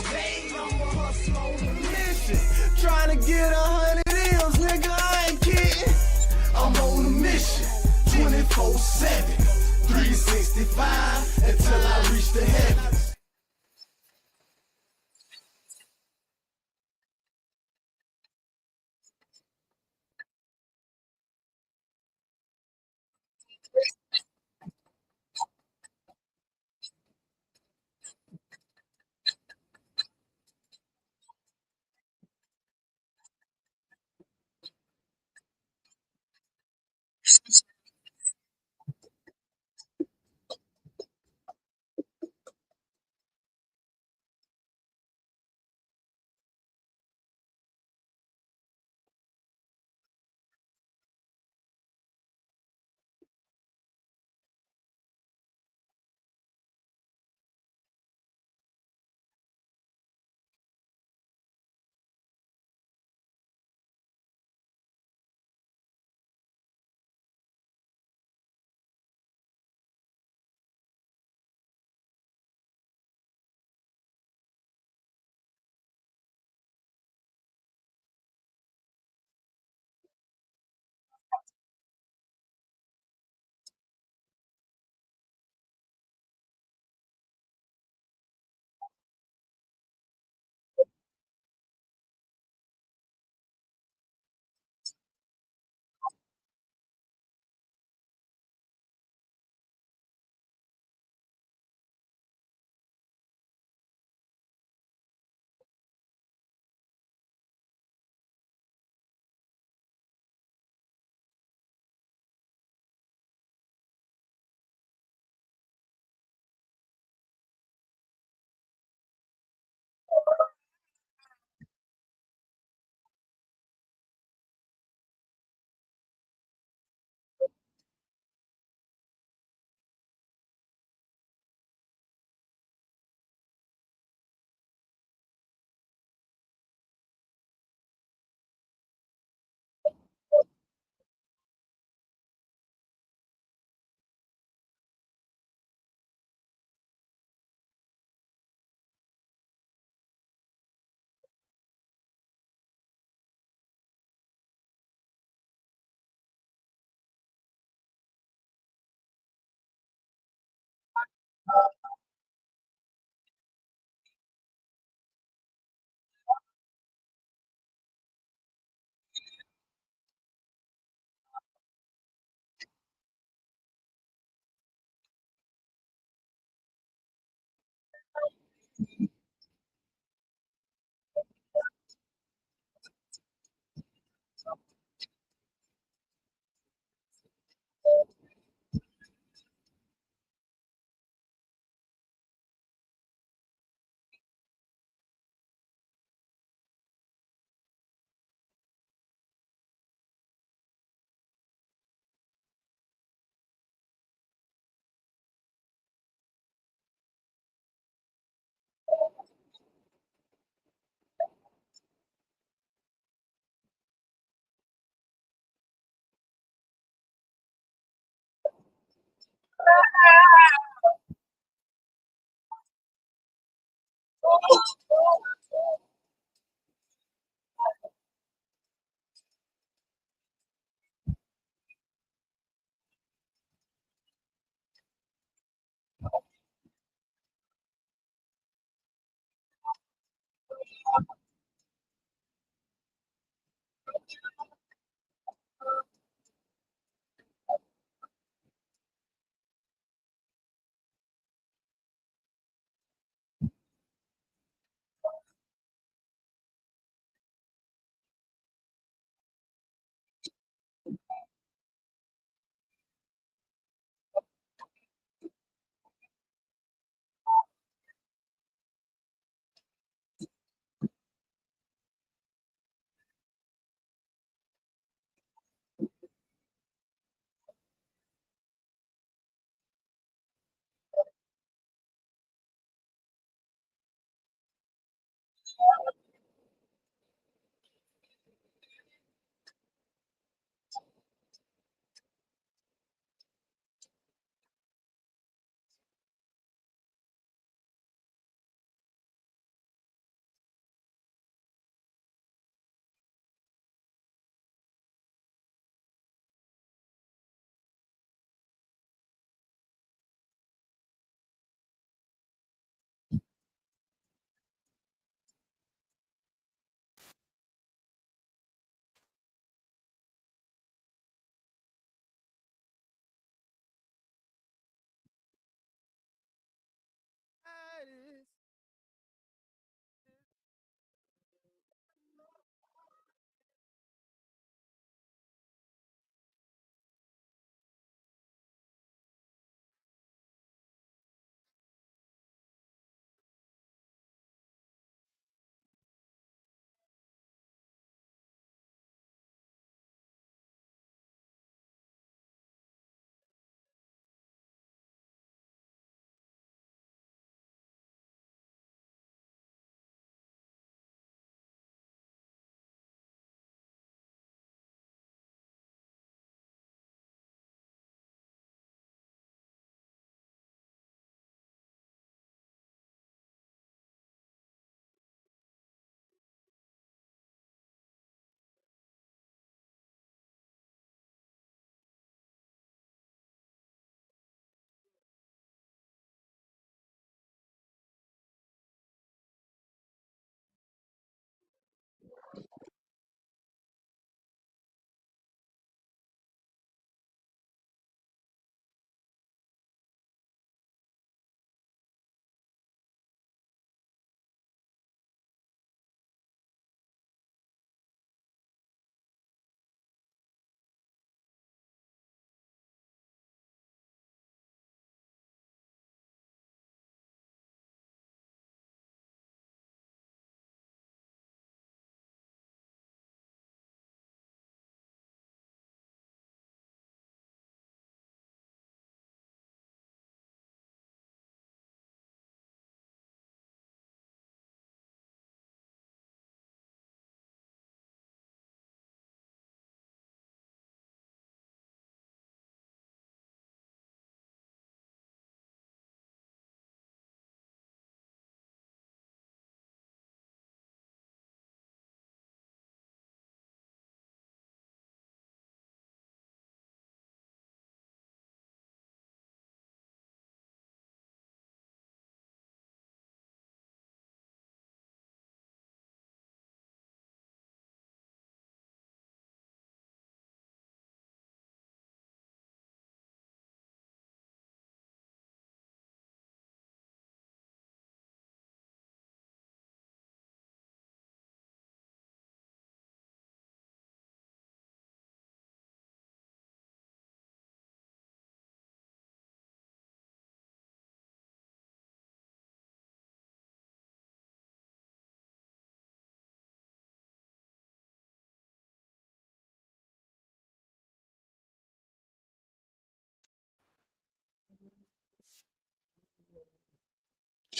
I'm a hustler on a mission. Trying to get 100 M's, nigga, I ain't kidding. I'm on a mission, 24/7, 365 until I reach the heavens.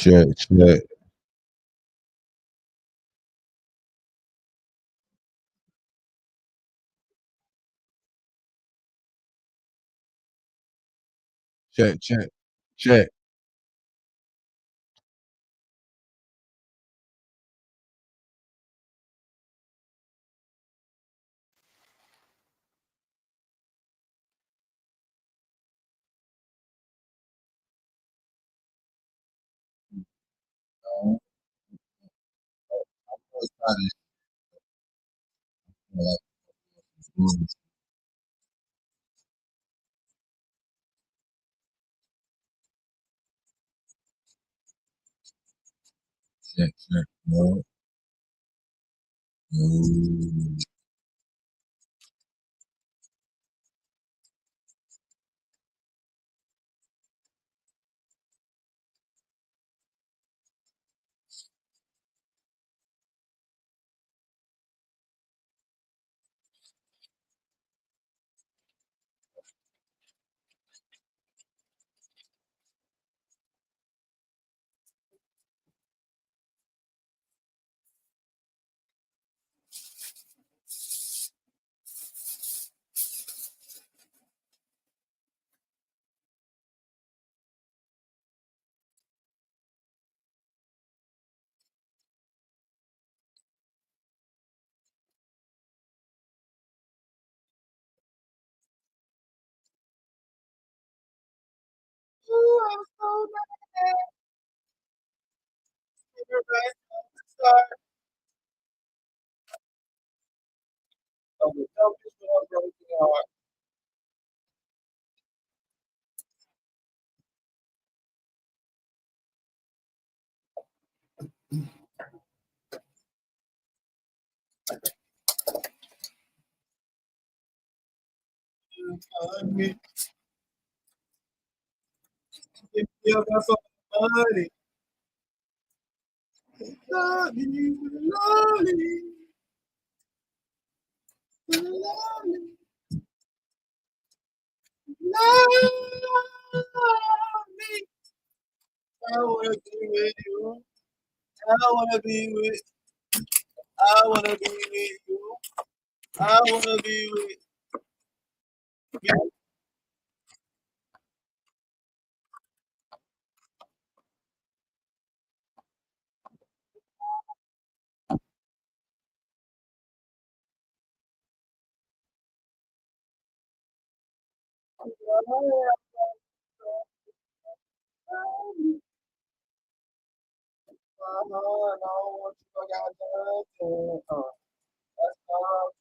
check, check, check, check, check. No, it's not like check, check. No, no. Ooh, I'm so mad. You're right. Start of the toughest heartbroken heart. Hug me, if you ever somebody, love me, lonely, lonely, love me. I wanna be with you. I wanna be with. I wanna be with you. I wanna be with you. No, what you got done. That's all.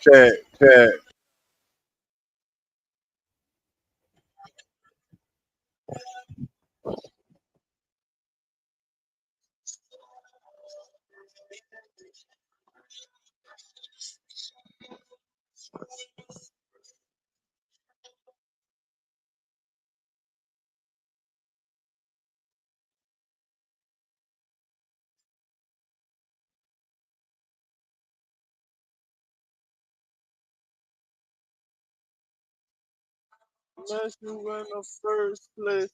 Check, check. Unless you in the first place.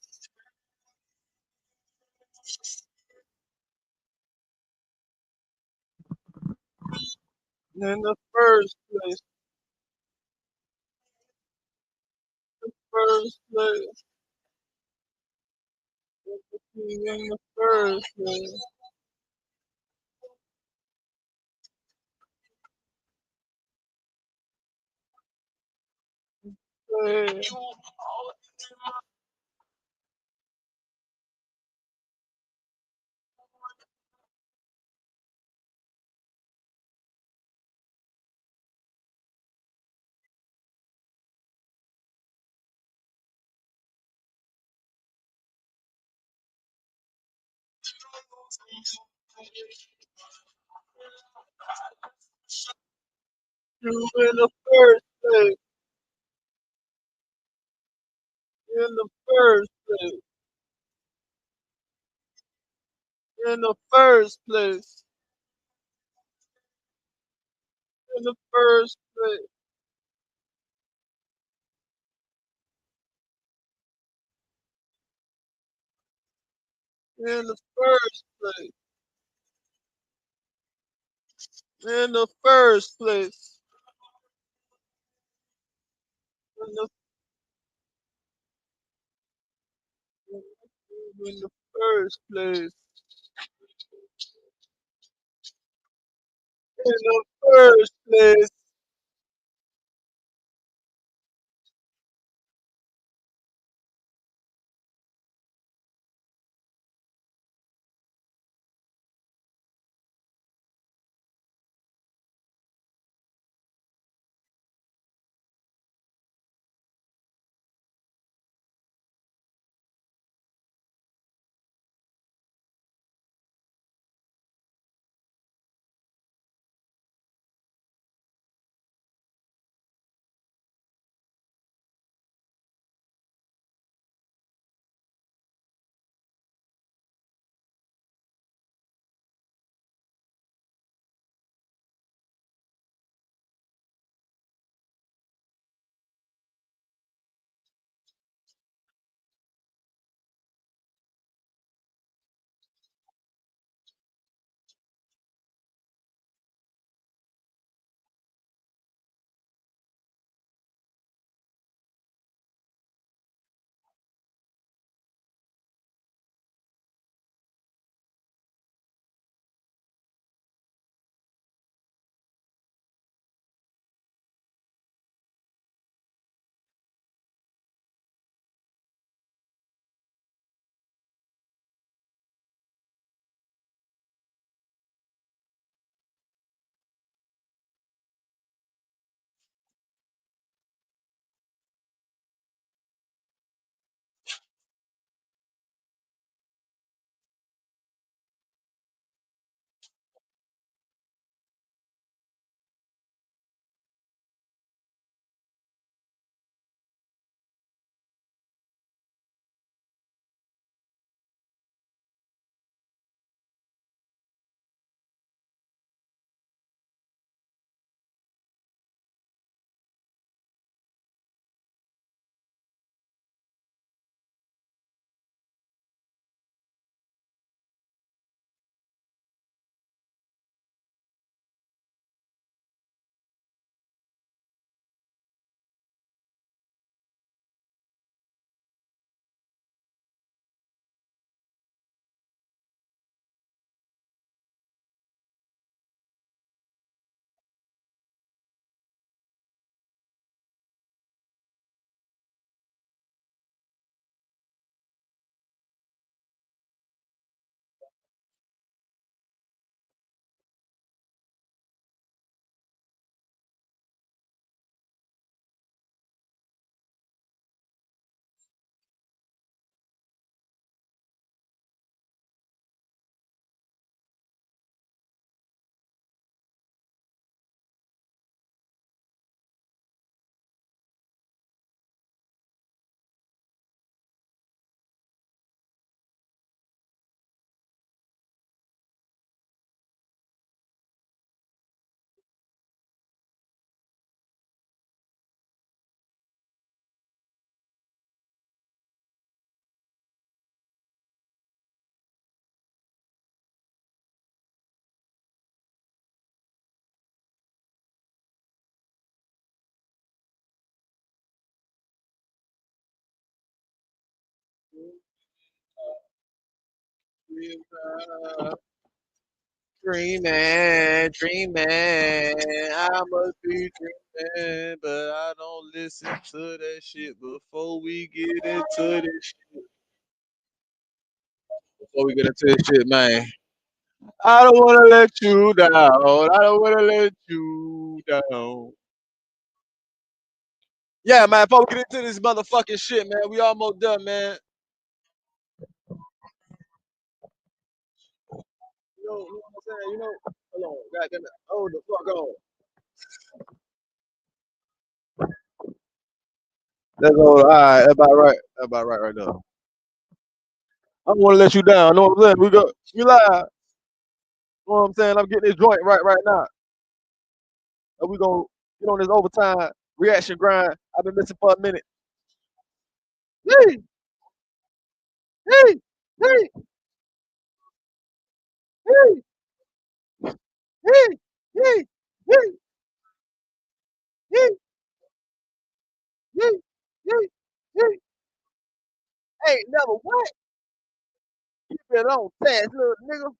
In the first place. First place. In the first place. Hey. You in the first place. In the first place. In the first place. In the first place. In the first place. In the first place. In the in the first place? In the first place. Dreaming, dreaming. I must be dreaming, but I don't listen to that shit before we get into this shit. Before we get into this shit, man. I don't wanna let you down. I don't wanna let you down. Yeah, man. Before we get into this motherfucking shit, man, we almost done, man. You know what I'm saying? You know, hold on, goddamn it. Hold the fuck on. That's all right. That's about right. That's about right now. I don't want to let you down. Know what I'm saying? We live. Know what I'm saying? I'm getting this joint right now. And we gonna get on this overtime reaction grind. I've been missing for a minute. Hey, hey, hey, hey, hey, hey, hey, hey, hey, hey, hey. Ain't never what? it on task, little nigga.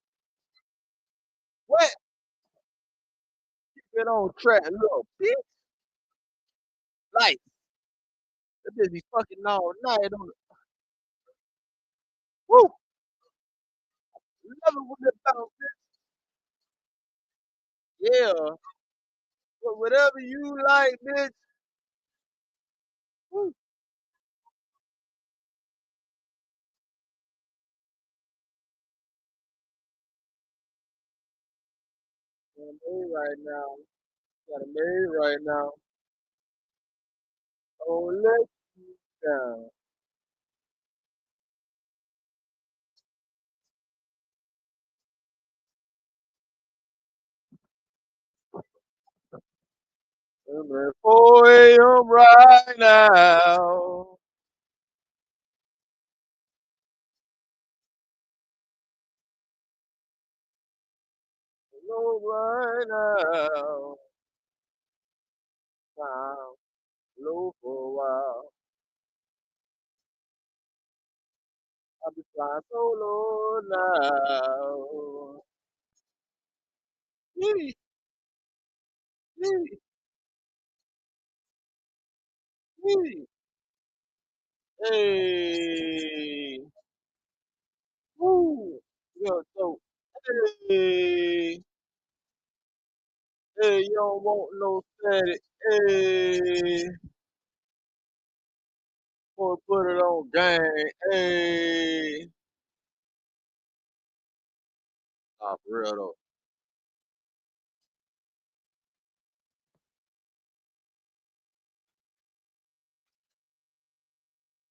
What? Keep it on track, little bitch. Like, that bitch be fucking all night on the woo. Love it when it bounce, bitch. Yeah. But whatever you like, bitch. Woo. Got a maid right now. Got a maid right now. Oh, let you down. I'm at 4 a.m. right now. Low right now. Wow. Low for a while. I'll be flying solo now. Yee, yee, yee. Hey. Woo. Yo, so, hey. Hey, you don't want no static. Hey. Wanna put it on gang. Hey. Nah, for real though.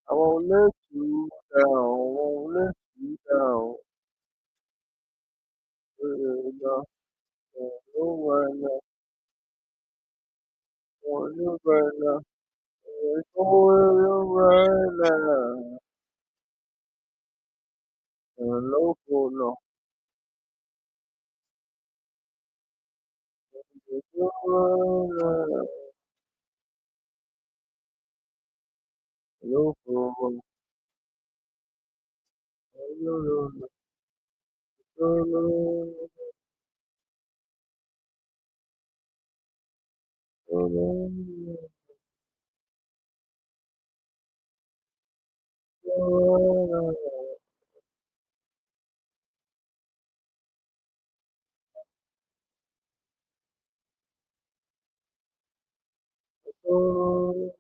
I won't let you down. Won't let you down. No, no, right now. Want you right now. Oh, right now. No, no. No, no, no.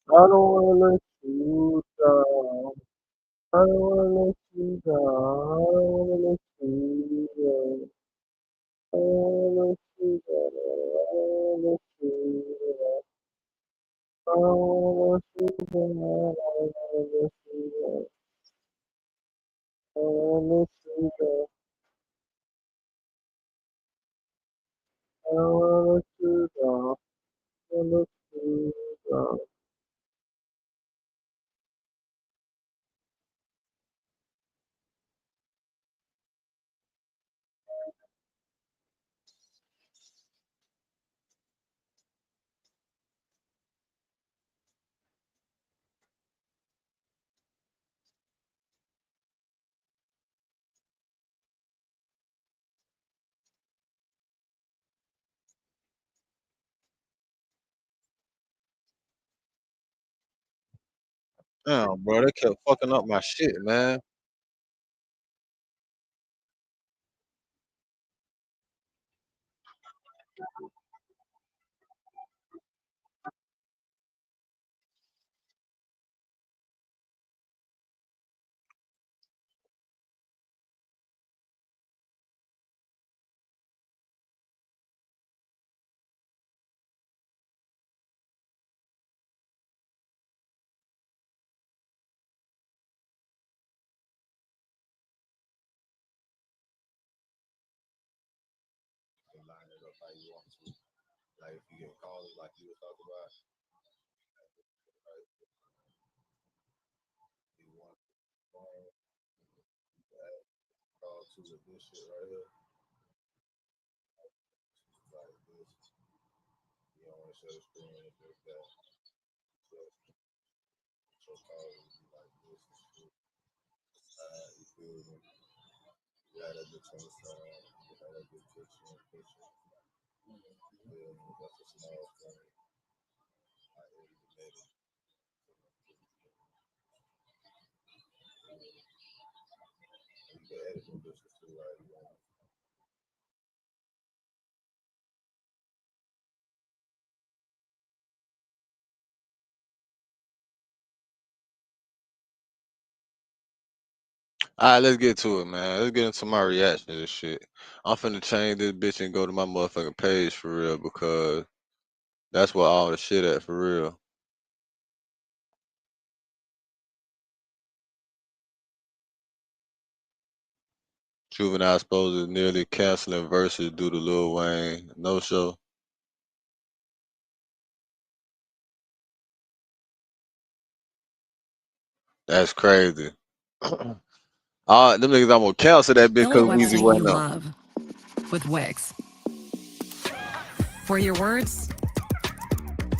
I don't wanna let you down. I don't wanna let you down. I don't wanna let you down. I don't wanna let you down. I don't wanna let you down. I don't wanna let you down. I don't wanna let you down. I don't wanna let you down. I don't wanna let you down. I don't wanna let you down. Damn, bro, they kept fucking up my shit, man. like you want to, like if you get called, like you were talking about, you want to call to this shit right here. Like this, you don't want to shut the screen and like that. So call would be like this and shit. You feel me? You got that bitch on the side. You got that bitch picture. That's a small thing. I edited it. You can edit some bitches too, right? All right, let's get to it, man. Let's get into my reaction to this shit. I'm finna change this bitch and go to my motherfucking page for real because that's where all the shit at for real. Juvenile supposes nearly canceling verses due to Lil Wayne no show. That's crazy. Them niggas I'm gonna cancel that bitch Build a because Weezy website you wasn't up. love with Wix. For your words,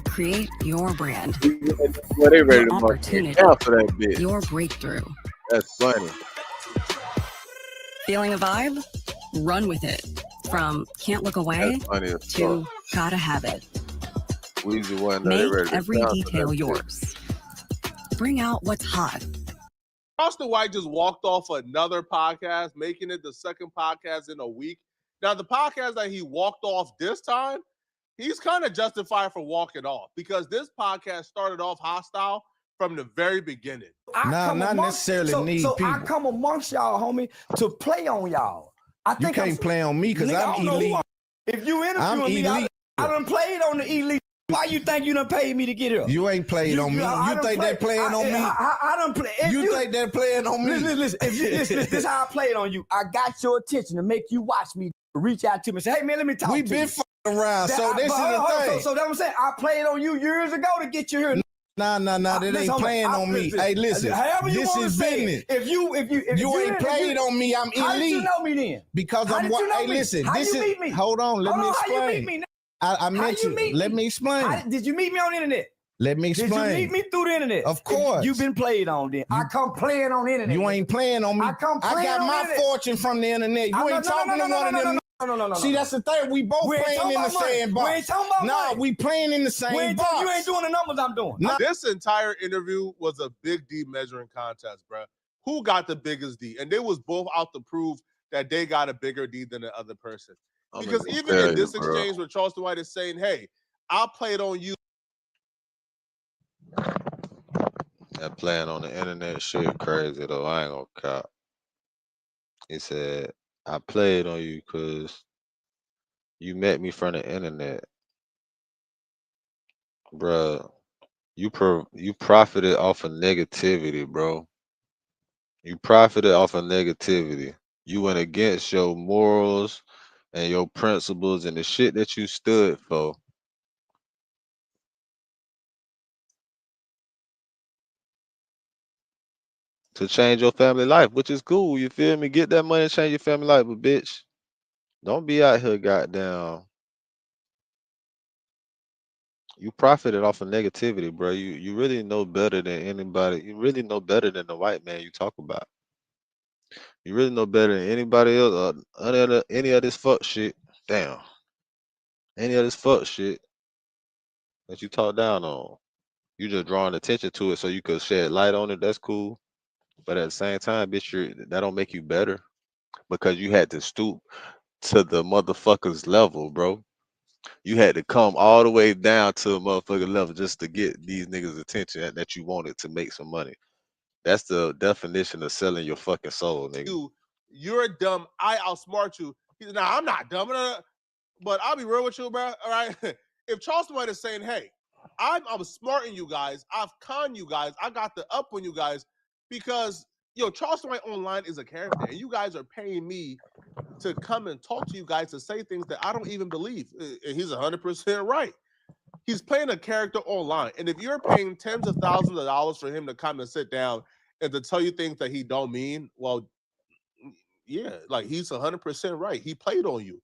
create your brand. Well, they ready Your to motherfucking opportunity. cancel that bitch. Your breakthrough. That's funny. Feeling a vibe? Run with it. From can't look away That's funny as to fuck. gotta have it. Weezy wasn't up. They Make ready to every cancel detail that bitch. yours. Bring out what's hot. Charleston White just walked off another podcast, making it the second podcast in a week. Now, the podcast that he walked off this time, he's kind of justified for walking off because this podcast started off hostile from the very beginning. Not necessarily need people. I come amongst y'all, homie, to play on y'all. I think you can't play on me because I'm elite. If you interviewing I'm me, elite. I done played on the elite. Why you think you done paid me to get here? You ain't played on me. You think they playing on me? I done play. You think they're playing on me? Listen, this is how I played on you. I got your attention to make you watch me. Reach out to me and say, hey, man, let me talk to you. We been fucking around, so this is the thing. So that's what I'm saying. I played on you years ago to get you here. Nah, that ain't playing on me. Hey, listen, this is business. If you ain't played on me, I'm elite. How did you know me then? Because I'm what? Hey, listen, this is. Hold on, let me explain. How you meet me? I met you. Let me explain. Did you meet me on the internet? Let me explain. Did you meet me through the internet? Of course. You've been played on then. I come playing on the internet. You ain't playing on me. I got my fortune from the internet. You ain't talking to one of them. No. See, that's the thing. We both playing in the same box. We ain't talking about money. We playing in the same box. You ain't doing the numbers I'm doing. This entire interview was a big D measuring contest, bro. Who got the biggest D? And they was both out to prove that they got a bigger D than the other person. Because even in this exchange where Charleston White is saying, hey, I'll play it on you. That playing on the internet shit crazy though. I ain't gonna cop. He said, I played on you because you met me from the internet. Bruh, you profited off of negativity, bro. You profited off of negativity. You went against your morals and your principles and the shit that you stood for. To change your family life, which is cool. You feel me? Get that money and change your family life, but bitch, don't be out here goddamn. You profited off of negativity, bro. You really know better than anybody. You really know better than the white man you talk about. You really know better than anybody else or any of this fuck shit. Damn. Any of this fuck shit that you talk down on. You just drawing attention to it so you could shed light on it. That's cool. But at the same time, bitch, that don't make you better because you had to stoop to the motherfucker's level, bro. You had to come all the way down to a motherfucker level just to get these niggas' attention that you wanted to make some money. That's the definition of selling your fucking soul, nigga. You're dumb. I outsmart you. He said, I'm not dumb. But I'll be real with you, bro. All right. If Charleston White is saying, hey, I'm smarting you guys, I've conned you guys, I got the up on you guys, because yo, Charleston White online is a character, and you guys are paying me to come and talk to you guys to say things that I don't even believe. And he's 100% right. He's playing a character online, and if you're paying tens of thousands of dollars for him to come and sit down and to tell you things that he don't mean, well, yeah, like he's 100% right. He played on you.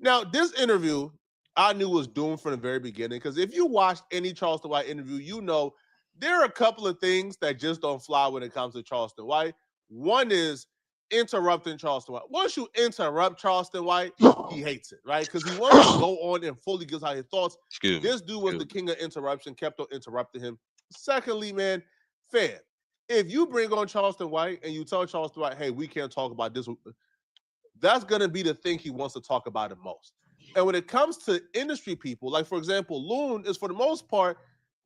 Now, this interview I knew was doomed from the very beginning, because if you watched any Charleston White interview, you know there are a couple of things that just don't fly when it comes to Charleston White. One is interrupting Charleston White. Once you interrupt Charleston White, he hates it, right? Because he wants to go on and fully gives out his thoughts. Excuse me. This dude was the king of interruption, kept on interrupting him. Secondly, man, fan, if you bring on Charleston White and you tell Charleston White, hey, we can't talk about this, that's going to be the thing he wants to talk about the most. And when it comes to industry people, like, for example, Loon is, for the most part,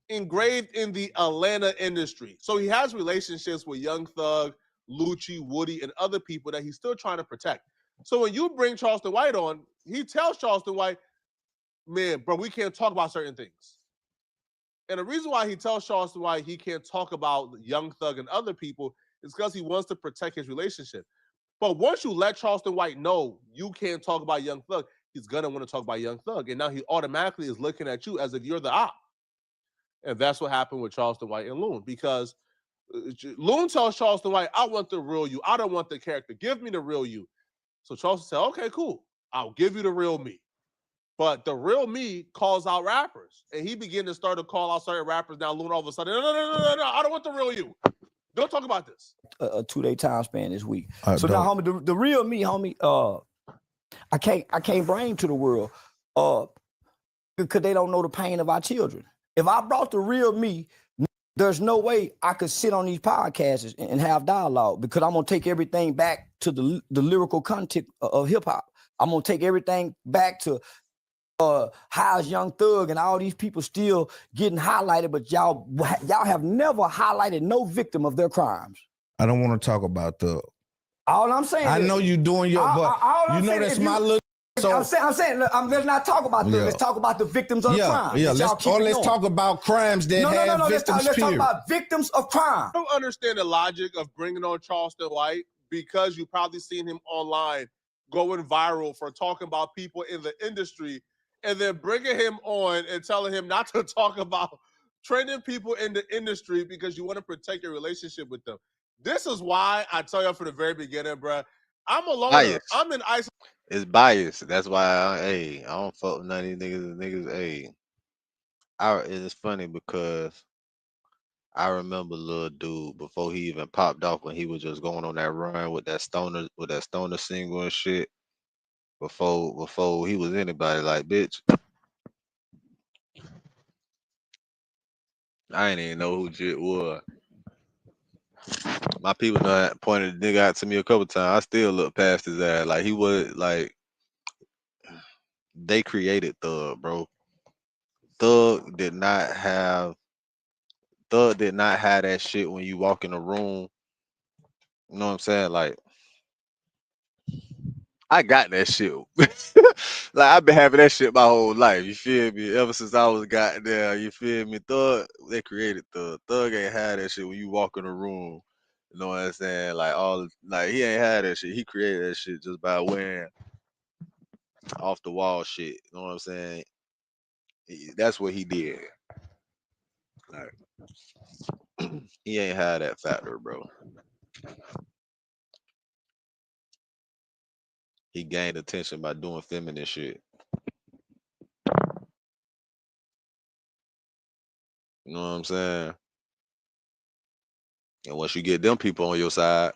engraved in the Atlanta industry. So he has relationships with Young Thug, Lucci, Woody, and other people that he's still trying to protect. So when you bring Charleston White on, he tells Charleston White, man, bro, we can't talk about certain things. And the reason why he tells Charleston White he can't talk about Young Thug and other people is because he wants to protect his relationship. But once you let Charleston White know you can't talk about Young Thug, he's going to want to talk about Young Thug. And now he automatically is looking at you as if you're the op. And that's what happened with Charleston White and Loon, because Loon tells Charleston White, I want the real you. I don't want the character. Give me the real you. So Charleston said, okay, cool. I'll give you the real me. But the real me calls out rappers. And he began to start to call out certain rappers. Now Loon all of a sudden, no, I don't want the real you. Don't talk about this. A 2-day time span this week. Now, homie, the real me, homie, I can't bring to the world because they don't know the pain of our children. If I brought the real me, there's no way I could sit on these podcasts and have dialogue, because I'm gonna take everything back to the lyrical content of hip hop. I'm gonna take everything back to how's Young Thug and all these people still getting highlighted, but y'all have never highlighted no victim of their crimes. I don't want to talk about Thug. All I'm saying, I know you doing your, but you know that's my little. So I'm saying, let's not talk about Thug. Let's talk about the victims of the crime. Yeah, let's talk about crimes that have victims. Let's talk about victims of crime. I don't understand the logic of bringing on Charleston White, because you probably seen him online going viral for talking about people in the industry, and then bringing him on and telling him not to talk about trending people in the industry because you want to protect your relationship with them. This is why I tell you from the very beginning, bro. I'm alone. I'm in isolation. It's biased. That's why I don't fuck with none of these niggas. It's funny because I remember little dude before he even popped off, when he was just going on that run with that stoner single and shit. Before he was anybody, like, bitch, I ain't even know who Jit was. My people pointed the nigga out to me a couple times. I still look past his ass. Like, he was like, they created Thug, bro. Thug did not have that shit when you walk in the room. You know what I'm saying? Like, I got that shit. Like, I've been having that shit my whole life. You feel me? Ever since I was goddamn, you feel me? Thug, they created Thug. Thug ain't had that shit when you walk in the room. You know what I'm saying? Like he ain't had that shit. He created that shit just by wearing off the wall shit. You know what I'm saying? That's what he did. Like, he ain't had that factor, bro. He gained attention by doing feminine shit. You know what I'm saying? And once you get them people on your side,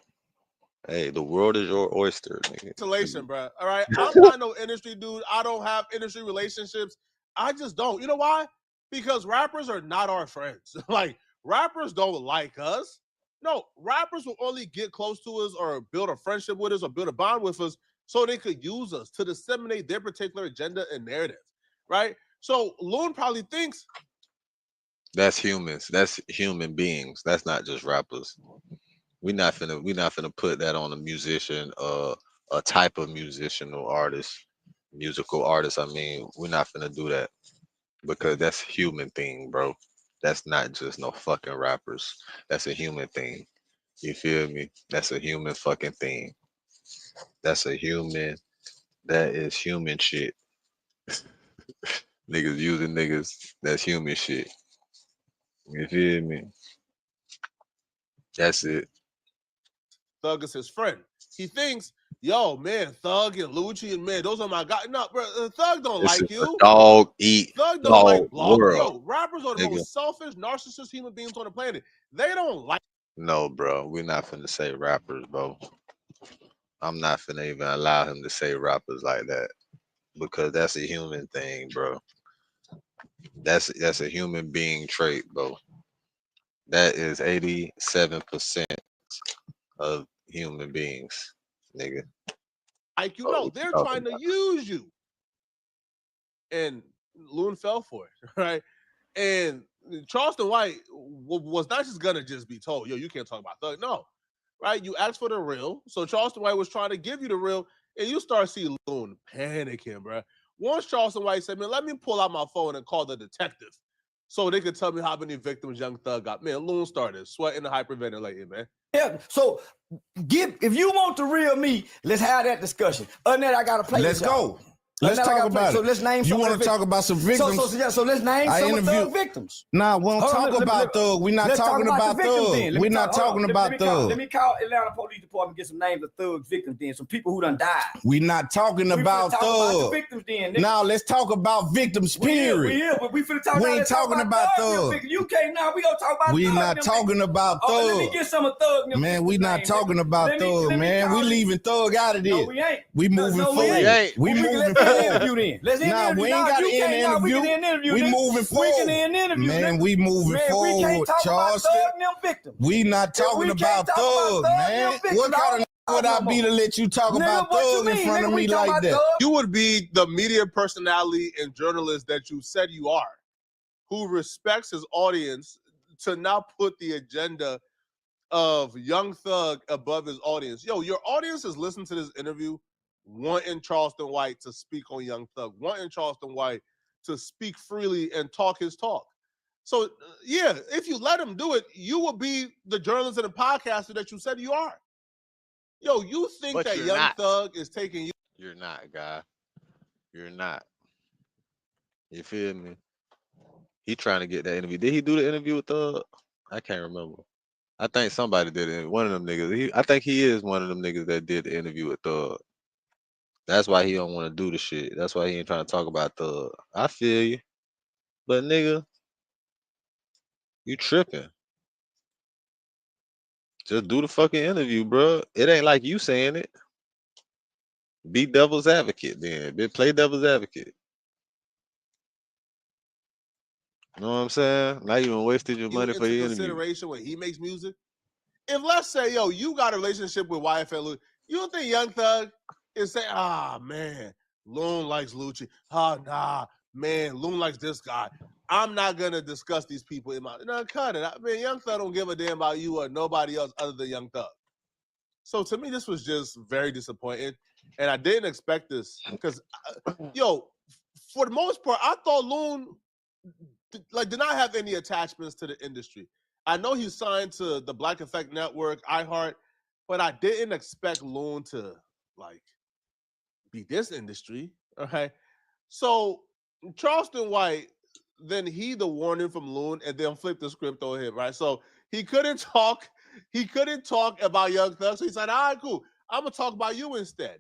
hey, the world is your oyster, nigga. Isolation, bro. All right. I'm not no industry dude. I don't have industry relationships. I just don't. You know why? Because rappers are not our friends. Like, rappers don't like us. No, rappers will only get close to us or build a friendship with us or build a bond with us so they could use us to disseminate their particular agenda and narrative, right? So Loon probably thinks that's humans. That's human beings. That's not just rappers. We're not finna put that on a musician, a type of musician or artist, musical artist. I mean, we're not finna do that, because that's a human thing, bro. That's not just no fucking rappers. That's a human thing. You feel me? That's a human fucking thing. That's a human. That is human shit. Niggas using niggas. That's human shit. You feel me? That's it. Thug is his friend. He thinks, yo, man, Thug and Lucci and man, those are my guys. No, bro, Thug don't This like is a you. dog eat Thug don't dog like blog. world. Yo, rappers are the Nigga. most selfish, narcissist human beings on the planet. They don't like. No, bro. We're not finna say rappers, bro. I'm not finna even allow him to say rappers like that because that's a human thing, bro. That's a human being trait, bro. That is 87% of human beings, nigga. Like, you Oh, know, what you they're talking trying to about? use you. And Loon fell for it, right? And Charleston White was not just gonna just be told, yo, you can't talk about Thug. No, right? You asked for the real. So Charleston White was trying to give you the real, and you start seeing Loon panicking, bro. Once Charleston White said, man, let me pull out my phone and call the detective so they could tell me how many victims Young Thug got. Man, Loon started sweating and hyperventilating, man. Yeah. So if you want the real me, let's have that discussion. Other than that, I gotta play. Let's with y'all. go. Let's Other than that, I talk gotta play. about So it. let's name. You some want of to the talk about some victims? So let's name I some of interview- Thug victims. Nah, we don't Hold on, talk about Thug. We're not let's talking talk about the victims Thug. then. Let We're me not talk- hold talking on. about Let Thug. me call Atlanta Police Department, get some names of Thug victims then. Some people who done died. We're not talking We about finna talk about the Thug. victims then. Nigga. Now let's talk about victims, period. But we finna talk. We now, ain't let's talk talking about Thug. victims. You can't now. We gonna talk about We Thug. not them talking victims. about Oh, let me Thug. get some of Thug. them Man, we victims not names, talking nigga. about Let me Thug, man. call We these- leaving Thug out of this. No, we ain't. We moving No, forward. we ain't. We Let's moving end the forward. interview then. Let's end the Nah, interview. we ain't got to you end can't. the Nah, we interview. can end the interview. We nigga. moving We can forward. end the interview. Man, nigga. we moving Man, we forward, can't talk Charleston. about Thug and them victims. We not If talking we about can't talk about Thug, Thug and man. them victims, What kind of would I no be more. to let you talk Nigga, about what you Thug in mean? front Nigga, of we me talking like about that? Thug. You would be the media personality and journalist that you said you are, who respects his audience, to now put the agenda of Young Thug above his audience. Yo, your audience is listening to this interview wanting Charleston White to speak on Young Thug, wanting Charleston White to speak freely and talk his talk. So, yeah, if you let him do it, you will be the journalist and the podcaster that you said you are. Yo, you think But that you're Young not. Thug is taking you? You're not, guy. You're not. You feel me? He trying to get that interview. Did he do the interview with Thug? I can't remember. I think somebody did it. One of them niggas. I think he is one of them niggas that did the interview with Thug. That's why he don't want to do the shit. That's why he ain't trying to talk about Thug. I feel you. But nigga, you tripping. Just do the fucking interview, bro. It ain't like you saying it. Be devil's advocate then. Play devil's advocate. You know what I'm saying? Now you done wasted your money for into your interview. consideration when he makes music? If let's say, yo, you got a relationship with YFL, you don't think Young Thug is saying, man, Loon likes Lucci. Nah, man, Loon likes this guy. I'm not gonna discuss these people in my cut it. Man, Young Thug don't give a damn about you or nobody else other than Young Thug. So to me, this was just very disappointing, and I didn't expect this because, yo, for the most part, I thought Loon did not have any attachments to the industry. I know he's signed to the Black Effect Network, iHeart, but I didn't expect Loon to be this industry. Okay, so Charleston White, then the warning from Loon, and then flipped the script on him, right? So he couldn't talk. He couldn't talk about Young Thug. So he said, all right, cool. I'm gonna talk about you instead.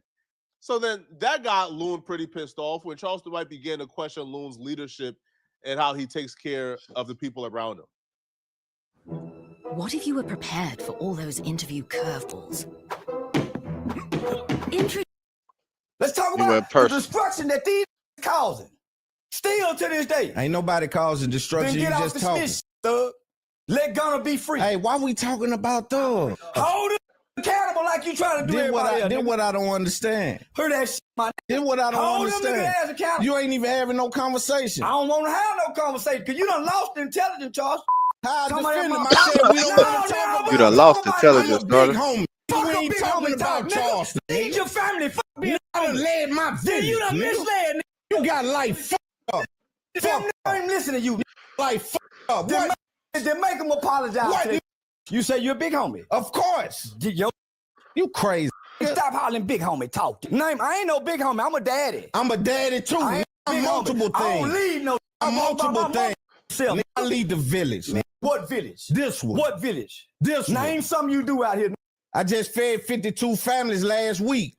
So then that got Loon pretty pissed off when Charleston White began to question Loon's leadership and how he takes care of the people around him. What if you were prepared for all those interview curveballs? Let's talk You about went the personal. destruction that these causing. Still to this day. Ain't nobody causing Then destruction. You get off just the talking. snitch, Thug. Let Gunna be free. Hey, why we talking about Thug? Hold it accountable like you trying to do everybody else. Then what I don't understand. Hear that shit, my nigga. Then what I don't Hold them understand. niggas ass accountable. You ain't even having no conversation. I don't want to have no conversation because you done lost the intelligence, Charles. How I Somebody defend him? at I my- said we don't No, want to talk no, about You done I'm lost talking about intelligence, I'm a brother. big homie. Fuck We a ain't big talking homie about talk, Charleston. nigga. Feed your family. Fuck being I done homie. led my Then business. you done nigga. misled, nigga. You got life fucked up. Them niggas ain't listen to you. Life fucked up. Then What? make them apologize. What? To You say you're a big homie. Of course. Yo, You crazy. stop hollering big homie talk. Name, I ain't no big homie. I'm a daddy. I'm a daddy too. I ain't I'm big multiple homie. I don't things. lead no. I'm multiple things. Self. Nigga, I lead the village. Man, what village? This one. What village? This one. Name something you do out here. I just fed 52 families last week.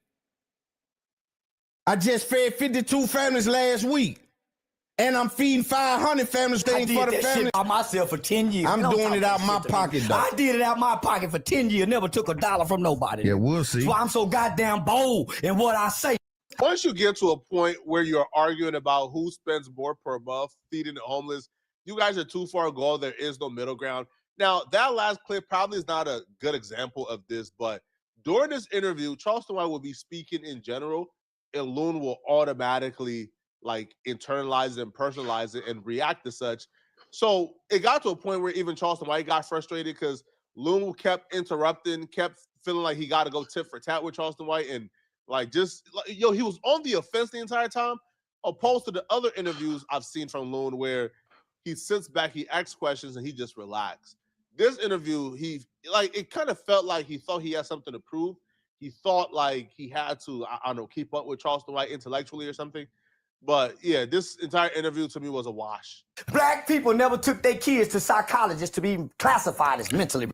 And I'm feeding 500 families I things did for the that family. shit by myself for 10 years. I'm Don't doing talk it that out my shit to me. pocket, though. I did it out my pocket for 10 years. Never took a dollar from nobody. Yeah, we'll see. That's why I'm so goddamn bold in what I say. Once you get to a point where you're arguing about who spends more per month feeding the homeless, you guys are too far gone. There is no middle ground. Now, that last clip probably is not a good example of this, but during this interview, Charleston White will be speaking in general, and Loon will automatically like internalize it and personalize it and react to such. So it got to a point where even Charleston White got frustrated because Loon kept interrupting, kept feeling like he got to go tit for tat with Charleston White, and like just he was on the offense the entire time, opposed to the other interviews I've seen from Loon where he sits back, he asks questions, and he just relaxed. This interview, it kind of felt like he thought he had something to prove. He thought like he had to, I don't know, keep up with Charleston White intellectually or something. But yeah, this entire interview to me was a wash. Black people never took their kids to psychologists to be classified as mentally.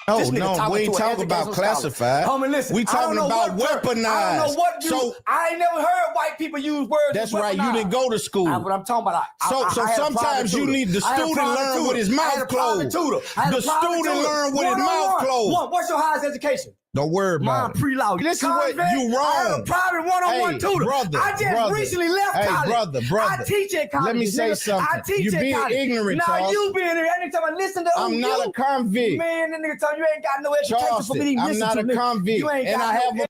No, This nigga no, talking we ain't to an talking about educational scholar. classified. Homie, listen, We I talking don't know about what term- I weaponized. don't know what you. So- I ain't never heard white people use words. That's as right. You weaponized. didn't go to school. That's what I'm talking about. So I had a private sometimes you tutor. need the I had a student private learn tutor. with his I had mouth a private closed. tutor. I had a The private student tutor. learn with his mouth closed. What's your highest education? Don't worry Mine about it. pre-law. This is what Convict, you I had a wrong. private one-on-one Hey, tutor. brother, I just brother. recently left Hey, college. brother. I teach at college. Let me say nigga. something. I teach You at being college. ignorant, Now Charles. you being here. Anytime I listen to I'm not a convict. Man, that nigga tell you ain't got no education for me to Charleston, even I'm listen not to. a nigga. convict. You ain't And got I no have a You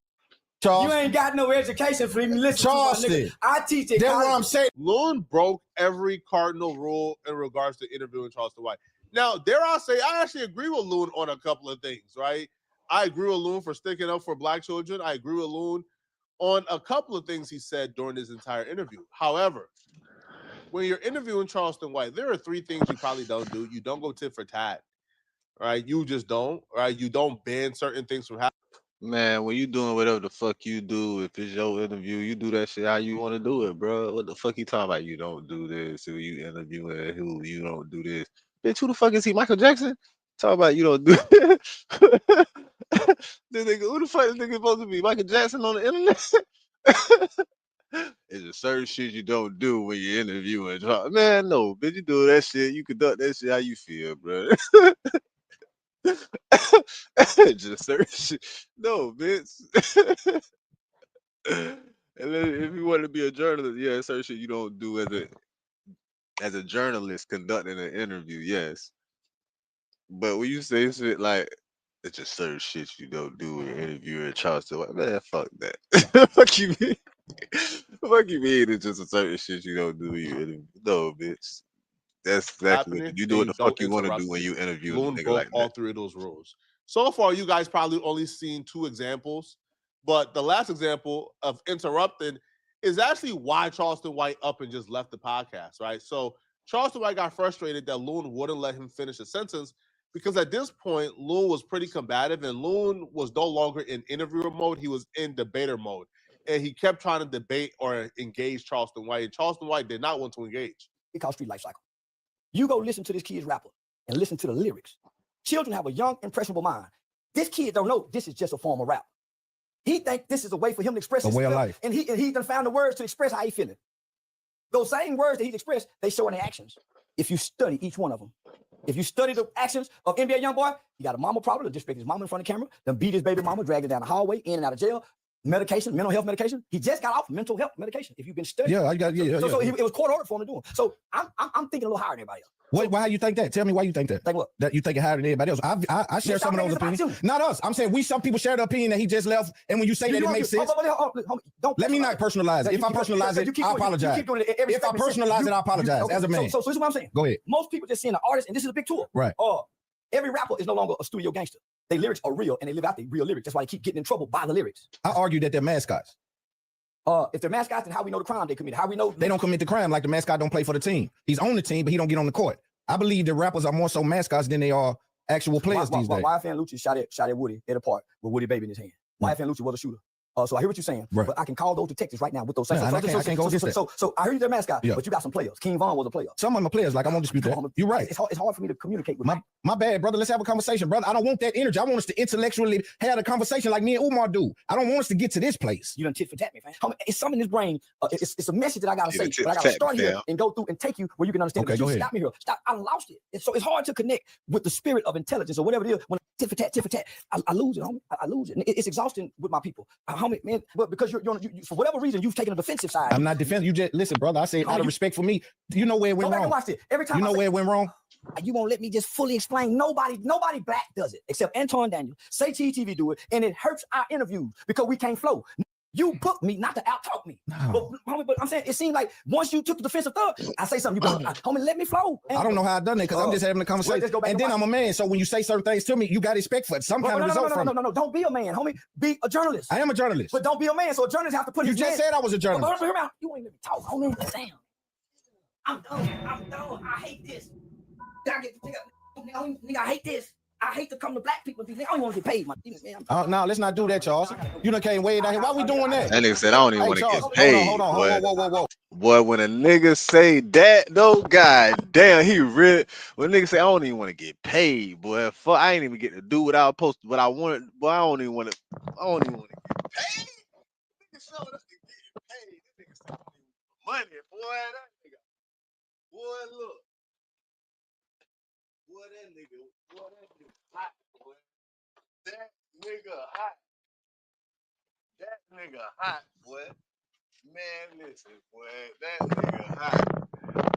Charleston. ain't got no education for me to listen Charleston. to. My nigga. I teach at That's college. what I'm saying. Loon broke every cardinal rule in regards to interviewing Charleston White. Now, dare I say, I actually agree with Loon on a couple of things, right? I agree with Loon for sticking up for Black children. I agree with Loon on a couple of things he said during this entire interview. However, when you're interviewing Charleston White, there are three things you probably don't do. You don't go tit for tat, right? You just don't, right? You don't ban certain things from happening. Man, when you doing whatever the fuck you do, if it's your interview, you do that shit how you want to do it, bro. What the fuck you talking about? You don't do this. Who you interviewing? Who you don't do this? Bitch, who the fuck is he? Michael Jackson? Talk about you don't do this nigga, who the fuck is this nigga supposed to be? Michael Jackson on the internet? It's a certain shit you don't do when you're interviewing. Man, no, bitch, you do that shit. You conduct that shit how you feel, bro. Just certain shit. No, bitch. And then if you want to be a journalist, yeah, certain shit you don't do as a journalist conducting an interview, yes. But when you say shit like it's just certain shit you don't do when you're interviewing Charleston White, man, fuck that. Fuck you mean? Fuck you mean it's just a certain shit you don't do when you interview? No, bitch. That's exactly what you do. What the fuck you want to do when you interview a Loon nigga broke like all that. three of those rules. So far, you guys probably only seen two examples, but the last example of interrupting is actually why Charleston White up and just left the podcast, right? So Charleston White got frustrated that Loon wouldn't let him finish a sentence because at this point, Loon was pretty combative and Loon was no longer in interviewer mode. He was in debater mode. And he kept trying to debate or engage Charleston White. And Charleston White did not want to engage. It's called street life cycle. You go listen to this kid's rapper and listen to the lyrics. Children have a young, impressionable mind. This kid don't know this is just a form of rap. He think this is a way for him to express A way of himself, life. and he done found the words to express how he feeling. Those same words that he's expressed, they show in the actions. If you study each one of them, if you study the actions of NBA YoungBoy, he got a mama problem, to disrespect his mama in front of the camera, then beat his baby mama, drag her down the hallway, in and out of jail, medication, mental health medication. He just got off mental health medication. If you've been studying, Yeah, I got so it was court ordered for him to do it. So I'm thinking a little higher than everybody else. Why you think that? Tell me why you think that. Think what? That you think it higher than everybody else. I share Yeah, some of those it's about opinions. you. Not us. I'm saying some people share the opinion that he just left, and when you say that, it makes sense. Don't Let me not personalize it. If I personalize it, I apologize. If I personalize it, I apologize as a man. So this is what I'm saying. Go ahead. Most people just seeing an artist, and this is a big tour. Right. Every rapper is no longer a studio gangster. Their lyrics are real, and they live out their real lyrics. That's why they keep getting in trouble by the lyrics. I argue that they're mascots. If they're mascots, then how we know the crime they committed? How we know They don't commit the crime like the mascot don't play for the team. He's on the team, but he don't get on the court. I believe that rappers are more so mascots than they are actual players these days. YFN Lucci shot at Woody at a park with Woody baby in his hand. YFN Lucci was a shooter. So I hear what you're saying, but I can call those detectives right now with those same. I can't go against that. So I heard you're their mascot, but you got some players. King Von was a player. Some of them are players. Like I won't dispute that. You're right. It's hard for me to communicate with my bad, brother. Let's have a conversation, brother. I don't want that energy. I want us to intellectually have a conversation like me and Umar do. I don't want us to get to this place. You done tit for tat me, man. It's something in this brain. It's a message that I gotta say, but I gotta start here and go through and take you where you can understand. Okay, go ahead. Stop me here. Stop. I lost it. So it's hard to connect with the spirit of intelligence or whatever it is. When tit for tat, I lose it, homie. I lose it. And it's exhausting with my people, homie, man. But because you're for whatever reason you've taken a defensive side. I'm not defending. You just listen, brother. I say out of respect for me. You know where it went wrong. Watch it. Every time you know where it went wrong. You won't let me just fully explain. Nobody black does it except Antoine Daniel. Say TV do it, and it hurts our interviews because we can't flow. You booked me not to out-talk me. No. But I'm saying it seems like once you took the defensive thought, I say something, you go, homie, let me flow. I don't know how I done that because I'm just having a conversation. And then I'm a man, so when you say certain things to me, you got to expect for some kind of result from it. No, don't be a man, homie. Be a journalist. I am a journalist. But don't be a man, so a journalist have to put his You just said I was a journalist. You ain't let me talk, homie. Damn. I'm done. I hate this. Nigga, I hate this. I hate to come to black people and be like, I don't want to get paid, man. No, let's not do that, Charles. You done came way down here. Why we doing that? That nigga said, I don't even want to get paid. Hold on. Whoa. Boy, when a nigga say that, though, god damn, he really, when a nigga say, I don't even want to get paid, boy, fuck, I ain't even get to do what I was supposed to, but I wanted, boy, I don't even want to get paid. Nigga showed us to get paid. This nigga said, money, boy, that nigga. Boy, look. Boy, that nigga hot, boy. That nigga hot. That nigga hot, boy. Man, listen, boy. That nigga hot.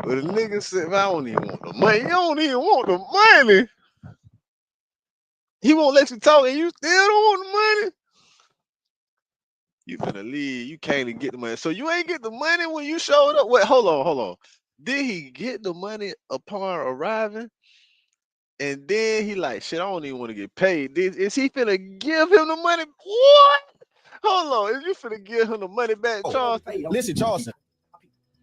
But the nigga said, I don't even want the money. You don't even want the money. He won't let you talk and you still don't want the money. You finna leave. You can't even get the money. So you ain't get the money when you showed up? Wait, hold on. Did he get the money upon arriving? And then he like, shit, I don't even want to get paid. Is he finna give him the money? What? Hold on. Is you finna give him the money back, Charleston? Listen, Charleston.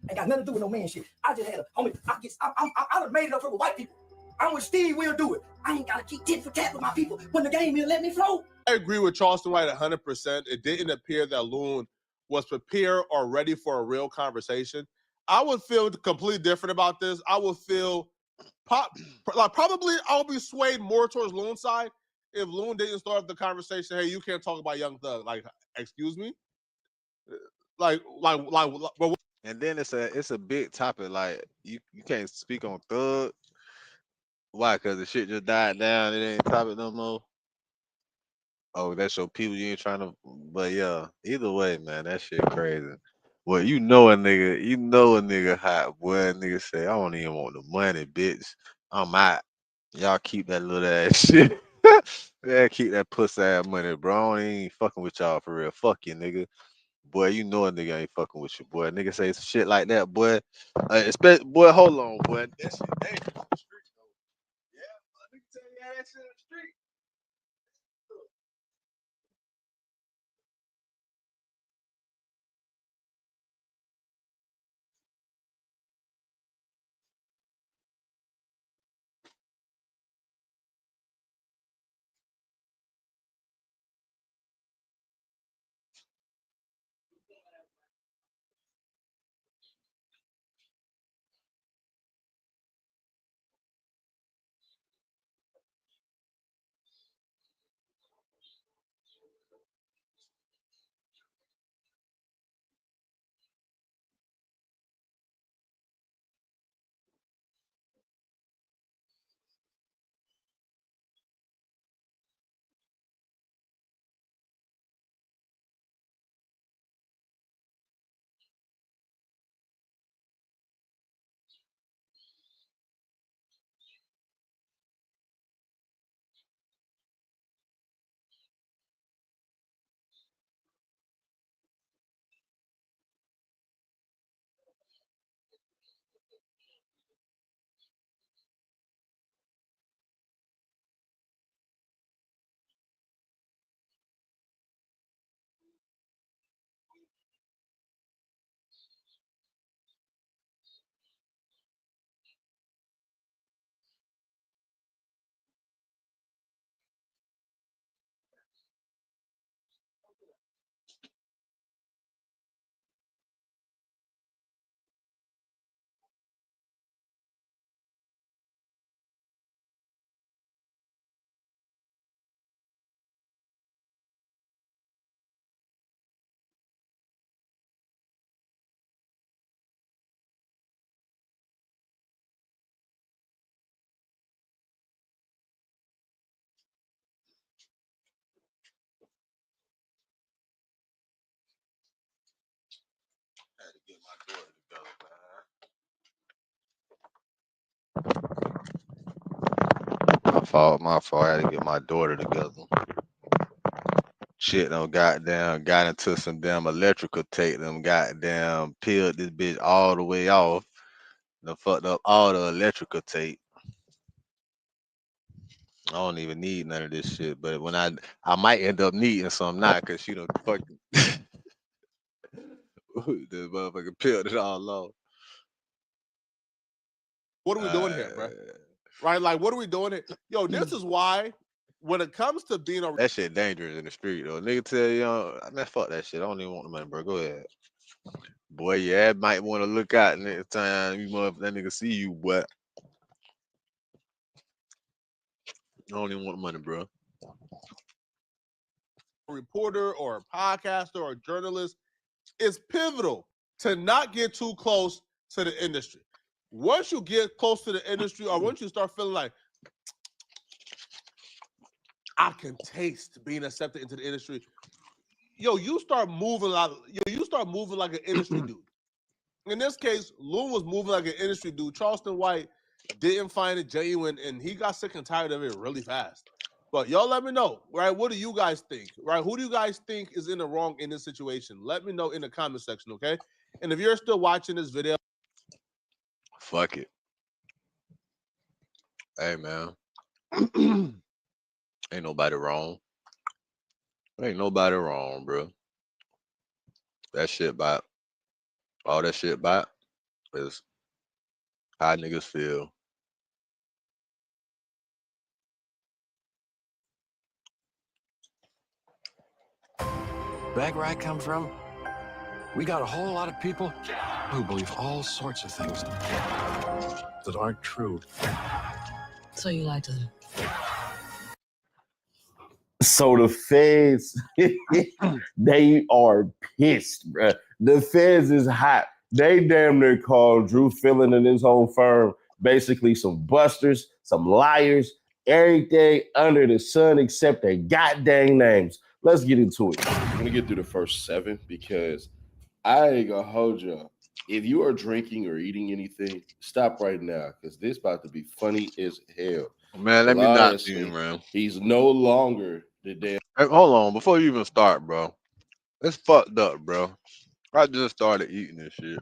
Ain't got nothing to do with no man shit. I just had a homie. I done made it up here with white people. I'm with Steve. We'll do it. I ain't gotta keep tit for tat with my people. When the game will let me flow. I agree with Charleston White 100%. It didn't appear that Loon was prepared or ready for a real conversation. I would feel completely different about this. I would feel probably I'll be swayed more towards Loon's side if Loon didn't start the conversation. Hey, you can't talk about Young Thug. Like, excuse me. And then it's a big topic. Like you can't speak on Thug. Why? Because the shit just died down. It ain't topic no more. Oh, that's your people. You ain't trying to. But yeah, either way, man, that shit crazy. Well, you know a nigga hot, boy. A nigga say, I don't even want the money, bitch. I'm out. Y'all keep that little ass shit. Yeah, keep that pussy ass money, bro. I ain't fucking with y'all for real. Fuck you, nigga. Boy, you know a nigga ain't fucking with you, boy. Nigga say some shit like that, boy. Boy, hold on, boy. That shit dangerous in the street, though. Yeah, a nigga tell you that shit in the street. fault. My fault. I had to get my daughter together. Shit, them goddamn got into some damn electrical tape. Them goddamn peeled this bitch all the way off. Them fucked up all the electrical tape. I don't even need none of this shit. But when I might end up needing some now, cause she done fucking the motherfucker peeled it all off. What are we doing here, bro? Right? Like, what are we doing here? Yo, this is why when it comes to being a That shit dangerous in the street though. Nigga tell you, man, fuck that shit. I don't even want the money, bro. Go ahead. Boy, yeah, might want to look out next time you motherfucker that nigga see you, but I don't even want the money, bro. reporter or a podcaster or a journalist, it's pivotal to not get too close to the industry. Once you get close to the industry, or once you start feeling like I can taste being accepted into the industry, yo, you start moving like an industry dude. In this case, Loon was moving like an industry dude. Charleston White didn't find it genuine, and he got sick and tired of it really fast. But y'all let me know, right? What do you guys think, right? Who do you guys think is in the wrong in this situation? Let me know in the comment section, okay? And if you're still watching this video, fuck it. Hey, man. Ain't nobody wrong. Ain't nobody wrong, bro. That shit bot. All that shit bot is how niggas feel. Back where I come from, we got a whole lot of people who believe all sorts of things that aren't true. So you lied to them. So the feds, they are pissed, bro. The feds is hot. They damn near called Drew Filling and his whole firm basically some busters, some liars, everything under the sun except their goddamn names. Let's get into it. I'm gonna get through the first 7 because I ain't gonna hold y'all. If you are drinking or eating anything, stop right now because this about to be funny as hell. Man, let me not you, man. He's no longer the damn. Hey, hold on, before you even start, bro. It's fucked up, bro. I just started eating this shit.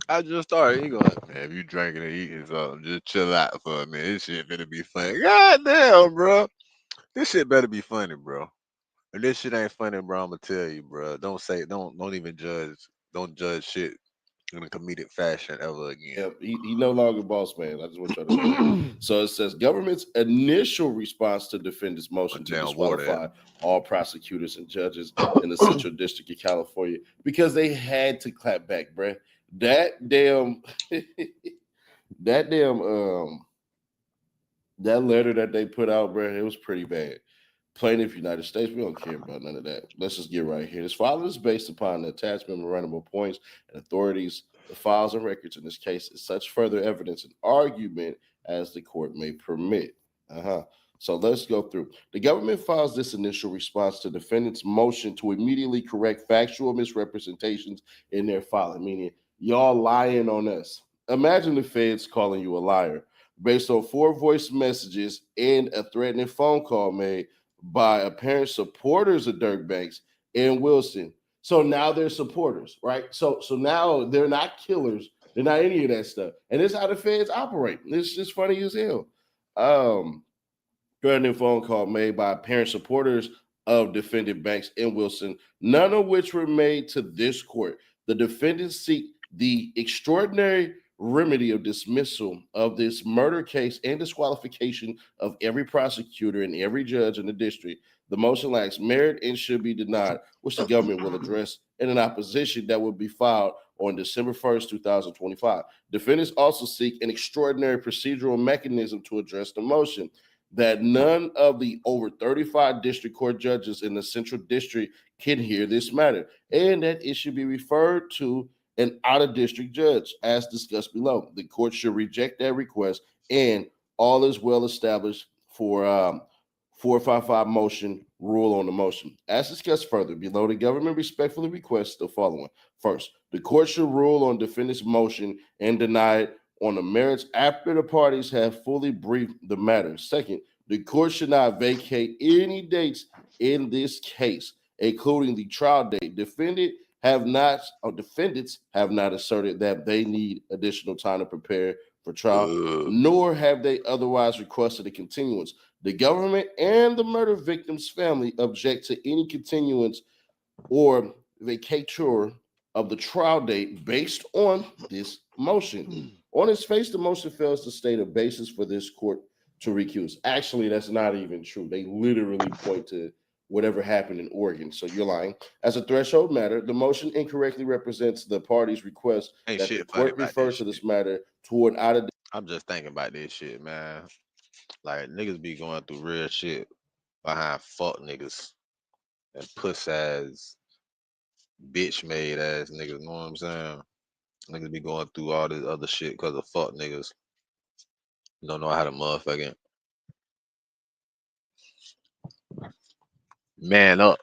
I just started eating. Like, man, if you drinking and eating something, just chill out for a minute. This shit better be funny. God damn, bro. This shit better be funny, bro. If this shit ain't funny, bro, I'm gonna tell you, bro. Don't even judge. Don't judge shit in a comedic fashion ever again. Yep, he no longer boss man. I just want y'all to know that. So it says government's initial response to defendant's motion to disqualify all prosecutors and judges in the Central District of California because they had to clap back, bruh. That damn that letter that they put out, bruh, it was pretty bad. Plaintiff, United States, we don't care about none of that. Let's just get right here. This filing is based upon the attached memorandum of points and authorities, the files and records in this case is such further evidence and argument as the court may permit. So let's go through. The government files this initial response to defendant's motion to immediately correct factual misrepresentations in their filing, meaning y'all lying on us. Imagine the feds calling you a liar based on 4 voice messages and a threatening phone call made by apparent supporters of Durk Banks and Wilson. So now they're supporters, right? So now they're not killers. They're not any of that stuff. And this is how the feds operate. It's just funny as hell. Threatening phone call made by apparent supporters of defendant Banks and Wilson, none of which were made to this court. The defendants seek the extraordinary remedy of dismissal of this murder case and disqualification of every prosecutor and every judge in the district. The motion lacks merit and should be denied, which the government will address in an opposition that will be filed on December 1st, 2025. Defendants also seek an extraordinary procedural mechanism to address the motion that none of the over 35 district court judges in the Central District can hear this matter, and that it should be referred to an out-of-district judge, as discussed below. The court should reject that request, and all is well established for 455 motion, rule on the motion. As discussed further below, the government respectfully requests the following. First, the court should rule on defendant's motion and deny it on the merits after the parties have fully briefed the matter. Second, the court should not vacate any dates in this case, including the trial date. Defendants have not asserted that they need additional time to prepare for trial, nor have they otherwise requested a continuance. The government and the murder victim's family object to any continuance or vacatur of the trial date based on this motion. On its face, the motion fails to state a basis for this court to recuse. Actually, that's not even true. They literally point to whatever happened in Oregon. So you're lying. As a threshold matter, the motion incorrectly represents the party's request Ain't that the shit funny court about refer this to this shit. matter to an out of I'm just thinking about this shit, man. Like niggas be going through real shit behind fuck niggas and puss ass, bitch made ass niggas. Know what I'm saying? Niggas be going through all this other shit because of fuck niggas. Don't know how to motherfucking man up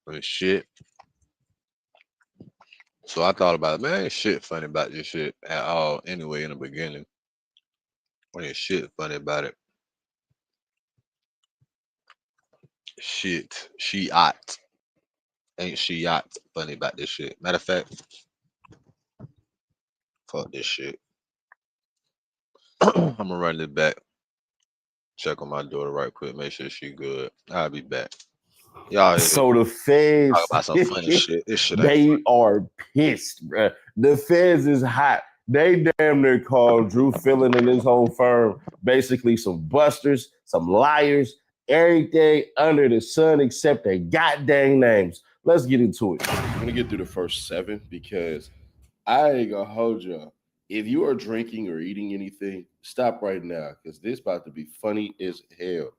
and shit. So I thought about it, man, ain't shit funny about this shit at all. Anyway, in the beginning, ain't shit funny about it. Shit, she ought. Ain't she ought funny about this shit. Matter of fact, fuck this shit. I'm gonna run this back. Check on my daughter right quick. Make sure she good. I'll be back. Y'all here So the talk feds, about some funny shit. This shit ain't they are pissed, bruh. The feds is hot. They damn near called Drew Fillon and his whole firm basically some busters, some liars, everything under the sun except their goddamn names. Let's get into it. We're gonna get through the first 7 because I ain't gonna hold y'all. If you are drinking or eating anything, stop right now because this about to be funny as hell.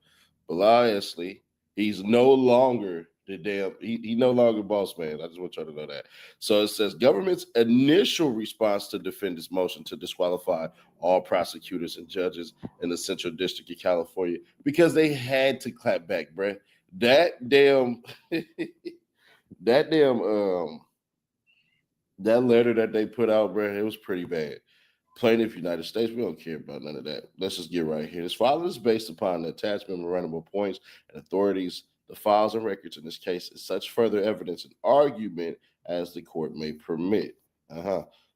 But honestly, he's no longer he no longer boss man. I just want y'all to know that. So it says government's initial response to defendant's motion to disqualify all prosecutors and judges in the Central District of California because they had to clap back, bruh. That damn that damn that letter that they put out, bro, it was pretty bad. Plaintiff, United States, we don't care about none of that. Let's just get right here. This file is based upon the attached memorandum of points and authorities, the files and records in this case, is such further evidence and argument as the court may permit.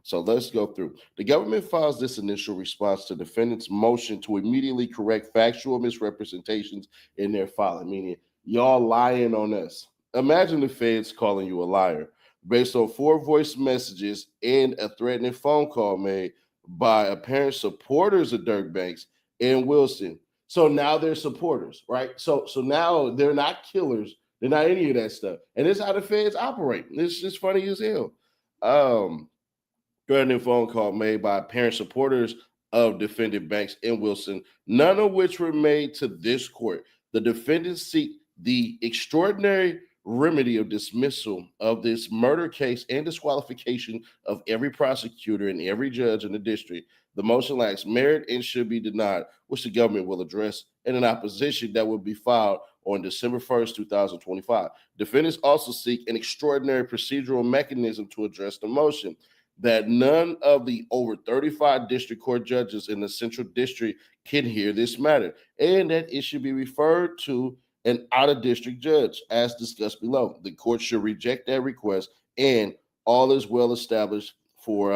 So let's go through. The government files this initial response to defendant's motion to immediately correct factual misrepresentations in their filing, meaning y'all lying on us. Imagine the feds calling you a liar based on 4 voice messages and a threatening phone call made by apparent supporters of Durk Banks and Wilson. So now they're supporters, right? So now they're not killers. They're not any of that stuff. And this is how the feds operate. It's just funny as hell. Threatening phone call made by apparent supporters of defendant Banks and Wilson, none of which were made to this court. The defendants seek the extraordinary remedy of dismissal of this murder case and disqualification of every prosecutor and every judge in the district. The motion lacks merit and should be denied, which the government will address in an opposition that will be filed on December 1st, 2025. Defendants also seek an extraordinary procedural mechanism to address the motion that none of the over 35 district court judges in the Central District can hear this matter, and that it should be referred to an out-of-district judge, as discussed below. The court should reject that request, and all is well established for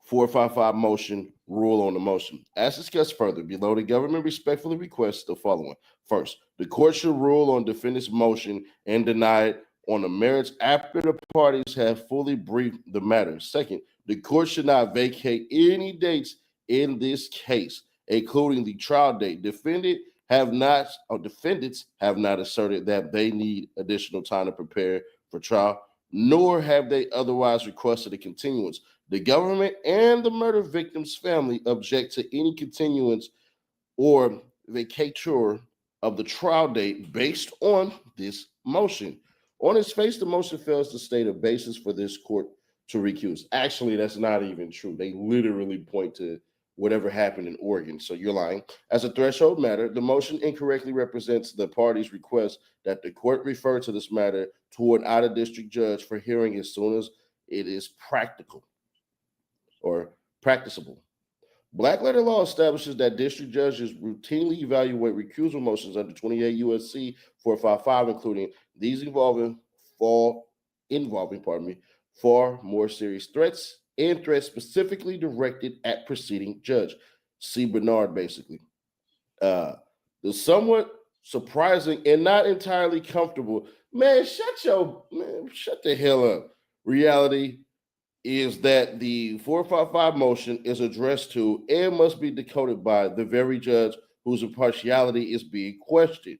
455 motion, rule on the motion. As discussed further below, the government respectfully requests the following. First, the court should rule on defendant's motion and deny it on the merits after the parties have fully briefed the matter. Second, the court should not vacate any dates in this case, including the trial date. Defendants have not asserted that they need additional time to prepare for trial, nor have they otherwise requested a continuance. The government and the murder victim's family object to any continuance or vacatur of the trial date based on this motion. On its face, the motion fails to state a basis for this court to recuse. Actually, that's not even true. They literally point to whatever happened in Oregon. So you're lying. As a threshold matter, the motion incorrectly represents the party's request that the court refer to this matter to an out-of-district judge for hearing as soon as it is practical or practicable. Black letter law establishes that district judges routinely evaluate recusal motions under 28 U.S.C. 455, including these involving far more serious threats and threats specifically directed at preceding judge. See Bernard, basically. The somewhat surprising and not entirely comfortable, shut the hell up. Reality is that the 455 motion is addressed to and must be decoded by the very judge whose impartiality is being questioned.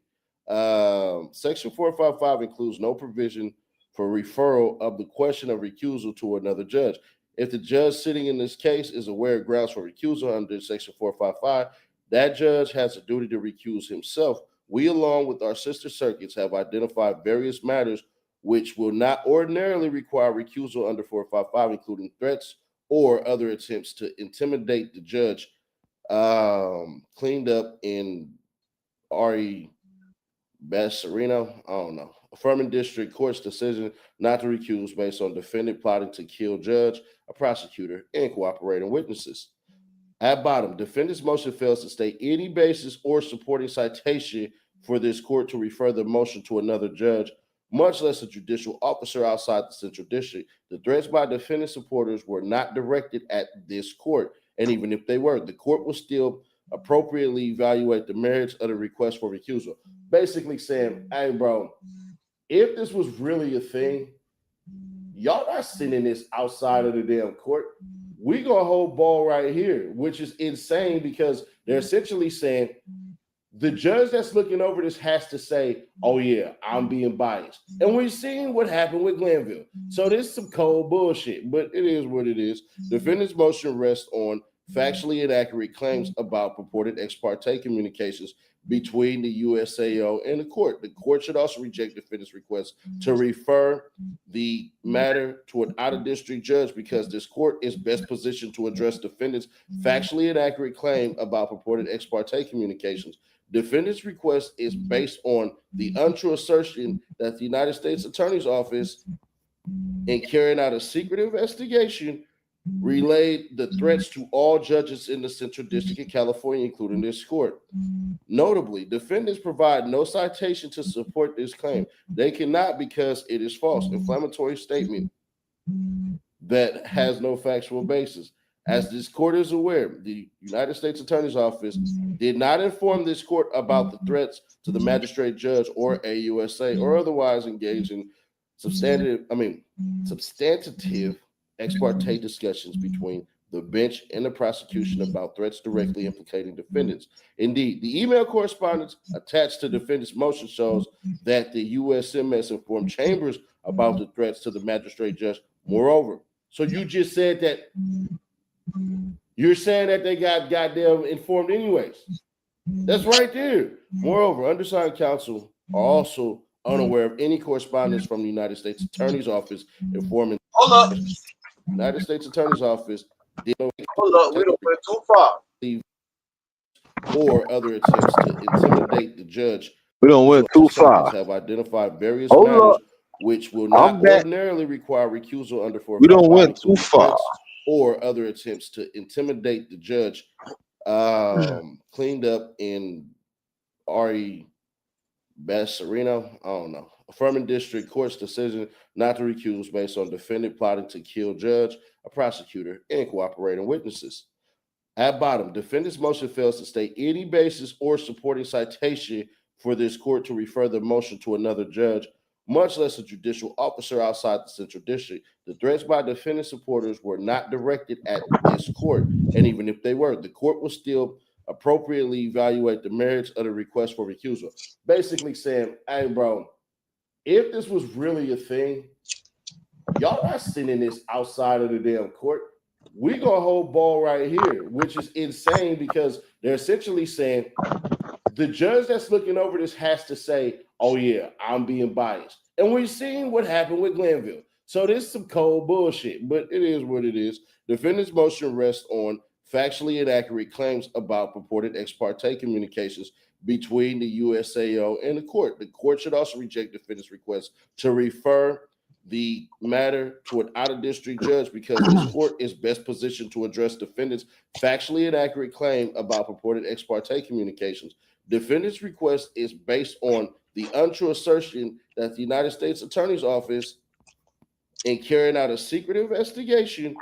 Section 455 includes no provision for referral of the question of recusal to another judge. If the judge sitting in this case is aware of grounds for recusal under Section 455, that judge has a duty to recuse himself. We, along with our sister circuits, have identified various matters which will not ordinarily require recusal under 455, including threats or other attempts to intimidate the judge, cleaned up in R.E. Bassarino, I don't know. Affirming district court's decision not to recuse based on defendant plotting to kill judge, a prosecutor, and cooperating witnesses. At bottom, defendant's motion fails to state any basis or supporting citation for this court to refer the motion to another judge, much less a judicial officer outside the central district. The threats by defendant supporters were not directed at this court, and even if they were, the court will still appropriately evaluate the merits of the request for recusal. Basically saying, hey, bro, if this was really a thing, y'all not sending this outside of the damn court. We gonna hold ball right here, which is insane because they're essentially saying the judge that's looking over this has to say, oh yeah, I'm being biased. And we've seen what happened with Glanville. So this is some cold bullshit, but it is what it is. Defendant's motion rests on factually inaccurate claims about purported ex parte communications between the USAO and the court. The court should also reject defendant's request to refer the matter to an out-of-district judge because this court is best positioned to address defendant's factually inaccurate claim about purported ex parte communications. Defendant's request is based on the untrue assertion that the United States Attorney's Office, in carrying out a secret investigation, relayed the threats to all judges in the Central District of California, including this court. Notably, defendants provide no citation to support this claim. They cannot because it is false, inflammatory statement that has no factual basis. As this court is aware, the United States Attorney's Office did not inform this court about the threats to the magistrate judge or AUSA or otherwise engage in substantive ex parte discussions between the bench and the prosecution about threats directly implicating defendants. Indeed, the email correspondence attached to defendant's motion shows that the USMS informed Chambers about the threats to the magistrate judge. Moreover, so you just said that you're saying that they got goddamn informed anyways. That's right there. Moreover, undersigned counsel are also unaware of any correspondence from the United States Attorney's Office informing United States Attorney's Office did no Hold up, we don't went too far. or other attempts to intimidate the judge. We don't went too far. Have identified various Hold matters up. which will not ordinarily require recusal under 455. We don't went too far. Or other attempts to intimidate the judge, cleaned up in R.E. Bassarino, I don't know. Affirming district court's decision not to recuse based on defendant plotting to kill judge, a prosecutor, and cooperating witnesses. At bottom, defendant's motion fails to state any basis or supporting citation for this court to refer the motion to another judge, much less a judicial officer outside the Central District. The threats by defendant supporters were not directed at this court, and even if they were, the court will still appropriately evaluate the merits of the request for recusal. Basically saying, hey, bro, if this was really a thing, y'all not sending this outside of the damn court. We gonna hold ball right here, which is insane because they're essentially saying the judge that's looking over this has to say, oh yeah, I'm being biased. And we've seen what happened with Glanville. So this is some cold bullshit, but it is what it is. Defendant's motion rests on factually inaccurate claims about purported ex parte communications between the USAO and the court. The court should also reject defendant's request to refer the matter to an out-of-district judge because this court is best positioned to address defendants' factually inaccurate claim about purported ex parte communications. Defendant's request is based on the untrue assertion that the United States Attorney's Office, in carrying out a secret investigation,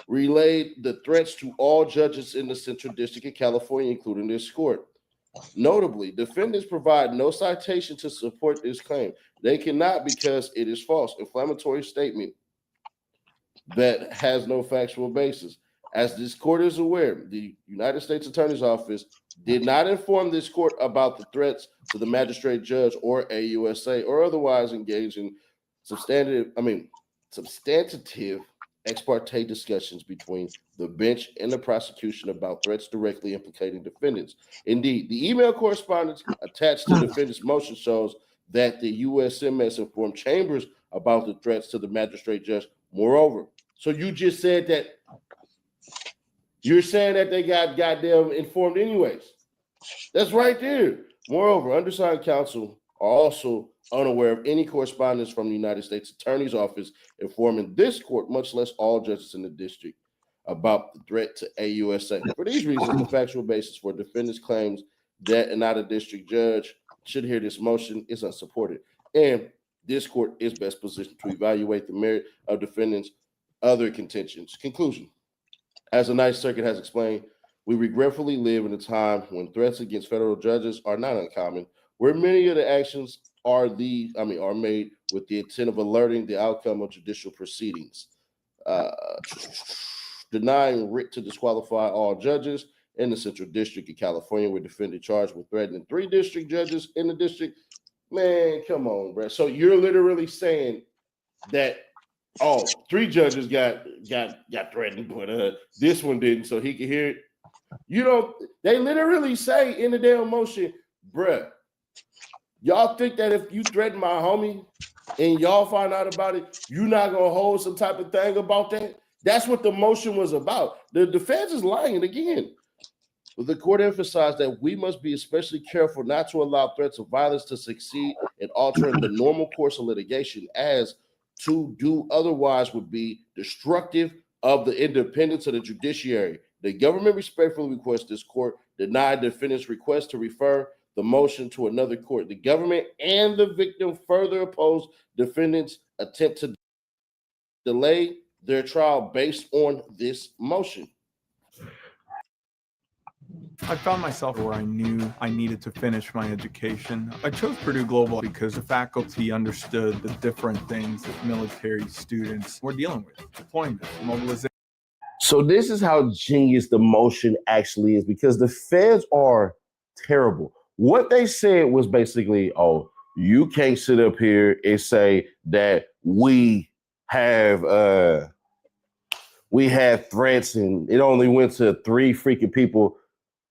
relayed the threats to all judges in the Central District of California, including this court. Notably, defendants provide no citation to support this claim. They cannot because it is false, inflammatory statement that has no factual basis. As this court is aware, the United States Attorney's Office did not inform this court about the threats to the magistrate judge or AUSA or otherwise engage in substantive ex parte discussions between the bench and the prosecution about threats directly implicating defendants. Indeed, the email correspondence attached to the defendant's motion shows that the USMS informed Chambers about the threats to the magistrate judge. Moreover, so you just said that you're saying that they got goddamn informed anyways. That's right there. Moreover, undersigned counsel are also unaware of any correspondence from the United States Attorney's Office informing this court, much less all judges in the district, about the threat to AUSA. For these reasons, the factual basis for defendants' claims that an out-of-district judge should hear this motion is unsupported. And this court is best positioned to evaluate the merit of defendants' other contentions. Conclusion. As the Ninth Circuit has explained, we regretfully live in a time when threats against federal judges are not uncommon, where many of the actions are made with the intent of alerting the outcome of judicial proceedings. Denying writ to disqualify all judges in the Central District of California were defendant charged with threatening 3 district judges in the district. Man, come on, bro. So you're literally saying that 3 judges got threatened, but this one didn't, so he could hear it. You know, they literally say in the damn motion, bruh, y'all think that if you threaten my homie and y'all find out about it, you're not gonna hold some type of thing about that? That's what the motion was about. The defense is lying again. But the court emphasized that we must be especially careful not to allow threats of violence to succeed in altering the normal course of litigation, as to do otherwise would be destructive of the independence of the judiciary. The government respectfully requests this court deny defendant's request to refer the motion to another court. The government and the victim further oppose defendant's attempt to delay their trial based on this motion. I found myself where I knew I needed to finish my education. I chose Purdue Global because the faculty understood the different things that military students were dealing with: deployment, mobilization. So this is how genius the motion actually is, because the feds are terrible. What they said was basically, you can't sit up here and say that we have threats and it only went to 3 freaking people.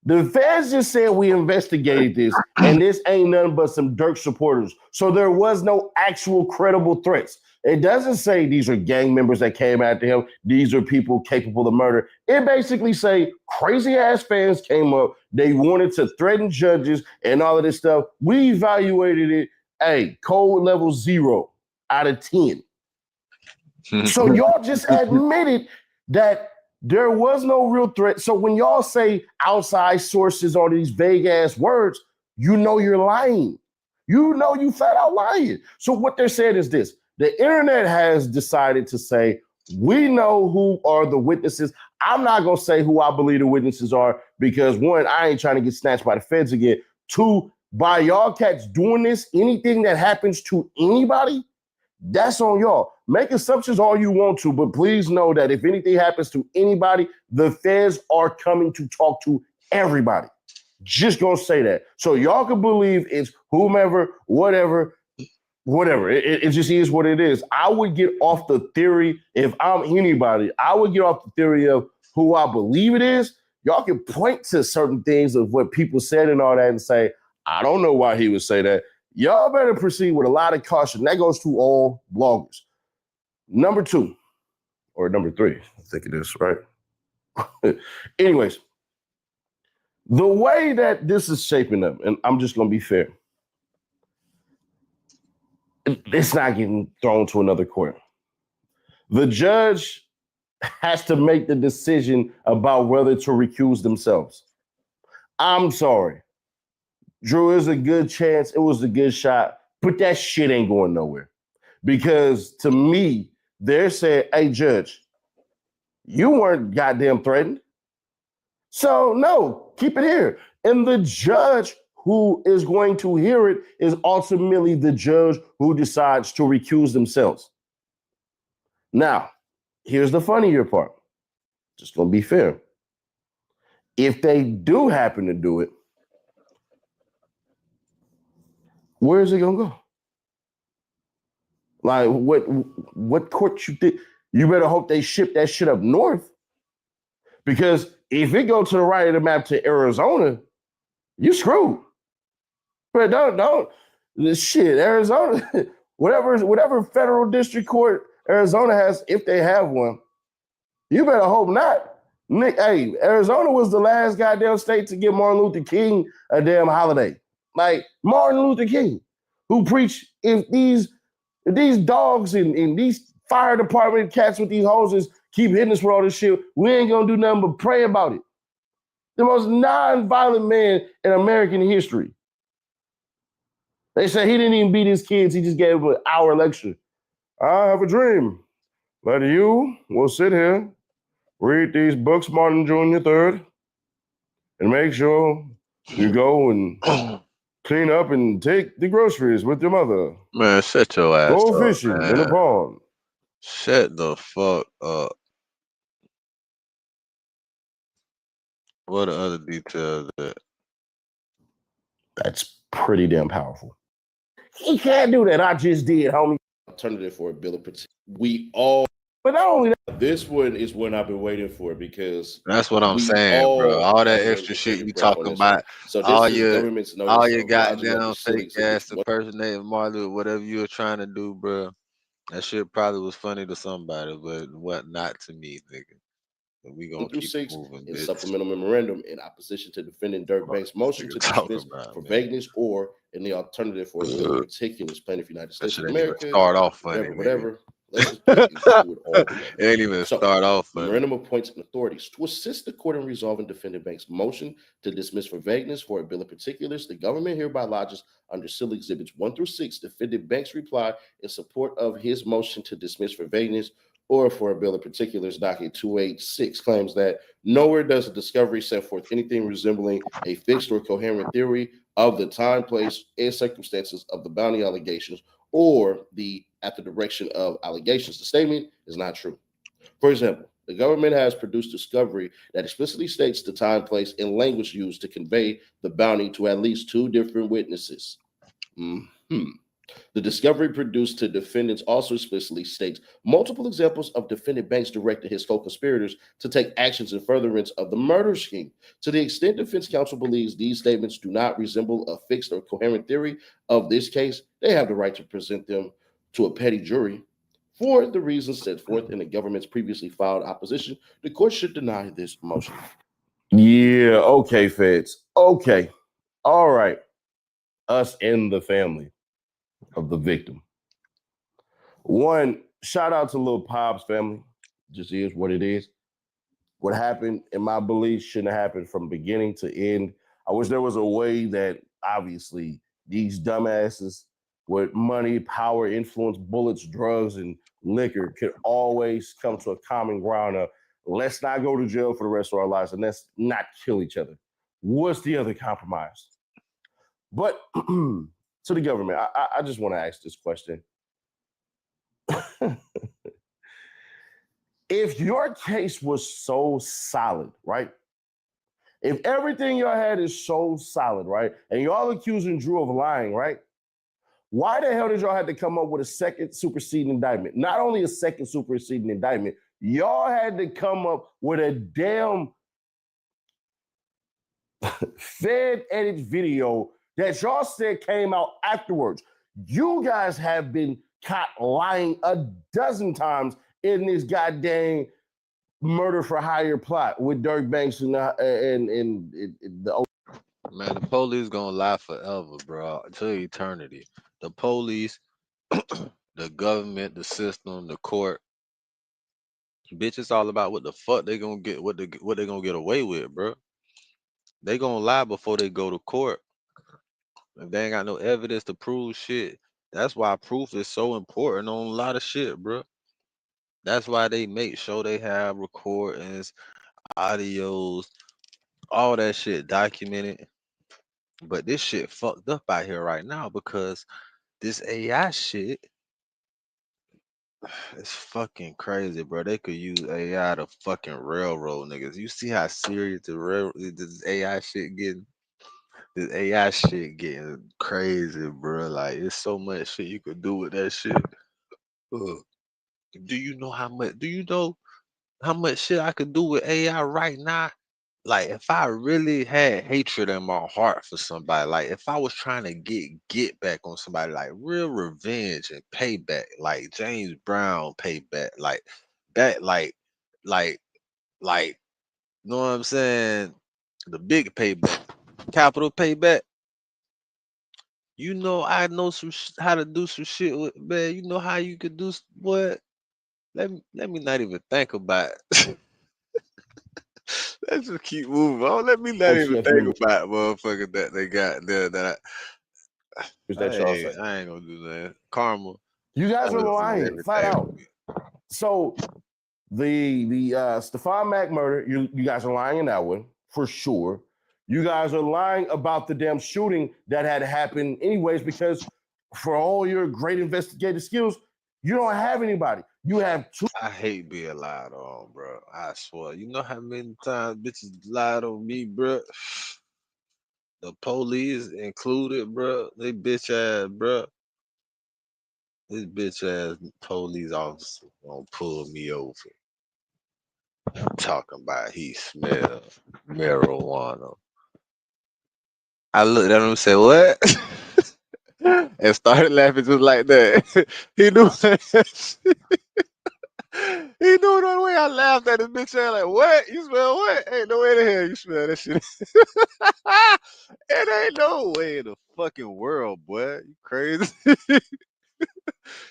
The feds just said we investigated this, and this ain't nothing but some Durk supporters. So there was no actual credible threats. It doesn't say these are gang members that came after him. These are people capable of murder. It basically say crazy ass fans came up. They wanted to threaten judges and all of this stuff. We evaluated it, code level 0 out of 10. So y'all just admitted that there was no real threat. So when y'all say outside sources or these vague ass words, you know you're lying. You know you flat out lying. So what they're saying is this: the internet has decided to say, we know who are the witnesses. I'm not going to say who I believe the witnesses are because 1, I ain't trying to get snatched by the feds again. 2, by y'all cats doing this, anything that happens to anybody, that's on y'all. Make assumptions all you want to, but please know that if anything happens to anybody, the feds are coming to talk to everybody. Just gonna say that. So y'all can believe it's whomever, whatever. It just is what it is. I would get off the theory, if I'm anybody, I would get off the theory of who I believe it is. Y'all can point to certain things of what people said and all that and say, I don't know why he would say that. Y'all better proceed with a lot of caution. That goes to all bloggers. Number 2, or number 3, I think it is, right? Anyways, the way that this is shaping up, and I'm just going to be fair, it's not getting thrown to another court. The judge has to make the decision about whether to recuse themselves. I'm sorry. Drew, is a good chance. It was a good shot, but that shit ain't going nowhere. Because to me, they're saying, hey, judge, you weren't goddamn threatened. So no, keep it here. And the judge who is going to hear it is ultimately the judge who decides to recuse themselves. Now, here's the funnier part. Just gonna be fair. If they do happen to do it, where is it gonna go? Like what court you think? You better hope they ship that shit up north. Because if it go to the right of the map to Arizona, you screwed. But don't shit, Arizona, whatever federal district court Arizona has, if they have one, you better hope not. Nick, hey, Arizona was the last goddamn state to give Martin Luther King a damn holiday. Like Martin Luther King, who preached, if these dogs and these fire department cats with these hoses keep hitting us with all this shit, we ain't gonna do nothing but pray about it. The most non-violent man in American history. They say he didn't even beat his kids, he just gave them an hour lecture. I have a dream that you will sit here, read these books, Martin Jr. III, and make sure you go and clean up and take the groceries with your mother. Man, shut your ass Go up, fishing man. in a pond. Shut the fuck up. What are other details that? That's pretty damn powerful. He can't do that. I just did, homie. Alternative for a bill of protection. We all, but not only that, this one is one I've been waiting for because That's what I'm saying, bro. All that extra shit you talking about, so all this is your government's notice all your of lodging goddamn of the fake ass impersonating Marley, whatever you were trying to do, bro. That shit probably was funny to somebody, but what not to me, nigga. But we gonna keep moving, in bitch. supplemental memorandum in opposition to defendant Durk Banks' motion to dismiss for vagueness or in the alternative for a bill of particulars, plaintiff United States of America. Start off funny, whatever. Let's just get into it all together. It ain't even start off funny. Memorandum appoints authorities to assist the court in resolving defendant Banks' motion to dismiss for vagueness for a bill of particulars. The government hereby lodges under seal exhibits 1 through 6 defendant Banks' reply in support of his motion to dismiss for vagueness or for a bill of particulars. Docket 286 claims that nowhere does the discovery set forth anything resembling a fixed or coherent theory of the time, place, and circumstances of the bounty allegations or at the direction of allegations. The statement is not true. For example, the government has produced discovery that explicitly states the time, place, and language used to convey the bounty to at least 2 different witnesses. The discovery produced to defendants also explicitly states multiple examples of defendant Banks directed his co-conspirators to take actions in furtherance of the murder scheme. To the extent defense counsel believes these statements do not resemble a fixed or coherent theory of this case, they have the right to present them to a petty jury. For the reasons set forth in the government's previously filed opposition, the court should deny this motion. Yeah, okay, feds. Okay. All right. Us and the family of the victim. One, shout out to Lil Pop's family. Just is what it is. What happened, in my belief, shouldn't have happened from beginning to end. I wish there was a way that, obviously, these dumbasses with money, power, influence, bullets, drugs, and liquor could always come to a common ground of let's not go to jail for the rest of our lives and let's not kill each other. What's the other compromise? But to the government, I just want to ask this question. If your case was so solid, right? If everything y'all had is so solid, right? And y'all accusing Drew of lying, right? Why the hell did y'all have to come up with a second superseding indictment? Not only a second superseding indictment, y'all had to come up with a damn Fed edit video that y'all said came out afterwards. You guys have been caught lying a dozen times in this goddamn murder for hire plot with Durk Banks and the. Man, the police gonna lie forever, bro, until eternity. The police the government, the system, the court. Bitch, it's all about what the fuck they gonna get, what they gonna get away with, bro. They gonna lie before they go to court. If they ain't got no evidence to prove shit, that's why proof is so important on a lot of shit, bro. That's why they make sure they have recordings, audios, all that shit documented. But this shit fucked up out here right now because this AI shit is fucking crazy, bro. They could use AI to fucking railroad niggas. You see how serious this AI shit getting? This AI shit getting crazy, bro. Like it's so much shit you could do with that shit. Ugh. Do you know how much? Do you know how much shit I could do with AI right now? Like if I really had hatred in my heart for somebody, like if I was trying to get back on somebody, like real revenge and payback, like James Brown payback, like that, like, like, you know what I'm saying? The big payback, capital payback. You know, I know how to do some shit with man. You know how you could do what? Let me not even think about it. Let's just keep moving on. Let me not even chef think members about motherfucker that they got there that that y'all say. I ain't gonna do that. Karma. You guys are Listen to lying, flat everything out. with me. So the Stephon Mack murder, you guys are lying in that one for sure. You guys are lying about the damn shooting that had happened anyways, because for all your great investigative skills, you don't have anybody. You have two. I hate being lied on, bro. I swear. You know how many times bitches lied on me, bro? The police included, bro. They bitch ass, bro. This bitch ass police officer gonna pull me over. Talking about he smelled marijuana. I looked at him and said, "What?" and started laughing just like that. he knew he knew the way I laughed at his bitch ass like, "What? You smell what? Ain't no way in hell you smell that shit." It ain't no way in the fucking world, boy. You crazy?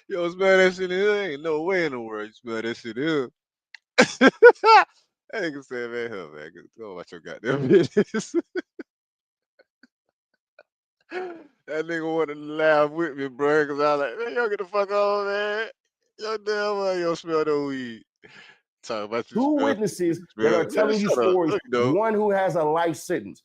You don't smell that shit in here? Ain't no way in the world you smell that shit in here. that nigga said, man, hell, man, go about your goddamn business. That nigga wanted to laugh with me, bro, because I was like, man, y'all get the fuck on, man. Yo, damn well, you don't smell no weed. Talk about you Two smell. witnesses You that smell. are Man, telling you shut up. stories, No, you don't. one who has a life sentence.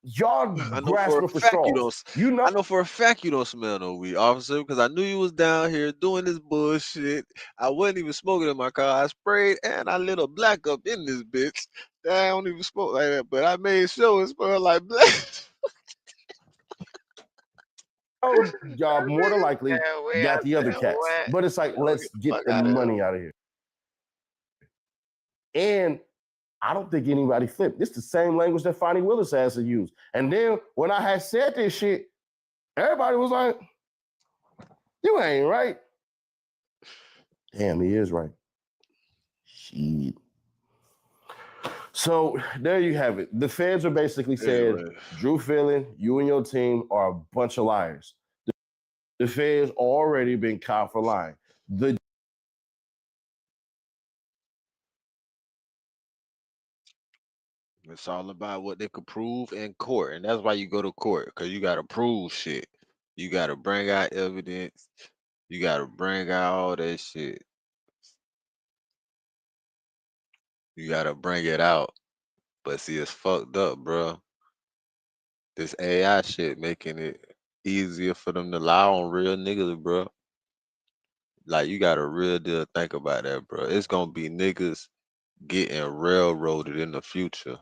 Y'all I know for a grasping for fact you straws. don't. You know, I know for a fact you don't smell no weed, officer, because I knew you was down here doing this bullshit. I wasn't even smoking in my car. I sprayed and I lit a black up in this bitch. I don't even smoke like that, but I made sure it smelled like black. y'all more than likely Damn way I got the other said cats. what? But it's like, Yo, let's get the get fuck the out of money here. out of here. And I don't think anybody flipped. This is the same language that Fonnie Willis has to use. And then when I had said this shit, everybody was like, you ain't right. Damn, he is right. Shit. So there you have it. The feds are basically saying, Anyway, Drew Fillon, you and your team are a bunch of liars. The feds already been caught for lying. it's all about what they could prove in court, and that's why you go to court because you gotta prove shit. You gotta bring out evidence. You gotta bring out all that shit. You gotta bring it out. But see, it's fucked up, bro. This AI shit making it easier for them to lie on real niggas, bro. Like you got to real deal think about that, bro. It's gonna be niggas getting railroaded in the future,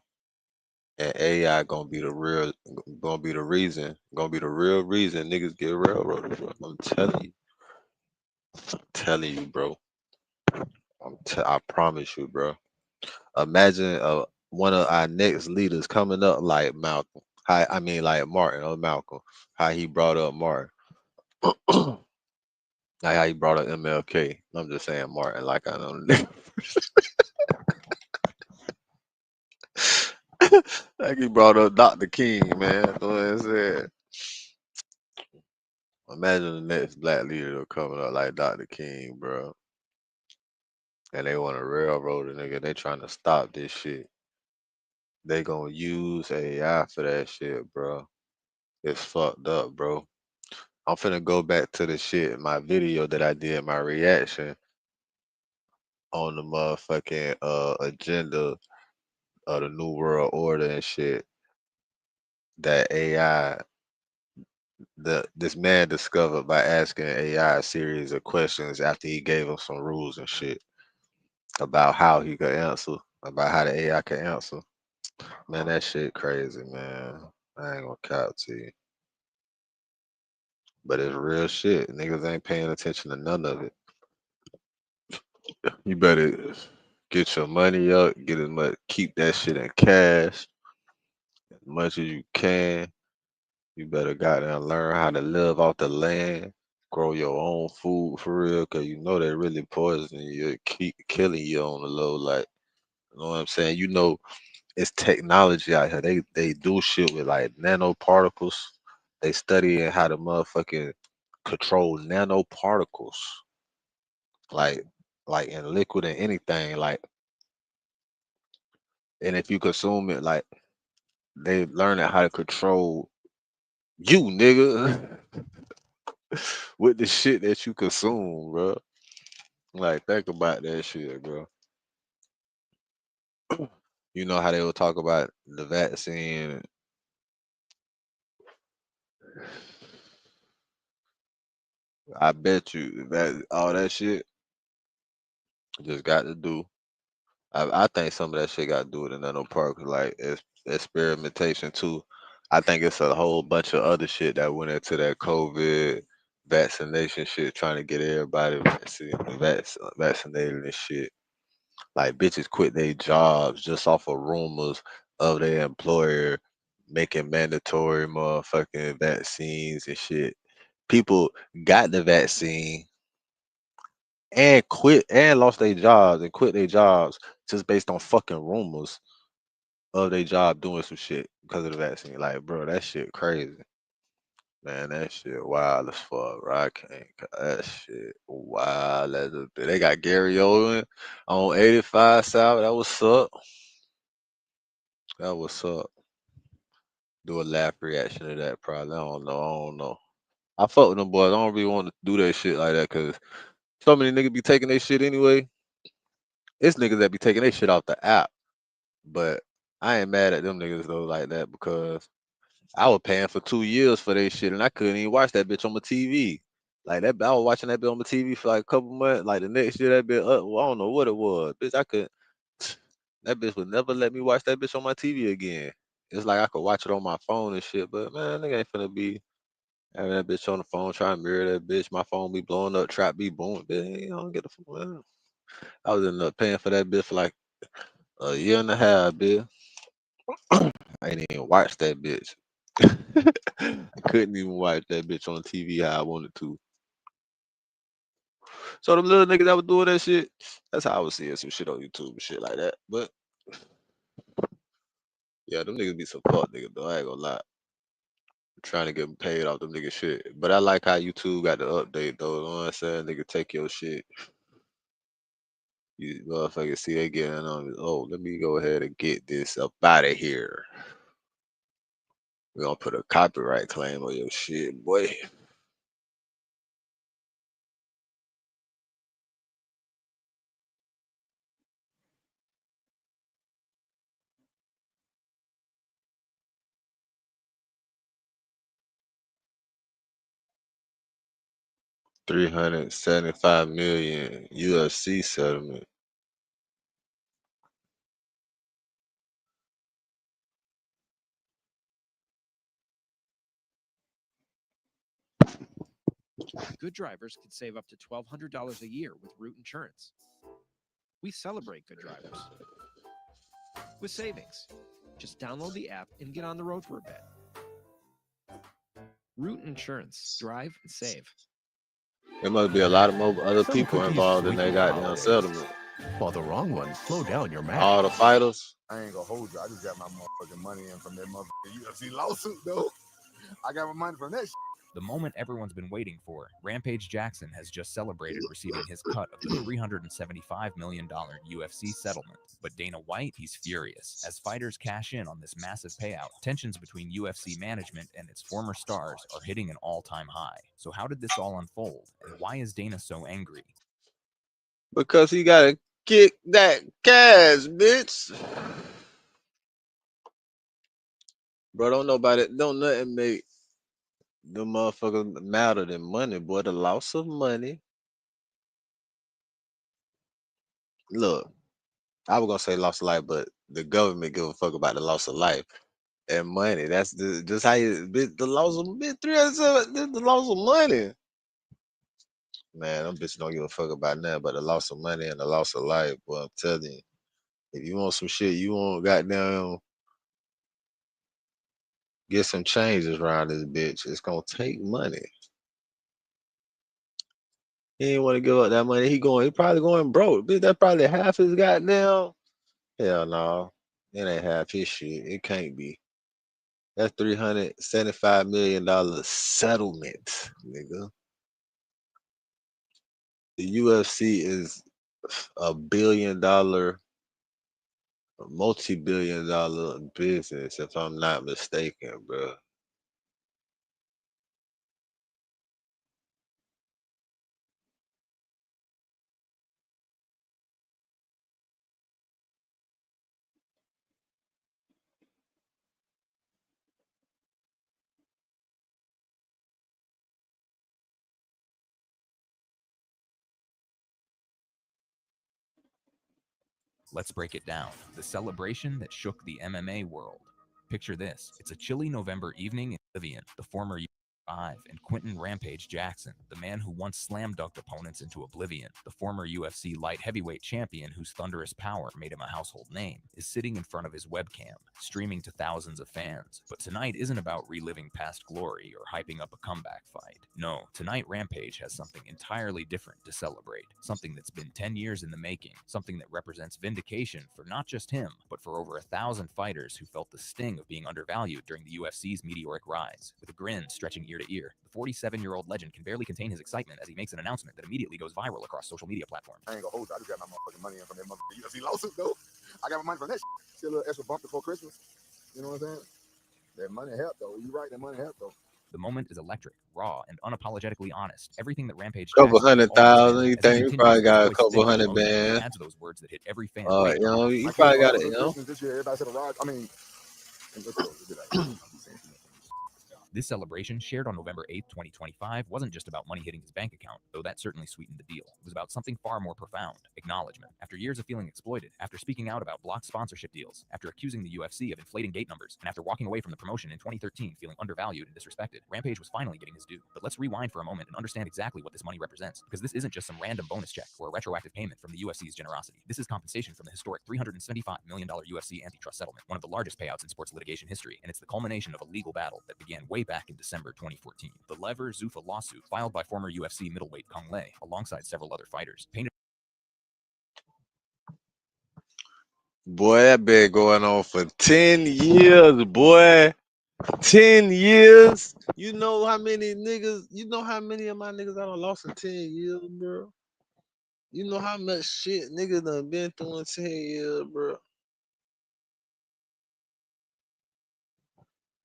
and AI gonna be the reason, gonna be the real reason niggas get railroaded, bro. I'm telling you, bro. I promise you, bro. Imagine one of our next leaders coming up like Malcolm. I mean, like Martin or Malcolm. How he brought up Martin. Like how he brought up MLK. I'm just saying Martin, like I know. Like he brought up Dr. King, man. That's what I said. Imagine the next black leader coming up like Dr. King, bro. And they want to railroad a nigga. They trying to stop this shit. They gonna use AI for that shit, bro. It's fucked up, bro. I'm finna go back to the shit, my video that I did, my reaction on the motherfucking agenda of the New World Order and shit. That AI, this man discovered by asking AI a series of questions after he gave him some rules and shit about how he could answer, about how the AI could answer. Man, that shit crazy, man. I ain't gonna count to you. But it's real shit. Niggas ain't paying attention to none of it. You better get your money up, get as much, keep that shit in cash as much as you can. You better goddamn learn how to live off the land, grow your own food for real, cause you know they really poisoning you, keep killing you on the low. Like, you know what I'm saying? You know, it's technology out here. They do shit with like nanoparticles. They studying how to motherfucking control nanoparticles, like in liquid and anything. Like, and if you consume it, like they learning how to control you, nigga, with the shit that you consume, bro. Like, think about that shit, bro. You know how they will talk about the vaccine. I bet you that all that shit just got to do. I think some of that shit got to do with the nanoparticle, like it's experimentation too. I think it's a whole bunch of other shit that went into that COVID vaccination shit, trying to get everybody vaccinated and shit. Like bitches quit their jobs just off of rumors of their employer making mandatory motherfucking vaccines and shit. People got the vaccine and quit and lost their jobs and quit their jobs just based on fucking rumors of their job doing some shit because of the vaccine. Like, bro, that shit crazy. Man, that shit wild as fuck, bro. I can't. That shit wild as a bit. They got Gary Owen on 85 South. That was up. That was up. Do a laugh reaction to that, probably. I don't know. I don't know. I fuck with them boys. I don't really want to do that shit like that because so many niggas be taking their shit anyway. It's niggas that be taking their shit off the app. But I ain't mad at them niggas though like that because I was paying for 2 years for that shit and I couldn't even watch that bitch on my TV. Like that, I was watching that bitch on my TV for like a couple months. Like the next year, that bitch, well, I don't know what it was, bitch. I could, that bitch would never let me watch that bitch on my TV again. It's like I could watch it on my phone and shit, but man, nigga ain't finna be having that bitch on the phone, trying to mirror that bitch. My phone be blowing up, trap be booming, bitch. You don't get the phone. I was in paying for that bitch for like a year and a half, bitch. I ain't even watched that bitch. I couldn't even watch that bitch on TV how I wanted to. So them little niggas that was doing that shit, that's how I was seeing some shit on YouTube and shit like that. But yeah, them niggas be some fuck niggas though. I ain't gonna lie. Trying to get them paid off them niggas shit. But I like how YouTube got the update though. You know what I'm saying? Nigga take your shit. You motherfuckers see they getting on. Oh, let me go ahead and get this up out of here. We gonna put a copyright claim on your shit, boy. $375 million UFC settlement. Good drivers can save up to $1,200 a year with Root Insurance. We celebrate good drivers with savings. Just download the app and get on the road for a bit. Root Insurance. Drive and save. There must be a lot of more other Some people cookies involved in sweeten that the goddamn holidays, settlement. while the wrong ones slow down your match. All the fighters. I ain't gonna hold you. I just got my motherfucking money in from that motherfucking UFC lawsuit, though. I got my money from that shit. The moment everyone's been waiting for, Rampage Jackson has just celebrated receiving his cut of the $375 million UFC settlement. But Dana White, he's furious. As fighters cash in on this massive payout, tensions between UFC management and its former stars are hitting an all-time high. So how did this all unfold, and why is Dana so angry? Because he gotta kick that cash, bitch. Bro, don't nothing make the motherfuckers matter than money, boy. The loss of money. Look, I was gonna say loss of life, but the government give a fuck about the loss of life and money. That's just how you the loss of 307. The loss of money. Man, them bitches don't give a fuck about nothing but the loss of money and the loss of life. Boy, I'm telling you, if you want some shit, you want goddamn get some changes around this bitch. It's gonna take money. He ain't want to give up that money. He probably going broke. Bitch, that's probably half his goddamn. Hell no. It ain't half his shit. It can't be. That's $375 million settlement, nigga. The UFC is a multi-billion dollar business, if I'm not mistaken, bro. Let's break it down. The celebration that shook the MMA world. Picture this. It's a chilly November evening in Oblivion. The former UFC and Quentin Rampage Jackson, the man who once slam dunked opponents into oblivion, the former UFC light heavyweight champion whose thunderous power made him a household name, is sitting in front of his webcam, streaming to thousands of fans. But tonight isn't about reliving past glory or hyping up a comeback fight. No, tonight Rampage has something entirely different to celebrate. Something that's been 10 years in the making. Something that represents vindication for not just him, but for over 1,000 fighters who felt the sting of being undervalued during the UFC's meteoric rise. With a grin stretching ear to ear, the 47-year-old legend can barely contain his excitement as he makes an announcement that immediately goes viral across social media platforms. I ain't gonna hold you. I just got my motherfucking money in from that motherfucking UFC lawsuit, though. I got my money from that shit. See a little extra bump before Christmas. You know what I'm saying? That money helped, though. You right, that money helped, though. The moment is electric, raw, and unapologetically honest. Everything that Rampage Couple Jackson has always 100,000. been, You as he think you continues probably his got a voice couple thick with hundred emotion, he bands? adds those words that hit every fan. You know, you My probably kids got all it. You over know. Christmas this year. Everybody said a ride. I mean, let's go. Let's do that. This celebration, shared on November 8th, 2025, wasn't just about money hitting his bank account, though that certainly sweetened the deal. It was about something far more profound: acknowledgement. After years of feeling exploited, after speaking out about blocked sponsorship deals, after accusing the UFC of inflating gate numbers, and after walking away from the promotion in 2013 feeling undervalued and disrespected, Rampage was finally getting his due. But let's rewind for a moment and understand exactly what this money represents, because this isn't just some random bonus check or a retroactive payment from the UFC's generosity. This is compensation from the historic $375 million UFC antitrust settlement, one of the largest payouts in sports litigation history, and it's the culmination of a legal battle that began way back in December 2014. The Lever Zuffa lawsuit, filed by former UFC middleweight Kong Lei alongside several other fighters, painted Boy, that been going on for 10 years, boy. 10 years. You know how many niggas, you know how many of my niggas I done lost in 10 years, bro? You know how much shit niggas done been through in 10 years, bro?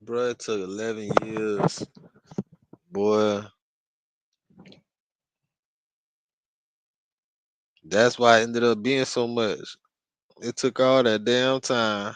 Bro, it took 11 years. Boy. That's why it ended up being so much. It took all that damn time.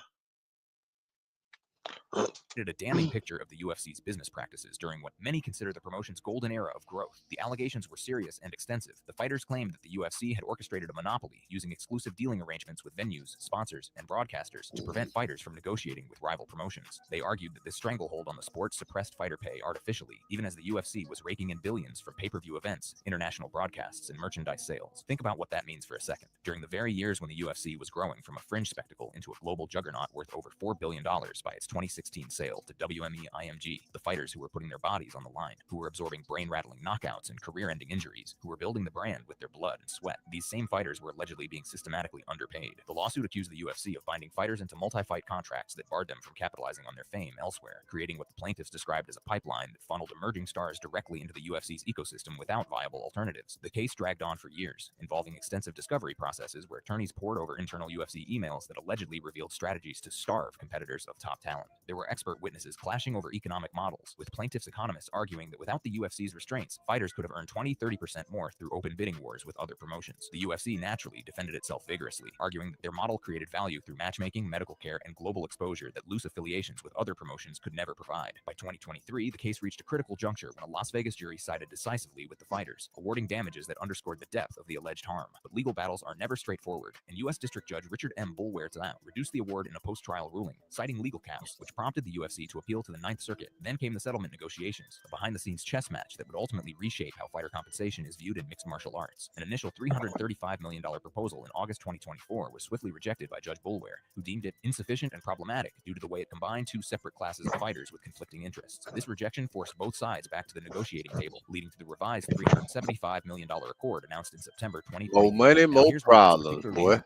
a damning picture of the UFC's business practices during what many consider the promotion's golden era of growth. The allegations were serious and extensive. The fighters claimed that the UFC had orchestrated a monopoly, using exclusive dealing arrangements with venues, sponsors, and broadcasters to prevent fighters from negotiating with rival promotions. They argued that this stranglehold on the sport suppressed fighter pay artificially, even as the UFC was raking in billions from pay-per-view events, international broadcasts, and merchandise sales. Think about what that means for a second. During the very years when the UFC was growing from a fringe spectacle into a global juggernaut worth over $4 billion by its 2016 2016 sale to WME-IMG, the fighters who were putting their bodies on the line, who were absorbing brain-rattling knockouts and career-ending injuries, who were building the brand with their blood and sweat. These same fighters were allegedly being systematically underpaid. The lawsuit accused the UFC of binding fighters into multi-fight contracts that barred them from capitalizing on their fame elsewhere, creating what the plaintiffs described as a pipeline that funneled emerging stars directly into the UFC's ecosystem without viable alternatives. The case dragged on for years, involving extensive discovery processes where attorneys pored over internal UFC emails that allegedly revealed strategies to starve competitors of top talent. There were expert witnesses clashing over economic models, with plaintiffs' economists arguing that without the UFC's restraints, fighters could have earned 20-30% more through open bidding wars with other promotions. The UFC naturally defended itself vigorously, arguing that their model created value through matchmaking, medical care, and global exposure that loose affiliations with other promotions could never provide. By 2023, the case reached a critical juncture when a Las Vegas jury sided decisively with the fighters, awarding damages that underscored the depth of the alleged harm. But legal battles are never straightforward, and U.S. District Judge Richard M. Boulware-Tao reduced the award in a post-trial ruling, citing legal caps, which prompted the UFC to appeal to the Ninth Circuit. Then came the settlement negotiations, a behind-the-scenes chess match that would ultimately reshape how fighter compensation is viewed in mixed martial arts. An initial $335 million proposal in August 2024 was swiftly rejected by Judge Boulware, who deemed it insufficient and problematic due to the way it combined two separate classes of fighters with conflicting interests. This rejection forced both sides back to the negotiating table, leading to the revised $375 million accord announced in September 2023. More money, Now, more here's where it gets problems, particularly boy.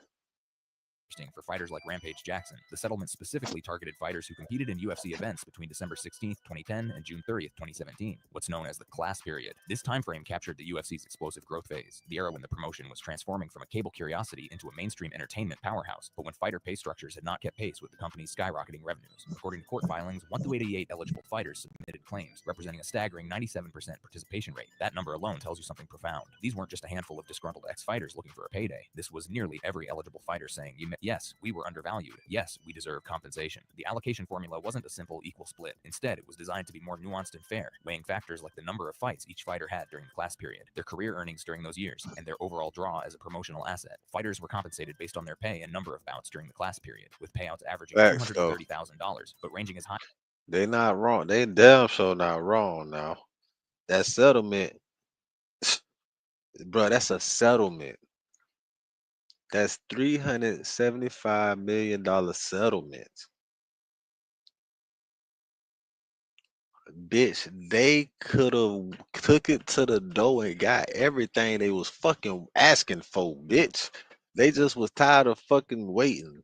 interesting for fighters like Rampage Jackson. The settlement specifically targeted fighters who competed in UFC events between December 16th, 2010 and June 30th, 2017, what's known as the class period. This time frame captured the UFC's explosive growth phase, the era when the promotion was transforming from a cable curiosity into a mainstream entertainment powerhouse, but when fighter pay structures had not kept pace with the company's skyrocketing revenues. According to court filings, 1 through 88 eligible fighters submitted claims, representing a staggering 97% participation rate. That number alone tells you something profound. These weren't just a handful of disgruntled ex-fighters looking for a payday. This was nearly every eligible fighter saying, yes, we were undervalued. Yes, we deserve compensation. The allocation formula wasn't a simple equal split. Instead, it was designed to be more nuanced and fair, weighing factors like the number of fights each fighter had during the class period, their career earnings during those years, and their overall draw as a promotional asset. Fighters were compensated based on their pay and number of bouts during the class period, with payouts averaging Facts, though. $230,000, but ranging as high. They not wrong. They damn sure not wrong now. That settlement, bro, that's a settlement. That's $375 million settlement. Bitch, they could have took it to the door and got everything they was fucking asking for, bitch. They just was tired of fucking waiting.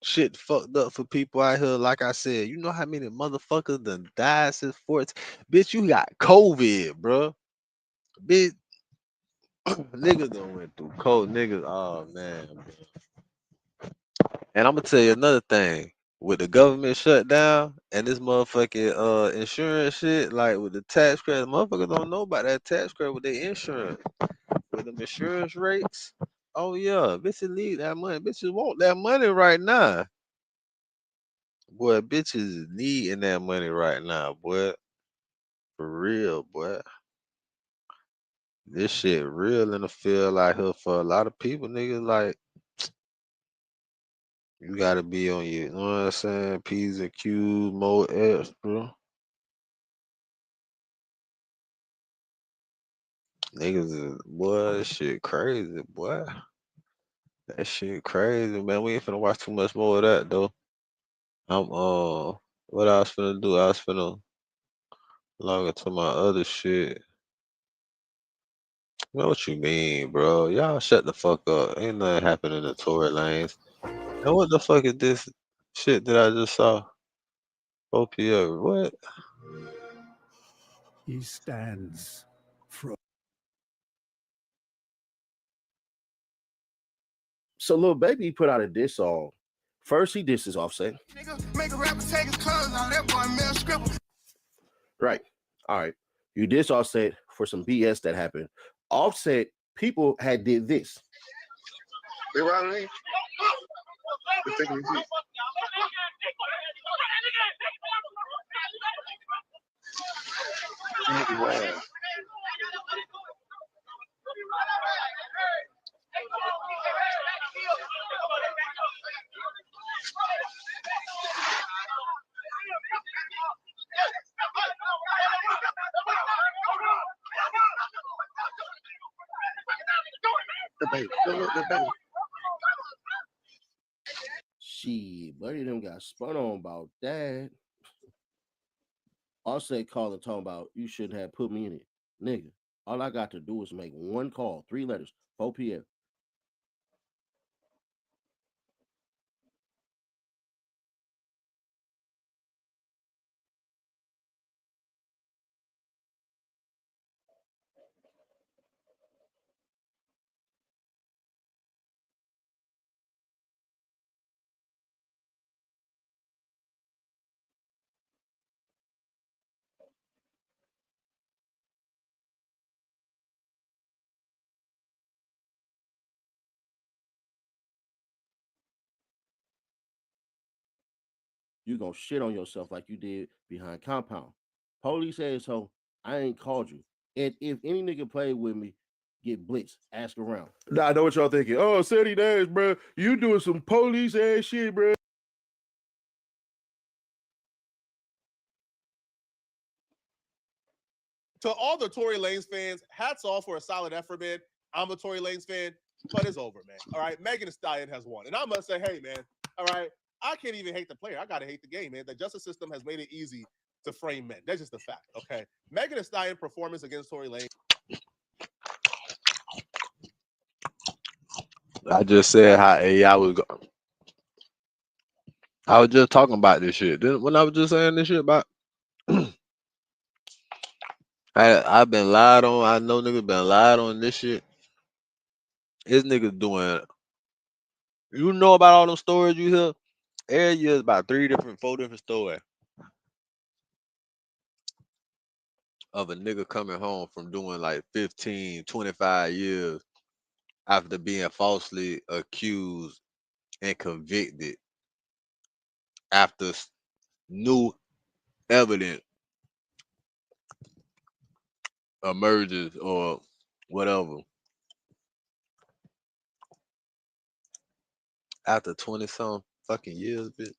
Shit fucked up for people out here. Like I said, you know how many motherfuckers done died since 14? Bitch, you got COVID, bro. Bitch, niggas done went through cold niggas. Oh man, bro. And I'm gonna tell you another thing. With the government shutdown and this motherfucking insurance shit, like with the tax credit, motherfuckers don't know about that tax credit with their insurance. With them insurance rates. Oh yeah, bitches need that money. Bitches want that money right now. Boy, bitches needing that money right now, boy. For real, boy. This shit real in the field out here for a lot of people, niggas. Like, you gotta be on your, you know what I'm saying? P's and Q's, more extra. Niggas is, boy, that shit crazy, boy. That shit crazy, man. We ain't finna watch too much more of that, though. What I was finna do, I was finna log into my other shit. Man, what you mean, bro? Y'all shut the fuck up. Ain't nothing happening in the Tory lanes. And what the fuck is this shit that I just saw? OPO, what? He stands for. So Lil Baby put out a diss song. First, he disses Offset. Make a rapper take his clothes off, that boy Mel Scribble. Right. All right. You diss Offset for some BS that happened. Offset people had did this. They riding me. They're taking me deep. Wow. The baby. The baby. Shit, buddy, them got spun on about that. Offset calling talking about you shouldn't have put me in it. Nigga, all I got to do is make one call, 3 letters, 4 p.m. You gonna shit on yourself like you did behind compound. Police asshole, I ain't called you. And if any nigga play with me, get blitzed. Ask around. Now I know what y'all thinking. Oh, 70 days, bro. You doing some police ass shit, bro. To all the Tory Lanez fans, hats off for a solid effort, man. I'm a Tory Lanez fan, but it's over, man. All right, Megan Thee Stallion has won. And I must say, hey, man, all right, I can't even hate the player. I got to hate the game, man. The justice system has made it easy to frame men. That's just a fact, okay? Megan Thee Stallion performance against Tory Lanez. I just said how AI was go. I was just talking about this shit. When I was just saying this shit about I've been lied on. I know niggas been lied on this shit. This niggas doing. You know about all them stories you hear? Every year is about 4 different stories of a nigga coming home from doing like 15, 25 years after being falsely accused and convicted after new evidence emerges or whatever. After 20 some fucking years, bitch.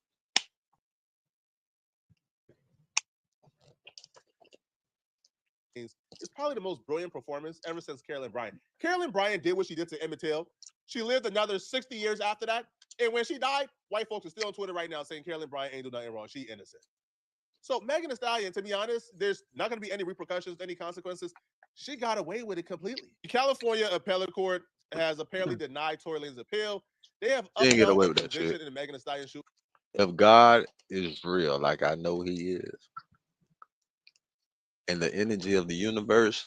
It's probably the most brilliant performance ever since Carolyn Bryant. Carolyn Bryant did what she did to Emmett Till. She lived another 60 years after that. And when she died, white folks are still on Twitter right now saying Carolyn Bryant ain't do nothing wrong. She innocent. So Megan Thee Stallion, to be honest, there's not going to be any repercussions, any consequences. She got away with it completely. The California appellate court has apparently denied Tory Lanez's appeal. They have She didn't get upheld away the with that conviction shit. in the Megan Thee Stallion shoot. If God is real, like I know he is, and the energy of the universe,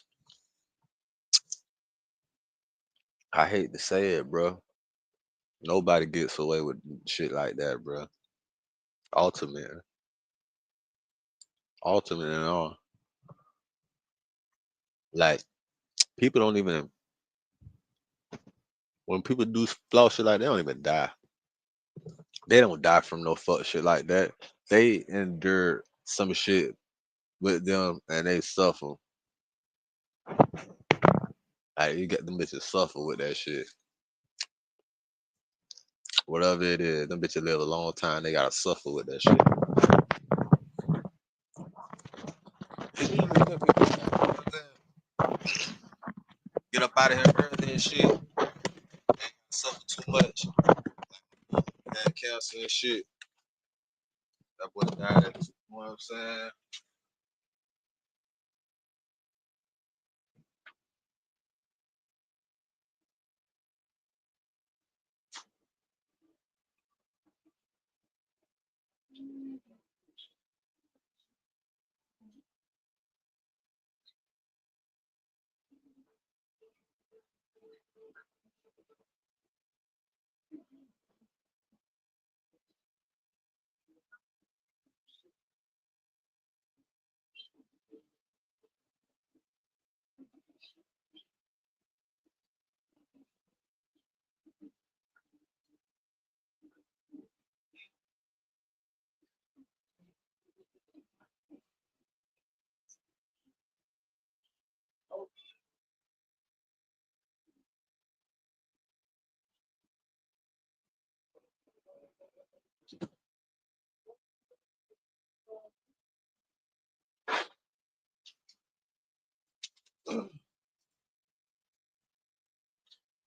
I hate to say it, bro. Nobody gets away with shit like that, bro. Ultimate and all. Like people don't even when people do flaw shit like that, they don't even die. They don't die from no fuck shit like that. They endure some shit with them and they suffer. Like you get them bitches suffer with that shit. Whatever it is, them bitches live a long time. They gotta suffer with that shit. Get up out of here early and shit. Suffer too much. Had cancer and shit. That boy died. You know what I'm saying?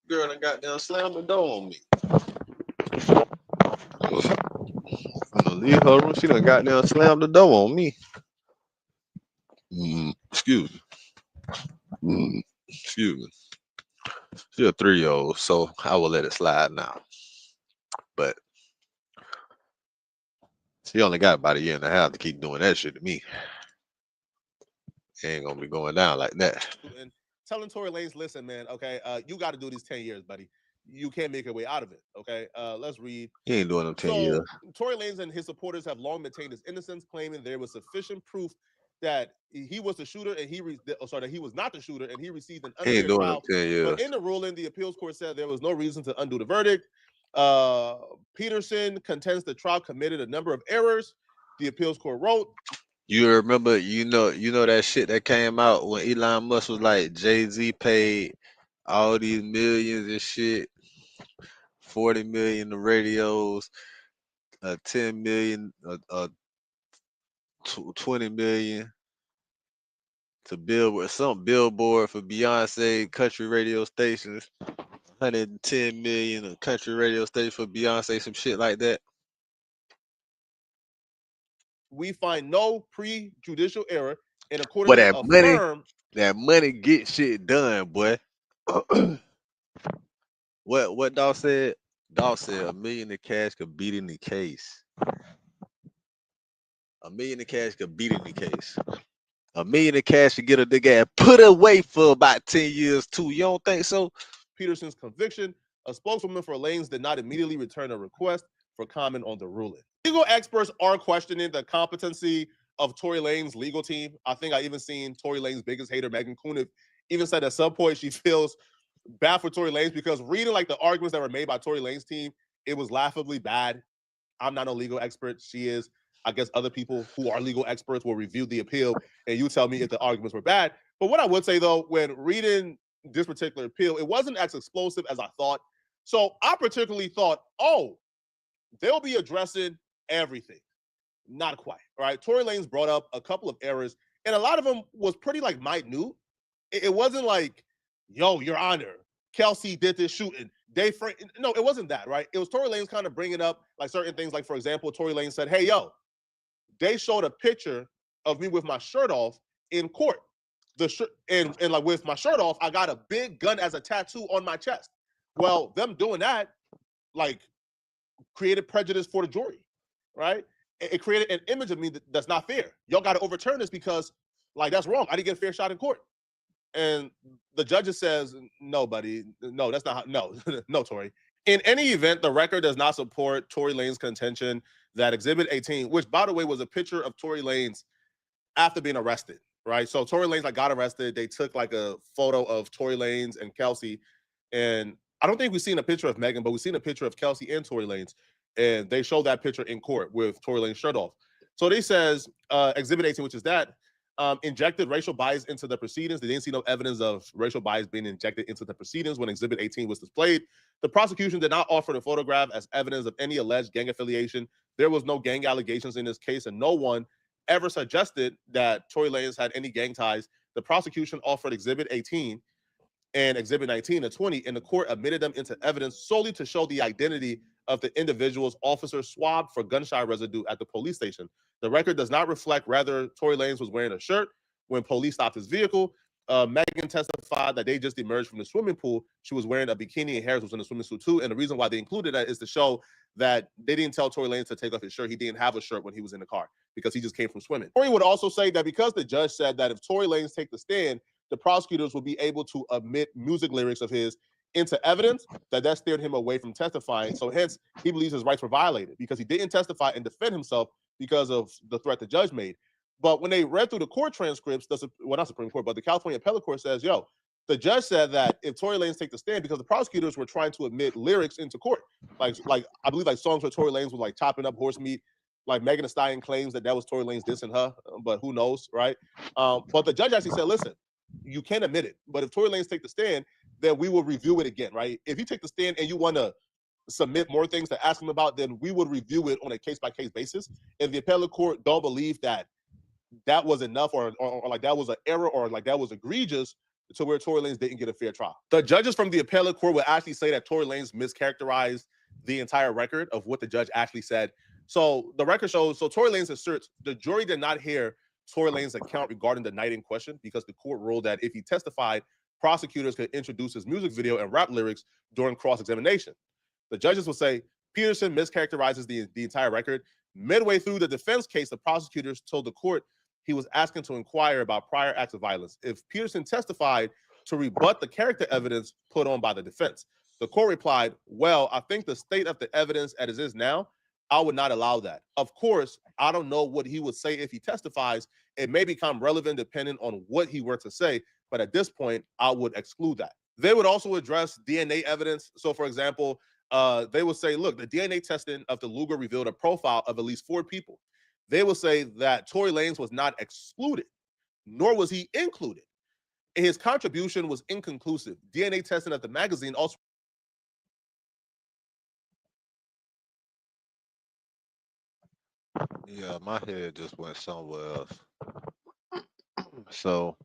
Girl done goddamn slammed the door on me. I'm gonna leave her room. She done goddamn slammed the door on me. Excuse me. Excuse me. She's a 3-year-old, so I will let it slide now. But she only got about a year and a half to keep doing that shit to me. Ain't gonna be going down like that. And telling Tory Lanez, listen, man, okay, you got to do these 10 years, buddy. You can't make your way out of it. Okay, let's read. He ain't doing them 10 years. Tory Lanez and his supporters have long maintained his innocence, claiming there was sufficient proof that he was the shooter and that he was not the shooter and he received an He ain't unfair doing trial. them 10 years. But in the ruling, the appeals court said there was no reason to undo the verdict. Peterson contends the trial committed a number of errors. The appeals court wrote, You remember, you know that shit that came out when Elon Musk was like, Jay-Z paid all these millions and shit, 40 million to radios, 10 million, 20 million to billboard for Beyonce country radio stations, 110 million a country radio station for Beyonce, some shit like that. we find no prejudicial error in But accordingly that affirm. money get shit done, boy. What Dawg said? Dawg said $1 million in cash could beat any case. $1 million in cash could beat any case. $1 million in cash to get a nigga put away for about 10 years too. You don't think so? Peterson's conviction, a spokeswoman for Lanez did not immediately return a request for comment on the ruling. Legal experts are questioning the competency of Tory Lanez's legal team. I think I even seen Tory Lanez's biggest hater, Megan Kuhn, even said at some point she feels bad for Tory Lanez because reading like the arguments that were made by Tory Lanez's team, it was laughably bad. I'm not a legal expert. She is. I guess other people who are legal experts will review the appeal and you tell me if the arguments were bad. But what I would say though, when reading this particular appeal, it wasn't as explosive as I thought. So I particularly thought, oh, they'll be addressing everything. Not quite. All right. Tory Lanez brought up a couple of errors, and a lot of them was pretty like minute. It wasn't like, yo, Your Honor, Kelsey did this shooting. No, it wasn't that, right? It was Tory Lanez kind of bringing up like certain things. Like, for example, Tory Lanez said, hey, yo, they showed a picture of me with my shirt off in court. And like with my shirt off, I got a big gun as a tattoo on my chest. Well, them doing that, like, created prejudice for the jury, right? It created an image of me that's not fair. Y'all got to overturn this because, like, that's wrong. I didn't get a fair shot in court. And the judge says, no, buddy, no, that's not how, no, Tory. In any event, the record does not support Tory Lanez's contention that Exhibit 18, which, by the way, was a picture of Tory Lanez after being arrested, right? So Tory Lanez like got arrested. They took like a photo of Tory Lanez and Kelsey, and I don't think we've seen a picture of Megan, but we've seen a picture of Kelsey and Tory Lanez, and they showed that picture in court with Tory Lanez's shirt off. So they says Exhibit 18, which is that, injected racial bias into the proceedings. They didn't see no evidence of racial bias being injected into the proceedings when Exhibit 18 was displayed. The prosecution did not offer the photograph as evidence of any alleged gang affiliation. There was no gang allegations in this case, and no one ever suggested that Tory Lanez had any gang ties. The prosecution offered Exhibit 18 and Exhibit 19 and 20, and the court admitted them into evidence solely to show the identity of the individuals officers swabbed for gunshot residue at the police station. The record does not reflect whether Tory Lanez was wearing a shirt when police stopped his vehicle. Megan testified that they just emerged from the swimming pool. She was wearing a bikini and Harris was in a swimming suit too. And the reason why they included that is to show that they didn't tell Tory Lanez to take off his shirt. He didn't have a shirt when he was in the car because he just came from swimming. Tory would also say that because the judge said that if Tory Lanez take the stand, the prosecutors will be able to omit music lyrics of his into evidence, that steered him away from testifying. So hence, he believes his rights were violated because he didn't testify and defend himself because of the threat the judge made. But when they read through the court transcripts, not Supreme Court, but the California Appellate Court says, yo, the judge said that if Tory Lanez take the stand, because the prosecutors were trying to admit lyrics into court, like I believe like songs where Tory Lanez was like chopping up horse meat, like Megan Thee Stallion claims that was Tory Lanez dissing her, but who knows, right? But the judge actually said, listen, you can't admit it, but if Tory Lanez take the stand, then we will review it again, right? If you take the stand and you want to submit more things to ask him about, then we would review it on a case-by-case basis. And the appellate court don't believe that was enough or like that was an error or like that was egregious to where Tory Lanez didn't get a fair trial. The judges from the appellate court would actually say that Tory Lanez mischaracterized the entire record of what the judge actually said. So the record shows, so Tory Lanez asserts the jury did not hear Tory Lanez account regarding the night in question because the court ruled that if he testified, prosecutors could introduce his music video and rap lyrics during cross-examination. The judges will say Peterson mischaracterizes the entire record. Midway through the defense case, the prosecutors told the court he was asking to inquire about prior acts of violence. If Peterson testified to rebut the character evidence put on by the defense, the court replied, well, I think the state of the evidence as it is now, I would not allow that. Of course, I don't know what he would say if he testifies. It may become relevant depending on what he were to say, but at this point, I would exclude that. They would also address DNA evidence. So, for example, they would say, look, the DNA testing of the Luger revealed a profile of at least 4 people. They will say that Tory Lanez was not excluded, nor was he included. His contribution was inconclusive. DNA testing at the magazine also. Yeah, my head just went somewhere else. So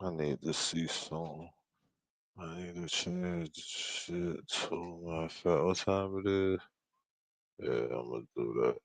I need to see some. I need to change shit to my phone. What time it is? Yeah, I'm gonna do that.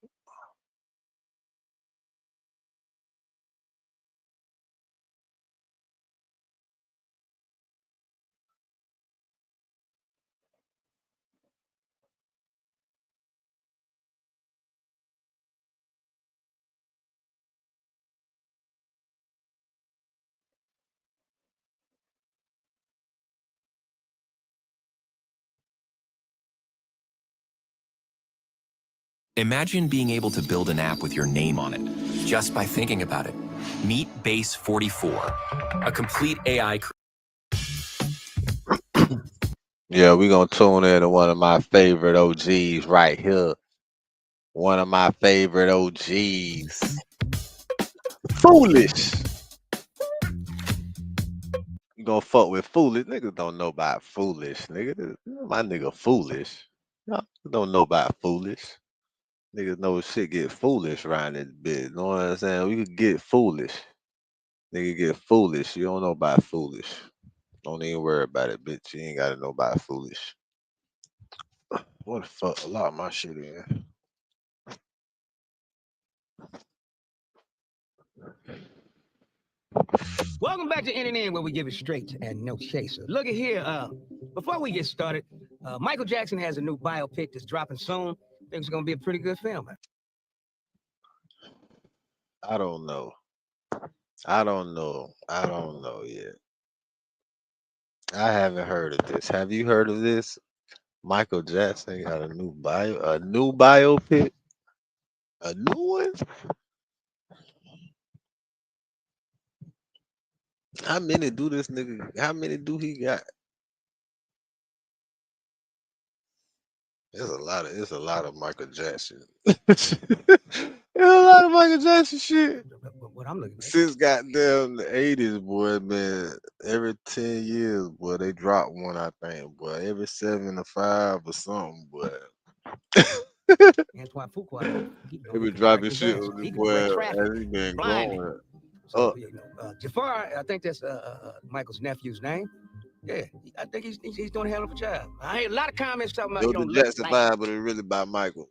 Imagine being able to build an app with your name on it, just by thinking about it. Meet Base 44, a complete AI. Yeah, we gonna tune in to one of my favorite OGs right here. One of my favorite OGs. Foolish. You gonna fuck with Foolish? Niggas don't know about Foolish, nigga. My nigga Foolish. Y'all don't know about Foolish. Niggas know shit get foolish around this bitch. Know what I'm saying? We could get foolish. Nigga get foolish. You don't know about Foolish. Don't even worry about it, bitch. You ain't gotta know about Foolish. What the fuck? A lot of my shit in. Welcome back to NNN, where we give it straight and no chaser. Look at here. Before we get started, Michael Jackson has a new biopic that's dropping soon. Think it's gonna be a pretty good film. I don't know. I don't know yet. I haven't heard of this. Have you heard of this? Michael Jackson got a new biopic? A new one? How many do this nigga? How many do he got? It's a lot of Michael Jackson. There's a lot of Michael Jackson shit. What I'm looking at. Since goddamn the 80s, boy, man. Every 10 years, boy, they drop one, I think, boy. Every 7 to 5 or something, boy. Antoine Fuqua, They be dropping shit with the boy as he been growing. So, Jafar, I think that's Michael's nephew's name. Yeah, I think he's doing a hell of a job. I heard a lot of comments talking about It you was don't the look Jackson like 5, but it's really about Michael.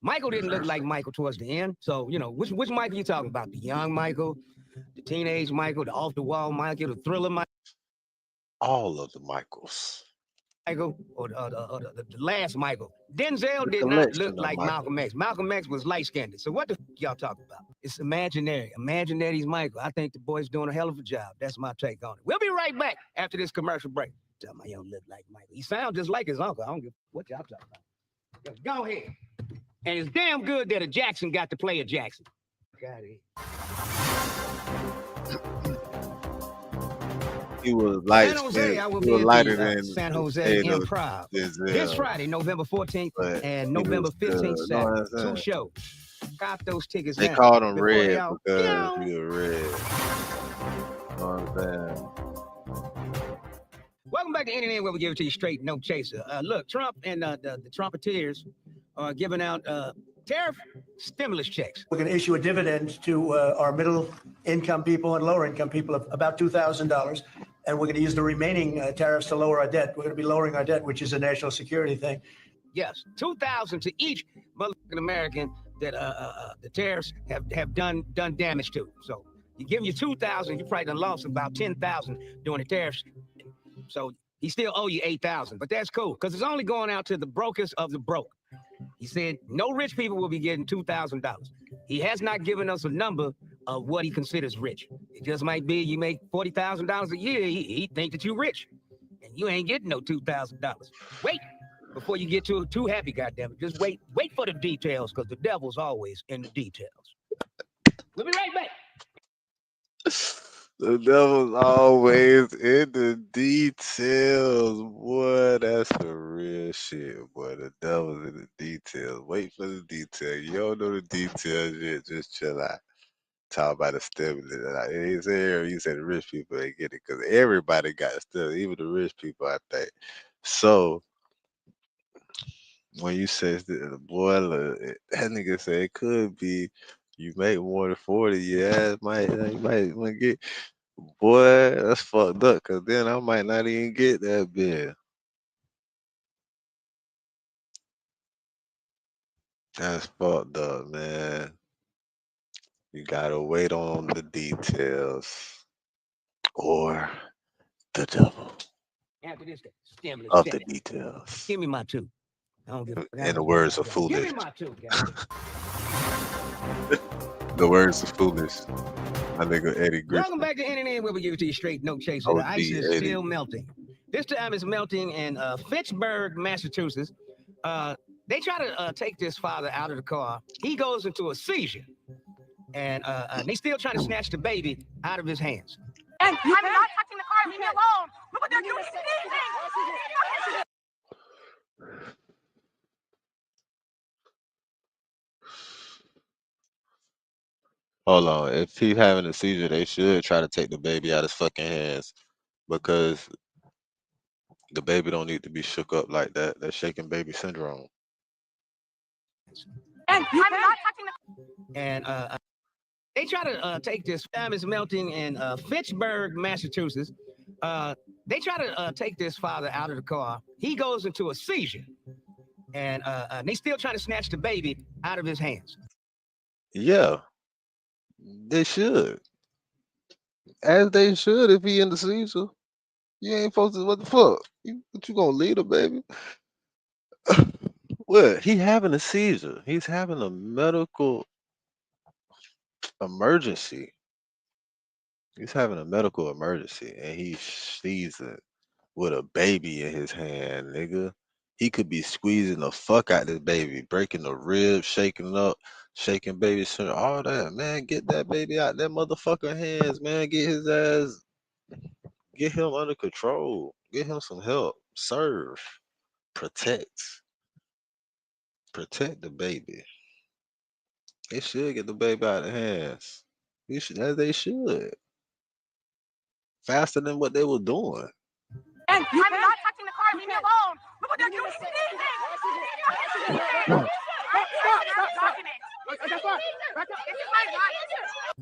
Michael didn't look like Michael towards the end. So, which Michael you talking about? The young Michael, the teenage Michael, the off-the-wall Michael, the thriller Michael? All of the Michaels. Michael, or the last Michael. Denzel did not collection look of like Michael. Malcolm X. Malcolm X was light-skinned. So what the y'all talking about? It's imaginary. Imaginary's Michael. I think the boy's doing a hell of a job. That's my take on it. We'll be right back after this commercial break. Tell me he don't look like Michael. He sounds just like his uncle. I don't give what y'all talking about. Go ahead. And it's damn good that a Jackson got to play a Jackson. Got it. He was light. San Jose, I will he be was at lighter the than San Jose Taylor, Improv Denzel. this Friday, November 14th and November 15th, Saturday. 2 shows. Cop those tickets They now. called him before Red they all- because he was red. You know what I'm saying? Welcome back to NNN, where we give it to you straight, no chaser. Look, Trump and the Trumpeteers are giving out tariff stimulus checks. We're going to issue a dividend to our middle income people and lower income people of about $2,000. And we're going to use the remaining tariffs to lower our debt. We're going to be lowering our debt, which is a national security thing. Yes, $2,000 to each motherfucking American that the tariffs have done damage to. So you give you $2,000, you probably done lost about $10,000 during the tariffs. So he still owe you $8,000, but that's cool because it's only going out to the brokest of the broke. He said no rich people will be getting $2,000. He has not given us a number of what he considers rich. It just might be you make $40,000 a year. He think that you're rich, and you ain't getting no $2,000. Wait before you get too happy, goddammit. Just wait for the details because the devil's always in the details. We'll be right back. The devil's always in the details, boy. That's the real shit, boy. The devil's in the details. Wait for the details. You don't know the details yet. Just chill out. Talk about the stimulus. He said the rich people ain't get it because everybody got stimulus, even the rich people, I think. So when you say the boy, look, that nigga said it could be you make more than 40, yeah, you might get. Boy, that's fucked up, cause then I might not even get that bill. That's fucked up, man. You gotta wait on the details or the devil After this stimulus of check, the details. give me my two. I don't give a In the words of Give Foolish. me my two, guys. The words of Foolish. My nigga Eddie Welcome Griffin. back to NNN, where we give it to you straight, no chaser. The OG ice is Eddie. still melting. This time it's melting in Fitchburg, Massachusetts. They try to take this father out of the car. He goes into a seizure. And they still trying to snatch the baby out of his hands. And I'm not touching the car. Leave me alone. Look what they're doing. Hold on. If he's having a seizure, they should try to take the baby out his fucking hands because the baby don't need to be shook up like that. That's shaking baby syndrome. And I'm not touching the And they try to take this. Time is melting in Fitchburg, Massachusetts. They try to take this father out of the car. He goes into a seizure. And they still trying to snatch the baby out of his hands. Yeah, they should. As they should if he in the seizure. You ain't supposed to, what the fuck? What you gonna lead a baby? What? He having a seizure. He's having a medical emergency. He's having a medical emergency and he's seizing with a baby in his hand, nigga. He could be squeezing the fuck out this baby, breaking the ribs, shaking up, shaking baby, all that. Man, get that baby out that motherfucker hands, man. Get his ass, get him under control. Get him some help. Serve. Protect. Protect the baby. They should get the baby out of hands. As they should. Faster than what they were doing. And I'm not touching the car. Leave me alone. Look what they're doing.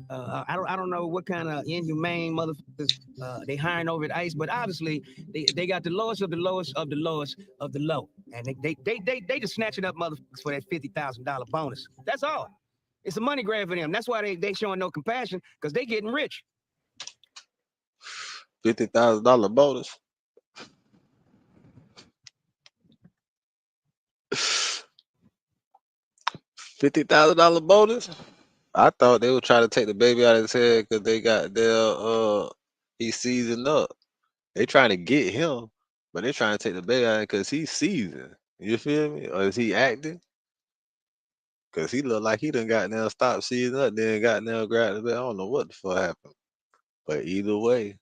I don't know what kind of inhumane motherfuckers they hiring over at ICE, but obviously they got the lowest of the lowest of the lowest of the low, and they just snatching up motherfuckers for that $50,000 bonus. That's all. It's a money grab for them. That's why they showing no compassion because they getting rich. $50,000 bonus. $50,000 bonus. I thought they would try to take the baby out of his head because they got their he's seasoned up. They trying to get him, but they trying to take the baby out because he's seasoned. You feel me? Or is he acting? Cause he look like he done got now stopped seasoning up, then got now grabbed the baby. I don't know what the fuck happened. But either way,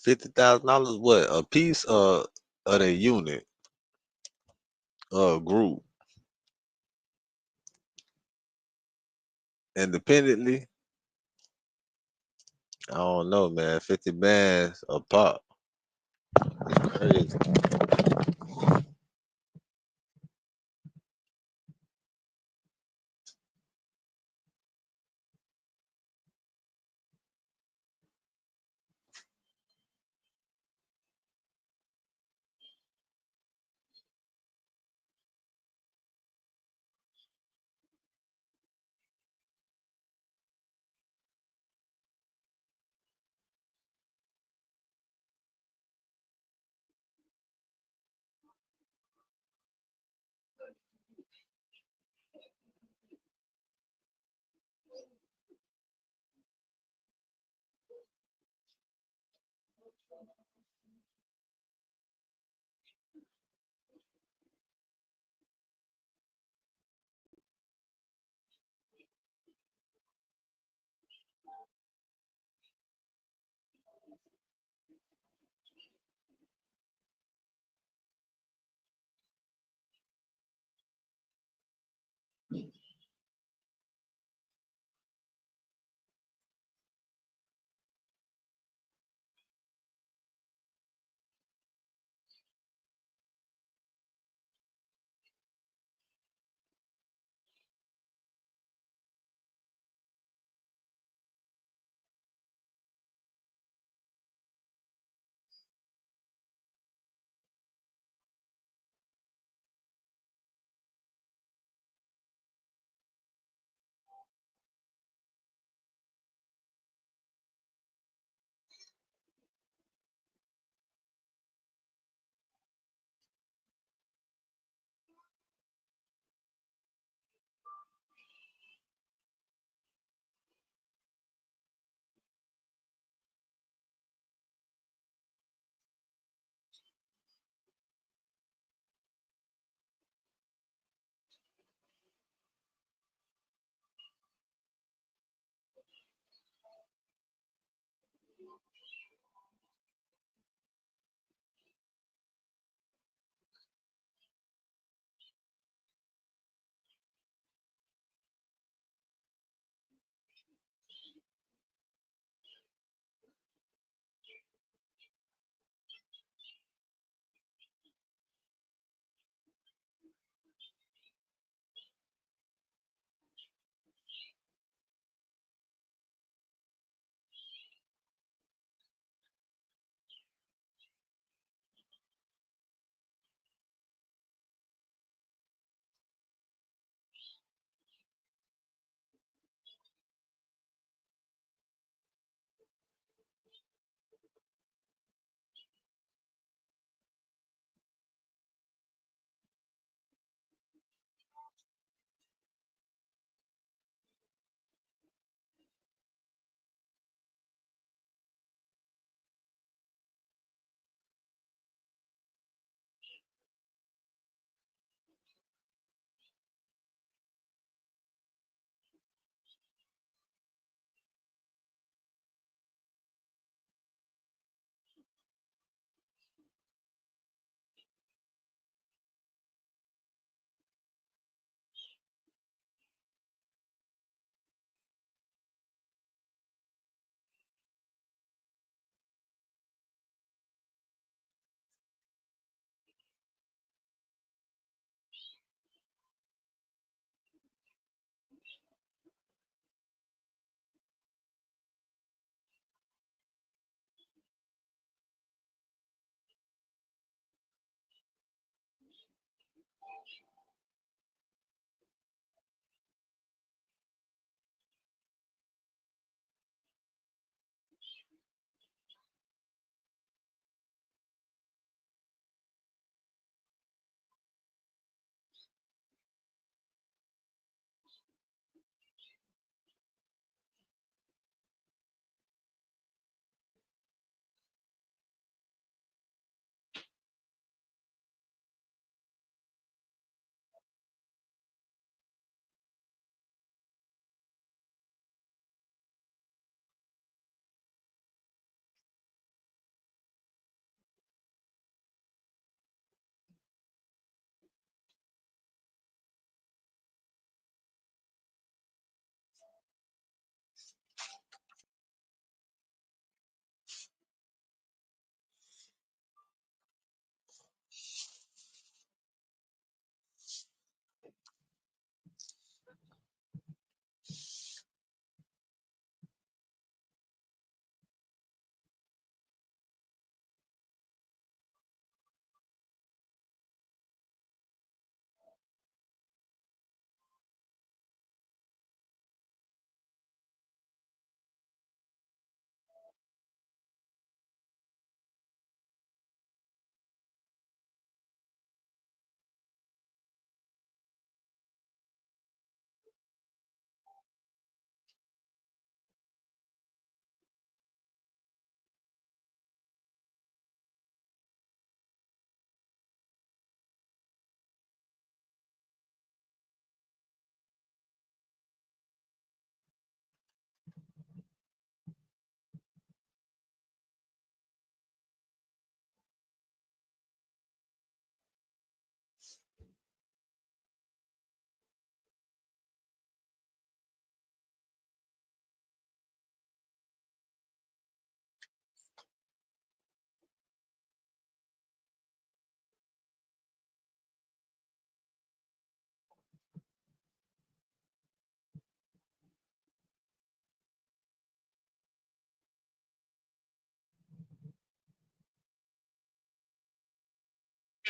$50,000 what? A piece of the unit, group. Independently. I don't know, man. 50 bands a pop. It's crazy.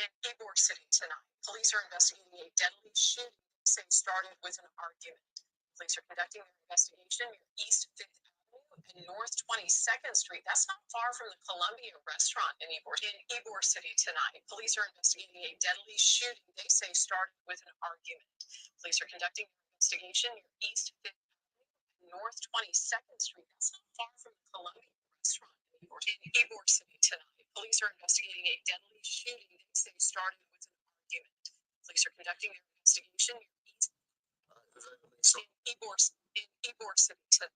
In Ybor City tonight, police are investigating a deadly shooting they say started with an argument. Police are conducting their investigation near East 5th Avenue and North 22nd Street. That's not far from the Columbia restaurant in Ybor City tonight. Police are investigating a deadly shooting they say started with an argument. Police are conducting their investigation near East 5th Avenue and North 22nd Street. That's not far from the Columbia restaurant in Ybor City tonight. Police are investigating a deadly shooting they say started with an argument. Police are conducting their investigation near East in Ybor City tonight.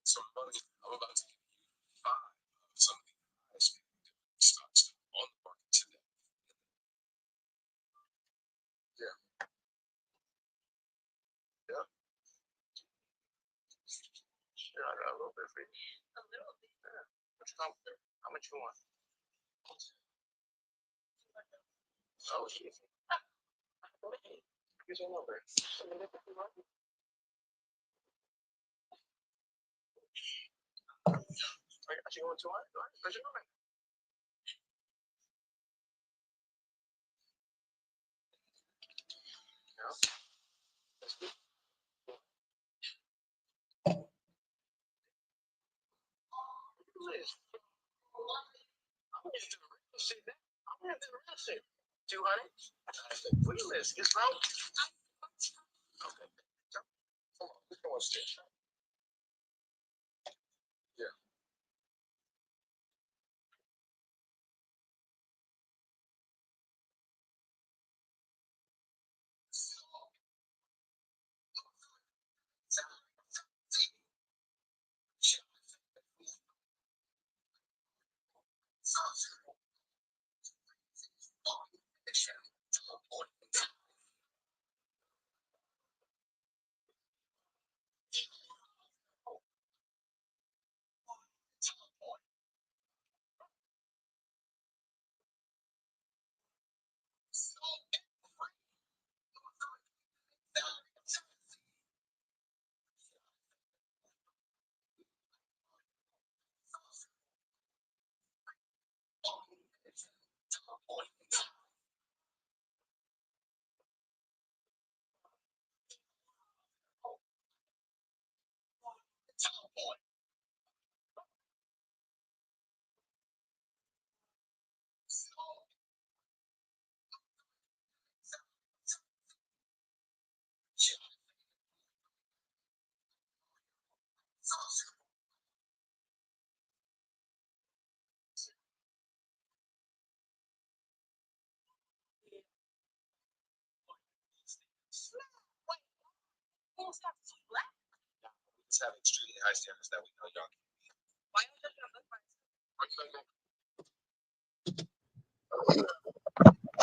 So I'm about to give you 5 of some of the highest stocks on the market today. Yeah. Yeah. Sure, I got a little bit for you. A little bit? Yeah. What you want? How much you want? Oh, shit. Here's your number. I got you on 200. All right, where's your number? Yeah. That's good. Liz, I'm gonna do the real shit now. I'm gonna do the real shit. 200? Where you live? It's wrong. Okay. Come on, let's go upstairs. Yeah. We just have extremely high standards that we know y'all can meet. Why are you judging on book price?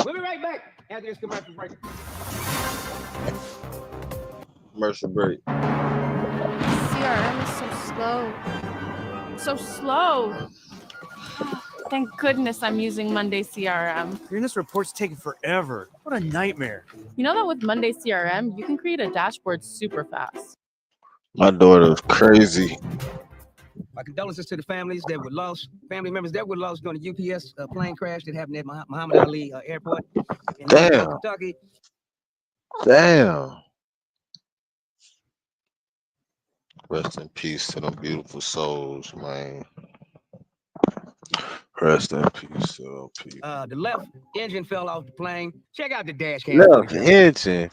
We'll be right back after this commercial break. Commercial break. CRM is so slow. So slow. Thank goodness I'm using Monday CRM. This report's taking forever. What a nightmare. You know that with Monday CRM, you can create a dashboard super fast. My daughter's crazy. My condolences to the families that were lost, family members that were lost during the UPS plane crash that happened at Muhammad Ali Airport in Damn. Kentucky. Damn. Rest in peace to them beautiful souls, man. Rest in peace to them people. The left engine fell off the plane. Check out the dash cam. Left engine.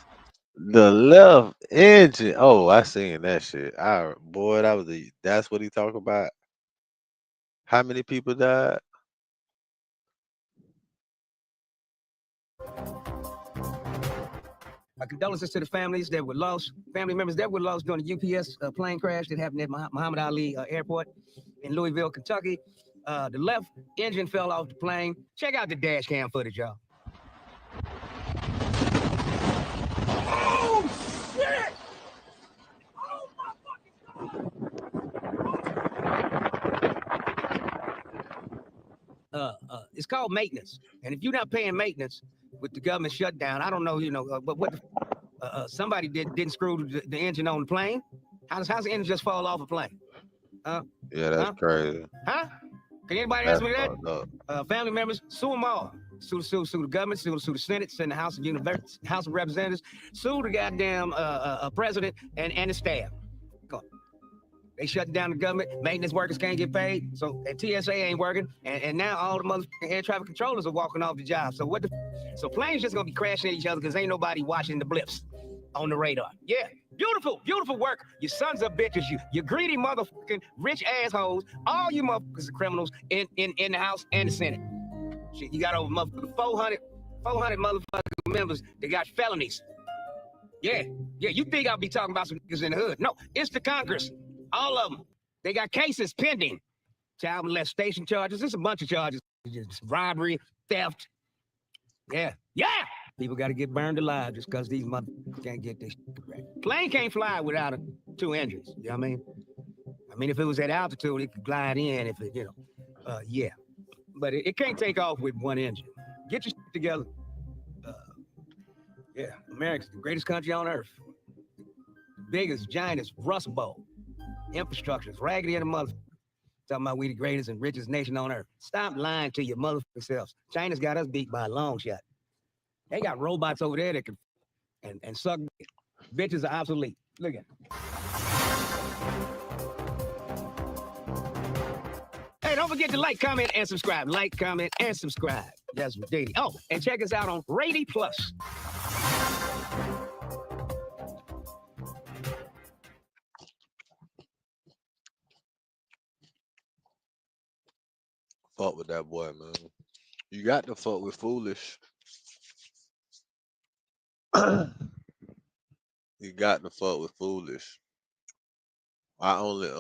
The left engine. Oh, I seen that shit. Boy, that's what he talk about. How many people died? My condolences to the families that were lost, family members that were lost during the UPS plane crash that happened at Muhammad Ali Airport in Louisville, Kentucky. The left engine fell off the plane. Check out the dash cam footage, y'all. Oh, shit! It's called maintenance. And if you're not paying maintenance with the government shutdown, I don't know, but what somebody didn't screw the engine on the plane. How's the engine just fall off a plane? Yeah, that's crazy. Huh? Can anybody answer me that? Family members, sue them all. Sue the government, sue the Senate, send the House of Representatives, sue the goddamn president and the staff. Go on. They shut down the government. Maintenance workers can't get paid. So and TSA ain't working. And now all the motherfucking air traffic controllers are walking off the job. So so planes just gonna be crashing at each other because ain't nobody watching the blips on the radar. Yeah. Beautiful, beautiful work. You sons of bitches, you greedy motherfucking rich assholes. All you motherfuckers are criminals in the House and the Senate. Shit, you got over motherfucking 400 motherfucking members that got felonies. Yeah, you think I'll be talking about some niggas in the hood. No, it's the Congress. All of them. They got cases pending. Child molestation charges. There's a bunch of charges. Just robbery, theft. Yeah. People got to get burned alive just because these motherfuckers can't get this shit correct. Plane can't fly without two engines. You know what I mean? I mean, if it was at altitude, it could glide in. If it, yeah. But it can't take off with one engine. Get your shit together. Yeah, America's the greatest country on earth. The biggest, giantest rust bowl. Infrastructure is raggedy in the mother. Talking about we the greatest and richest nation on earth. Stop lying to your motherfucking selves. China's got us beat by a long shot. They got robots over there that can and suck. Bitches are obsolete. Look at it. Hey, don't forget to like, comment, and subscribe. Like, comment, and subscribe. That's what they need. Oh, and check us out on Rady Plus. Fuck with that boy, man. You got to fuck with Foolish. You got to fuck with Foolish. I only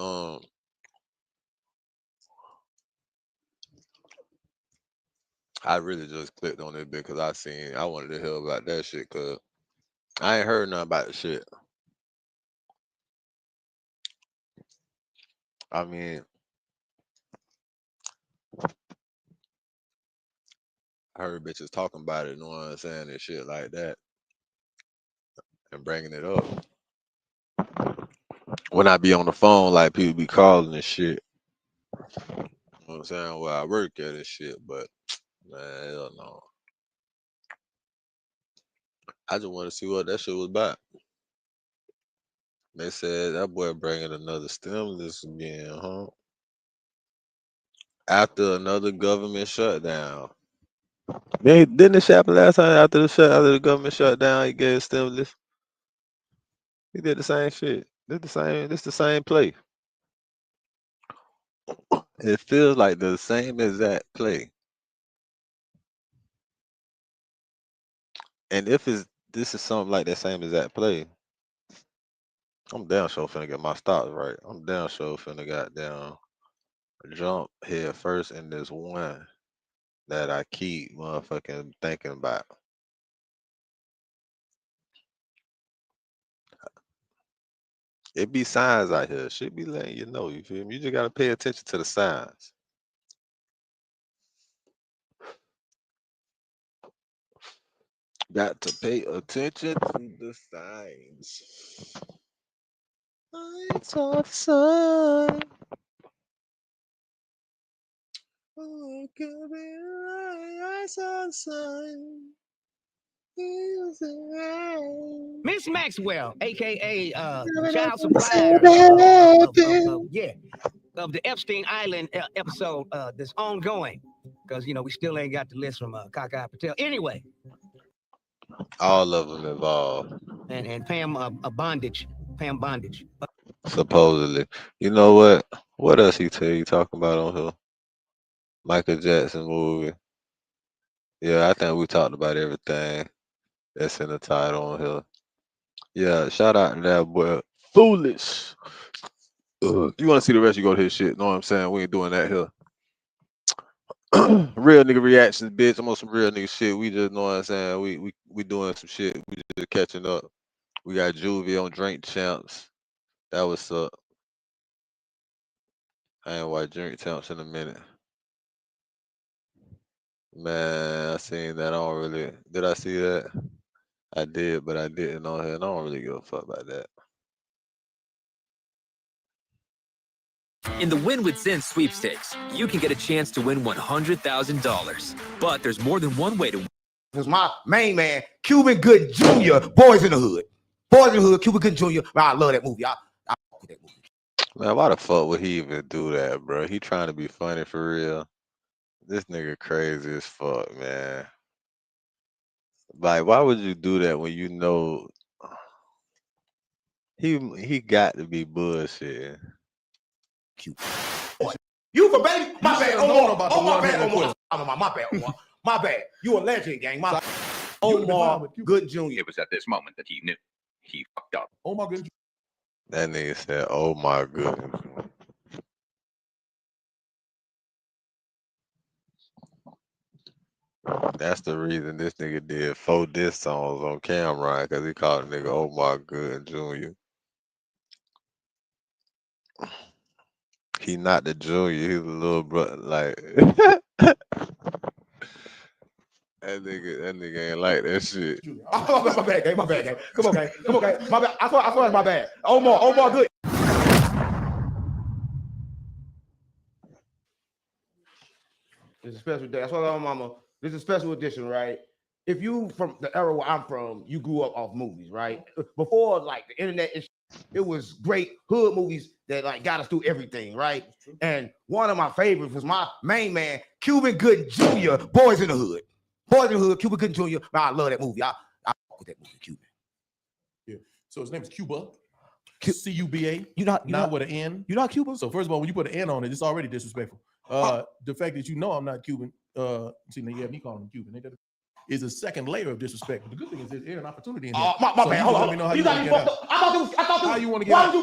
I really just clicked on it because I wanted to hear about that shit because I ain't heard nothing about the shit. I mean, I heard bitches talking about it, you know what I'm saying, and shit like that, and bringing it up. When I be on the phone, like people be calling and shit. You know what I'm saying? Where I work at and shit, but man, hell no. I just want to see what that shit was about. They said that boy bringing another stimulus again, huh? After another government shutdown. Didn't this happen last time after the government shutdown? He gave stimulus. He did the same shit. This the same play. It feels like the same exact play. And if this is something like that same exact play, I'm damn sure finna get my stocks right. I'm damn sure finna goddamn jump head first in this one that I keep motherfucking thinking about. It be signs out here. Shit be letting you know, you feel me? You just gotta pay attention to the signs. Got to pay attention to the signs. I saw the sun. Oh, it could be right. I saw the sun. Miss Maxwell, aka child supply of the Epstein Island episode that's ongoing, because we still ain't got the list from Kaka Patel. Anyway, all of them involved, and Pam Bondage. Supposedly, you know what? What else he tell you talking about on here? Michael Jackson movie. Yeah, I think we talked about everything that's in the title on here. Yeah, shout out to that boy. Foolish. You want to see the rest? You go to his shit. Know what I'm saying? We ain't doing that here. Real nigga reactions, bitch. I'm on some real nigga shit. We just know what I'm saying. We doing some shit. We just catching up. We got Juvie on Drink Champs. That was up. I ain't watched Drink Champs in a minute. Man, I seen that. I don't really. Did I see that? I did, but I didn't on here. And I don't really give a fuck about that. In the Win with Zen sweepstakes, you can get a chance to win $100,000. But there's more than one way to win. Was my main man, Cuban Good Jr., Boys in the Hood. Boys in the Hood, Cuban Good Jr. Man, I love that movie. I fuck with that movie. Man, why the fuck would he even do that, bro? He trying to be funny for real. This nigga crazy as fuck, man. Like, why would you do that when you know he got to be bullshitting? You for baby? My bad. known about the My bad. one-handed My bad, Omar. My bad. You a legend, gang. My Omar Good Jr. It was at this moment that he knew he fucked up. Oh my goodness. That nigga said, "Oh my goodness." That's the reason this nigga did 4 diss songs on camera, because he called a nigga "Oh my good" Junior. He not the junior, he's a little brother. Like that nigga ain't like that shit. Oh, my bad, gang. My bad, gang. Come on, gang. My bad. I swear it's my bad. Omar Good. It's a special day. That's what I mama. This is a special edition, right? If you from the era where I'm from, you grew up off movies, right? Before like the internet, it was great hood movies that like got us through everything, right? And one of my favorites was my main man, Cuban Good Jr., Boys in the Hood. Boys in the Hood, Cuban Good Jr. Man, I love that movie. I fuck with that movie, Cuban. Yeah. So his name is Cuba. Cuba. You not with an N. You not Cuban? So first of all, when you put an N on it, it's already disrespectful. The fact that you know I'm not Cuban, see, now you have me calling him Cuban. Is a second layer of disrespect. But the good thing is there's an opportunity in here. My bad. Hold on. You got me fucked up. I thought how you want to get why out.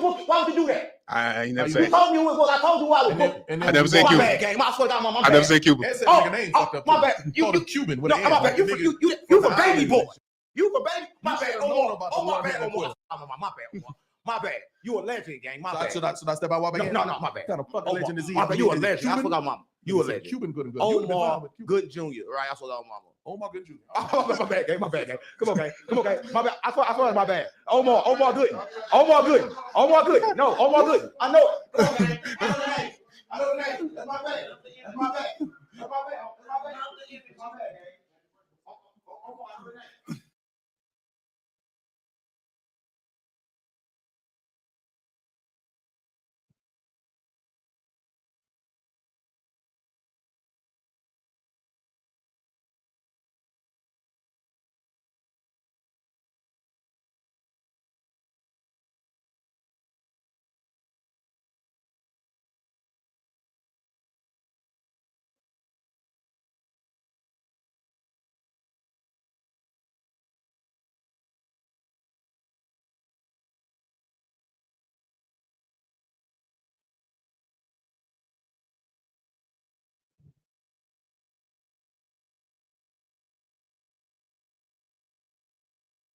would you do that? I ain't never You said. told me who it was. I told you who I was cooking. I never said My Cuban. bad, gang. I swear to God, my I bad. never said Cuban. That's that nigga name fucked up. My bad. You called him Cuban with an N. My bad. You for baby boy. You for baby. My You bad. should've known about the My bad. one-handed My bad. My bad. You a legend, gang. My bad. Should I step out while we No, my bad. What kind of fucking legend is he? My bad. You a legend. I Cuban? forgot, mama. You a legend. Cuban good and good. Omar Good Jr. Right? I forgot, mama. Omar Good Jr. My bad, gang. Come on, gang. My bad. I swear it's my bad. Omar Good. No, Omar Good. I know. Come on, gang. I know the name. That's my bad. My bad, gang.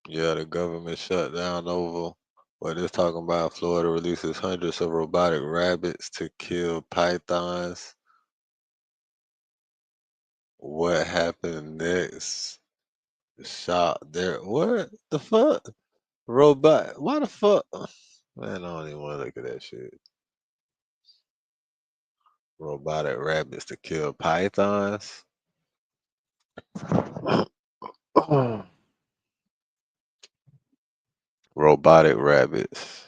Yeah, the government shut down over what it's talking about. Florida releases hundreds of robotic rabbits to kill pythons. What happened next? Shot there. What the fuck? Robot. Why the fuck? Man, I don't even want to look at that shit. Robotic rabbits to kill pythons. Robotic rabbits.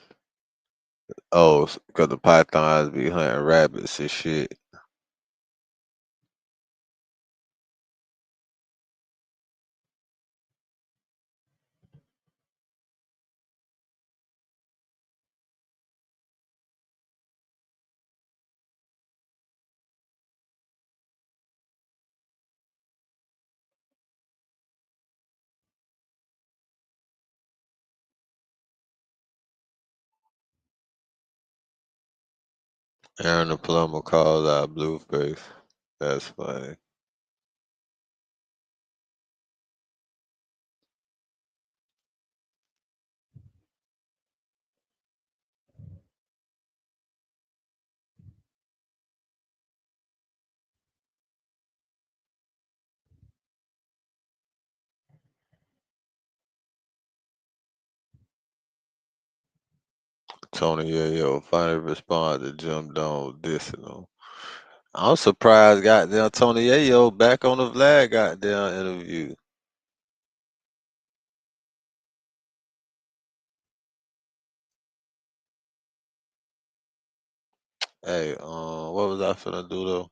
Oh, because the pythons be hunting rabbits and shit. Aaron the plumber calls out Blueface. That's funny. Tony Yayo finally responded. Jim Doan dissing him. I'm surprised goddamn Tony Yayo back on the Vlad goddamn interview. Hey, what was I finna do though?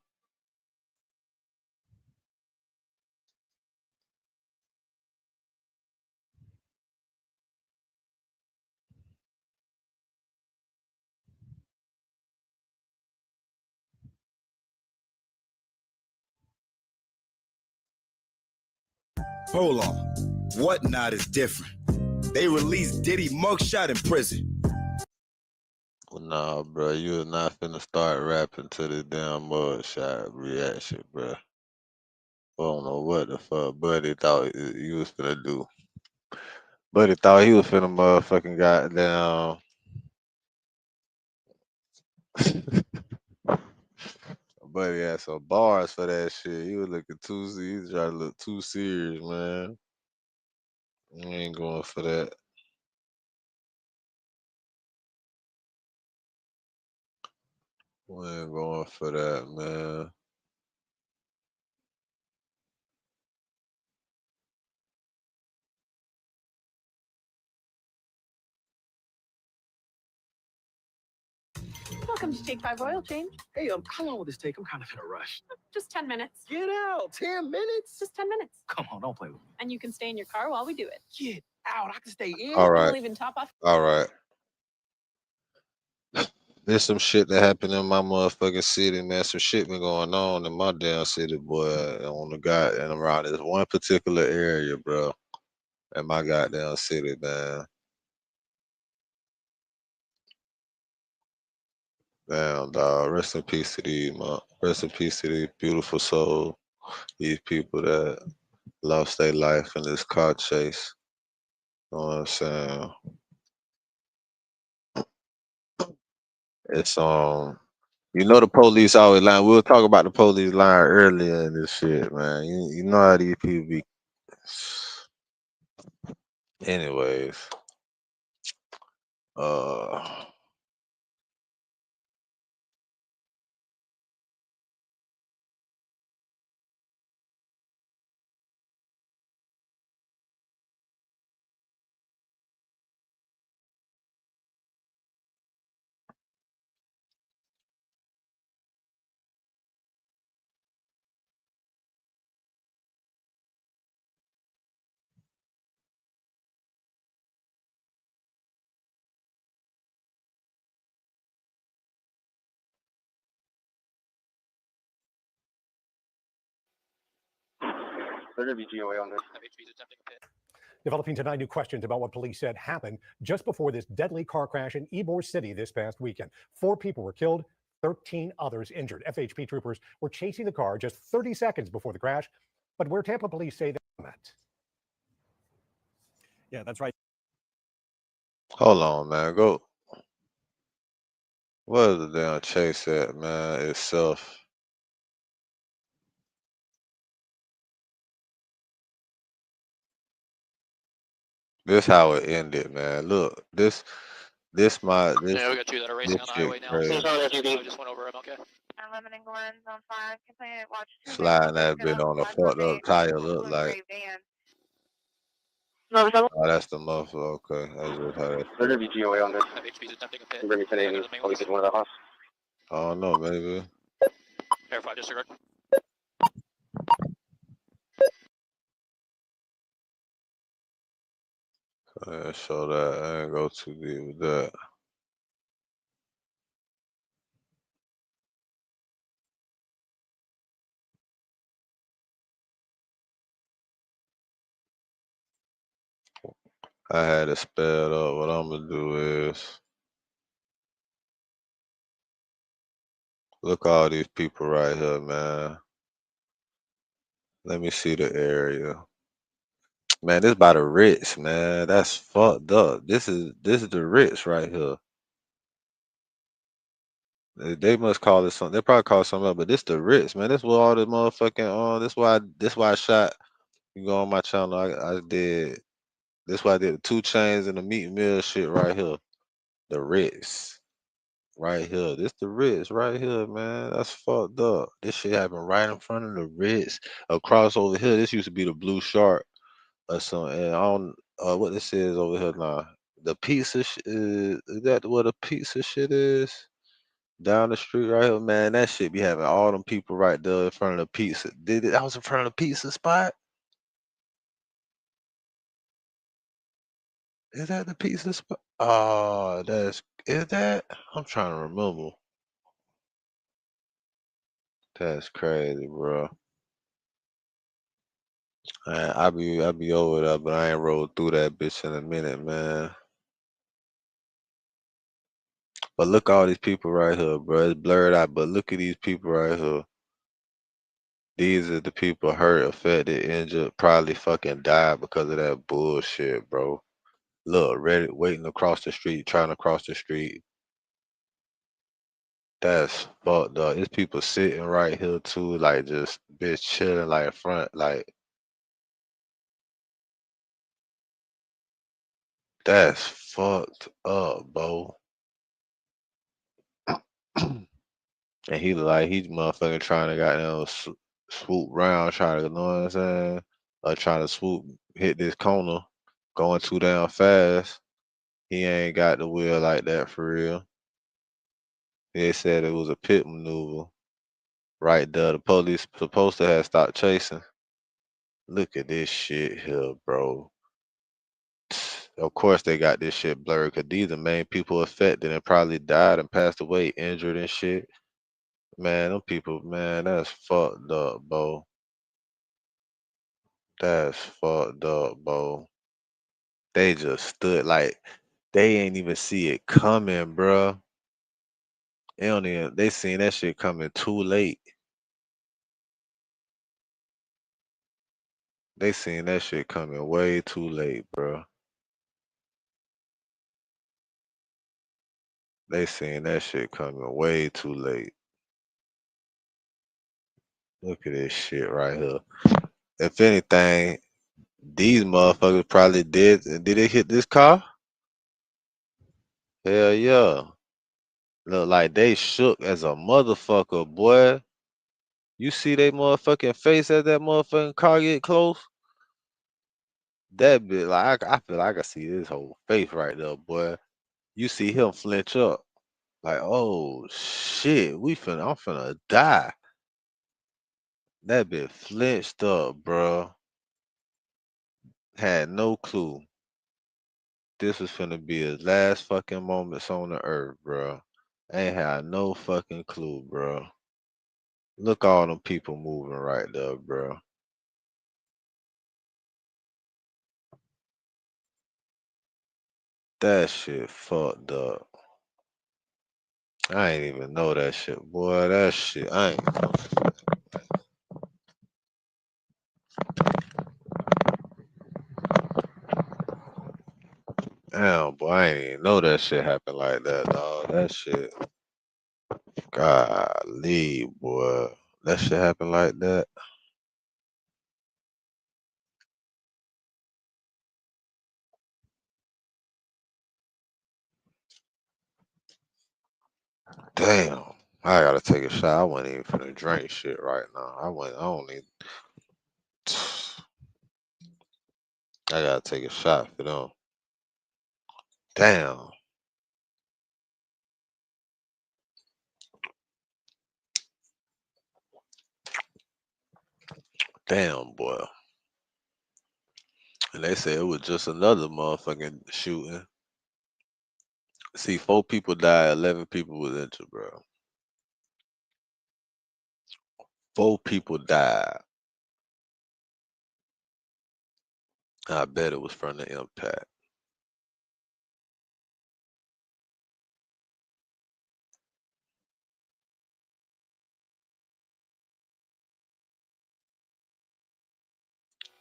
Hold on. Whatnot is different. They released Diddy mugshot in prison. Well, nah, bro, you are not finna start rapping to the damn mugshot reaction, bro. I don't know what the fuck Buddy thought you was finna do. Buddy thought he was finna motherfucking goddamn. Buddy had some bars for that shit. He was looking he was trying to look too serious, man. We ain't going for that. We ain't going for that, man. Welcome to Take 5 Oil Change. Hey, how long will this take? I'm kind of in a rush. Just 10 minutes. Get out! 10 minutes? Just 10 minutes. Come on, don't play with me. And you can stay in your car while we do it. Get out! I can stay in. All right. We'll even top off. All right. There's some shit that happened in my motherfucking city, man. Some shit been going on in my damn city, boy. On the guy and around this one particular area, bro. In my goddamn city, man. Damn, dog. Rest in peace to these, man. Rest in peace to these beautiful souls. These people that lost their life in this car chase. You know what I'm saying? It's you know the police always lying. We'll talk about the police lying earlier in this shit, man. You know how these people be. Anyways, Developing tonight, new questions about what police said happened just before this deadly car crash in Ybor City this past weekend. 4 people were killed, 13 others injured. FHP troopers were chasing the car just 30 seconds before the crash, but where Tampa police say they met. Yeah, that's right. hold on, man. Go. Where's the damn chase at, man? Itself. This how it ended, man. Look, this my this. Yeah, we got two that are racing on the highway now. Crazy. I just went over them, okay? Sliding that bit on a fucked up tire look like. Oh, that's the muffler. Okay, that's just how that. WGOA on this. FHP's attempting a pit. Bring me to Navy. Police is one of the house. I don't know, maybe. Verify disregard. So that I ain't go too deep with that. I had it spelled up. What I'm gonna do is Look all these people right here, man. Let me see the area. Man, this by the Ritz, man. That's fucked up. This is the Ritz right here. They must call it something. They probably call it something else, but this the Ritz, man. This where all the motherfucking this why I shot. You go on my channel. I did this why I did the 2 Chainz and the Meat Mill shit right here. The Ritz. Right here. This the Ritz right here, man. That's fucked up. This shit happened right in front of the Ritz. Across over here, this used to be the Blue Shark or something. And I don't what this is over here now. The pizza is that where the pizza shit is? Down the street right here, man. That shit be having all them people right there in front of the pizza. That was in front of the pizza spot? Is that the pizza spot? Oh, is that? I'm trying to remember. That's crazy, bro. Man, I be over there, but I ain't rolled through that bitch in a minute, man. But look all these people right here, bro. It's blurred out, but look at these people right here. These are the people hurt, affected, injured, probably fucking died because of that bullshit, bro. Look, ready, waiting across the street, trying to cross the street. That's fucked up. It's people sitting right here too, like just bitch chilling like in front, like that's fucked up, bro. And he look like he's motherfucking trying to goddamn swoop round, trying to, you know what I'm saying? Trying to swoop, hit this corner, going too damn fast. He ain't got the wheel like that for real. They said it was a pit maneuver. Right there, the police supposed to have stopped chasing. Look at this shit here, bro. Of course they got this shit blurred because these are main people affected and probably died and passed away, injured and shit. Man, them people, man, that's fucked up, bro. That's fucked up, bro. They just stood like they ain't even see it coming, bruh. They seen that shit coming too late. They seen that shit coming way too late, bruh. They seen that shit coming way too late. Look at this shit right here. If anything, these motherfuckers probably did. Did they hit this car? Hell yeah. Look like they shook as a motherfucker, boy. You see they motherfucking face as that motherfucking car get close? That bit, like I feel like I can see his whole face right there, boy. You see him flinch up, like, oh shit, I'm finna die. That bit flinched up, bro. Had no clue. This was finna be his last fucking moments on the earth, bro. Ain't had no fucking clue, bro. Look all them people moving right there, bro. That shit fucked up. I ain't even know that shit, boy. That shit, I ain't know. Damn, boy, I ain't even know that shit happened like that, dog. That shit, golly, boy. That shit happened like that. Damn. I gotta take a shot. I wasn't even finna drink shit right now. I don't need. I gotta take a shot for them. Damn. Damn, boy. And they said it was just another motherfucking shooting. See, 4 people died, 11 people was injured, bro. 4 people died. I bet it was from the impact.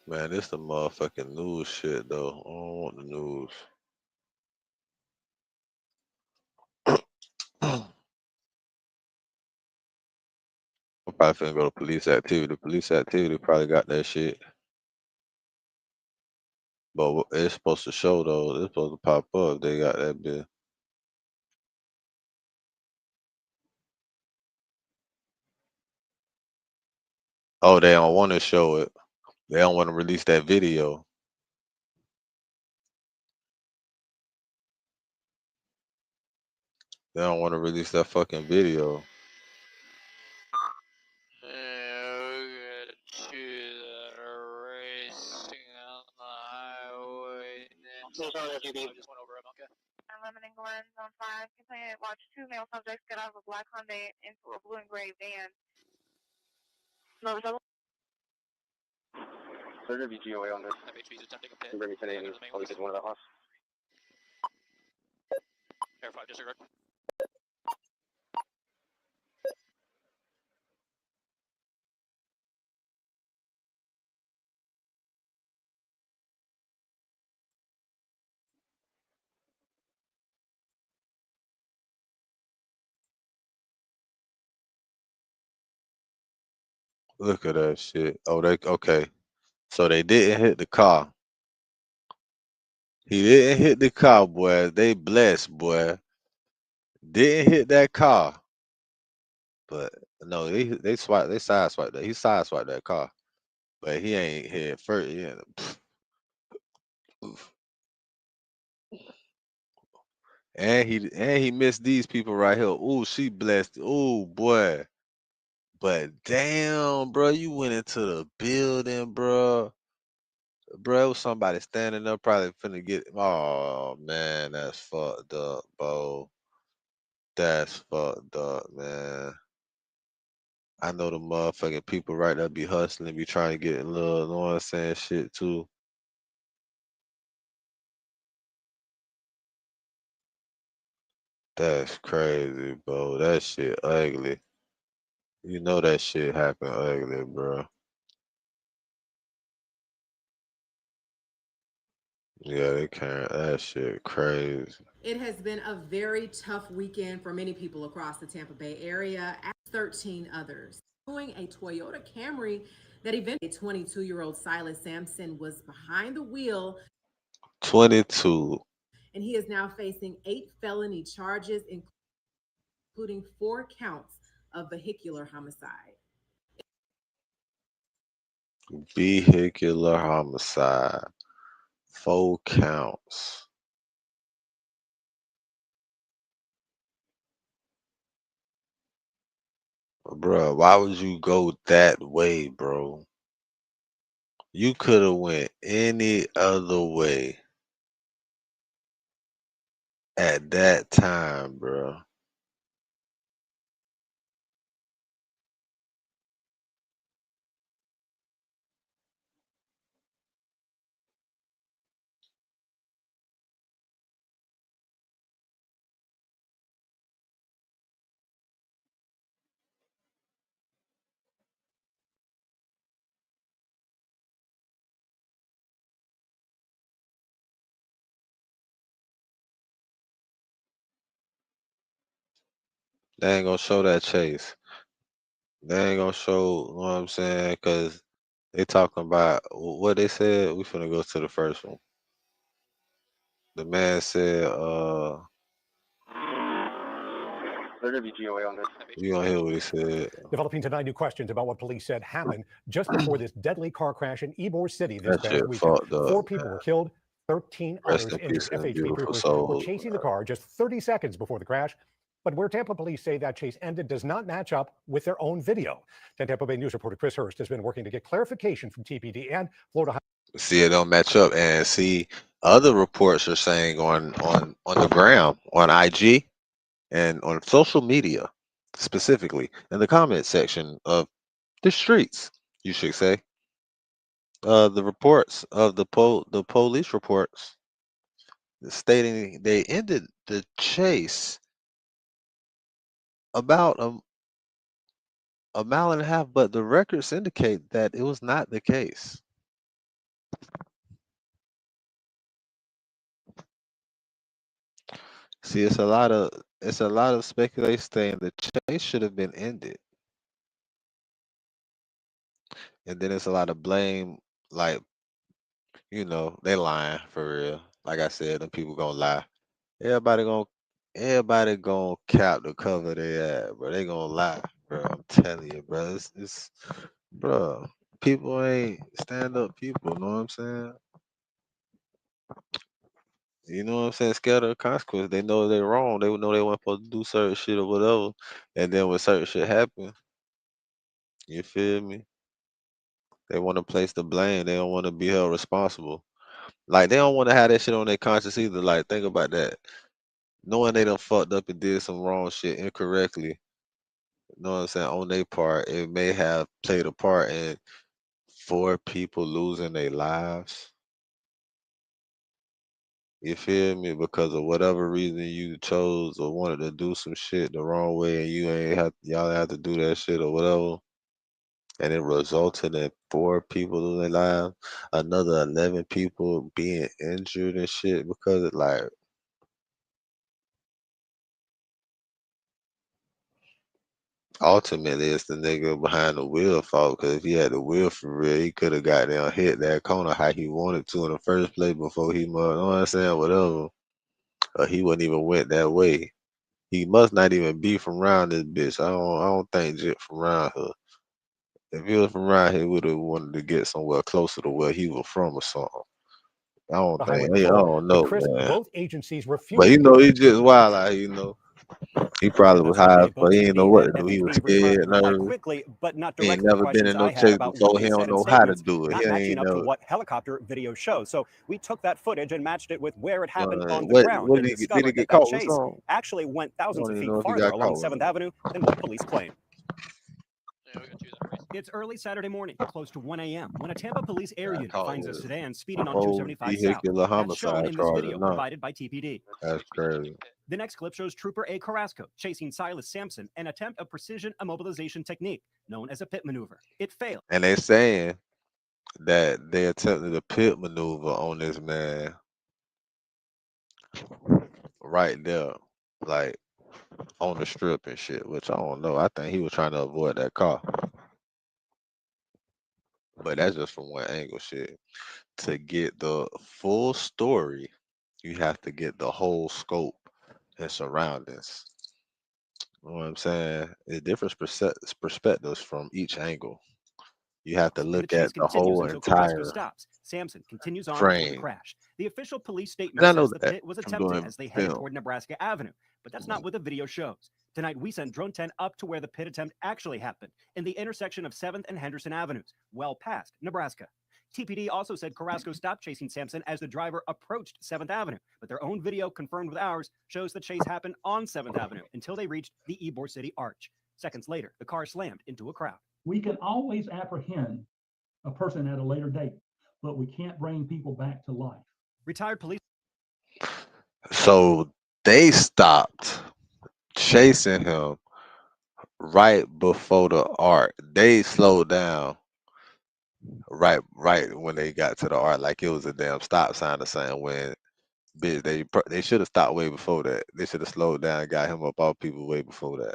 Man, this the motherfucking news shit though. I don't want the news. I'm probably finna go to police activity. Police activity probably got that shit. But it's supposed to show though. It's supposed to pop up. If they got that bit. Oh, they don't want to show it. They don't want to release that video. They don't want to release that fucking video. Unlimited Glen, Zone 5. Continue to watch two male subjects get out of a black Hyundai into a blue and gray van. No, there's a Third of GOA on this. Bring me 1080. Police is one of the house. Air 5, disregard. Look at that shit. Oh, they okay. So they didn't hit the car. He didn't hit the car, boy. They blessed, boy. Didn't hit that car. But no, they sideswiped that. He sideswiped that car. But he ain't hit first. Yeah. And he missed these people right here. Ooh, she blessed. Ooh, boy. But damn, bro, you went into the building, bro. Bro, it was somebody standing up, probably finna get. Oh man, that's fucked up, bro. That's fucked up, man. I know the motherfucking people right there be hustling, be trying to get a little, you know what I'm saying, shit too. That's crazy, bro. That shit ugly. You know that shit happened ugly, bro. Yeah, they can't. That shit crazy. It has been a very tough weekend for many people across the Tampa Bay area, as 13 others. Doing a Toyota Camry that eventually 22-year-old Silas Sampson was behind the wheel, 22. and he is now facing 8 felony charges, including 4 counts of vehicular homicide. Vehicular homicide. 4 counts. Bro, why would you go that way, bro? You could have went any other way at that time, bro. They ain't gonna show that chase. They ain't gonna show, you know what I'm saying? Cause they talking about what they said. We finna go to the first one. The man said, Third of GOA on this. you gonna hear what he said. Developing tonight, new questions about what police said happened just before this deadly car crash in Ybor City this That shit past weekend. fucked up, 4 people were killed, 13 Rest others in injured. peace and FHP beautiful troopers were souls. chasing the car just 30 seconds before the crash. But where Tampa police say that chase ended does not match up with their own video. 10 Tampa Bay News reporter Chris Hurst has been working to get clarification from TPD and Florida. See, it don't match up. And see, other reports are saying on the ground, on IG, and on social media, specifically in the comment section of the streets, you should say, the reports of the police reports stating they ended the chase about a mile and a half, but the records indicate that it was not the case. See, it's a lot of speculation saying the chase should have been ended, and then it's a lot of blame, like they lying for real. Like I said, them people gonna lie. Everybody gonna everybody gonna cap to cover their ass, bro. They gonna lie, bro. I'm telling you, bro. It's bro. People ain't stand up people. Know what I'm saying? You know what I'm saying? Scared of the consequence. They know they're wrong. They would know they weren't supposed to do certain shit or whatever. And then when certain shit happen, you feel me? They want to place the blame. They don't want to be held responsible. Like they don't want to have that shit on their conscience either. Like think about that. Knowing they done fucked up and did some wrong shit incorrectly. You know what I'm saying? On their part, it may have played a part in four people losing their lives. You feel me? Because of whatever reason you chose or wanted to do some shit the wrong way and y'all have to do that shit or whatever. And it resulted in four people losing their lives, another 11 people being injured and shit because it like ultimately it's the nigga behind the wheel fault because if he had the wheel for real, he could have got down hit that corner how he wanted to in the first place before he must, you know what I'm saying, whatever. Or he wouldn't even went that way. He must not even be from around this bitch. I don't think Jit from around here. If he was from around here, he would have wanted to get somewhere closer to where he was from or something. I don't The highway think. I patrol. don't But know, Chris, man. both agencies refused But to he comment. just wild out here. He probably was That's high, what they but both he didn't know TBD what and to do. He was FHP scared, replied nervous. quickly, but not He ain't directly to never been questions in no I had chase about what before. He they don't said in know how to statements, do it. not He matching ain't up to know. what helicopter video shows. So we took that footage and matched it with where it happened on the What ground what and did he discovered get that caught with chase something? actually went I thousands don't of even feet know if he farther got along caught with 7th something. Avenue than what police claim. It's early Saturday morning, close to 1 a.m., when a Tampa police air Got unit caught finds a with sedan speeding on whole 275 South. vehicular That's shown homicide in this charges. video Nah, provided by TPD. that's crazy. The next clip shows Trooper A. Carrasco chasing Silas Sampson and attempt a precision immobilization technique known as a pit maneuver. It failed. And they saying that they attempted a pit maneuver on this man right there, like on the strip and shit. Which I don't know. I think he was trying to avoid that car, but that's just from one angle. Shit. To get the full story, you have to get the whole scope and surroundings. You know what I'm saying? It's different perspectives from each angle. You have to And the look chase at the continues whole until Carrasco entire stops. Sampson continues on before the frame. crash. The official police And statement I know says the that pit was from attempted doing as they headed film. toward Nebraska Avenue, but that's not what the video shows. Tonight, we sent Drone 10 up to where the pit attempt actually happened, in the intersection of 7th and Henderson Avenues, well past Nebraska. TPD also said Carrasco stopped chasing Sampson as the driver approached 7th Avenue, but their own video, confirmed with ours, shows the chase happened on 7th Avenue until they reached the Ybor City Arch. Seconds later, the car slammed into a crowd. We can always apprehend a person at a later date, but we can't bring people back to life. Retired police. So they stopped chasing him right before the arc. They slowed down right when they got to the arc, like it was a damn stop sign or something. When bitch, they should have stopped way before that. They should have slowed down, got him up off people way before that.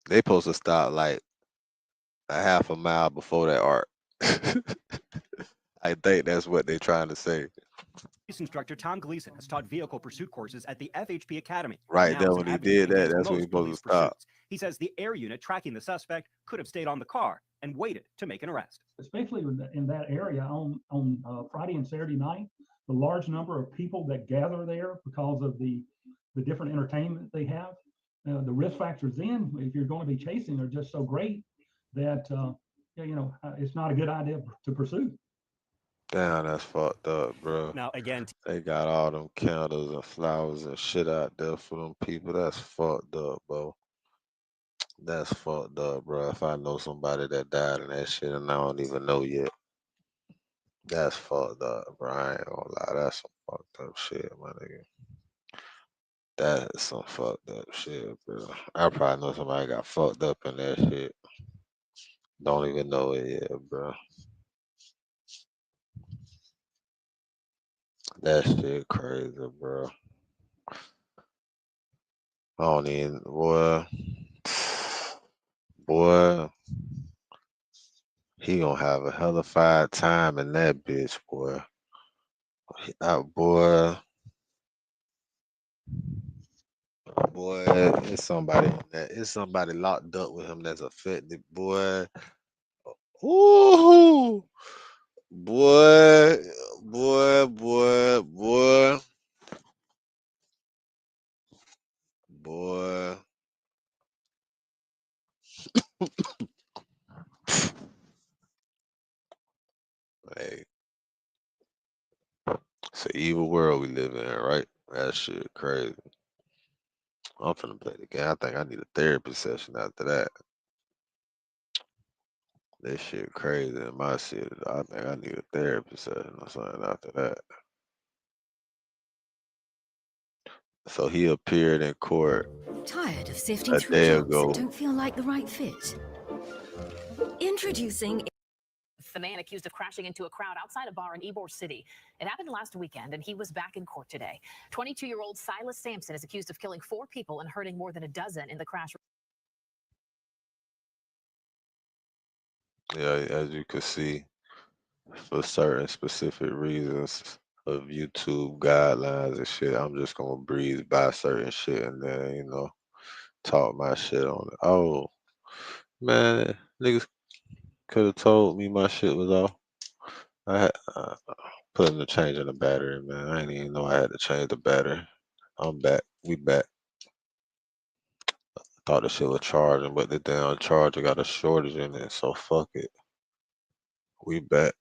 They supposed to stop like a half a mile before that arc. I think that's what they're trying to say. Police instructor Tom Gleason has taught vehicle pursuit courses at the FHP Academy. Right Now there is when an he advocate did that, against that's when he most supposed to police stop. pursuits. He says the air unit tracking the suspect could have stayed on the car and waited to make an arrest. Especially in that area on Friday and Saturday night, the large number of people that gather there because of the different entertainment they have, the risk factors then, if you're going to be chasing, are just so great that it's not a good idea to pursue. Damn, that's fucked up, bro. Now again, They got all them candles and flowers and shit out there for them people. That's fucked up, bro. That's fucked up, bro. If I know somebody that died in that shit and I don't even know yet, that's fucked up, bro. I ain't gonna lie. That's some fucked up shit, my nigga. That is some fucked up shit, bro. I probably know somebody got fucked up in that shit. Don't even know it yet, bro. That shit crazy, bro. I don't even, boy, he gonna have a hellified time in that bitch, boy. Boy, it's somebody it's somebody locked up with him that's affected, boy. Ooh, boy, boy. Hey, it's an evil world we live in, right? That shit crazy. I'm finna play the game. I think I need a therapy session after that. This shit crazy in my city. I think I need a therapy session or something after that. So he appeared in court Tired of sifting a through day jobs that ago. don't feel like the right fit? Introducing The man accused of crashing into a crowd outside a bar in Ybor City. It happened last weekend, and he was back in court today. 22-year-old Silas Sampson is accused of killing 4 people and hurting more than a dozen in the crash. Yeah, as you can see, for certain specific reasons of YouTube guidelines and shit, I'm just gonna breeze by certain shit and then, talk my shit on it. Oh, man, niggas could have told me my shit was off. I had put in the change in the battery, man. I didn't even know I had to change the battery. I'm back. We back. Thought the shit was charging, but the damn charger got a shortage in it, so fuck it. We back.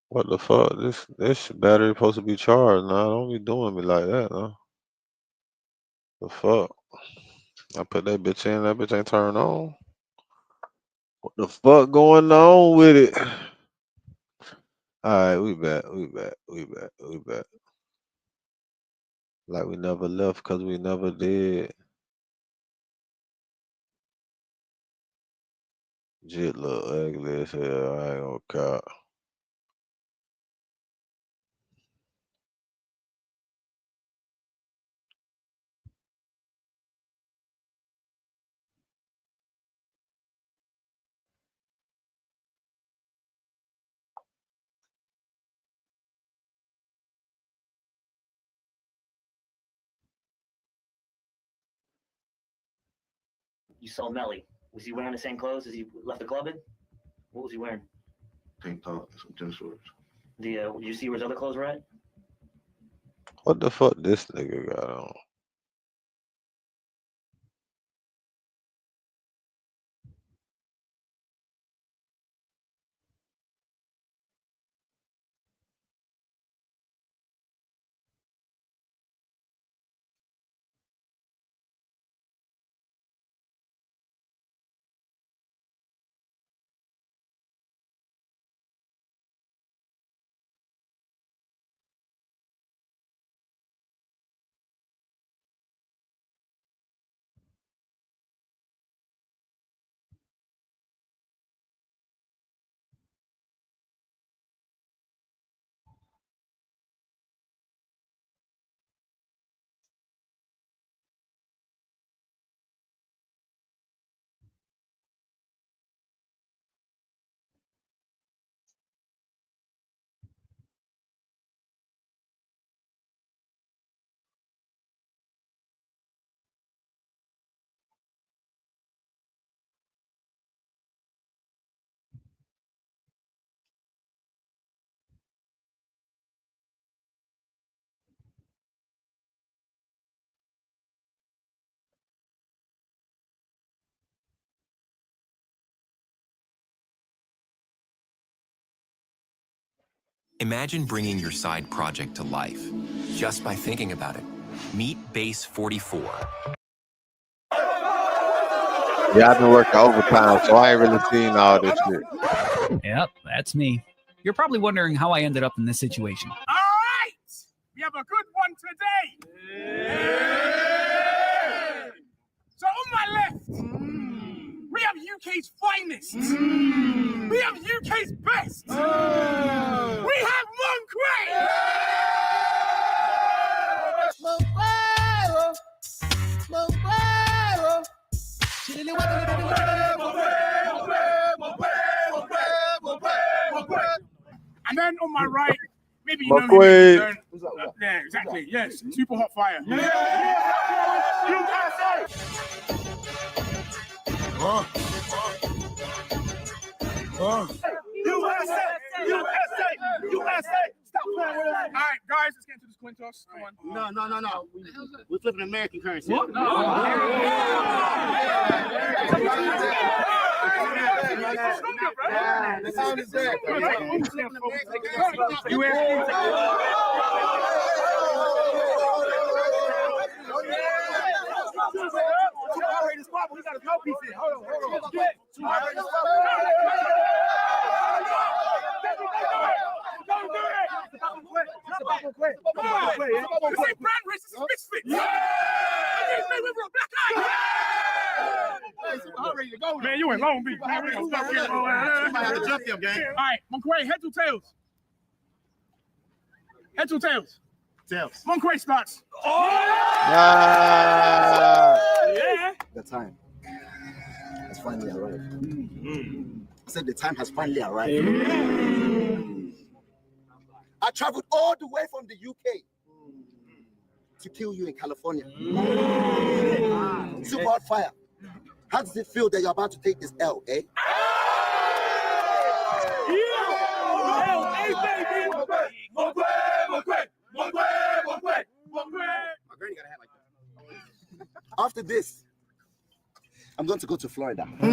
What the fuck? This battery supposed to be charged now. Don't be doing me like that, huh? The fuck? I put that bitch in, that bitch ain't turned on. What the fuck going on with it? Alright, we back. Like we never left because we never did. Jit look ugly as hell. I ain't gonna cop. You saw Melly. Was he wearing the same clothes as he left the club in? What was he wearing? Tank top, some gym shorts. Did you see where his other clothes were at? What the fuck this nigga got on? Imagine bringing your side project to life just by thinking about it. Meet Base 44. Yeah, I've been working overtime, so I ain't really seen all this shit. Yep, that's me. You're probably wondering how I ended up in this situation. All right! You have a good one today. So on my left, we have UK's finest. We have UK's best. We have Moncrief. And then on my right, maybe you know him. If you don't. Yeah, exactly. Yes, super hot fire. USA! Stop playing with us! All right, guys, let's get into this coin toss. Come on. No. We're flipping American currency. What? No. The sound is there. We got a no piece in. Hold on. Don't do it! This ain't brand race, this is misfit. Yeah! Man, you in Long Beach. Man, we gonna stop here. Somebody have to jump him, gang. All right, Moncrief, heads or tails? Heads or tails? Tails. Moncrief starts. Yeah. The time has finally arrived. I said the time has finally arrived. I traveled all the way from the UK to kill you in California. Super hot fire. How does it feel that you're about to take this L, eh? After this, I'm going to go to Florida. Why?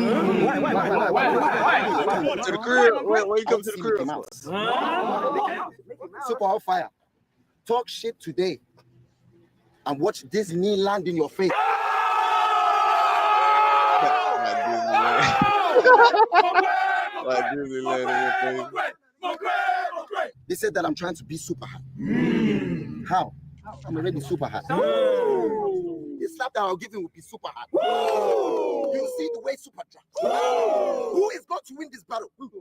To the crib. Why you come to the crib? Super hot fire. Talk shit today and watch Disney land in your face. They said that I'm trying to be super hot. How? I'm already super hot. This slap that I'll give him will be super hot. You see the way super drops. Who is going to win this battle? Let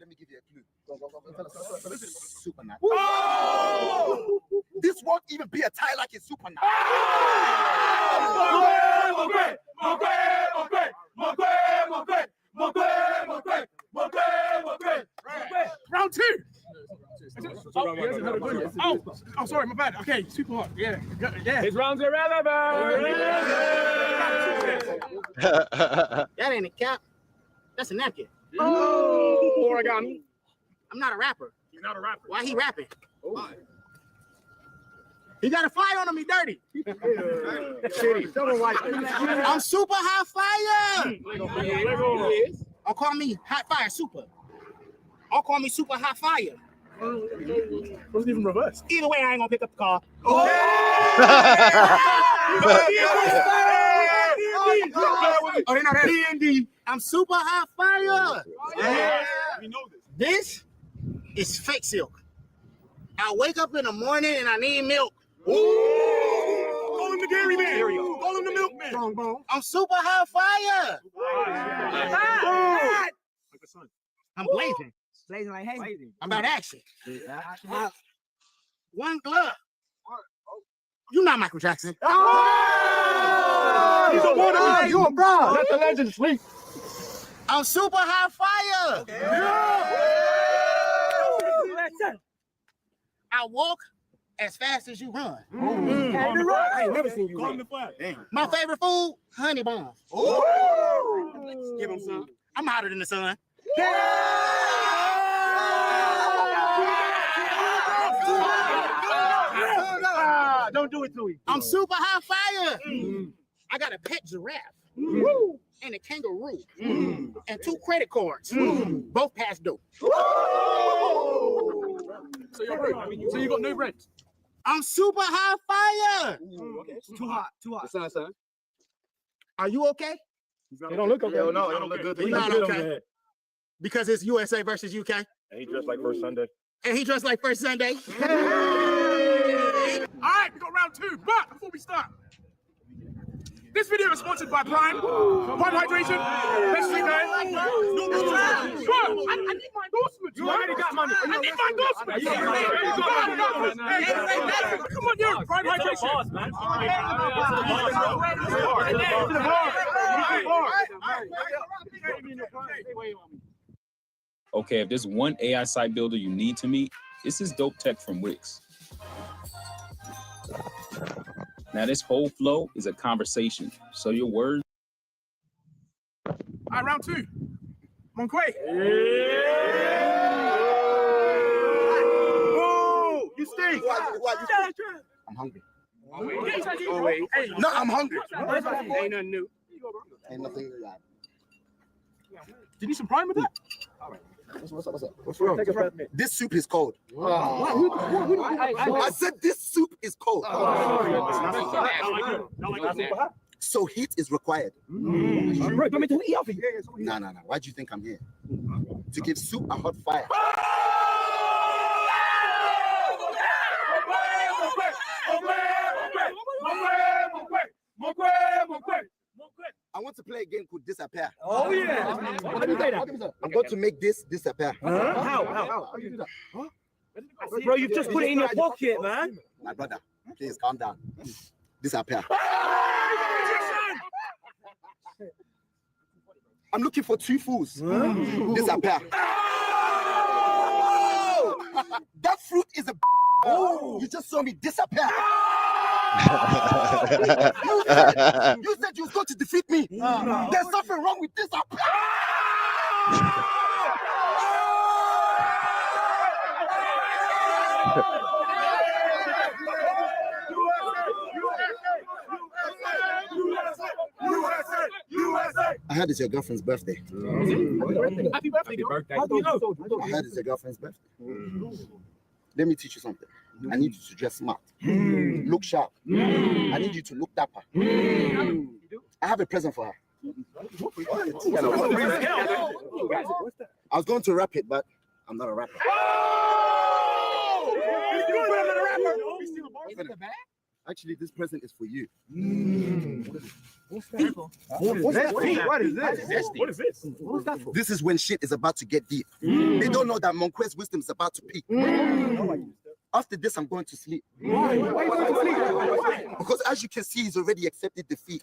me give you a clue. Super nut. This won't even be a tie like a super nut. Round two. Oh, sorry, my bad. Okay, super hot. Yeah. His rounds irrelevant. That ain't a cap. That's a napkin. Oh, origami. I'm not a rapper. You're not a rapper. Why he rapping? He got a fly on him. He dirty. I'm super hot fire. Don't call me hot fire super. Don't call me super hot fire. Wasn't even reversed. Either way, I ain't gonna pick up the call. Oh, they know that. D&D. I'm super hot fire. Yeah, we know This is fake silk. I wake up in the morning and I need milk. Call him the dairy man. Call him the milkman. I'm super hot fire. I'm blazing. Blazing like hey. I'm about action. One glove. You're not Michael Jackson. He's a one. You're a bro. Let the legend sleep. I'm super hot fire. I walk as fast as you run. I ain't never seen you run. My favorite food, honey buns. Give him some. I'm hotter than the sun. Don't do it to him. I'm super high fire. I got a pet giraffe and a kangaroo and 2 credit cards. Both past due. So you got no rent. I'm super high fire. Okay. Too hot. Son. Are you okay? They don't look okay. No, it don't look good. We're not okay. Because it's USA versus UK. And he dressed like first Sunday. And he dressed like First Sunday. All right, we got round 2. But before we start, this video is sponsored by Prime Hydration, Best Street Guy. I need my endorsement. You already got money. I need my endorsement. Come on, you. Prime Hydration. Okay, if there's one AI site builder you need to meet, this is Dope Tech from Wix. Now, this whole flow is a conversation, so your words. All right, round 2. Monquay. Oh, you stink. I'm hungry. No, I'm hungry. Ain't nothing new. Ain't nothing to that. Do you need some Prime with that? All right. What's up? What's wrong? This soup is cold. I said this soup is cold. So heat is required. Bro, do me to eat off of you. No. Why do you think I'm here? To give soup a hot fire. I want to play a game called Disappear. Oh, yeah. I'm going to make this disappear. How? Bro, you just put it in your pocket, man. My brother, please calm down. Disappear. I'm looking for 2 fools. Disappear. That fruit is a. You just saw me disappear. You said you was going to defeat me. There's something wrong with this. I heard it's your girlfriend's birthday. Happy birthday. How do you know? I heard it's your girlfriend's birthday. Let me teach you something. I need you to dress smart. Look sharp. I need you to look dapper. I have a present for her. I was going to rap it, but I'm not a rapper. Actually, this present is for you. What is this? This is when shit is about to get deep. They don't know that Monquay's wisdom is about to peak. After this, I'm going to sleep. Why are you going to sleep? Because as you can see, he's already accepted defeat.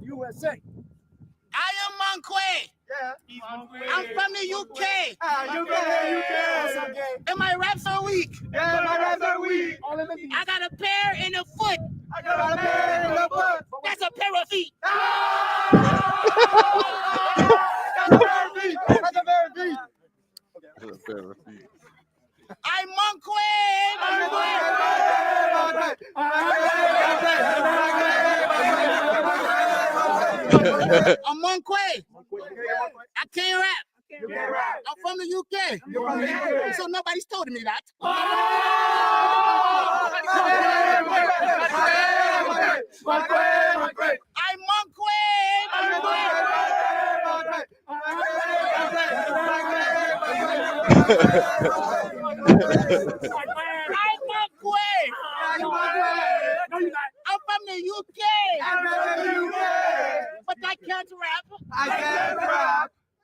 USA. I am Monquay. I'm from the UK. And my raps are weak. I got a pair in a foot. That's a pair of feet. I'm Monquay. I'm Monquay. I can't rap. I'm from the UK. So nobody's told me that. I'm Monquay. I'm from the UK. But I can't rap.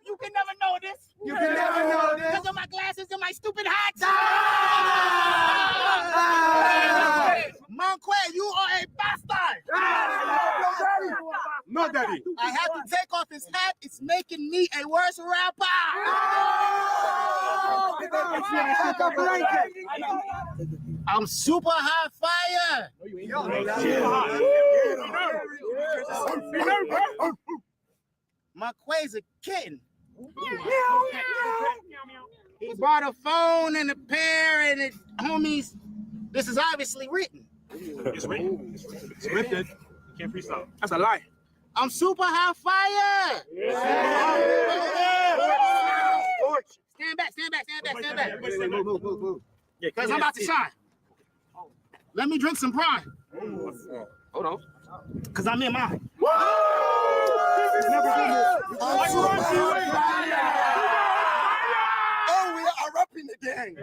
You can never know this. Because of my glasses and my stupid hats. Monquay, you are a bastard. No, daddy. I had to take off his hat. It's making me a worse rapper. I'm super high fire. Monquay's a kitten. He bought a phone and a pair, and it, homies, this is obviously written. It's written. It's scripted. You can't freestyle. That's a lie. I'm super high fire. Stand back, stand back, stand back, stand back. Move. Yeah, because I'm about to shine. Let me drink some prime. Hold on. Because I'm in mine. Oh, we are rapping again.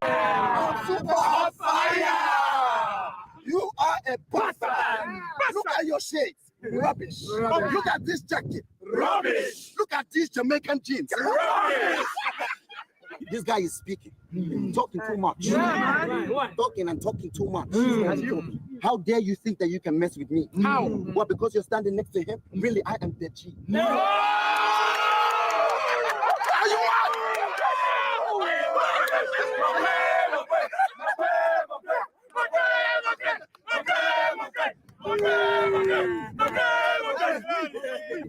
I'm super hot fire. You are a bastard. Look at your shades. Rubbish. Look at this jacket. Rubbish. Look at these Jamaican jeans. Rubbish. This guy is speaking. Talking too much. Talking and talking too much. How dare you think that you can mess with me? How? Well, because you're standing next to him. Really, I am the G. No! Are you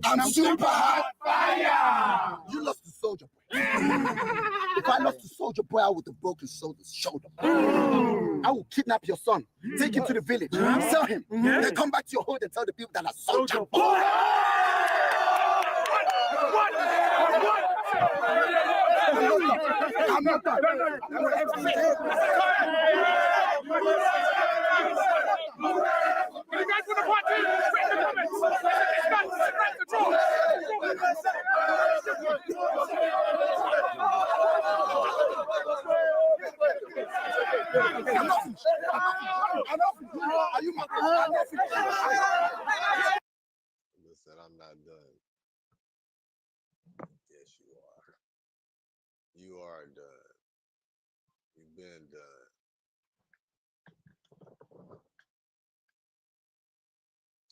I'm super hot fire. You lost the soldier boy. If I lost the soldier boy, I would have broken soldier's shoulder. I will kidnap your son, take him to the village, sell him, then come back to your hood and tell the people that I soldier boy. I'm not done. Listen, I'm not done. Yes, you are. You are done. You've been done.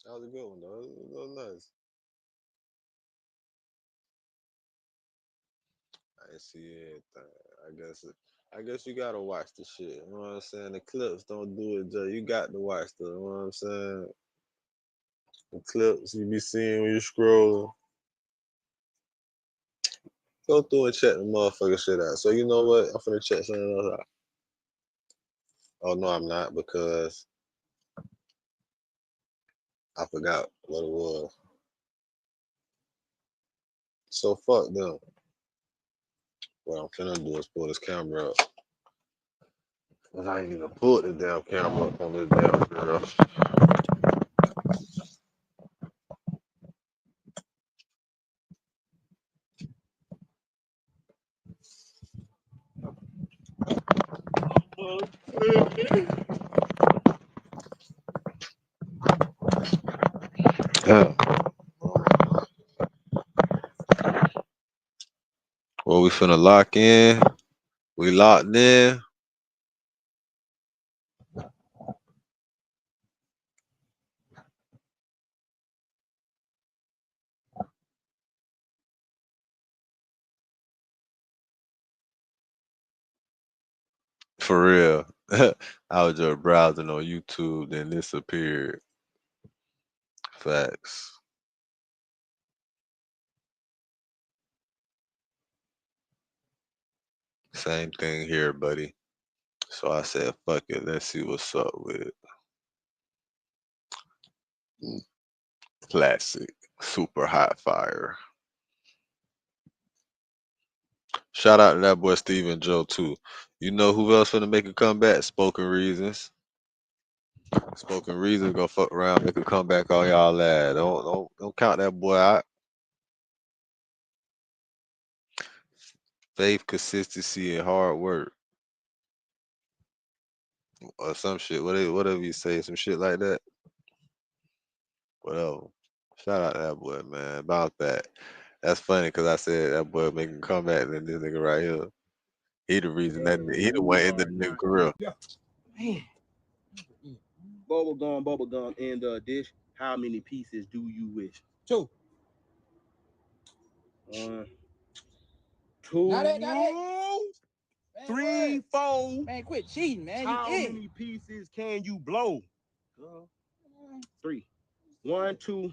That was a good one, though. It was nice. I didn't see anything. I guess you gotta watch the shit. You know what I'm saying? The clips don't do it, Joe. You got to watch them. You know what I'm saying? The clips you be seeing when you scroll. Go through and check the motherfucking shit out. So you know what? I'm finna check something else out. Oh no, I'm not, because I forgot what it was. So fuck them. What I'm finna do is pull this camera up. Cause I ain't even pulled the damn camera up on this damn girl. Yeah. Well, we finna lock in. We locked in. For real. I was just browsing on YouTube, then this appeared. Facts. Same thing here, buddy. So I said, fuck it, let's see what's up with it. Classic. Super hot fire. Shout out to that boy Steven Joe too. You know who else finna make a comeback? Spoken Reasons. Spoken Reasons gonna fuck around, make a comeback on y'all lad. Don't count that boy out. Faith, consistency, and hard work. Or some shit. Whatever you say, some shit like that. Whatever. Shout out to that boy, man. Bounce back. That's funny because I said that boy making a comeback, and then this nigga right here. He the reason that he the one ended the nigga career. Man. Bubble gum in the dish. How many pieces do you wish? 2. 1, 2, Got it. 3, 4. Man, quit cheating, man. How many pieces can you blow? 3. 1, 2,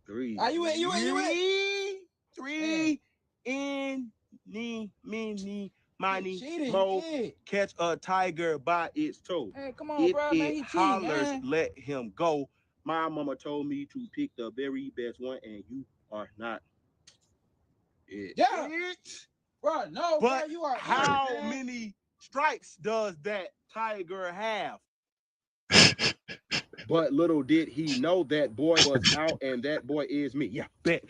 3. Are you in? 3. In, mini, Cheating, mo. kid. Catch a tiger by its toe. Hey, come on, If bro, man. it He cheating, hollers, man. let him go. My mama told me to pick the very best one, and you are not it. Yeah. Bro, no, But bro, you are how right, man. many stripes does that tiger have? But little did he know that boy was out, and that boy is me. Yeah, bet.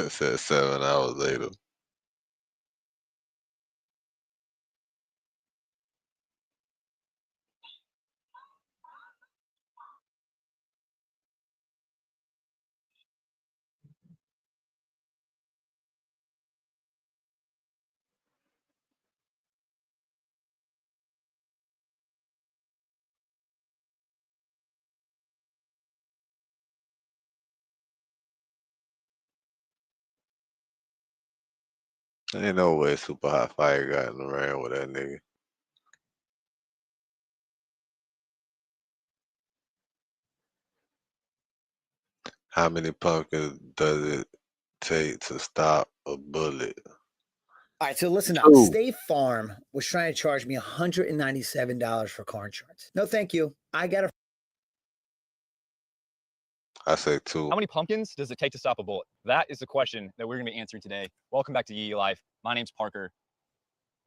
Said 7 hours later. Ain't no way Super Hot Fire got in the ring with that nigga. How many pumpkins does it take to stop a bullet? All right, so listen up. 2. State Farm was trying to charge me $197 for car insurance. No, thank you. I got a. I say 2. How many pumpkins does it take to stop a bullet? That is the question that we're going to be answering today. Welcome back to Yee Life. My name's Parker.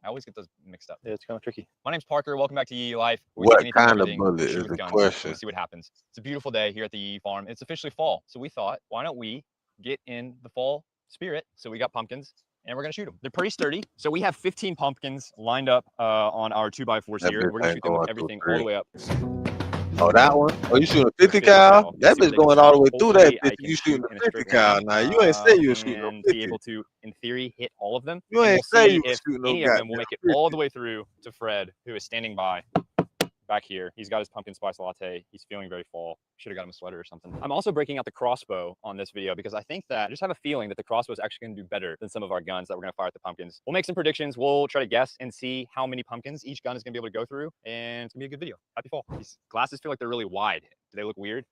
I always get those mixed up. Yeah, it's kind of tricky. My name's Parker. Welcome back to Yee Life. We What take anything, kind of everything. bullet We shoot is with the guns. question? We'll see what happens. It's a beautiful day here at the Yee Farm. It's officially fall, so we thought, why don't we get in the fall spirit? So we got pumpkins, and we're gonna shoot them. They're pretty sturdy. So we have 15 pumpkins lined up on our 2x4s That here. bitch We're gonna ain't shoot them with going through everything all the 3. way up. Oh, that one? Oh, you shooting a 50 50 cal? cal. That See what bitch they can going all the see. way through that Hopefully, I bitch. can You shooting shoot in a a 50 straight cal line, now. You ain't say you was shooting no and be 50. able to, in theory, hit all of them. You And ain't we'll say see you was if shooting no any of them will goddamn make it 50. all the way through to Fred, who is standing by back here. He's got his pumpkin spice latte. He's feeling very fall. Should have got him a sweater or something. I'm also breaking out the crossbow on this video because I think that I just have a feeling that the crossbow is actually going to do better than some of our guns that we're going to fire at the pumpkins. We'll make some predictions. We'll try to guess and see how many pumpkins each gun is going to be able to go through, and it's going to be a good video. Happy fall. These glasses feel like they're really wide. Do they look weird?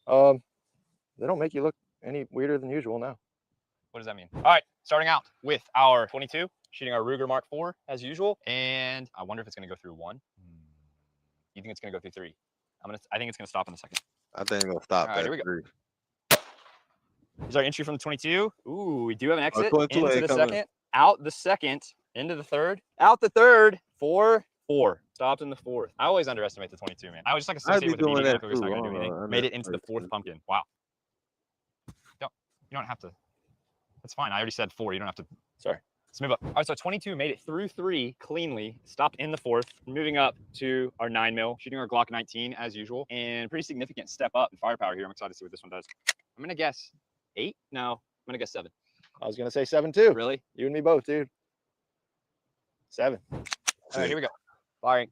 They don't make you look any weirder than usual now. What does that mean? All right, starting out with our 22, shooting our Ruger Mark IV as usual, and I wonder if it's going to go through 1. You think it's going to go through 3? I think it's going to stop in a second. I think it's gonna stop All right, at here we go. 3. Here's our entry from the 22. Ooh, we do have an Oh, exit 22 into ain't the coming. second, out the second, into the third, out the third, 4, 4. Stopped in the 4th. I always underestimate the 22, man. I was just like I'd associate be with the doing medium. I that feel like it's too. not I going to don't do anything. know. Made it into the 4th pumpkin. Wow. You don't have to. That's fine. I already said 4. You don't have to. Sorry. Let's move up. All right, so 22 made it through 3 cleanly, stopped in the 4th, moving up to our 9mm, shooting our Glock 19 as usual, and pretty significant step up in firepower here. I'm excited to see what this one does. I'm going to guess 8? No, I'm going to guess 7. I was gonna say 7 too. Really? You and me both, dude. 7. All right, here we go. Firing.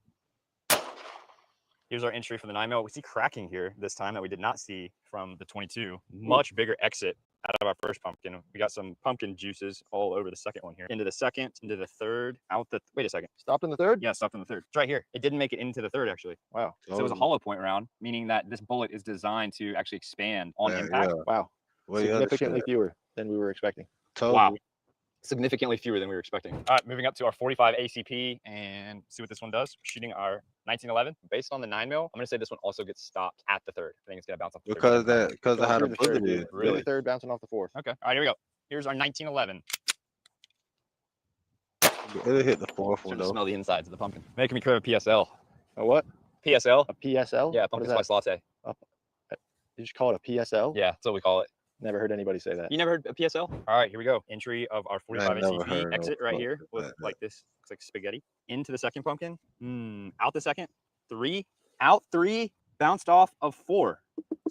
Here's our entry for the 9mm. We see cracking here this time that we did not see from the 22. Much bigger exit out of our first pumpkin. We got some pumpkin juices all over the second one here. Into the second, into the third, out the, wait a second. Stopped in the 3rd? Yeah, stopped in the 3rd. It's right here. It didn't make it into the 3rd, actually. Wow. So it was a hollow point round, meaning that this bullet is designed to actually expand on Yeah, impact. yeah. Wow. Well, the other Significantly shit. fewer than we were expecting. Told Wow. you. Significantly fewer than we were expecting. All right, moving up to our 45 ACP and see what this one does. Shooting our 1911 based on the 9mm. I'm gonna say this one also gets stopped at the 3rd. I think it's gonna bounce off the 3rd. Because of how the bullet is. Really? The 3rd bouncing off the 4th. Okay. All right, here we go. Here's our 1911. It'll hit the 4th one Trying to though. smell the insides of the pumpkin. Making me crave a PSL. A what? PSL? A PSL? Yeah, What pumpkin is that? spice latte. You just call it a PSL? Yeah, that's what we call it. Never heard anybody say that. You never heard a PSL? All right, here we go. Entry of our 45 never ACP heard no exit right fuck here with with that. like this. Looks like spaghetti. Into the second pumpkin. Out the second. 3. Out 3. Bounced off of 4.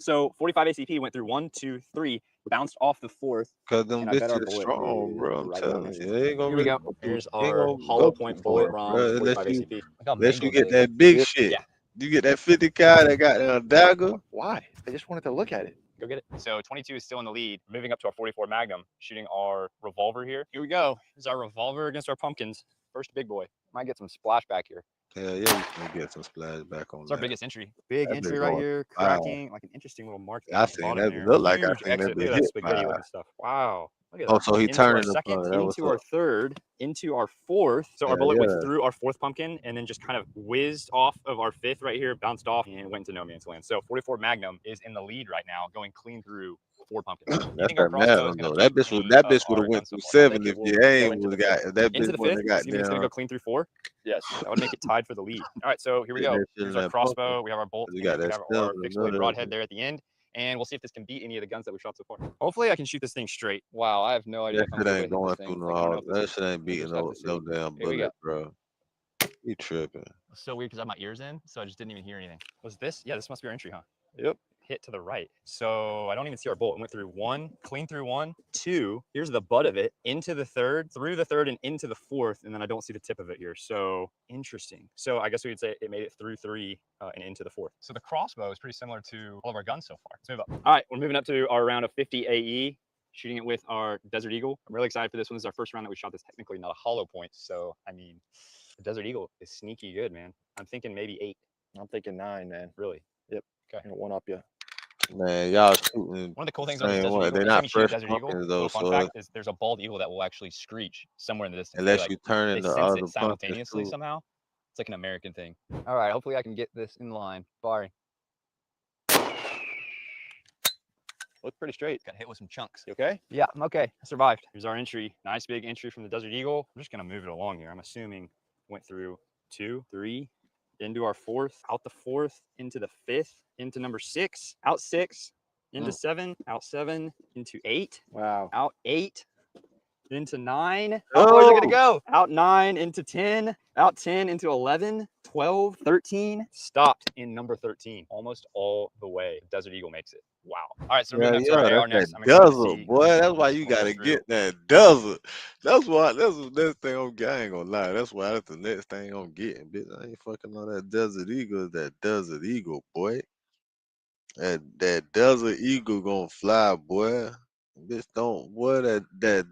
So 45 ACP went through 1, 2, 3. Bounced off the 4th. Cause them And I bet our bitches bullet strong, is bro. I'm right telling around you, they ain't gonna Here we really go. go through. Here's They ain't our gonna hollow go point too bullet far, from bro. 45 ACP. Look how Unless mangled you it get is. that big Yep. shit. Yeah. You get that 50 cal that got a dagger. Why? I just wanted to look at it. Go get it. So 22 is still in the lead. Moving up to our 44 Magnum, shooting our revolver here. Here we go. Here's our revolver against our pumpkins. First big boy. Might get some splash back here. Hell yeah, you can get some splash back on It's our that. biggest entry. Big That entry bitch right going here. wild. Cracking. Like an interesting little mark I at the seen bottom that. there. Look like I Huge seen that exit. Look bitch at that hit spaghetti fire. looking stuff. Wow. Look at Oh, that. so he Into our turning the second, punch. That was into our up. third, into our fourth. So our Yeah, bullet went yeah. through our fourth pumpkin and then just kind of whizzed off of our fifth right here, bounced off, and went into no man's land. So 44 Magnum is in the lead right now, going clean through 4 pumpkins. You That's think our that crossbow Magnum is going though. to That keep bitch was any that of bitch would our have went guns so through far? I think 7 it if will your go aim into would the have got fifth. if that Into bitch the wouldn't fifth. have got So you mean it's going to down. go clean through 4? Yes, that would make it tied for the lead. All right, so here we go. Here's our crossbow. We have our bolt. You And got we that have stem our in the fixed blade middle of broadhead it. there at the end. And we'll see if this can beat any of the guns that we've shot so far. Hopefully I can shoot this thing straight. Wow, I have no idea That if I'm shit going to be ain't able to going hit this through thing. no Like, I don't know all. if this That is. shit ain't We'll beating just have no to see. damn Here we go. bullet, bro. You tripping. It's so weird because I have my ears in, so I just didn't even hear anything. Was this? Yeah, this must be our entry, huh? Yep. Hit to the right. So I don't even see our bolt. It went through 1, clean through 1, 2. Here's the butt of it, into the third, through the third, and into the fourth, and then I don't see the tip of it here. So interesting. So I guess we would say it made it through 3 and into the fourth. So the crossbow is pretty similar to all of our guns so far. Let's move up. All right, we're moving up to our round of 50 AE. Shooting it with our Desert Eagle. I'm really excited for this one. This is our first round that we shot this technically not a hollow point. So, I mean, the Desert Eagle is sneaky good, man. I'm thinking maybe 8. I'm thinking 9, man. Really? Yep. Okay. One up you. Man, y'all shooting One of the cool the things about this same Desert way. Eagle, They're every time not you shoot a fresh Desert Eagle, pumpkins though, little fun so fact is there's a bald eagle that will actually screech somewhere in the distance. unless Like, you turn they in the sense other it pumpkins simultaneously too. somehow. It's like an American thing. All right, hopefully I can get this in line. Firing. Look pretty straight. Got hit with some chunks. You okay? Yeah, I'm okay. I survived. Here's our entry. Nice big entry from the Desert Eagle. I'm just gonna move it along here. I'm assuming went through 2, 3, into our fourth, out the fourth, into the fifth, into number 6, out 6, into 7, out 7, into 8. Wow. Out 8, into 9. How far is it gonna go? Out 9, into 10, out 10, into 11, 12, 13. Stopped in number 13, almost all the way. Desert Eagle makes it. Wow. All right, so we're Yeah, moving up to yeah, our that's AR that next. I'm excited to desert, see boy. That's why this you one go gotta through. get that desert. That's why that's the next thing I'm getting. I ain't gonna lie. That's why that's the next thing I'm getting, bitch. I ain't fucking on that Desert Eagle. That Desert Eagle, boy. That Desert Eagle gonna fly, boy. Bitch, don't boy that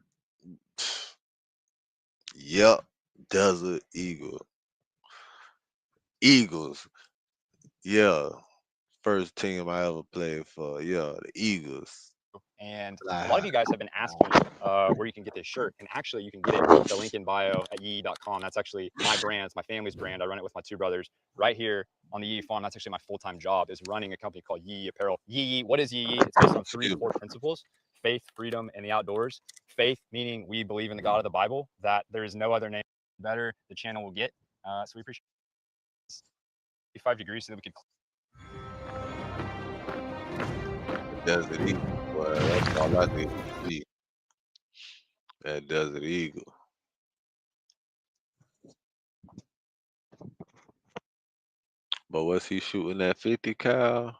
Yup, Desert Eagle. Eagles. Yeah. First team I ever played for. Yeah, the Eagles. And a lot of you guys have been asking where you can get this shirt. And actually, you can get it with the link in bio at yee.com. That's actually my brand. It's my family's brand. I run it with my 2 brothers right here on the Yee farm. That's actually my full-time job, is running a company called Yee Apparel. Yee, what is Yee? It's based on 3 core principles: faith, freedom, and the outdoors. Faith, meaning we believe in the God of the Bible, that there is no other name better the channel will get. So we appreciate it. 5 degrees so that we can Desert Eagle, boy. That's all I need to see. That Desert Eagle. But was he shooting that 50 cal?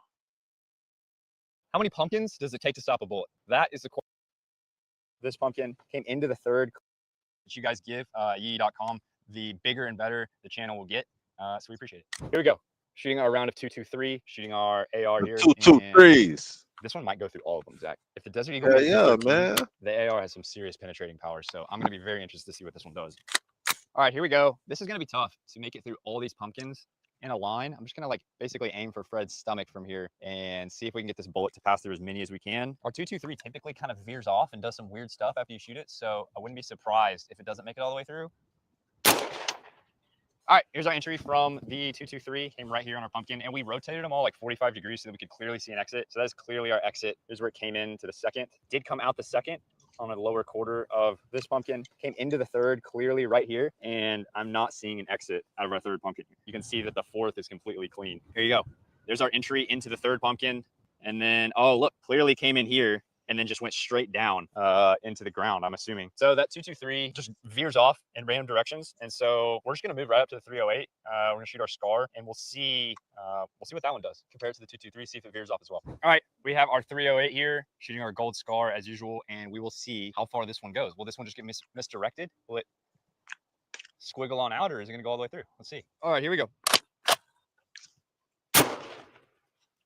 How many pumpkins does it take to stop a bullet? That is the question. This pumpkin came into the third that you guys give, yee.com. The bigger and better the channel will get. So we appreciate it. Here we go. Shooting our round of 223, shooting our AR here. 223s. This one might go through all of them, Zach. If the Desert Eagle Hell made it yeah, through 13, man. the AR has some serious penetrating power. So I'm going to be very interested to see what this one does. All right, here we go. This is going to be tough to make it through all these pumpkins in a line. I'm just going to like basically aim for Fred's stomach from here and see if we can get this bullet to pass through as many as we can. Our 223 typically kind of veers off and does some weird stuff after you shoot it. So I wouldn't be surprised if it doesn't make it all the way through. All right, here's our entry from the 223. Came right here on our pumpkin, and we rotated them all like 45 degrees so that we could clearly see an exit. So that's clearly our exit. Here's where it came into the second. Did come out the second on the lower quarter of this pumpkin. Came into the third clearly right here, and I'm not seeing an exit out of our third pumpkin. You can see that the fourth is completely clean. Here you go. There's our entry into the third pumpkin. And then, oh, look, clearly came in here and then just went straight down into the ground, I'm assuming. So that 223 just veers off in random directions. And so we're just gonna move right up to the 308. We're gonna shoot our SCAR and we'll see what that one does compared to the 223, see if it veers off as well. All right, we have our 308 here, shooting our gold SCAR as usual, and we will see how far this one goes. Will this one just get misdirected? Will it squiggle on out, or is it gonna go all the way through? Let's see. All right, here we go.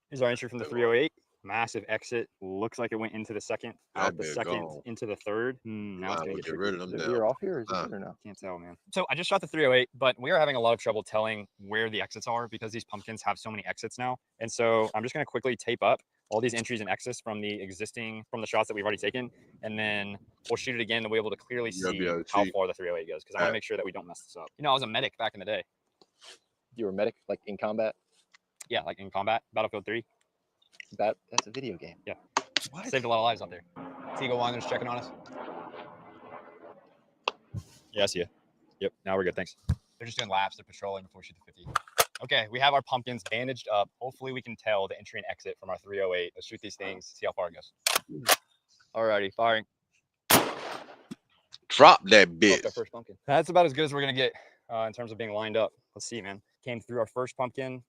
Here's our entry from the 308. Massive exit. Looks like it went into the second, out the second, into the third. Now it's gonna get rid of them. tricky. Veer off here, or is it good or no? Can't tell, man. So I just shot the 308, but we are having a lot of trouble telling where the exits are because these pumpkins have so many exits now. And so I'm just gonna quickly tape up all these entries and exits from the shots that we've already taken, and then we'll shoot it again and we'll be able to clearly see how far the 308 goes, because I want to make sure that we don't mess this up. You know, I was a medic back in the day. You were a medic, like in combat? Yeah, like in combat, Battlefield 3. That's a video game. Yeah. What? Saved a lot of lives out there. Eagle One, they're just checking on us. Yeah, I see you. Yep, now we're good, thanks. They're just doing laps, they're patrolling before we shoot the 50. Okay, we have our pumpkins bandaged up. Hopefully we can tell the entry and exit from our 308. Let's shoot these things, see how far it goes. Alrighty, firing. Drop that bitch. Our first pumpkin. That's about as good as we're gonna get in terms of being lined up. Let's see, man. Came through our first pumpkin,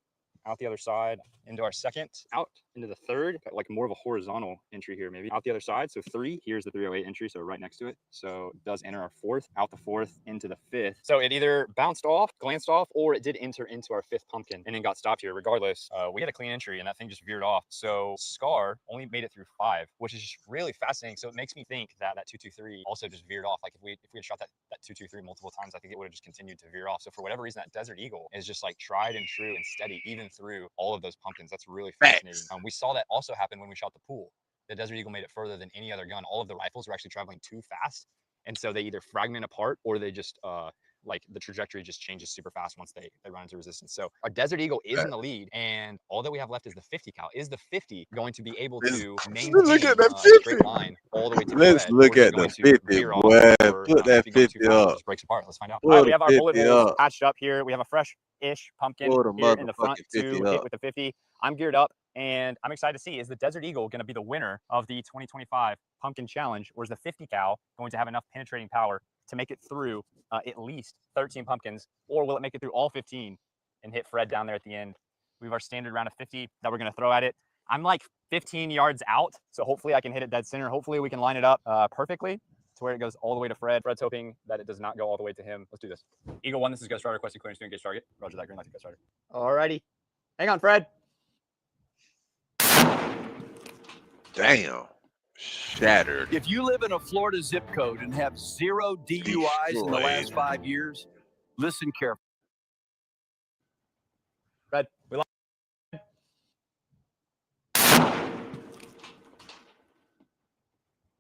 out the other side, into our second, out into the third, like more of a horizontal entry here, maybe out the other side. So 3, here's the 308 entry, so right next to it. So it does enter our 4th, out the 4th, into the 5th. So it either bounced off, glanced off, or it did enter into our 5th pumpkin and then got stopped here. Regardless, we had a clean entry and that thing just veered off. So Scar only made it through 5, which is just really fascinating. So it makes me think that that 223 also just veered off. Like if we had shot that 223 multiple times, I think it would have just continued to veer off. So for whatever reason, that Desert Eagle is just like tried and true and steady, even through all of those pumpkins. That's really fascinating. We saw that also happen when we shot the pool. The Desert Eagle made it further than any other gun. All of the rifles were actually traveling too fast, and so they either fragment apart or they just like the trajectory just changes super fast once they run into resistance. So our Desert Eagle is in the lead, and all that we have left is the 50 cal. Is the 50 going to be able to maintain a straight line all the way to the Let's red, look or is at it going the to 50, veer off, boy. or Put that if you're going 50 too fast, it up. just breaks apart. Let's find out. Put All right, we the have our bullet 50 holes up. patched up here. We have a fresh-ish pumpkin Put the here in the front motherfucking 50 to hit up. with the 50. I'm geared up, and I'm excited to see, is the Desert Eagle going to be the winner of the 2025 Pumpkin Challenge, or is the 50 cal going to have enough penetrating power to make it through at least 13 pumpkins, or will it make it through all 15 and hit Fred down there at the end? We have our standard round of 50 that we're going to throw at it. I'm like 15 yards out, so hopefully I can hit it dead center. Hopefully we can line it up perfectly to where it goes all the way to Fred. Fred's hoping that it does not go all the way to him. Let's do this. Eagle 1, this is Ghost Rider, requesting clearance to engage target. Roger that, green light to Ghost Rider. Alrighty. Hang on, Fred. Damn. Shattered. If you live in a Florida zip code and have 0 DUIs in the last 5 years, listen carefully. Fred, we lost.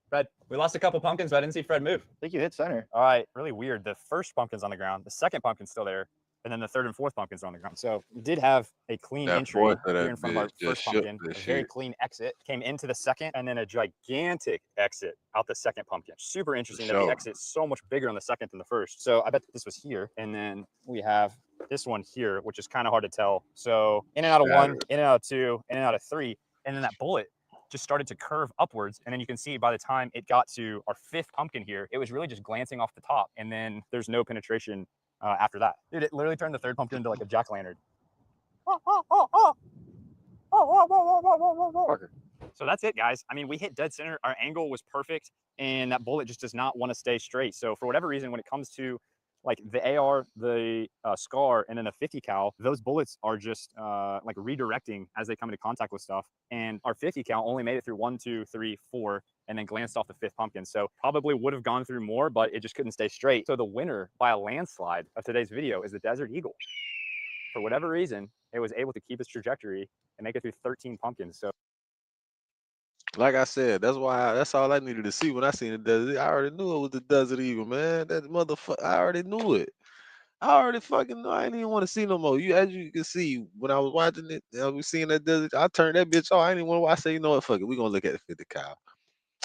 Fred, we lost a couple pumpkins, but I didn't see Fred move. I think you hit center. All right, really weird. The first pumpkin's on the ground, the second pumpkin's still there, and then the third and fourth pumpkins are on the ground. So we did have a clean entry here in front of our first pumpkin, a very clean exit, came into the second, and then a gigantic exit out the second pumpkin. Super interesting that the exit's so much bigger on the second than the first. So I bet this was here, and then we have this one here, which is kind of hard to tell. So in and out of 1, in and out of 2, in and out of 3, and then that bullet just started to curve upwards. And then you can see by the time it got to our 5th pumpkin here, it was really just glancing off the top. And then there's no penetration after that. Dude, it literally turned the 3rd pumpkin into like a jack-o'-lantern. So that's it, guys. I mean, we hit dead center. Our angle was perfect, and that bullet just does not want to stay straight. So for whatever reason, when it comes to like the AR, the Scar, and then the 50 cal, those bullets are just like redirecting as they come into contact with stuff. And our 50 cal only made it through 1, 2, 3, 4, and then glanced off the 5th pumpkin. So probably would have gone through more, but it just couldn't stay straight. So the winner by a landslide of today's video is the Desert Eagle. For whatever reason, it was able to keep its trajectory and make it through 13 pumpkins. So Like I said, that's all I needed to see when I seen the Desert. I already knew it was the Desert Eagle, man. That motherfucker, I already knew it. I already fucking know. I didn't even want to see no more. As you can see, when I was watching it, I was seeing that Desert. I turned that bitch off. I didn't even want to watch. I said, you know what, fuck it. We gonna look at the 50 cal.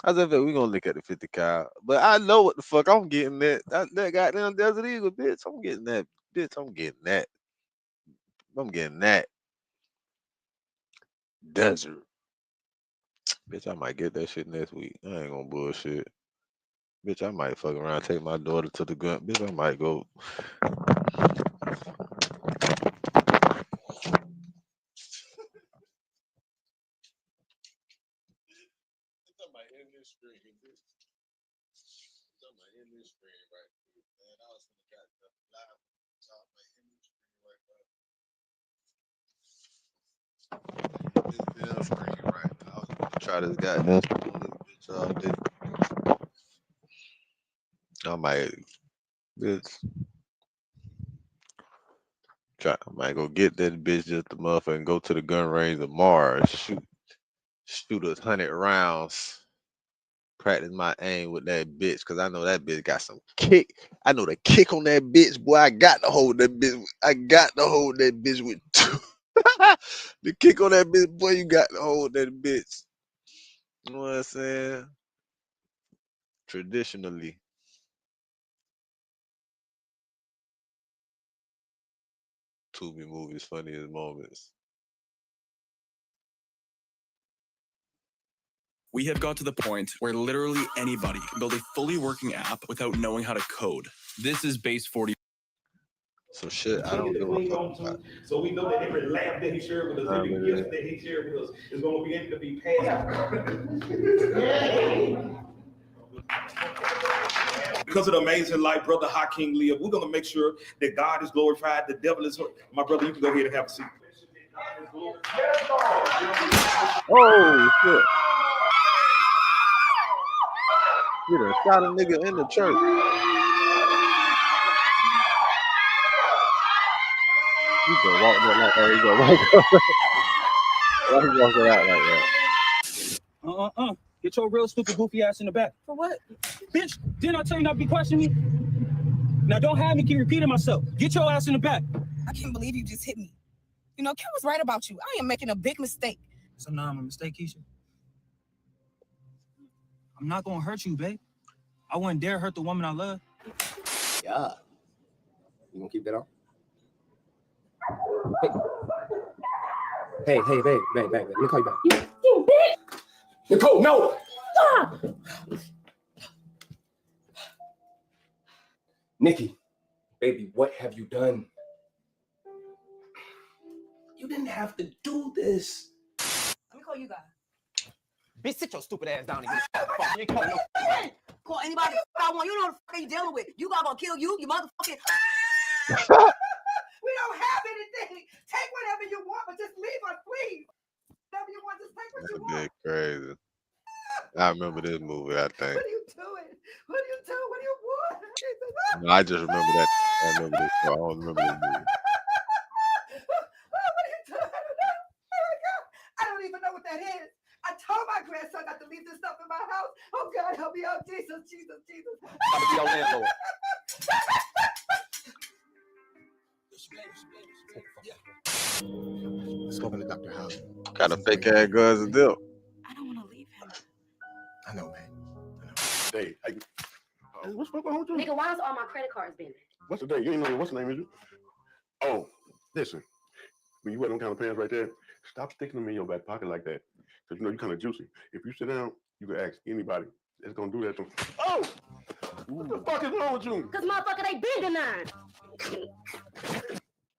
I said, we gonna look at the 50 cal. But I know what the fuck I'm getting that goddamn Desert Eagle, bitch. I'm getting that, bitch. I'm getting that. I'm getting that. Desert. Bitch, I might get that shit next week. I ain't gonna bullshit. Bitch, I might fuck around, take my daughter to the gun. Bitch, I might go. This damn screen right now. Try this goddamn bitch all day. I might, bitch. I might go get that bitch just the motherfucker and go to the gun range tomorrow. Shoot 100 rounds. Practice my aim with that bitch, cause I know that bitch got some kick. I know the kick on that bitch, boy. I got to hold that bitch. I got to hold that bitch with two. The kick on that bitch, boy. You got to hold that bitch. You know what I'm saying? Traditionally. Tubi movies, funniest moments. We have got to the point where literally anybody can build a fully working app without knowing how to code. This is Base 40. So shit, I don't give a fuck about. So we know that every lab that he shared with us, every gift that he shared with us is going to be able to be passed. Because of the amazing life, Brother Hakeem lived, we're going to make sure that God is glorified, the devil is hurt. My brother, you can go ahead and have a seat. Oh shit! You done shot a nigga in the church. You gonna walk that like that? You gonna walk why you walking out like that? Get your real stupid goofy ass in the back. For what? Bitch, didn't I tell you not to be questioning me? Now don't have me keep repeating myself. Get your ass in the back. I can't believe you just hit me. You know, Kim was right about you. I am making a big mistake. So now I'm a mistake, Keisha. I'm not gonna hurt you, babe. I wouldn't dare hurt the woman I love. Yeah. You gonna keep that on? Hey, babe. Let me call you back. You bitch! Nicole, no! Stop! Nikki, baby, what have you done? You didn't have to do this. Let me call you guys. Bitch, sit your stupid ass down and You ain't calling no. Call anybody I want. You know what the fuck you dealing with. You got gonna kill you motherfucking. We don't have anything. Take whatever you want, but just leave us, please. Whatever you want, just take what you want. That crazy. I remember this movie. I think. What are you doing? What are you doing? What do you want? No, I just remember that. I remember this. I don't remember this movie. What are you doing? Oh my God. I don't even know what that is. I told my grandson not to leave this stuff in my house. Oh God, help me out. Jesus. I'm your landlord. Let's go over to Dr. House. What kind of fake ass guns is them? I don't want to leave him. I know, man. Hey, what's going on with you? Nigga, why is all my credit cards been? What's the day? You ain't know what's the name is you? Oh, listen. When you wear them kind of pants right there, stop sticking them in your back pocket like that. Because you know you're kind of juicy. If you sit down, you can ask anybody that's gonna do that to them. Oh! What the fuck is wrong with you? Cause motherfucker, they big than nine.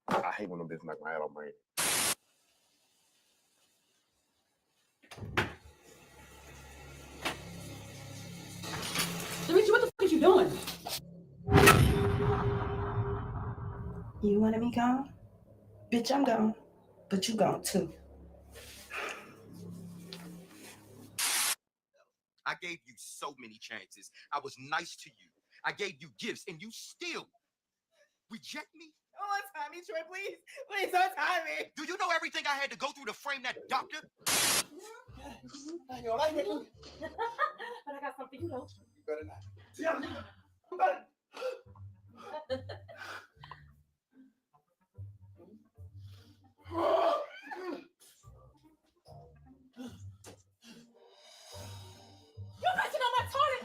I hate when them bitches knock my head off my head. Dimitri, what the fuck is you doing? You wanted me gone? Bitch, I'm gone. But you gone too. I gave you so many chances. I was nice to you. I gave you gifts, and you still reject me? Don't untie me, Troy, please. Please untie me. Do you know everything I had to go through to frame that doctor? I know, like it. But I got something, you know. You better not. Yeah, I'm better. You touching on my toilet!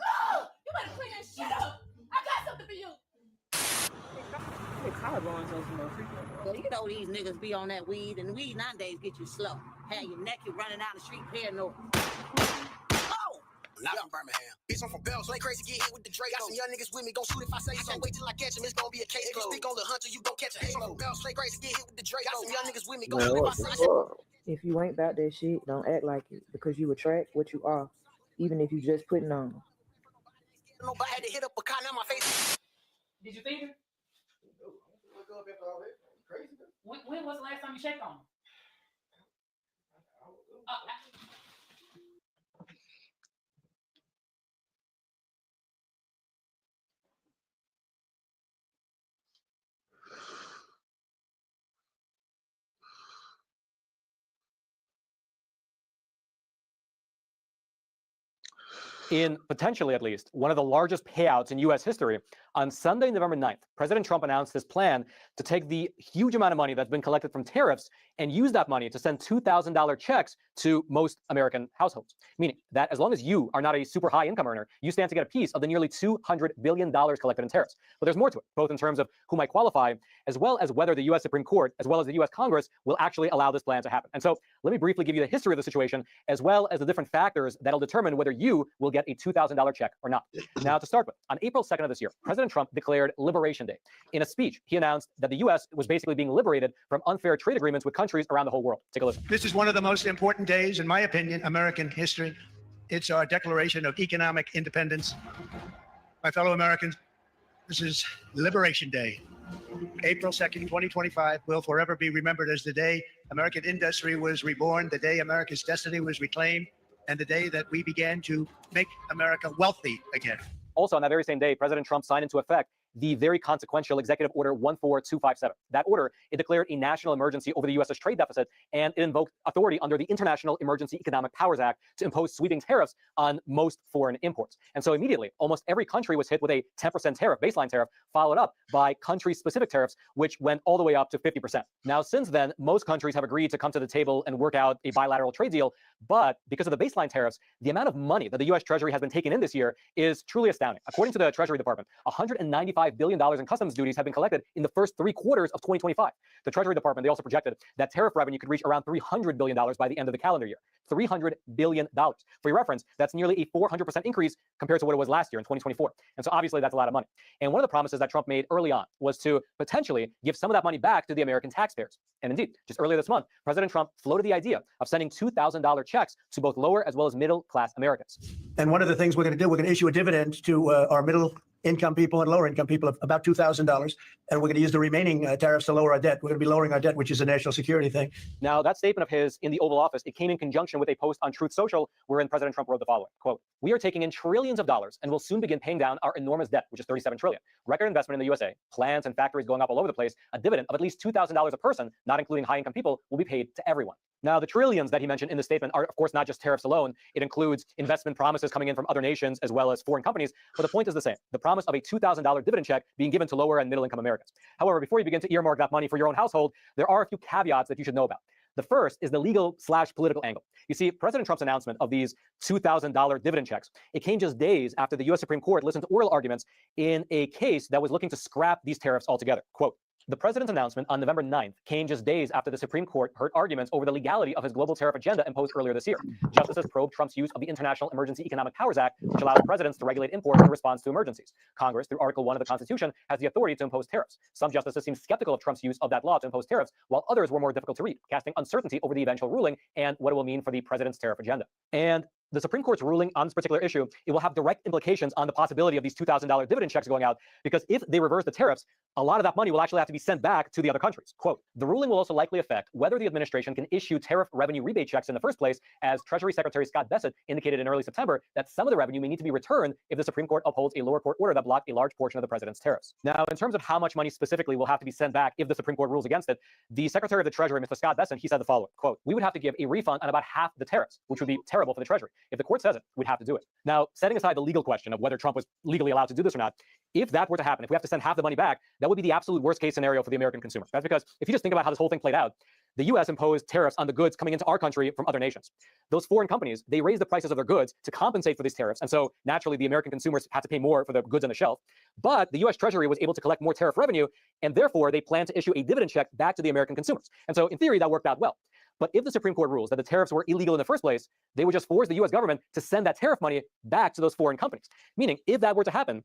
Oh, you better clean that shit up! I got something for you! Well, you know these niggas be on that weed, and weed nowadays get you slow. Have your neck, you running down the street, paranoid. Oh! Not from Birmingham. Bitch, I'm from Bell, so they crazy get hit with the Drake. Got some young niggas with me, gon' shoot if I say so. Wait till I catch him, it's gon' be a case closed. Stick on the hunter, you gon' catch a halo. Bell, so they crazy get hit with the Drake. Got some young niggas with me, gon' shoot if I say so. If you ain't about that shit, don't act like it, because you attract what you are, even if you just putting on. Nobody had to hit up a cotton on my face. Did you feed her? When was the last time you checked on her? In potentially, at least, one of the largest payouts in U.S. history, on Sunday, November 9th, President Trump announced his plan to take the huge amount of money that's been collected from tariffs and use that money to send $2,000 checks to most American households. Meaning that as long as you are not a super high income earner, you stand to get a piece of the nearly $200 billion collected in tariffs. But there's more to it, both in terms of who might qualify, as well as whether the U.S. Supreme Court, as well as the U.S. Congress, will actually allow this plan to happen. And so let me briefly give you the history of the situation, as well as the different factors that'll determine whether you will get a $2,000 check or not. Now, to start with, on April 2nd of this year, President Trump declared Liberation Day. In a speech, he announced that the U.S. was basically being liberated from unfair trade agreements with countries around the whole world. Take a listen. This is one of the most important days, in my opinion, American history. It's our declaration of economic independence. My fellow Americans, this is Liberation Day. April 2nd, 2025 will forever be remembered as the day American industry was reborn, the day America's destiny was reclaimed, and the day that we began to make America wealthy again. Also, on that very same day, President Trump signed into effect the very consequential Executive Order 14257. That order, it declared a national emergency over the U.S.'s trade deficit, and it invoked authority under the International Emergency Economic Powers Act to impose sweeping tariffs on most foreign imports. And so immediately, almost every country was hit with a 10% tariff, baseline tariff, followed up by country-specific tariffs, which went all the way up to 50%. Now, since then, most countries have agreed to come to the table and work out a bilateral trade deal, but because of the baseline tariffs, the amount of money that the U.S. Treasury has been taking in this year is truly astounding. According to the Treasury Department, $195 billion in customs duties have been collected in the first 3 quarters of 2025. The Treasury Department, they also projected that tariff revenue could reach around $300 billion by the end of the calendar year. $300 billion. For your reference, that's nearly a 400% increase compared to what it was last year in 2024. And so obviously that's a lot of money. And one of the promises that Trump made early on was to potentially give some of that money back to the American taxpayers. And indeed, just earlier this month, President Trump floated the idea of sending $2,000 checks to both lower as well as middle class Americans. And one of the things we're going to do, we're going to issue a dividend to our middle income people and lower income people of about $2,000. And we're going to use the remaining tariffs to lower our debt. We're going to be lowering our debt, which is a national security thing. Now, that statement of his in the Oval Office, it came in conjunction with a post on Truth Social, wherein President Trump wrote the following, quote, "We are taking in trillions of dollars and will soon begin paying down our enormous debt, which is $37 trillion. Record investment in the USA, plants and factories going up all over the place, a dividend of at least $2,000 a person, not including high-income people, will be paid to everyone." Now, the trillions that he mentioned in the statement are, of course, not just tariffs alone. It includes investment promises coming in from other nations as well as foreign companies. But the point is the same, the promise of a $2,000 dividend check being given to lower and middle income Americans. However, before you begin to earmark that money for your own household, there are a few caveats that you should know about. The first is the legal/political angle. You see, President Trump's announcement of these $2,000 dividend checks, it came just days after the U.S. Supreme Court listened to oral arguments in a case that was looking to scrap these tariffs altogether. Quote, "The president's announcement on November 9th came just days after the Supreme Court heard arguments over the legality of his global tariff agenda imposed earlier this year. Justices probed Trump's use of the International Emergency Economic Powers Act, which allows presidents to regulate imports in response to emergencies. Congress, through Article 1 of the Constitution, has the authority to impose tariffs. Some justices seemed skeptical of Trump's use of that law to impose tariffs, while others were more difficult to read, casting uncertainty over the eventual ruling and what it will mean for the president's tariff agenda." And the Supreme Court's ruling on this particular issue, it will have direct implications on the possibility of these $2,000 dividend checks going out, because if they reverse the tariffs, a lot of that money will actually have to be sent back to the other countries. Quote, "The ruling will also likely affect whether the administration can issue tariff revenue rebate checks in the first place, as Treasury Secretary Scott Bessent indicated in early September that some of the revenue may need to be returned if the Supreme Court upholds a lower court order that blocked a large portion of the president's tariffs." Now, in terms of how much money specifically will have to be sent back if the Supreme Court rules against it, the Secretary of the Treasury, Mr. Scott Bessent, he said the following, quote, "We would have to give a refund on about half the tariffs, which would be terrible for the Treasury. If the court says it, we'd have to do it." Now, setting aside the legal question of whether Trump was legally allowed to do this or not, if that were to happen, if we have to send half the money back, that would be the absolute worst case scenario for the American consumer. That's because if you just think about how this whole thing played out, the U.S. imposed tariffs on the goods coming into our country from other nations. Those foreign companies, they raised the prices of their goods to compensate for these tariffs. And so naturally, the American consumers had to pay more for the goods on the shelf. But the U.S. Treasury was able to collect more tariff revenue, and therefore they plan to issue a dividend check back to the American consumers. And so in theory, that worked out well. But if the Supreme Court rules that the tariffs were illegal in the first place, they would just force the U.S. government to send that tariff money back to those foreign companies. Meaning, if that were to happen,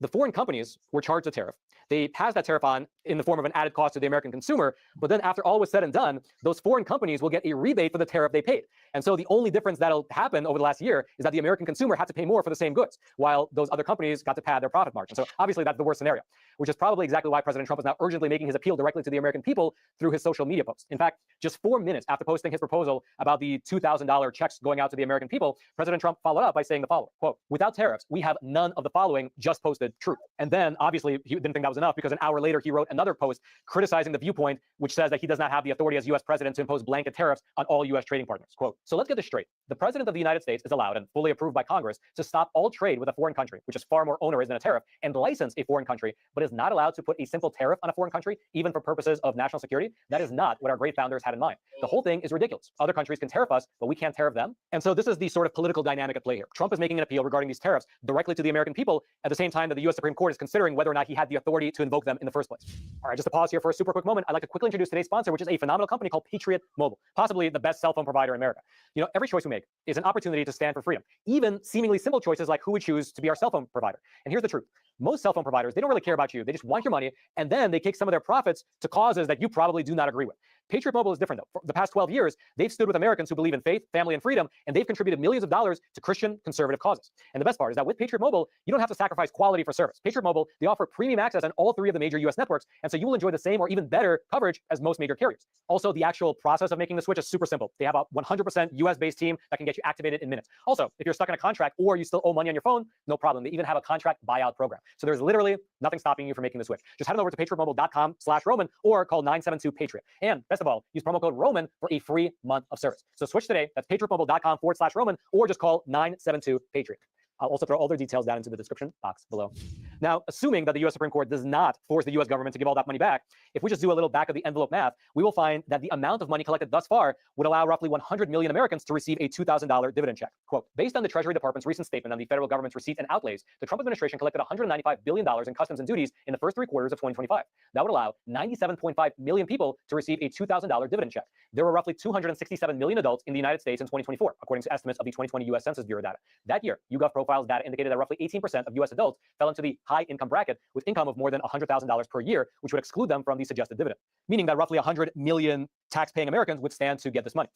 the foreign companies were charged a tariff. They passed that tariff on in the form of an added cost to the American consumer. But then after all was said and done, those foreign companies will get a rebate for the tariff they paid. And so the only difference that'll happen over the last year is that the American consumer had to pay more for the same goods, while those other companies got to pad their profit margin. So obviously that's the worst scenario, which is probably exactly why President Trump is now urgently making his appeal directly to the American people through his social media posts. In fact, just 4 minutes after posting his proposal about the $2,000 checks going out to the American people, President Trump followed up by saying the following, quote, "Without tariffs, we have none of the following, just posted truth." And then obviously he didn't think that was enough because an hour later he wrote another post criticizing the viewpoint which says that he does not have the authority as U.S. president to impose blanket tariffs on all U.S. trading partners. Quote, so let's get this straight. The president of the United States is allowed and fully approved by Congress to stop all trade with a foreign country, which is far more onerous than a tariff, and license a foreign country, but is not allowed to put a simple tariff on a foreign country, even for purposes of national security. That is not what our great founders had in mind. The whole thing is ridiculous. Other countries can tariff us, but we can't tariff them. And so this is the sort of political dynamic at play here. Trump is making an appeal regarding these tariffs directly to the American people at the same time that the U.S. Supreme Court is considering whether or not he had the authority to invoke them in the first place. All right, just to pause here for a super quick moment, I'd like to quickly introduce today's sponsor, which is a phenomenal company called Patriot Mobile, possibly the best cell phone provider in America. You know, every choice we make is an opportunity to stand for freedom, even seemingly simple choices like who would choose to be our cell phone provider. And here's the truth. Most cell phone providers, they don't really care about you. They just want your money, and then they kick some of their profits to causes that you probably do not agree with. Patriot Mobile is different, though. For the past 12 years, they've stood with Americans who believe in faith, family, and freedom, and they've contributed millions of dollars to Christian conservative causes. And the best part is that with Patriot Mobile, you don't have to sacrifice quality for service. Patriot Mobile, they offer premium access on all 3 of the major U.S. networks, and so you will enjoy the same or even better coverage as most major carriers. Also, the actual process of making the switch is super simple. They have a 100% US-based team that can get you activated in minutes. Also, if you're stuck in a contract or you still owe money on your phone, no problem. They even have a contract buyout program. So there's literally nothing stopping you from making the switch. Just head on over to patriotmobile.com/Roman or call 972-PATRIOT. And best of all, use promo code Roman for a free month of service. So switch today. That's patriotmobile.com/Roman or just call 972-PATRIOT. I'll also throw all their details down into the description box below. Now, assuming that the U.S. Supreme Court does not force the U.S. government to give all that money back, if we just do a little back of the envelope math, we will find that the amount of money collected thus far would allow roughly 100 million Americans to receive a $2,000 dividend check. Quote, based on the Treasury Department's recent statement on the federal government's receipts and outlays, the Trump administration collected $195 billion in customs and duties in the first 3 quarters of 2025. That would allow 97.5 million people to receive a $2,000 dividend check. There were roughly 267 million adults in the United States in 2024, according to estimates of the 2020 U.S. Census Bureau data. That year, YouGov Profiles data indicated that roughly 18% of U.S. adults fell into the high income bracket with income of more than $100,000 per year, which would exclude them from the suggested dividend, meaning that roughly 100 million tax-paying Americans would stand to get this money.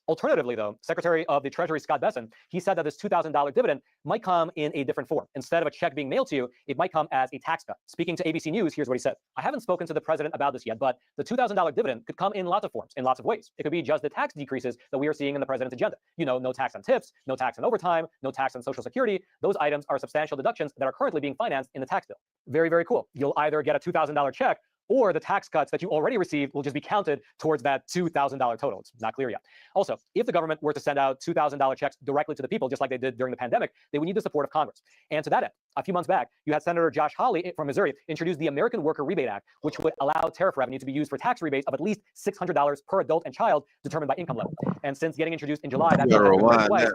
Alternatively, though, Secretary of the Treasury Scott Bessent, he said that this $2,000 dividend might come in a different form. Instead of a check being mailed to you, it might come as a tax cut. Speaking to ABC News, here's what he said. I haven't spoken to the president about this yet, but the $2,000 dividend could come in lots of forms, in lots of ways. It could be just the tax decreases that we are seeing in the president's agenda. You know, no tax on tips, no tax on overtime, no tax on Social Security. Those items are substantial deductions that are currently being financed in the tax bill. Very, very cool. You'll either get a $2,000 check or the tax cuts that you already received will just be counted towards that $2,000 total. It's not clear yet. Also, if the government were to send out $2,000 checks directly to the people, just like they did during the pandemic, they would need the support of Congress. And to that end, a few months back, you had Senator Josh Hawley from Missouri introduce the American Worker Rebate Act, which would allow tariff revenue to be used for tax rebates of at least $600 per adult and child determined by income level. And since getting introduced in July, that Hold on, I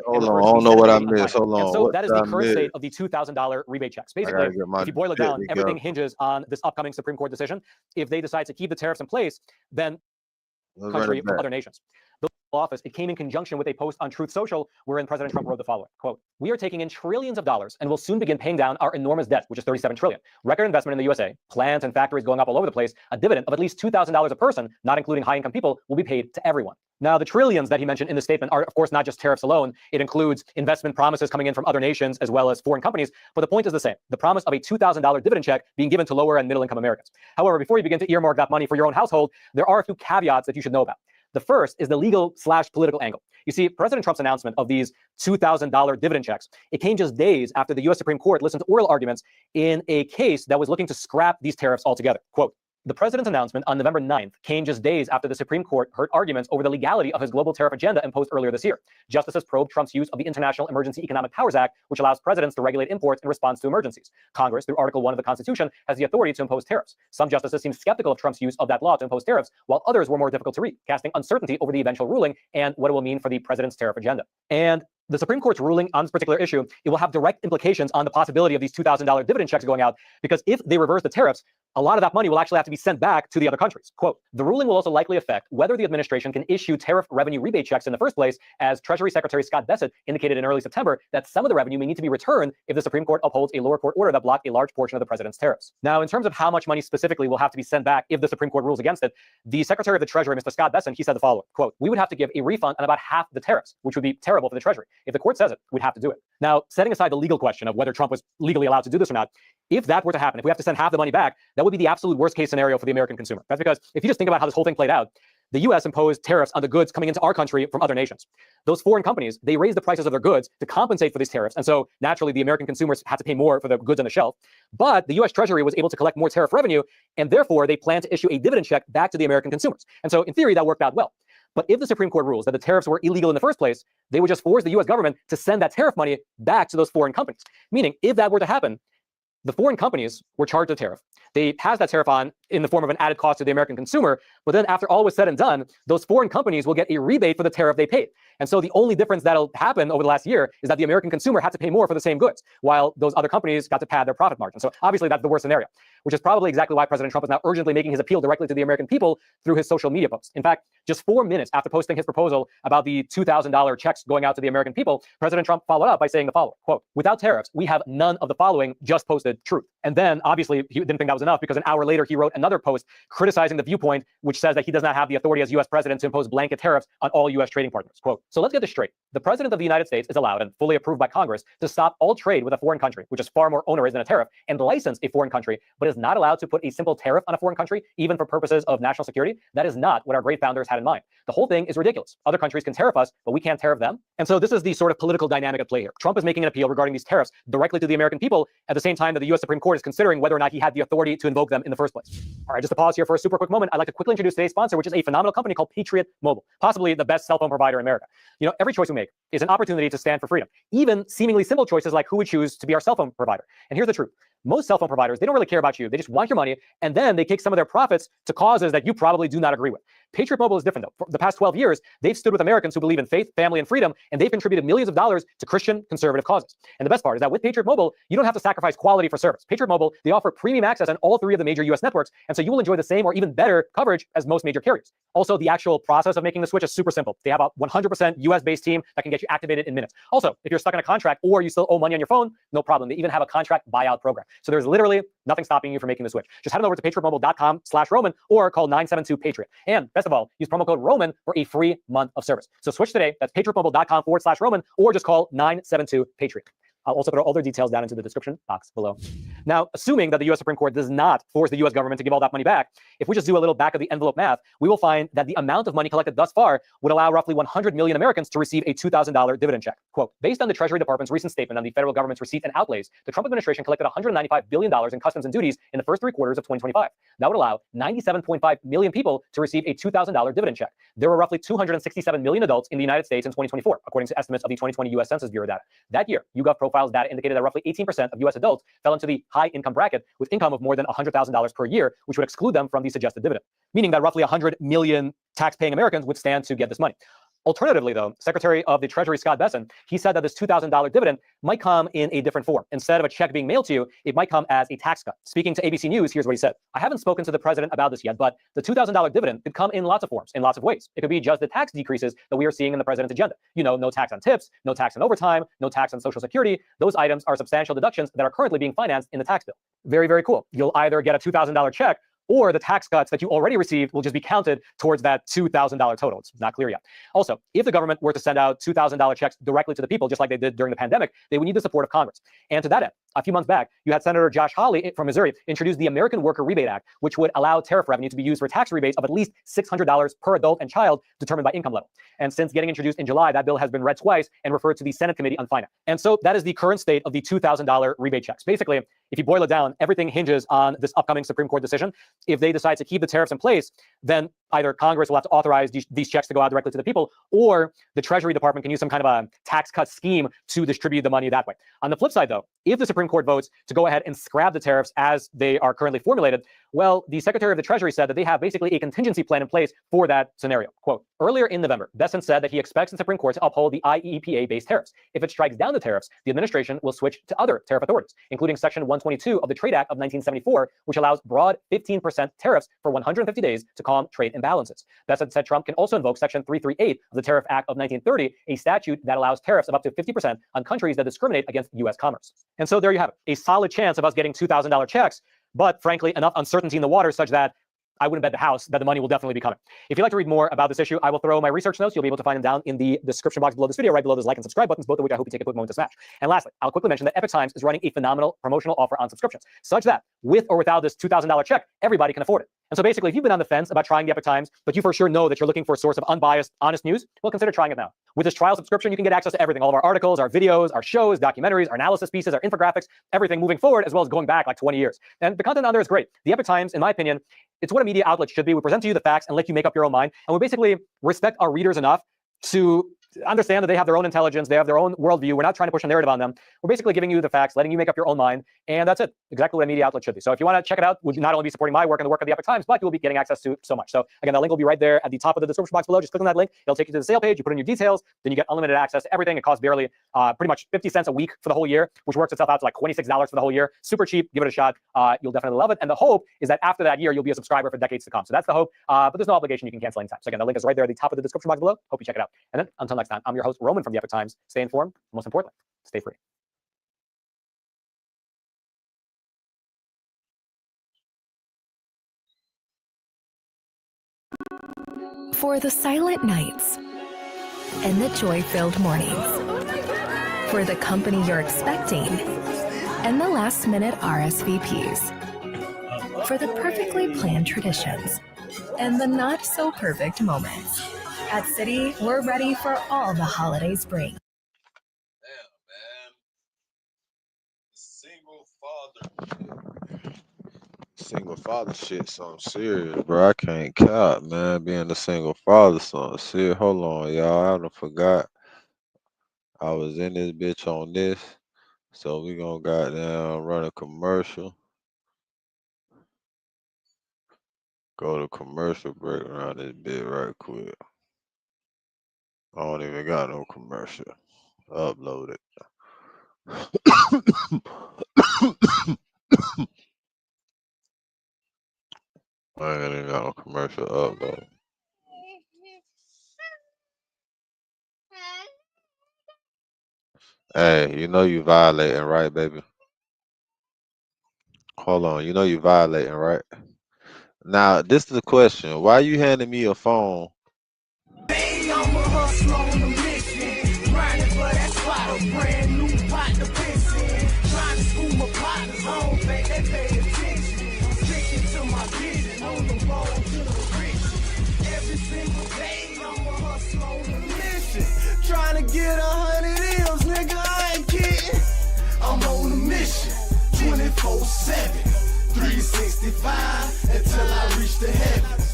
don't know what I missed. Hold on. And so that is the current state of the $2,000 rebate checks. Basically, if you boil it down, everything hinges on this upcoming Supreme Court decision. If they decide to keep the tariffs in place, then country from other nations. The office, it came in conjunction with a post on Truth Social wherein President Trump wrote the following, quote, we are taking in trillions of dollars and will soon begin paying down our enormous debt, which is $37 trillion. Record investment in the USA, plants and factories going up all over the place, a dividend of at least $2,000 a person, not including high-income people, will be paid to everyone. Now, the trillions that he mentioned in the statement are, of course, not just tariffs alone. It includes investment promises coming in from other nations as well as foreign companies. But the point is the same, the promise of a $2,000 dividend check being given to lower and middle-income Americans. However, before you begin to earmark that money for your own household, there are a few caveats that you should know about. The first is the legal/political angle. You see, President Trump's announcement of these $2,000 dividend checks, it came just days after the U.S. Supreme Court listened to oral arguments in a case that was looking to scrap these tariffs altogether. Quote, the president's announcement on November 9th came just days after the Supreme Court heard arguments over the legality of his global tariff agenda imposed earlier this year. Justices probed Trump's use of the International Emergency Economic Powers Act, which allows presidents to regulate imports in response to emergencies. Congress, through Article 1 of the Constitution, has the authority to impose tariffs. Some justices seemed skeptical of Trump's use of that law to impose tariffs, while others were more difficult to read, casting uncertainty over the eventual ruling and what it will mean for the president's tariff agenda. And the Supreme Court's ruling on this particular issue, it will have direct implications on the possibility of these $2,000 dividend checks going out, because if they reverse the tariffs, a lot of that money will actually have to be sent back to the other countries. Quote, the ruling will also likely affect whether the administration can issue tariff revenue rebate checks in the first place, as Treasury Secretary Scott Bessent indicated in early September that some of the revenue may need to be returned if the Supreme Court upholds a lower court order that blocked a large portion of the president's tariffs. Now, in terms of how much money specifically will have to be sent back if the Supreme Court rules against it, the Secretary of the Treasury, Mr. Scott Bessent, he said the following, quote, we would have to give a refund on about half the tariffs, which would be terrible for the Treasury. If the court says it, we'd have to do it. Now, setting aside the legal question of whether Trump was legally allowed to do this or not, if that were to happen, if we have to send half the money back, that would be the absolute worst case scenario for the American consumer. That's because if you just think about how this whole thing played out, the US imposed tariffs on the goods coming into our country from other nations. Those foreign companies, they raised the prices of their goods to compensate for these tariffs. And so naturally, the American consumers had to pay more for the goods on the shelf. But the US Treasury was able to collect more tariff revenue, and therefore they plan to issue a dividend check back to the American consumers. And so in theory, that worked out well. But if the Supreme Court rules that the tariffs were illegal in the first place, they would just force the US government to send that tariff money back to those foreign companies. Meaning, if that were to happen, the foreign companies were charged a tariff. They passed that tariff on in the form of an added cost to the American consumer. But then after all was said and done, those foreign companies will get a rebate for the tariff they paid. And so the only difference that'll happen over the last year is that the American consumer had to pay more for the same goods, while those other companies got to pad their profit margin. So obviously that's the worst scenario, which is probably exactly why President Trump is now urgently making his appeal directly to the American people through his social media posts. In fact, just 4 minutes after posting his proposal about the $2,000 checks going out to the American people, President Trump followed up by saying the following, quote, "Without tariffs, we have none of the following just posted truth." And then obviously he didn't think that was enough, because an hour later he wrote another post criticizing the viewpoint, which says that he does not have the authority as US president to impose blanket tariffs on all US trading partners. Quote, "So let's get this straight. The president of the United States is allowed and fully approved by Congress to stop all trade with a foreign country, which is far more onerous than a tariff, and license a foreign country, but is not allowed to put a simple tariff on a foreign country, even for purposes of national security. That is not what our great founders had in mind. The whole thing is ridiculous. Other countries can tariff us, but we can't tariff them." And so this is the sort of political dynamic at play here. Trump is making an appeal regarding these tariffs directly to the American people, at the same time that the US Supreme Court is considering whether or not he had the authority to invoke them in the first place. All right, just to pause here for a super quick moment, I'd like to quickly introduce today's sponsor, which is a phenomenal company called Patriot Mobile, possibly the best cell phone provider in America. You know, every choice we make is an opportunity to stand for freedom, even seemingly simple choices like who we choose to be our cell phone provider. And here's the truth. Most cell phone providers, they don't really care about you. They just want your money, and then they take some of their profits to causes that you probably do not agree with. Patriot Mobile is different, though. For the past 12 years, they've stood with Americans who believe in faith, family, and freedom, and they've contributed millions of dollars to Christian conservative causes. And the best part is that with Patriot Mobile, you don't have to sacrifice quality for service. Patriot Mobile, they offer premium access on all 3 of the major US networks, and so you will enjoy the same or even better coverage as most major carriers. Also, the actual process of making the switch is super simple. They have a 100% US-based team that can get you activated in minutes. Also, if you're stuck in a contract or you still owe money on your phone, no problem. They even have a contract buyout program. So there's literally nothing stopping you from making the switch. Just head on over to patriotmobile.com/Roman or call 972-PATRIOT. And best of all, use promo code Roman for a free month of service. So switch today. That's patriotmobile.com/Roman, or just call 972-PATRIOT. I'll also throw all their details down into the description box below. Now, assuming that the US Supreme Court does not force the US government to give all that money back, if we just do a little back of the envelope math, we will find that the amount of money collected thus far would allow roughly 100 million Americans to receive a $2,000 dividend check. Quote, "Based on the Treasury Department's recent statement on the federal government's receipts and outlays, the Trump administration collected $195 billion in customs and duties in the first 3 quarters of 2025. That would allow 97.5 million people to receive a $2,000 dividend check. There were roughly 267 million adults in the United States in 2024, according to estimates of the 2020 US Census Bureau data. That year, YouGov Profiles data indicated that roughly 18% of US adults fell into the high income bracket with income of more than $100,000 per year, which would exclude them from the suggested dividend, meaning that roughly 100 million tax-paying Americans would stand to get this money. Alternatively, though, Secretary of the Treasury Scott Bessent, he said that this $2,000 dividend might come in a different form. Instead of a check being mailed to you, it might come as a tax cut. Speaking to ABC News, here's what he said. "I haven't spoken to the president about this yet, but the $2,000 dividend could come in lots of forms, in lots of ways. It could be just the tax decreases that we are seeing in the president's agenda. You know, no tax on tips, no tax on overtime, no tax on Social Security. Those items are substantial deductions that are currently being financed in the tax bill." Very, very cool. You'll either get a $2,000 check, or the tax cuts that you already received will just be counted towards that $2,000 total. It's not clear yet. Also, if the government were to send out $2,000 checks directly to the people, just like they did during the pandemic, they would need the support of Congress. And to that end, a few months back, you had Senator Josh Hawley from Missouri introduce the American Worker Rebate Act, which would allow tariff revenue to be used for tax rebates of at least $600 per adult and child determined by income level. And since getting introduced in July, that bill has been read twice and referred to the Senate Committee on Finance. And so that is the current state of the $2,000 rebate checks. Basically, if you boil it down, everything hinges on this upcoming Supreme Court decision. If they decide to keep the tariffs in place, then either Congress will have to authorize these checks to go out directly to the people, or the Treasury Department can use some kind of a tax cut scheme to distribute the money that way. On the flip side, though, if the Supreme Court votes to go ahead and scrap the tariffs as they are currently formulated, well, the Secretary of the Treasury said that they have basically a contingency plan in place for that scenario. Quote, "Earlier in November, Bessent said that he expects the Supreme Court to uphold the IEEPA-based tariffs. If it strikes down the tariffs, the administration will switch to other tariff authorities, including Section 122 of the Trade Act of 1974, which allows broad 15% tariffs for 150 days to calm trade imbalances. Bessent said Trump can also invoke Section 338 of the Tariff Act of 1930, a statute that allows tariffs of up to 50% on countries that discriminate against U.S. commerce." And so there you have it, a solid chance of us getting $2,000 checks, but frankly, enough uncertainty in the water such that I wouldn't bet the house that the money will definitely be coming. If you'd like to read more about this issue, I will throw my research notes. You'll be able to find them down in the description box below this video, right below those like and subscribe buttons, both of which I hope you take a quick moment to smash. And lastly, I'll quickly mention that Epic Times is running a phenomenal promotional offer on subscriptions, such that with or without this $2,000 check, everybody can afford it. And so basically, if you've been on the fence about trying the Epic Times, but you for sure know that you're looking for a source of unbiased, honest news, well, consider trying it now. With this trial subscription, you can get access to everything, all of our articles, our videos, our shows, documentaries, our analysis pieces, our infographics, everything moving forward, as well as going back like 20 years. And the content on there is great. The Epic Times, in my opinion, it's what a media outlet should be. We present to you the facts and let you make up your own mind. And we basically respect our readers enough to understand that they have their own intelligence, they have their own worldview. We're not trying to push a narrative on them. We're basically giving you the facts, letting you make up your own mind, and that's it. Exactly what a media outlet should be. So if you want to check it out, we'll not only be supporting my work and the work of the Epic Times, but you'll be getting access to so much. So again, that link will be right there at the top of the description box below. Just click on that link. It'll take you to the sale page. You put in your details, then you get unlimited access to everything. It costs barely, pretty much 50 cents a week for the whole year, which works itself out to like $26 for the whole year. Super cheap. Give it a shot. You'll definitely love it. And the hope is that after that year, you'll be a subscriber for decades to come. So that's the hope. But there's no obligation. You can cancel anytime. So again, the link is right there at the top of the description box below. Hope you check it out. And then until next time, I'm your host, Roman from the Epic Times. Stay informed. Most importantly, stay free. For the silent nights and the joy-filled mornings. For the company you're expecting and the last-minute RSVPs. For the perfectly planned traditions and the not-so-perfect moments. At Citi, we're ready for all the holidays bring. Single father shit, something serious, bro. I can't cap, man. Being a single father, something serious. Hold on, y'all. I done forgot I was in this bitch on this. So we gonna goddamn run a commercial. Go to commercial break around this bit right quick. I don't even got no commercial. Upload it. I ain't even got no commercial upload. Hey, you know you violating, right, baby? Hold on, you know you violating, right? Now, this is the question. Why you handing me a phone? I'm a hustler on a mission, grinding for that spot, a brand new pot to piss in. Trying to school my partners home, they pay attention. I'm sticking to my vision, on the road to the riches. Every single day, I'm a hustler on a mission, trying to get 100 M's, nigga, I ain't kidding. I'm on a mission, 24/7, 365, until I reach the heavens.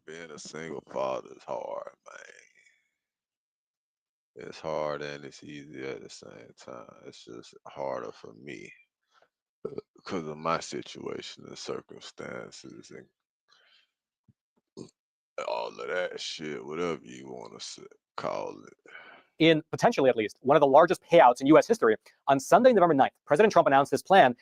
Being a single father is hard, man. It's hard and it's easy at the same time. It's just harder for me because of my situation and circumstances and all of that shit, whatever you want to call it. In potentially at least one of the largest payouts in U.S. history, on Sunday, November 9th, President Trump announced this plan.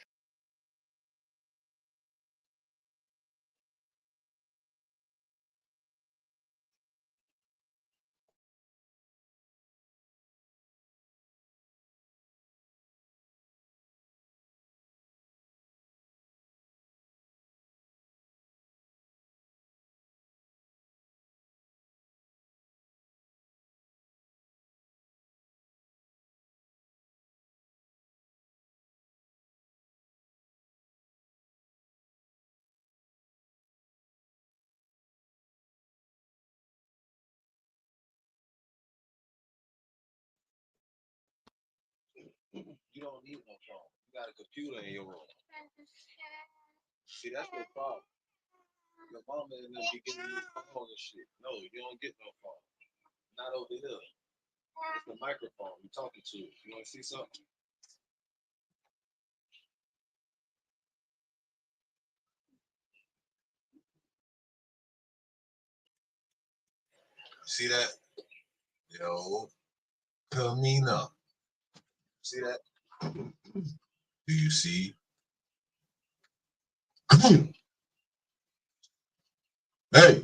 You don't need no phone. You got a computer in your room. See, that's no problem. Your mama and them be giving you phone and shit. No, you don't get no phone. Not over here. It's the microphone. You're talking to it. You want to see something? See that? Yo, Camina. See that? Do you see? Hey.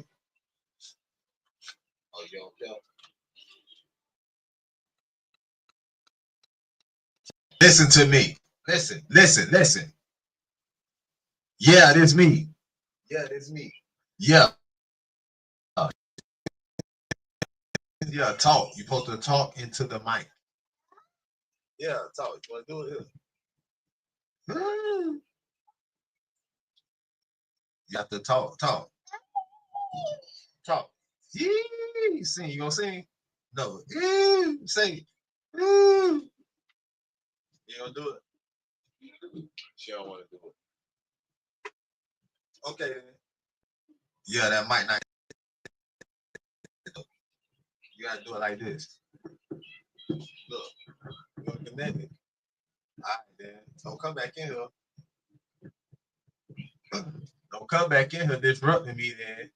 Oh, you don't care? Listen to me. Listen. Yeah, this me. Yeah, this me. Yeah. Yeah, talk. You're supposed to talk into the mic. Yeah, talk. You want to do it here? You have to talk. Talk. Yee, sing. You gonna sing? No. Sing. You gonna do it? She don't want to do it. Okay. Yeah, that might not. You gotta do it like this. Look, you gonna connect it. All right, then. Don't come back in here. Don't come back in here disrupting me, then.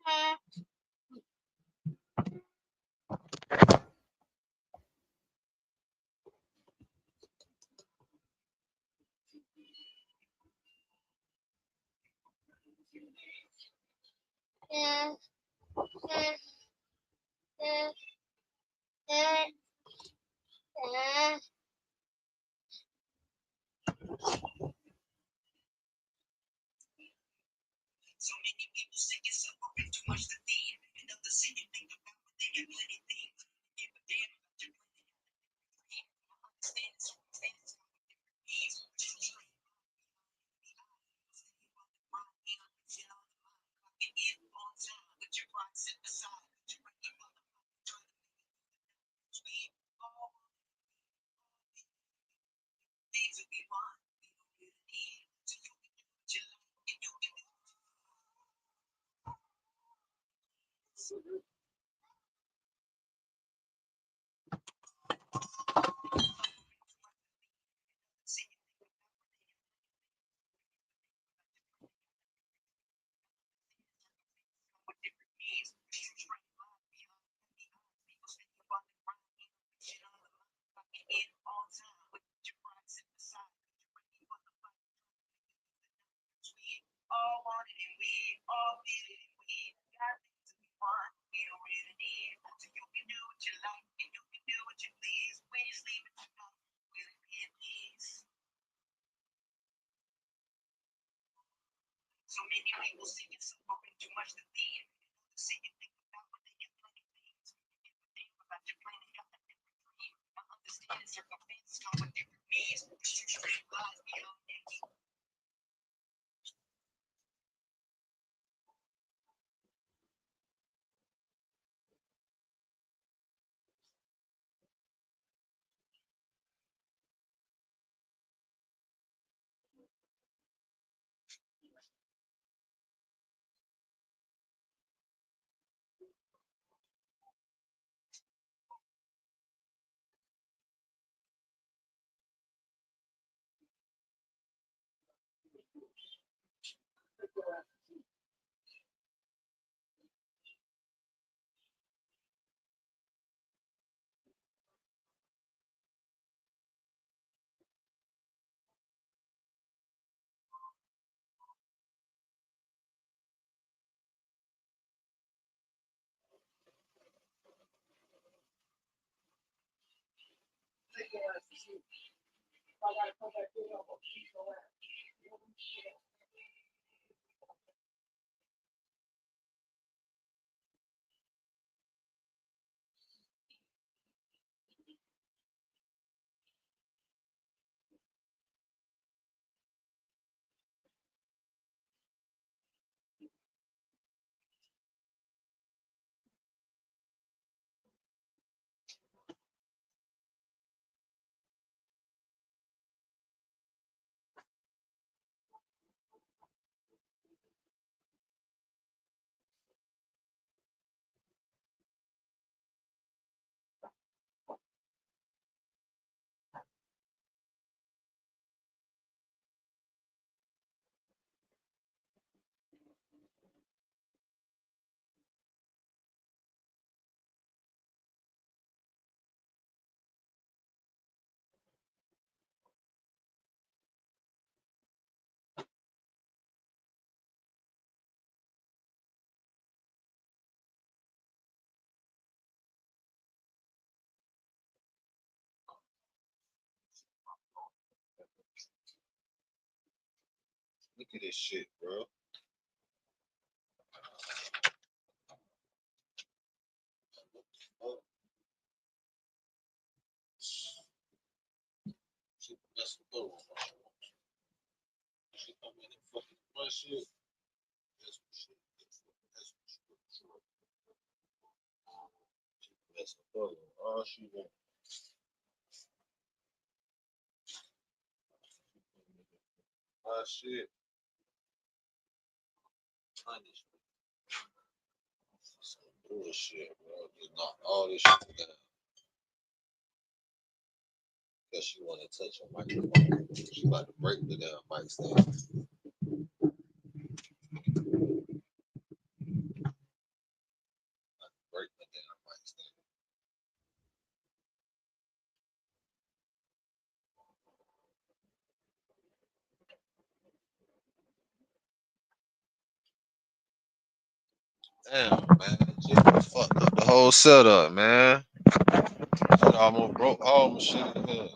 Look at this shit, bro. Shit, that's the throw. Shit, I mean, fucking my shit. That's some shit. That's some shit. That's the throw. All she wants. My shit. Punishment. Some bullshit, bro. Just knock all this shit down. Because she want to touch a microphone. She about to break the damn mic stand. Damn, man. Shit fucked up the whole setup, man. Shit almost broke all my shit in here.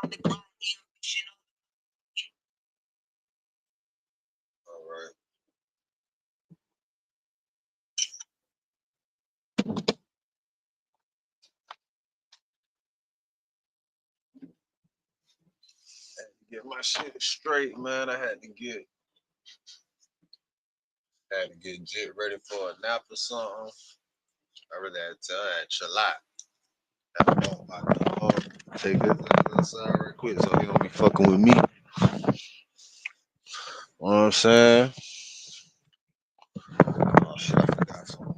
All right. Get my shit straight, man. I had to get Jit ready for a nap or something. I really had to tell her that chill out. Take this outside real quick so he don't be fucking with me. You know what I'm saying? Oh shit, I forgot something.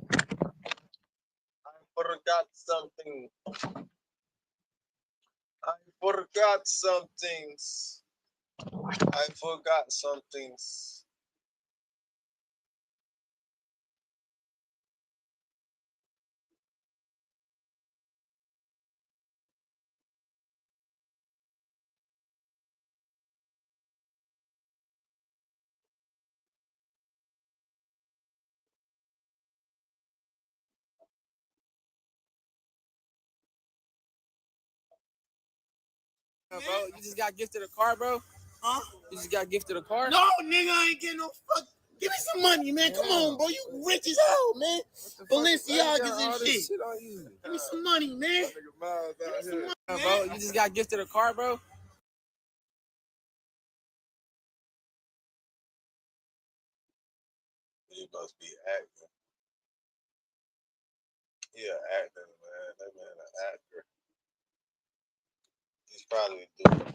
Forgot something. I forgot some things. I forgot some things. Bro, you just got gifted a car, bro? Huh? You just got gifted a car? No, nigga, I ain't getting no fuck. Give me some money, man. Come on, bro. You rich as hell, man. Balenciagas and shit. Give me some money, man. Give me some money, man. Bro, you just got gifted a car, bro? He must be acting. He an actor, man. That man an actor. He's probably doing.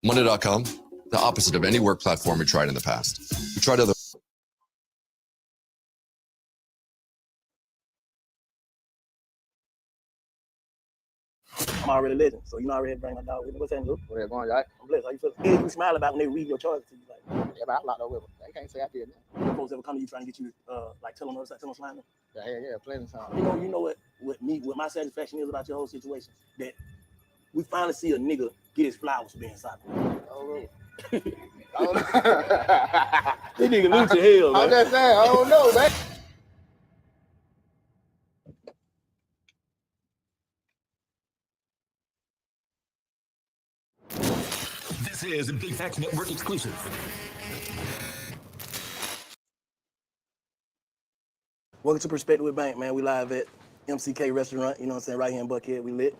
Monday.com, the opposite of any work platform we tried in the past. We tried other. I'm already legend, so you know I already bring my dog with me. What's that, Luke? Where going, right? I'm blessed. How you feeling? Yeah, you smile about when they read your charges to you, like, yeah, but I locked up with them. They can't say I did that. Folks ever come to you trying to get you, like, tell them us, like, tell them slime them? Yeah, plenty of time. You know what my satisfaction is about your whole situation? That we finally see a nigga get his flowers being socked. Oh, this nigga loose to hell, man. I'm just saying, I don't know, man. This is a Big Facts Network exclusive. Welcome to Perspective with Bank, man. We live at MCK Restaurant, you know what I'm saying, right here in Buckhead. We lit.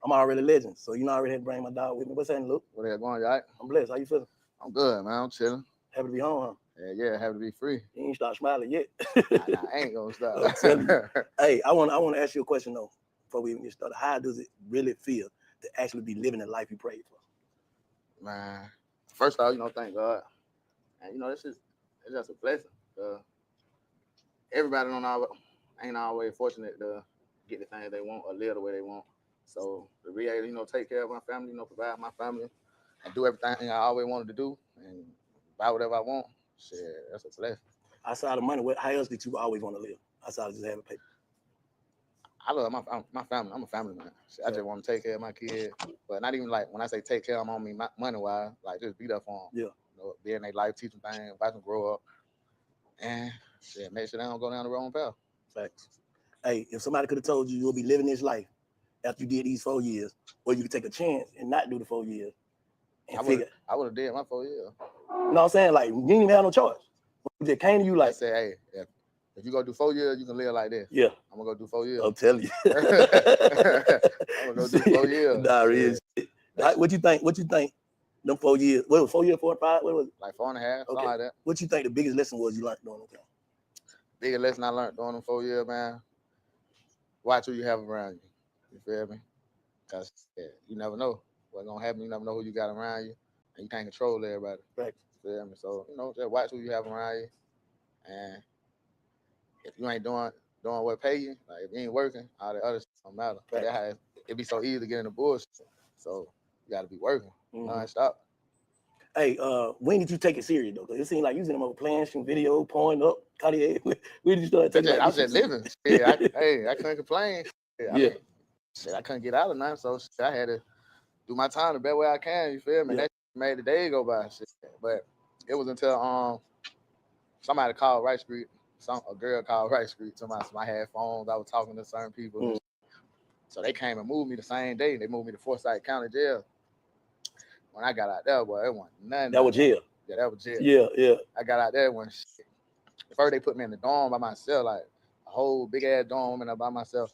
I'm already legend, so you know I already had to bring my dog with me. What's happening, Luke? What going, right? I'm blessed. How you feeling? I'm good, man. I'm chilling. Happy to be home, huh? Yeah, happy to be free. You ain't start smiling yet. Nah, I ain't gonna stop. I'm telling you. Hey, I want to ask you a question though, before we even get started. How does it really feel to actually be living the life you prayed for? Man, first off, thank God. And it's just a blessing. Everybody ain't always fortunate to get the things they want or live the way they want. So to be able, take care of my family, provide my family, and do everything I always wanted to do, and buy whatever I want, shit, that's a blessing. Outside of money, how else did you always want to live? Outside of just having paper? I love my family. I'm a family man. I just want to take care of my kids, but not even like when I say take care of them, I don't mean money wise. Like just be there for them. Yeah. Be in their life, teach them things, watch them grow up, and shit, make sure they don't go down the wrong path. Facts. Hey, if somebody could have told you you'll be living this life after you did these 4 years, or you could take a chance and not do the 4 years, and I would have did my 4 years. You know what I'm saying? Like you didn't even have no choice. It just came to you like, I said, hey, if you go do 4 years, you can live like this. Yeah. I'm gonna go do 4 years. I'm telling you. I'm gonna go do 4 years. Nah, real shit. What you think? Them 4 years. What was 4 years, 4 or 5? What was it? Like 4.5, something like that. What you think the biggest lesson was you learned during them time? Biggest lesson I learned during them 4 years, man. Watch who you have around you. You feel me? Because you never know what's gonna happen. You never know who you got around you, and you can't control everybody. Right. You feel me? So just watch who you have around you, and if you ain't doing what pay you, like if you ain't working, all the other shit don't matter. Right. That's how it be so easy to get in the bullshit. So you got to be working non-stop. Hey, when did you take it serious though? Cause it seemed like you was in them over playing, shooting video, pouring up, Cartier. When did you start taking? I was just living. I couldn't complain. I couldn't get out of nothing, so I had to do my time the best way I can. You feel me? Yeah. That made the day go by. But it was until somebody called Wright Street. A girl called Wright Street to I had phones. I was talking to certain people. So they came and moved me the same day. They moved me to Forsyth County Jail. When I got out there, boy, it wasn't nothing. That was jail? Yeah, that was jail. Yeah, yeah. I got out there when shit. First they put me in the dorm by myself, like a whole big ass dorm, and I by myself.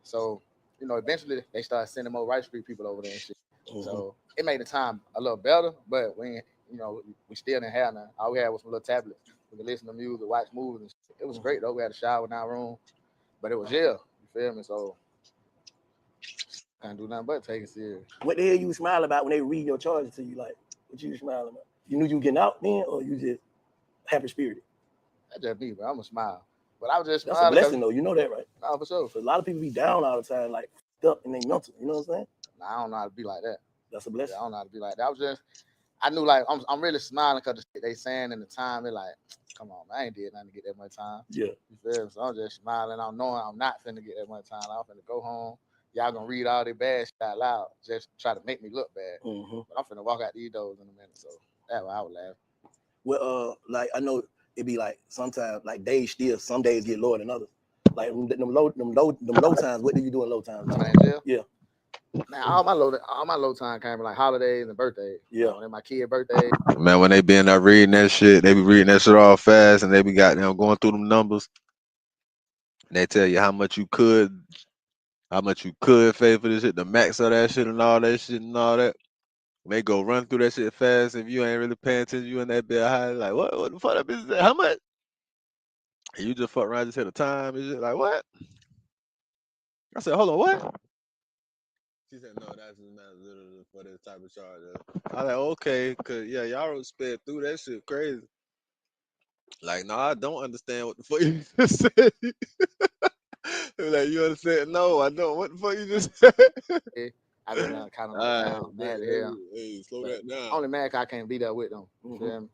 So, you know, eventually they started sending more Rice Street people over there and shit. So it made the time a little better, but we ain't, you know, we still didn't have none. All we had was some little tablets. We could listen to music, watch movies and shit. It was great though. We had a shower in our room, but it was jail. You feel me? So can't do nothing but take it serious. What the hell you smile about when they read your charges to you? Like, what you smiling about? You knew you were getting out then, or you just happy spirited? That's just me, bro. I'm gonna smile. But I was just That's smiling. a blessing though. You know that, right? Nah, for sure. So a lot of people be down all the time, like up in their mental. You know what I'm saying? Nah, I don't know how to be like that. That's a blessing. Yeah, I don't know how to be like that. I knew like I'm really smiling because the shit they saying in the time, they like, come on, man, I ain't did nothing to get that much time. Yeah. You feel me? So I'm just smiling. I'm knowing I'm not finna get that much time. I'm finna go home. Y'all gonna read all their bad shit out loud, just try to make me look bad. But I'm finna walk out these doors in a minute. So that's why I would laugh. Well, like I know it be like sometimes like days still, some days get lower than others. Like them low times. What do you do in low times? When I in jail? Yeah. Man, all my low time came like holidays and birthdays. Yeah. When my kid birthday. Man, when they be in there reading that shit, they be reading that shit all fast, and they be goddamn going through them numbers. And they tell you how much you could pay for this shit, the max of that shit and all that shit and all that. When they go run through that shit fast, if you ain't really paying attention, you in that bit high, like what the fuck that bitch is that? How much? And you just fuck around, just hit the time and shit, like what? I said, hold on, what? She said, no, that's not literally for this type of charge. I like, okay, cause yeah, y'all sped through that shit crazy. Like, no, I don't understand what the fuck you just said. Like, you understand? No, I don't. What the fuck you just said? I've been kind of like down, mad at hell. Hey, slow But that down. only mad 'cause I can't be there with them. You feel me?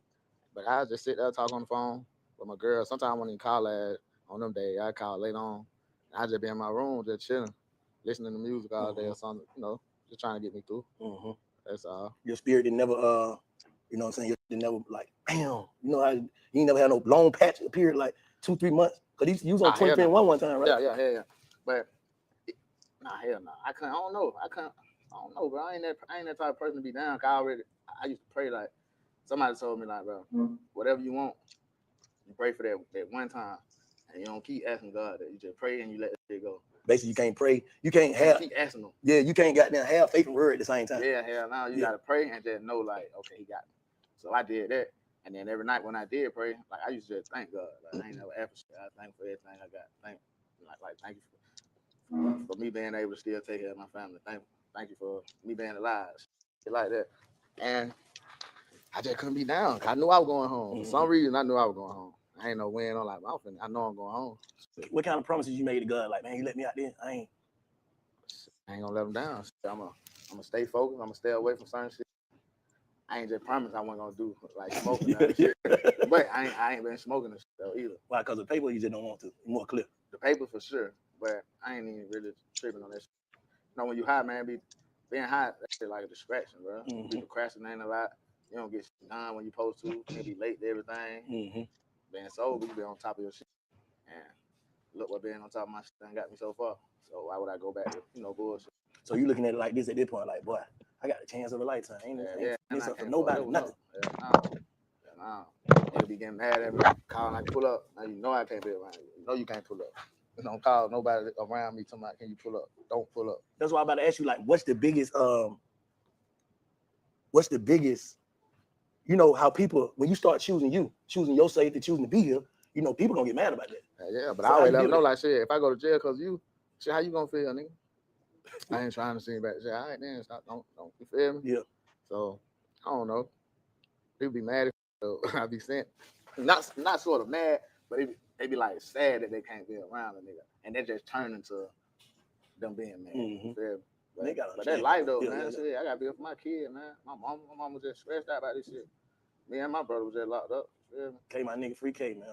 But I just sit there talk on the phone with my girl. Sometimes I won't even call her on them days. I call later on. I just be in my room just chilling, listening to music all day or something. You know, just trying to get me through. That's all. Your spirit didn't never you know what I'm saying? You never like, damn, you know how you ain't never had no long patch period like 2-3 months. Cause you was on 2021 one time, right? Yeah. But hell no. I don't know, bro. I ain't that type of person to be down. 'Cause I used to pray like somebody told me like, bro, whatever you want, you pray for that one time. And you don't keep asking God that. You just pray and you let it go. Basically, you can't pray. You can't have keep asking him. Yeah, you can't goddamn have faith and word at the same time. Yeah, hell no. You gotta pray and just know like, okay, he got me. So I did that. And then every night when I did pray, like I used to just thank God. Like I ain't never asked for shit. I thank for everything I got. Thank you for me being able to still take care of my family. Thank you for me being alive. Shit like that. And I just couldn't be down. I knew I was going home. For some reason I knew I was going home. I ain't know when. I'm like, I know I'm going home. What kind of promises you made to God? Like, man, you let me out there. I ain't gonna let him down. I'm gonna stay focused. I'm gonna stay away from certain shit. I ain't just promised I wasn't gonna do like smoking and shit. But I ain't been smoking this shit though either. Why? Because the paper you just don't want to. You're more clear. The paper for sure, but I ain't even really tripping on that shit. You know, when you high, man, being high, that shit like a distraction, bro. You be procrastinating a lot. You don't get shit done when you supposed to. You be late to everything. Being sober, you be on top of your shit. And look what being on top of my shit done got me so far. So why would I go back to, bullshit? So you looking at it like this at this point, like, boy, I got a chance of a lifetime. Ain't something for nobody, nothing. Nah. Nigga be getting mad at me, calling I can pull up. Now you know I can't be around you. You know you can't pull up. You don't call nobody around me talking about, can you pull up? Don't pull up. That's why I'm about to ask you, like, what's the biggest, you know, how people, when you start choosing your safety, choosing to be here, you know, people gonna get mad about that. Yeah, but I always let them know, like, shit, if I go to jail because you, shit, how you gonna feel, nigga? I ain't trying to see back. Shit, all right, then, stop, don't, you feel me? Yeah. So, I don't know. People be mad if I be sent. Not sort of mad, but they be like sad that they can't be around a nigga. And that just turn into them being mad. You feel me? But that life though, man. Shit, I gotta be up for my kid, man. My mom was just stressed out about this shit. Me and my brother was just locked up. Feel me? K, my nigga, free K, man.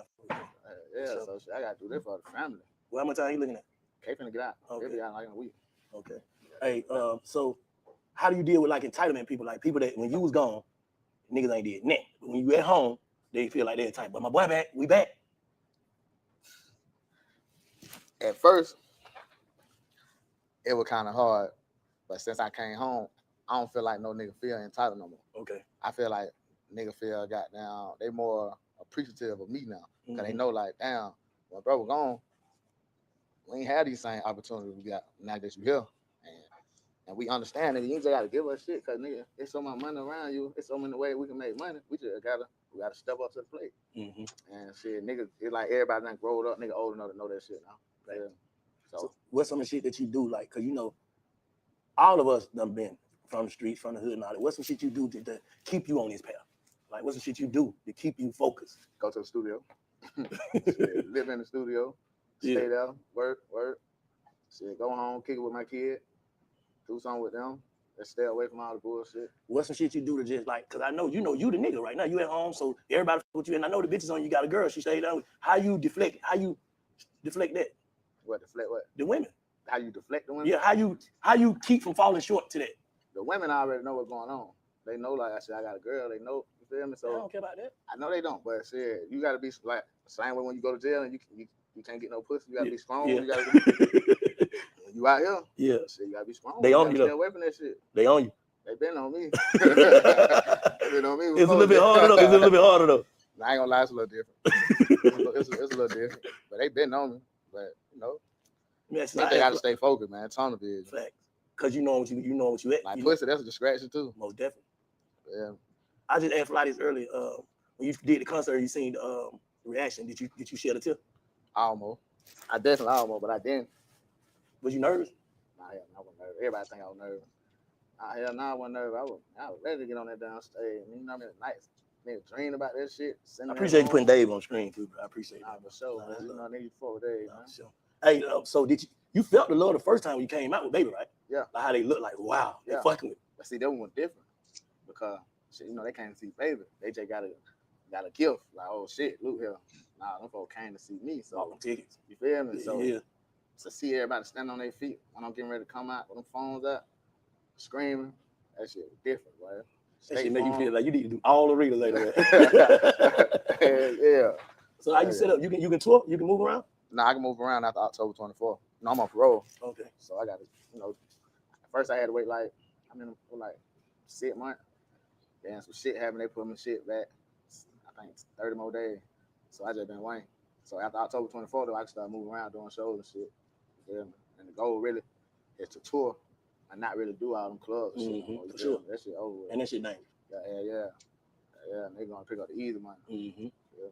Yeah, so shit, I gotta do this for the family. Well, how much time you looking at? K finna get out. Okay. He'll be out like in a week. Okay. Hey, so how do you deal with like entitlement people? Like people that when you was gone, niggas ain't did nothing. But when you at home, they feel like they're entitled. But my boy back, we back. At first, it was kind of hard, but since I came home, I don't feel like no nigga feel entitled no more. Okay. I feel like nigga feel goddamn, they more appreciative of me now. Because they Mhm. know, like, damn, well, bro, we're gone. We ain't had these same opportunities we got now that you here. And we understand that you ain't just gotta give us shit, cause nigga, it's so much money around you. It's so many ways we can make money. We gotta step up to the plate. Mhm. And shit, nigga, it's like everybody done growed up, nigga old enough to know that shit now. Right. Yeah. So what's some of the shit that you do, like, cause you know, all of us done been from the streets, from the hood, and all that. What's some shit you do to keep you on this path? Like, what's some shit you do to keep you focused? Go to the studio, shit, live in the studio, stay there, work. Shit, go home, kick it with my kid, do something with them. Let's stay away from all the bullshit. What's some shit you do to just like, cause I know you the nigga right now. You at home, so everybody fuck with you, and I know the bitches on you got a girl. She stayed down. How you deflect that? What deflect what? The women. How you deflect the women? Yeah, how you keep from falling short to that? The women already know what's going on. They know, like I said, I got a girl. They know, you feel me? So I don't care about that. I know they don't, but shit, you gotta be like same way when you go to jail and you can't get no pussy. You gotta be strong. Yeah. You gotta you out here. Yeah. Shit, you gotta be strong. They on you Stay though. away from that shit. They on you. They been on me. They been on me. It's a little bit harder though. It's a little bit harder though. I ain't gonna lie, it's a little different. it's a little different, but they been on me. But you know, Man, they gotta stay focused, man. Tunnel vision. Facts. Cause you know what you at. Like you pussy, that's a distraction too. Most definitely. Yeah. I just asked Fly this earlier. When you did the concert, you seen the reaction. Did you shed a tear? Almost. I definitely almost, but I didn't. Was you nervous? Nah, hell, I wasn't nervous. Everybody think I was nervous. Hell, nah, I wasn't nervous. I was ready to get on that damn stage. You know what I mean? Nights. Nigga dream about that shit. I appreciate you putting Dave on screen too, bro. I appreciate it. Nah, for sure, man. You know, nigga, for Dave, man. Sure. Hey, so did you felt the love the first time when you came out with Baby, right? Yeah. Like how they look like, wow, they fucking with. But see, that one was different because shit, you know, they came to see Baby. They just got a gift. Like, oh shit, look here. Nah, them folks came to see me. So all them tickets. You feel me? So yeah. To see everybody stand on their feet when I'm getting ready to come out with them phones out, screaming, that shit was different, bro. That shit make you feel like you need to do all the readers later. Yeah. So how you set up? You can tour? You can move around? Nah, I can move around after October 24th. No, I'm on parole. Okay. So I got to, first I had to wait like 6 months. Then some shit happened. They put my shit back. I think 30 more days. So I just been waiting. So after October 24th, though, I can start moving around doing shows and shit. Yeah. And the goal really is to tour and not really do all them clubs. And shit. For sure. That shit over with. And that shit dangerous. Yeah. And they gonna pick up the easy money. Mm-hmm. Yeah.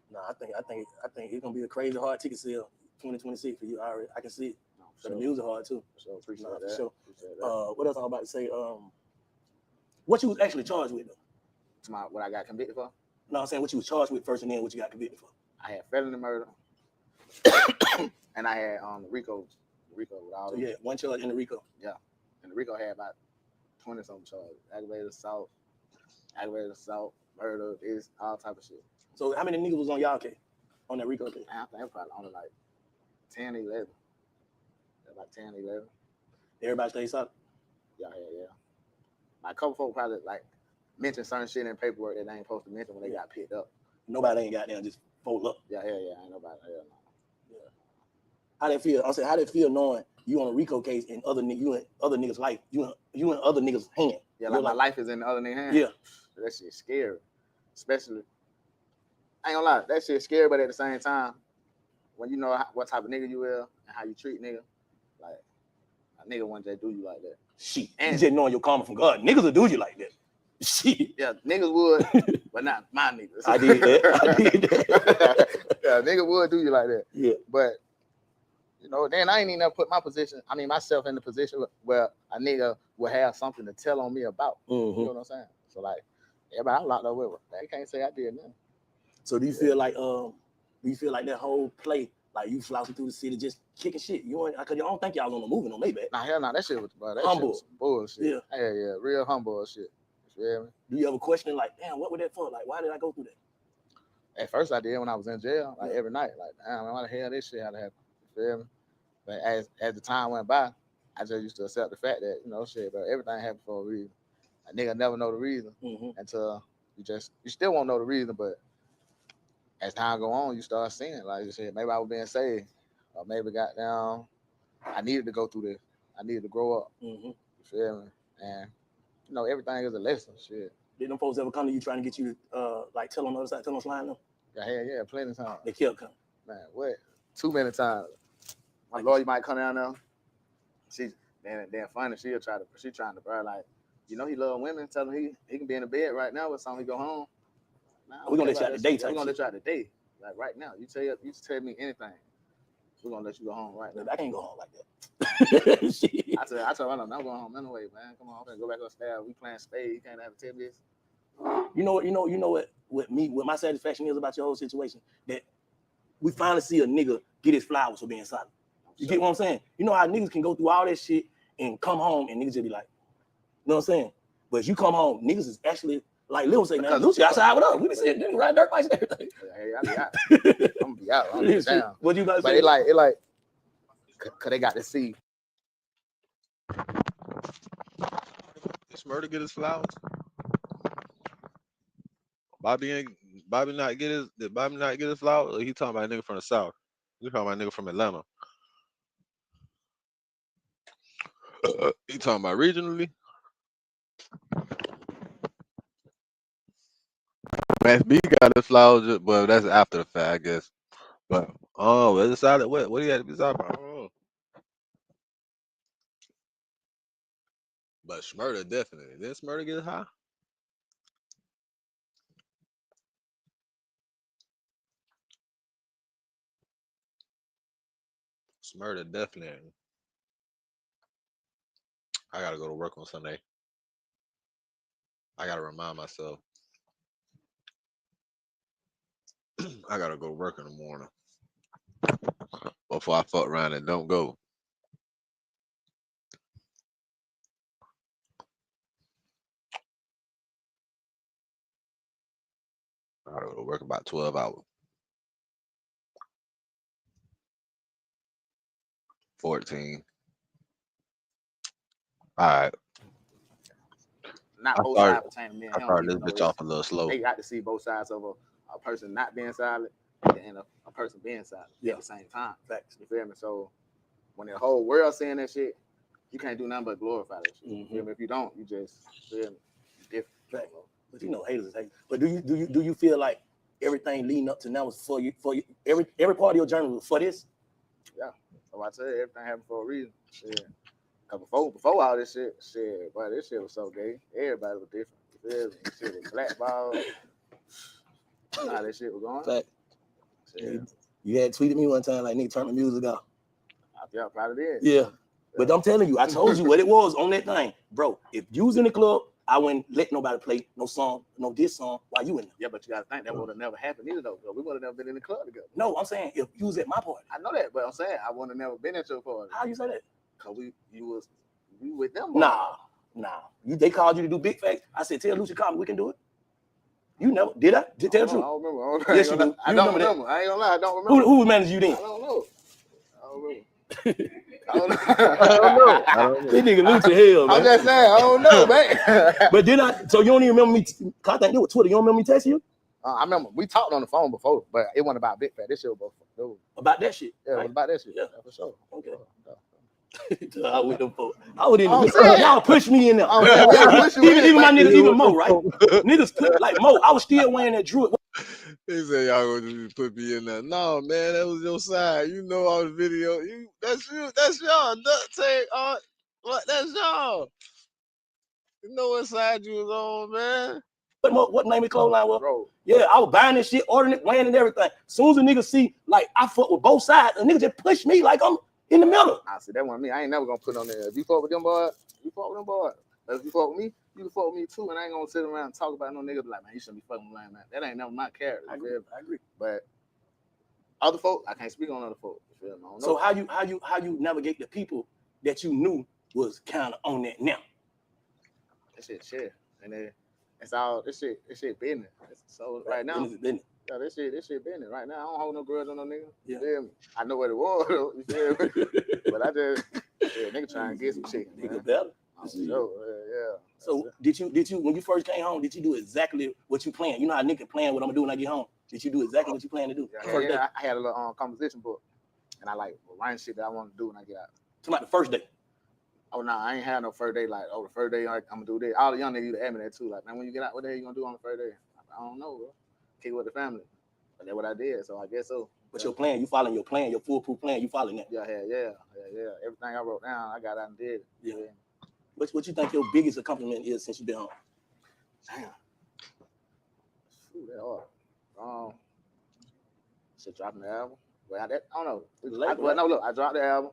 No, I think it's gonna be a crazy hard ticket sale 2026 for you. I can see it. For the music hard too. So appreciate that. For sure. Appreciate that. What else I'm about to say? What you was actually charged with though? What I got convicted for? No, I'm saying what you was charged with first, and then what you got convicted for. I had felony murder, and I had RICO with all. So yeah, one charge in the RICO. Yeah, and the RICO had about 20 something charges: aggravated assault, murder, this all type of shit. So how many niggas was on y'all case? On that RICO case? I think probably only like 10, 11. Like 10, 11. Everybody stay solid? Yeah. Like a couple folks probably like mention certain shit in paperwork that they ain't supposed to mention when they got picked up. Nobody ain't got down, just fold up. Yeah, ain't nobody. Hell no. Yeah. How they feel? I said, how they feel knowing you on a RICO case and you in other niggas' life, you in other niggas' hand. Yeah, like my life is in the other niggas' hand. Yeah. That shit's scary. Especially, I ain't gonna lie, that shit's scary, but at the same time, when you know what type of nigga you is and how you treat nigga, like a nigga one day do you like that. Shit. And you just knowing your karma from God. Niggas will do you like that. Shit. Yeah, niggas would, but not my niggas. I did that. Yeah, nigga would do you like that. Yeah. But then I ain't even put myself in the position where a nigga will have something to tell on me about. Mm-hmm. You know what I'm saying? So like everybody locked up with her. They can't say I did nothing. So do you feel like that whole play, like you slouching through the city just kicking shit? Cause I don't think y'all on the moving on Maybach. Nah, hell no, that shit was humble. Shit was bullshit. Yeah. Yeah, real humble shit. You feel me? Do you ever question like, damn, what was that for? Like, why did I go through that? At first I did when I was in jail, like every night. Like, damn, why the hell this shit had to happen? You feel me? But as the time went by, I just used to accept the fact that, shit, but everything happened for a reason. A nigga never know the reason until you still won't know the reason, but as time go on, you start seeing like you said, maybe I was being saved, or maybe I needed to go through this. I needed to grow up. You feel me? And everything is a lesson. Shit. Did them folks ever come to you trying to get you to like tell on the other side, tell on slime them? Yeah, plenty of times. They kept coming. Man, what? Too many times. My lawyer might come down there. She then funny. She trying to bro, like, you know, he love women. Tell him he can be in the bed right now with something. He go home. Nah, We're gonna let you out today. We're gonna let you out today. Like right now. You tell me anything. We're gonna let you go home right now. I can't go home like that. I told him I'm not going home anyway, man. Come on, I'm gonna go back upstairs. We playing spades. You can't have a 10 minutes. You know what my satisfaction is about your whole situation? That we finally see a nigga get his flowers for being solid. You get what I'm saying? You know how niggas can go through all that shit and come home and niggas just be like, you know what I'm saying? But if you come home, niggas is actually like Lil say, now Lucy outside with us. We be sitting there riding dirt bikes and everything. Hey, I be out. I'm gonna be out. I'm gonna be down. What you guys but say? It like, cause they got to see. Did Smurda get his flowers? Did Bobby not get his flowers? Or he talking about a nigga from the South? He talking about a nigga from Atlanta. He talking about regionally? Max B got his flowers, well, that's after the fact, I guess. But what decided what he had to be talking about? I don't know. But Smurda definitely. Did Smurda get high? Smurda definitely. I gotta go to work on Sunday. I gotta remind myself. I gotta go to work in the morning before I fuck around and don't go. I gotta go to work about 12 hours. 14. All right. Not both sides pertaining to me and I him. started this even though bitch off a little slow. They got to see both sides of a person not being silent and a person being silent at the same time. Facts. You feel me? So when the whole world saying that shit, you can't do nothing but glorify that shit. You feel me? If you don't, you just feel me? Different. Right. But you know, haters is haters. But do you feel like everything leading up to now was for you every part of your journey was for this? Yeah. So I tell you, everything happened for a reason. Shit. Cause before all this shit, boy, this shit was so gay. Everybody was different. You feel me? Shit was blackball. How that shit was going. Fact. You had tweeted me one time like, nigga, turn the music off. Yeah, probably did. Yeah. But I'm telling you, I told you what it was on that thing. Bro, if you was in the club, I wouldn't let nobody play no song, no diss song while you in there. Yeah, but you gotta think that would have never happened either though. We would have never been in the club together. No, I'm saying if you was at my party. I know that, but I'm saying I would have never been at your party. How you say that? Cause we with them. Nah. They called you to do big facts. I said, tell Lucy call me, we can do it. You never did I? Tell the truth. I don't remember. Yes, you do. I don't remember. I ain't gonna lie, I don't remember. Who was managing you then? I don't know. I don't know. This nigga Lucy hell, man. I'm just saying, I don't know, man. But did I? So you don't even remember me? I think it was Twitter. You don't remember me texting you? I remember we talked on the phone before, but it wasn't about big fat. This shit was about that shit. Yeah, it was about that shit. Yeah, for sure. Okay. I with them folks. I would y'all push me in there. Even my niggas, even Mo, right? Niggas put like Mo. I was still wearing that Drew. He said y'all gonna put me in there. No, man, that was your side. You know all the video. That's y'all. What? That's y'all. You know what side you was on, man. What name of clothesline was? Bro. Yeah, I was buying this shit, ordering it, wearing it, everything. As soon as a nigga see, like, I fuck with both sides, a nigga just push me like I'm in the middle. I said, that wasn't me. I ain't never gonna put on there. If you fuck with them boys, you fuck with them boys. If you fuck with me, you can fuck with me too. And I ain't gonna sit around and talk about no nigga like, man, you shouldn't be fucking with man. That ain't never my character. I agree. But other folk, I can't speak on other folk. You feel me? So how you navigate the people that you knew was kind of on that now? That shit. And it's all this shit business. So right now, business. Yeah, this shit business right now. I don't hold no grudge on no nigga. You feel me? I know what it was, you feel me? But I just nigga trying to get some shit. Nigga better. Yeah. So did you when you first came home, did you do exactly what you planned? You know how nigga plan what I'm gonna do when I get home. Did you do exactly what you plan to do? I had a little composition book, and I like writing shit that I want to do when I get out. Talking about the first day. Oh no, I ain't had no first day. Like, oh, the first day like, I'm gonna do this. All the young niggas used to ask me that too. Like, man, when you get out, what the hell you gonna do on the first day? I don't know, bro. Kick with the family. But that's what I did. So I guess so. But your plan, you following your plan, your foolproof plan, you following that. Yeah. Everything I wrote down, I got out and did it. Yeah. What you think your biggest accomplishment is since you've been home? Damn. Shoot, that hard. Shit, dropping the album. Well, I don't know. Look, I dropped the album.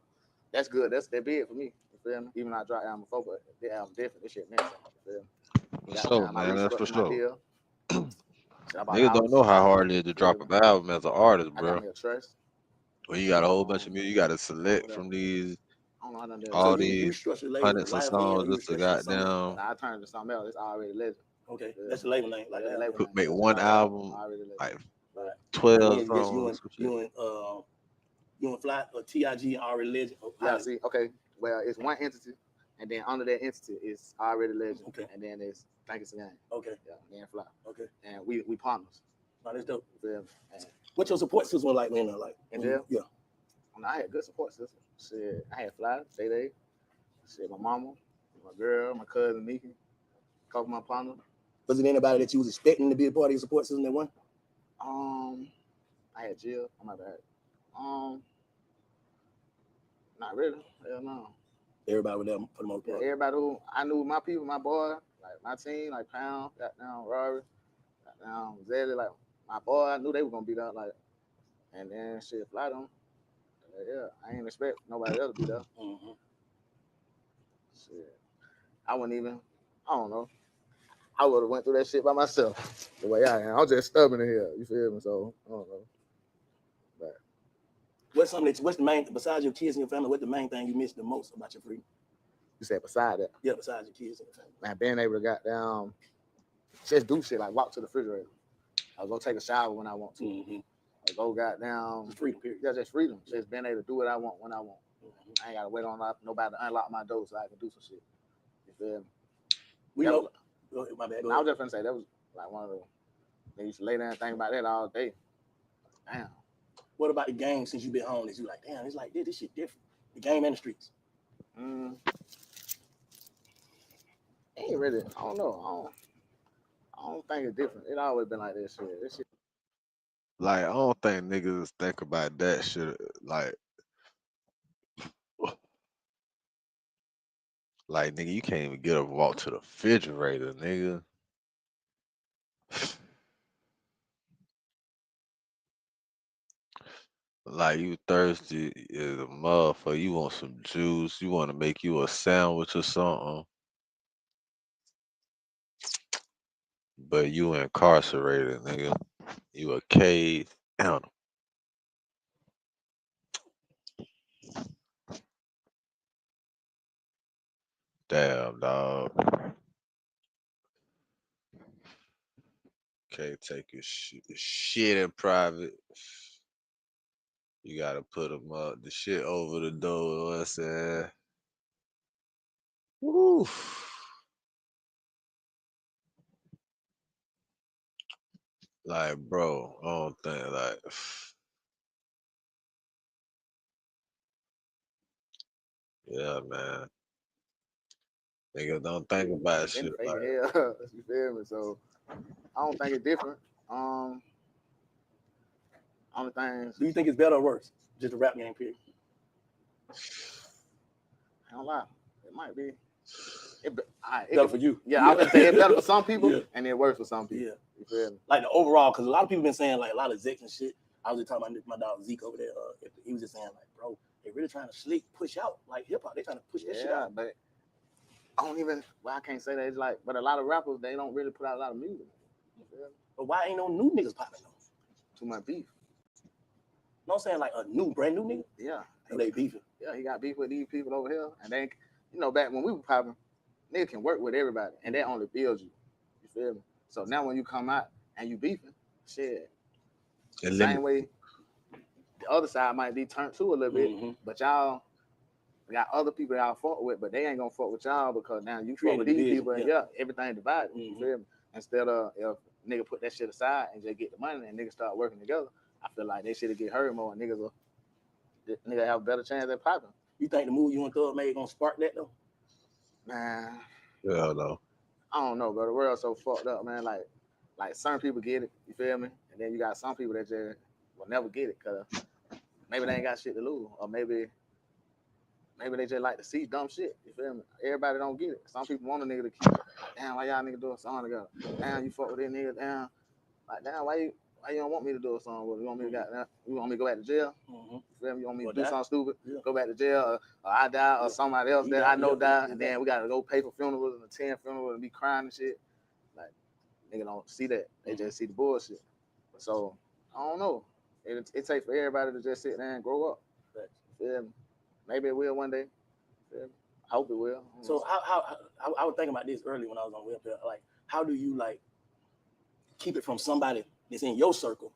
That's good. That's big for me. You feel me? Even though I dropped the album before, but the album different. This shit meant something. You feel me? For sure, man. That's for sure. Niggas don't know how hard it is to drop an album as an artist, I bro. got me a trust. When you got a whole bunch of music, you got to select from these, all these hundreds of songs just to goddamn I turned to something else. It's already legend. Okay, that's the label name. Like that. make one album like Right. 12 Yes, songs. you and Fly or TIG already legend. Yeah, see, okay. Well, it's one entity, and then under that entity is already legend. Okay. And then it's Think It's a Game. Okay. Yeah, then Fly. Okay. And we partners. Oh, that's dope. Yeah. What's your support system like, man? Like in jail? Yeah. I had good support system. Shit, I had Fly, Day. Shit, my mama, my girl, my cousin Nikki, a couple of my partners. Was it anybody that you was expecting to be a part of your support system that won? I had Jill. I might have had. Not really. Hell no. Everybody with them for the most part. Everybody who I knew, my people, my boy, like my team, like Pound, goddamn Rory, goddamn Zelly, like my boy. I knew they were gonna be there, like, and then shit, Fly them. Yeah, I ain't expect nobody else to be there. Mm-hmm. Shit, I wouldn't even. I don't know. I would have went through that shit by myself. The way I am, I'm just stubborn in here. You feel me? So I don't know. But what's the main, besides your kids and your family? What's the main thing you miss the most about your freedom? You said beside that? Yeah, besides your kids and your family. Man, being able to goddamn just do shit like walk to the refrigerator. I'll go take a shower when I want to. Mm-hmm. I'll go goddamn freedom. Period. Yeah, just freedom. Just being able to do what I want when I want. Mm-hmm. I ain't gotta wait on nobody to unlock my door so I can do some shit. You feel me? We know. My bad. I was just gonna say that was like one of the. They used to lay there and think about that all day. Damn. What about the game since you've been home? Is you like, damn, it's like this shit different. The game and the streets. Ain't really. I don't know. I don't think it's different. It always been like this shit. This shit. Like, I don't think niggas think about that shit. Like, nigga, you can't even get up and walk to the refrigerator, nigga. Like, you thirsty as a motherfucker. You want some juice. You want to make you a sandwich or something. But you incarcerated, nigga. You a caged animal. Damn, dog. Can't take your shit in private. You gotta put them up, the shit over the door. You know what I'm saying? Woo. Like, bro, I don't think like. Yeah, man. Niggas don't think about shit like that. Hell, you feel me? So I don't think it's different. Only things. Do you think it's better or worse? Just a rap game, period. I don't lie. It might be. Better for you. Yeah, I would say it's better for some people and then worse for some people. Yeah. You feel me? Like the overall, because a lot of people been saying like a lot of Zex and shit. I was just talking about my dog Zeke over there. He was just saying like, bro, they really trying to push out like hip hop. They trying to push that shit out. But I don't even. Well, I can't say that. It's like, but a lot of rappers they don't really put out a lot of music. You feel me? But why ain't no new niggas popping though? Too much beef. No, I'm saying like a brand new nigga. Yeah. They beefing. Yeah, he got beef with these people over here, and they, back when we were popping, niggas can work with everybody, and that only builds you. You feel me? So now when you come out and you beefing, shit, the same way the other side might be turned to a little bit, but y'all got other people y'all fought with, but they ain't gonna fuck with y'all because now you fuck with these people, and everything divided. You feel me? Instead of if nigga put that shit aside and just get the money and niggas start working together, I feel like they should get heard more and niggas have a better chance at popping. You think the move you and Thug made gonna spark that though? Man, Yeah, no. I don't know, bro. The world's so fucked up, man. Like certain people get it, you feel me? And then you got some people that just will never get it because maybe they ain't got shit to lose, or maybe they just like to see dumb shit. You feel me? Everybody don't get it. Some people want a nigga to keep it. Like, damn, why y'all nigga doing something together? Damn, you fuck with this nigga. Damn, like damn, why you don't want me to do something with it? You want me to you want me to go back to jail? You feel me? You want me to do something stupid? Go back to jail, or I die, or somebody else that I know die, and then we gotta go pay for funerals and attend funerals and be crying and shit. Like nigga don't see that. They just see the bullshit. So I don't know. It takes for everybody to just sit there and grow up. You feel me? Maybe it will one day. I hope it will. So how I was thinking about this earlier when I was on welfare. Like, how do you like keep it from somebody that's in your circle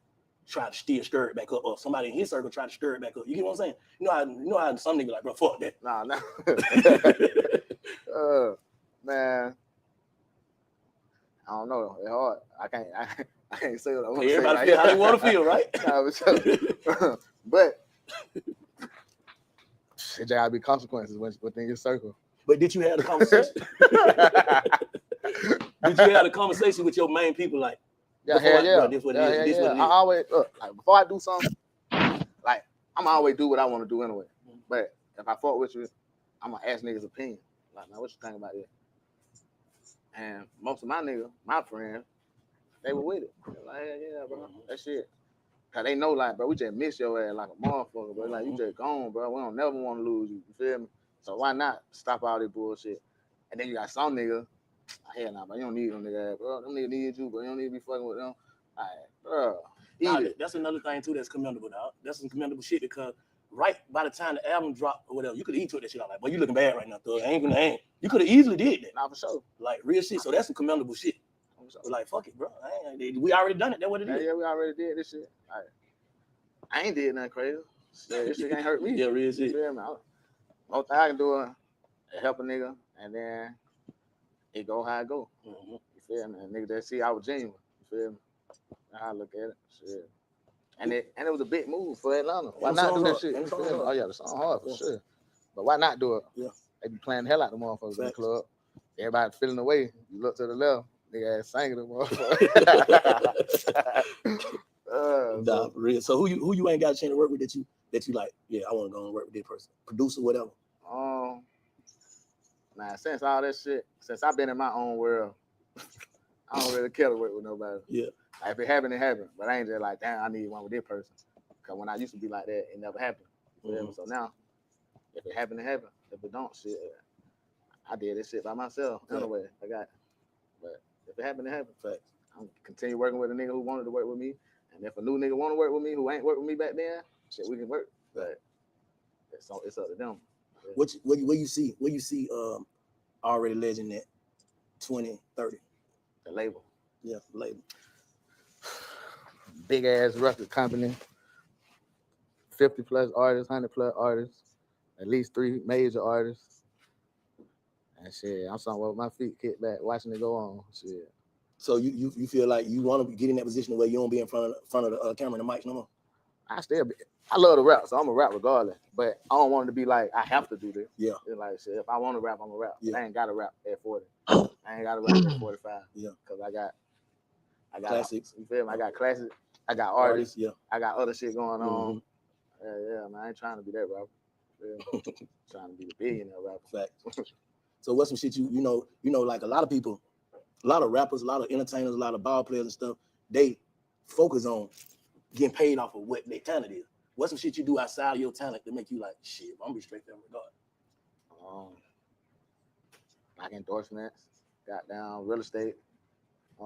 try to still stir it back up, or somebody in his circle try to stir it back up? You get what I'm saying? You know how some nigga like, bro, fuck that. Nah. Man, I don't know. It's hard. I can't say what I want to say. Everybody feel how they want to feel, right? Nah, sure. But it just gotta be consequences within your circle. But did you have a conversation? Did you have a conversation with your main people like? Yeah, hell yeah. This what it is. This what it is. I always look, like before I do something, like I'm always do what I want to do anyway. But if I fuck with you, I'm gonna ask niggas' opinion. Like, man, what you think about it? And most of my niggas, my friends, they were with it. They're like, yeah, bro, that shit. Cause they know, like, bro, we just miss your ass like a motherfucker, bro. Like, you just gone, bro. We don't never want to lose you. You feel me? So why not stop all this bullshit? And then you got some niggas. Hell nah, bro. You don't need them niggas, bro. Them niggas need you, bro. You don't need to be fucking with them. All right, bro. Nah, that's another thing too that's commendable, dog. That's some commendable shit because right by the time the album dropped or whatever, you could have easily took that shit out. Like, boy, you looking bad right now, thug. Ain't. You could have easily did that. Nah, for sure. Like real shit. So that's some commendable shit. Like, fuck it, bro. We already done it. That's what it is. Yeah, we already did this shit. All right. I ain't did nothing crazy. This shit ain't hurt me. Yeah, real shit. You feel me? Most thing I can do is help a nigga, and then it go how it go. You feel me? And nigga that see I was genuine. You feel me? That's how I look at it. Shit. And it was a big move for Atlanta. Why not do that shit? You feel me? Oh yeah, the song hard for sure. But why not do it? Yeah. They be playing the hell out of the motherfuckers in the club. Everybody feeling the way. You look to the left, nigga ass singing the motherfucker. Nah, for real. So who you ain't got a chance to work with that you like? Yeah, I want to go and work with this person, producer, whatever. Man, since all that shit, since I've been in my own world, I don't really care to work with nobody. Yeah. Like, if it happened, it happened. But I ain't just like, damn, I need one with this person. Because when I used to be like that, it never happened. So now, if it happened, it happened. If it don't, shit, I did this shit by myself anyway. But if it happened, it happened. Facts. I'm continue working with a nigga who wanted to work with me. And if a new nigga want to work with me who ain't worked with me back then, shit, we can work. But it's up to them. What you see already legend at 2030? The label. Yeah, the label. Big ass record company. 50 plus artists, 100 plus artists, at least 3 major artists. And shit, I'm somewhere with my feet kicked back, watching it go on. Shit. So you feel like you want to get in that position where you don't be in front of the camera and the mics no more? I love to rap, so I'm a rap regardless. But I don't want it to be like I have to do this. Yeah. It's like shit, if I want to rap, I'm a rap. Yeah. I ain't gotta rap at 40. I ain't gotta rap at 45. Yeah. Cause I got classics. You feel me? I got classics. I got artists. Yeah. I got other shit going on. Yeah, man. I ain't trying to be that rapper. Yeah. Trying to be the billionaire rapper. Fact. So what's some shit you know, like a lot of people, a lot of rappers, a lot of entertainers, a lot of ball players and stuff, they focus on getting paid off of what their talent is. What's some shit you do outside of your talent to make you like, shit, I'm gonna be straight there regard? Like endorsements, got down real estate. I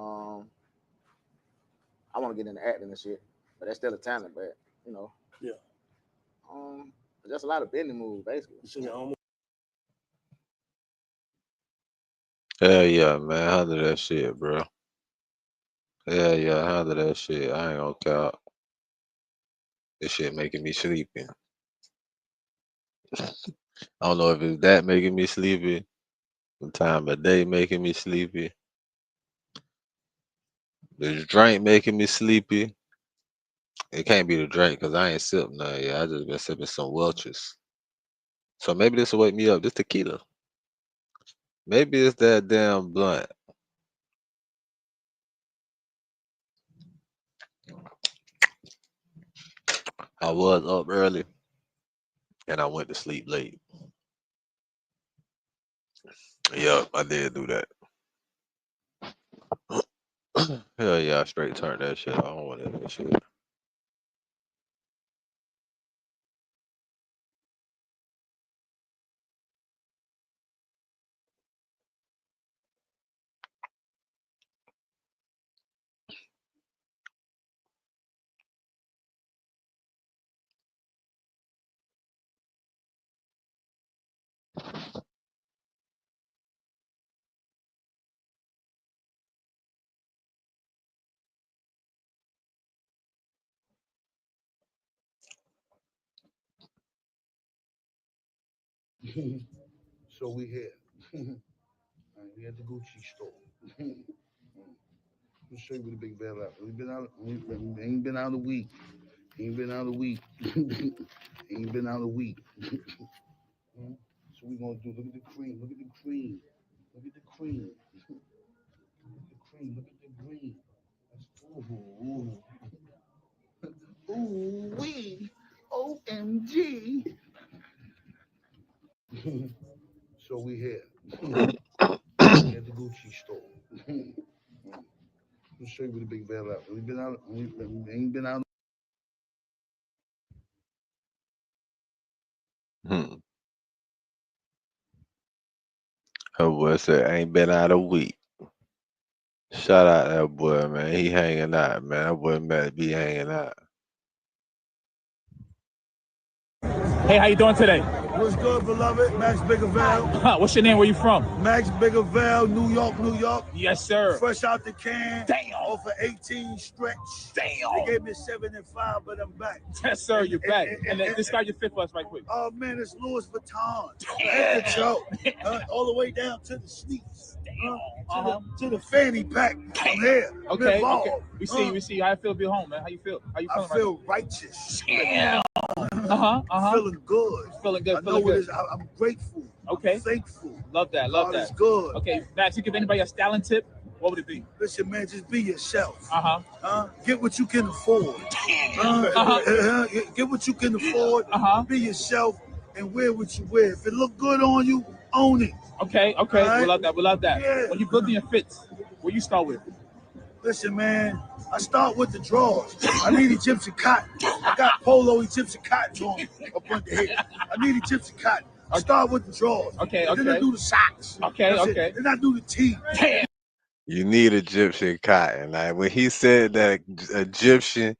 want to get into acting and shit, but that's still a talent. But you know, yeah. Just a lot of business moves, basically. Hell yeah, man. Handle that shit, bro. Hell yeah, handle that shit. I ain't gonna count. This shit making me sleepy. I don't know if it's that making me sleepy, the time of day making me sleepy, the drink making me sleepy. It can't be the drink because I ain't sipping none yet. I just been sipping some Welch's. So maybe this will wake me up. This tequila. Maybe it's that damn blunt. I was up early and I went to sleep late. Yep, I did do that. Hell yeah, I straight turned that shit off. I don't want that shit. So we here. We at the Gucci store. Let's show you what the big van left. We've been out. We ain't been out a week. Ain't been out a week. Ain't been out a week. So we gonna do. Look at the cream. Look at the cream. Look at the cream. Look at the cream. Look at the green. That's ooh wee. OMG. So we here. We at the Gucci store. Let's show you what the big van left. We've been out. We ain't been out. That boy said ain't been out a week. Shout out that boy, man. He hanging out, man. That boy must be hanging out. Hey, how you doing today? What's good, beloved? Max Biggervale. What's your name? Where you from? Max Biggervale, New York, New York. Yes, sir. Fresh out the can. Damn. Off of 18 stretch. Damn. They gave me 7 and 5, but I'm back. Yes, sir. You're back. And then describe your fit for us right quick. Oh man, it's Louis Vuitton. Head to toe, all the way down to the sneaks. To the fanny pack. I'm here. Okay. Involved. Okay. We see. How you feel to be home, man? How you feel? How you feeling I feel righteous. Damn. Feeling good. Feeling good. I know Feeling what good. it is. I'm grateful. Okay. I'm thankful. Love that. Love God that. is good. Okay, Max, you give anybody a styling tip, what would it be? Listen, man, just be yourself. Uh-huh. Get what you can afford. Get what you can afford. Be yourself and wear what you wear. If it look good on you, own it. Okay. Right? We love that. We love that. Yeah. When you building your fits, what you start with? Listen, man, I start with the drawers. I need Egyptian cotton. I got polo Egyptian cotton on up under here. I need Egyptian cotton. I start with the drawers. Okay. Then I do the socks. Okay. Then I do the tee. You need Egyptian cotton. Like when he said that Egyptian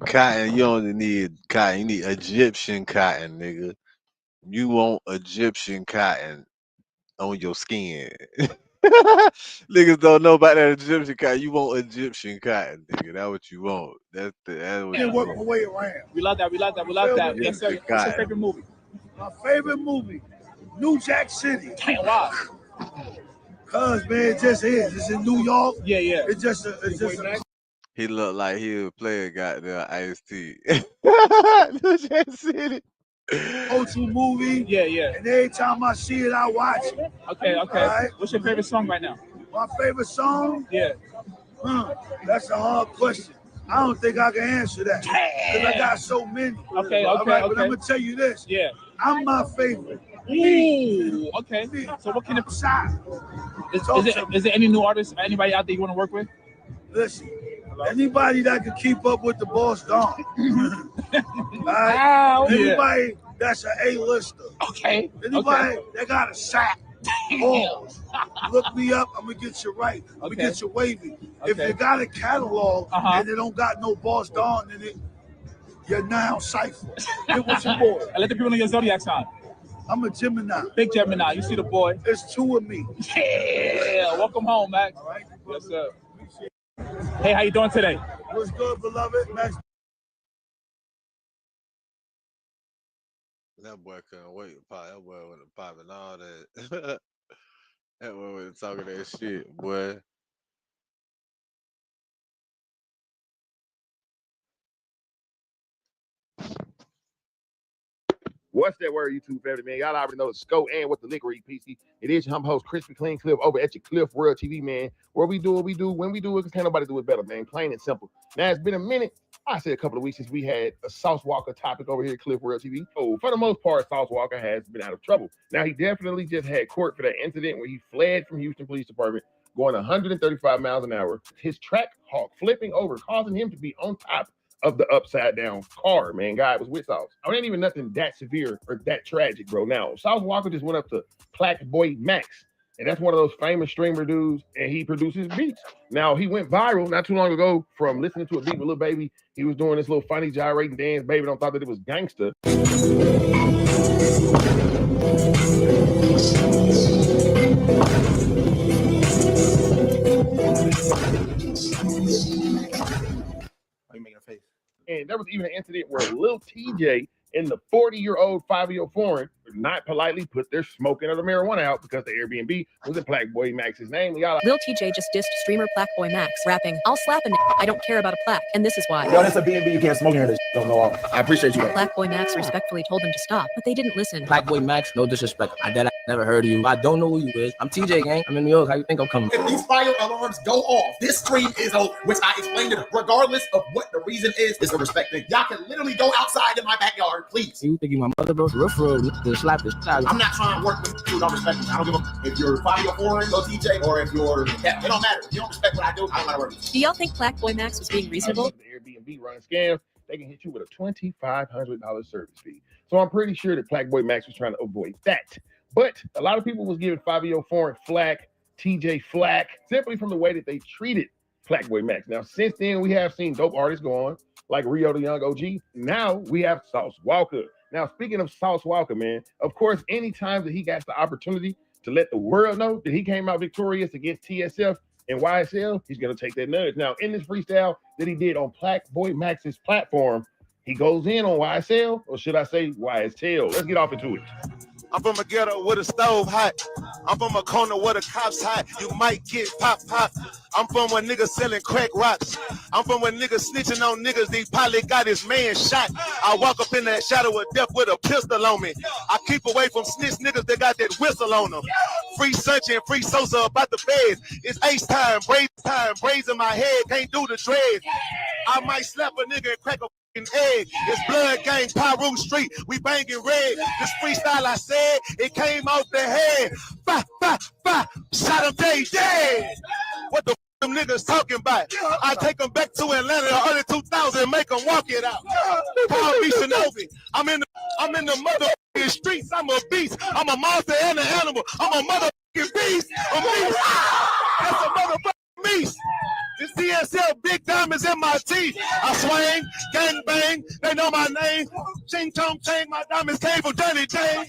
cotton, you don't need cotton. You need Egyptian cotton, nigga. You want Egyptian cotton on your skin. Niggas don't know about that Egyptian cotton. You want Egyptian cotton, nigga. That's what you want. That's what you Work my want. way around. We love that. We love that. We love that. Yes, sir. What's your favorite movie? My favorite movie, New Jack City. Damn, wow. Cause man, it just is. It's in New York. Yeah. It's just He looked like he would play a goddamn Ice-T. New Jack City. cultural movie. Yeah. And every time I see it, I watch it. Okay. All right? What's your favorite song right now? My favorite song? Yeah. That's a hard question. I don't think I can answer that. Because I got so many. Okay. All right, but I'm going to tell you this. Yeah. I'm my favorite. Ooh, okay. So what kind of is there any new artists or anybody out there you want to work with? Listen, anybody that can keep up with the boss dog. Wow. Anybody that's an A-lister. Okay. Anybody that got a sack. Balls. Look me up. I'm gonna get you right. I'm gonna get you wavy. If you got a catalog and it don't got no boss dog in it, you're now cipher. Get with your boy. I let the people know your zodiac sign. I'm a Gemini. Big Gemini. You see the boy. There's 2 of me. Yeah. Welcome home, Max. All right. Yes, sir. Hey, how you doing today? What's good, beloved? Max. That boy couldn't wait to pop. That boy went to popping all that. That boy went talking that shit, boy. What's that word, YouTube family, man? Y'all already know the scope and what the liquor eat, PC. It is your humble host, Crispy Clean Cliff, over at your Cliff World TV, man. Where we do what we do, when we do it, because can't nobody do it better, man. Plain and simple. Now, it's been a minute. I say a couple of weeks since we had a Sauce Walker topic over here at Cliff World TV. Oh, for the most part, Sauce Walker has been out of trouble. Now, he definitely just had court for that incident where he fled from Houston Police Department going 135 miles an hour. His track hawk flipping over, causing him to be on top of the upside down car, man. Guy was with Sauce. It ain't even nothing that severe or that tragic, bro. Now, Sauce Walker just went up to Plaque Boy Max, and that's one of those famous streamer dudes, and he produces beats. Now, he went viral not too long ago from listening to a beat with Lil Baby. He was doing this little funny gyrating dance. Baby don't thought that it was gangster. You making a face? And there was even an incident where Lil TJ and the 40-year-old 5-year-old foreign would not politely put their smoking of the marijuana out because the Airbnb was in Plaque Boy Max's name. And y'all Lil TJ just dissed streamer Plaque Boy Max, rapping, "I'll slap a I don't care about a plaque, and this is why." Yo, that's a B&B. You can't smoke in here. This don't go off. I appreciate you. Plaque Boy Max respectfully told them to stop, but they didn't listen. Black Boy Max, no disrespect. I never heard of you. I don't know who you is. I'm TJ, gang. I'm in New York. How you think I'm coming? If these fire alarms go off, this stream is over, which I explained it. Regardless of what the reason is, it's a respect thing. Y'all can literally go outside in my backyard, please. You think you my mother, bro? Rough road, slap this child. I'm not trying to work with you. Don't respect me. I don't give a if you're 5 or 4 go TJ, or if you're it don't matter. If you don't respect what I do, I don't gotta work with you. Do y'all think Plaque Boy Max was being reasonable? The Airbnb run scams, they can hit you with a $2,500 service fee. So I'm pretty sure that Plaque Boy Max was trying to avoid that. But a lot of people was giving 5-year-old foreign flack, TJ flack, simply from the way that they treated Plaque Boy Max. Now, since then, we have seen dope artists go on, like Rio the Young OG. Now we have Sauce Walker. Now, speaking of Sauce Walker, man, of course, anytime that he got the opportunity to let the world know that he came out victorious against TSF and YSL, he's going to take that nudge. Now, in this freestyle that he did on Plaque Boy Max's platform, he goes in on YSL, or should I say YSL? Let's get off into it. I'm from a ghetto with a stove hot. I'm from a corner where the cops hot. You might get pop. I'm from where niggas selling crack rocks. I'm from where niggas snitching on niggas. They probably got his man shot. I walk up in that shadow of death with a pistol on me. I keep away from snitch niggas that got that whistle on them. Free Sunshine, free Sosa about the feds. It's ace time, braids in my head, can't do the dreads. I might slap a nigga and crack a egg. It's blood gang, Pyru Street. We banging red. This freestyle I said, it came out the head. Shot him dead. What the them niggas talking about? I take them back to Atlanta the early 2000 and make them walk it out. Call me Shinobi. I'm in the motherfucking streets. I'm a beast. I'm a monster and an animal. I'm a motherfucking beast. A beast. That's a motherfucking beast. This DSL big diamonds in my teeth. I swing, gang bang, they know my name. Ching chong chang, my diamonds came from Johnny Dang.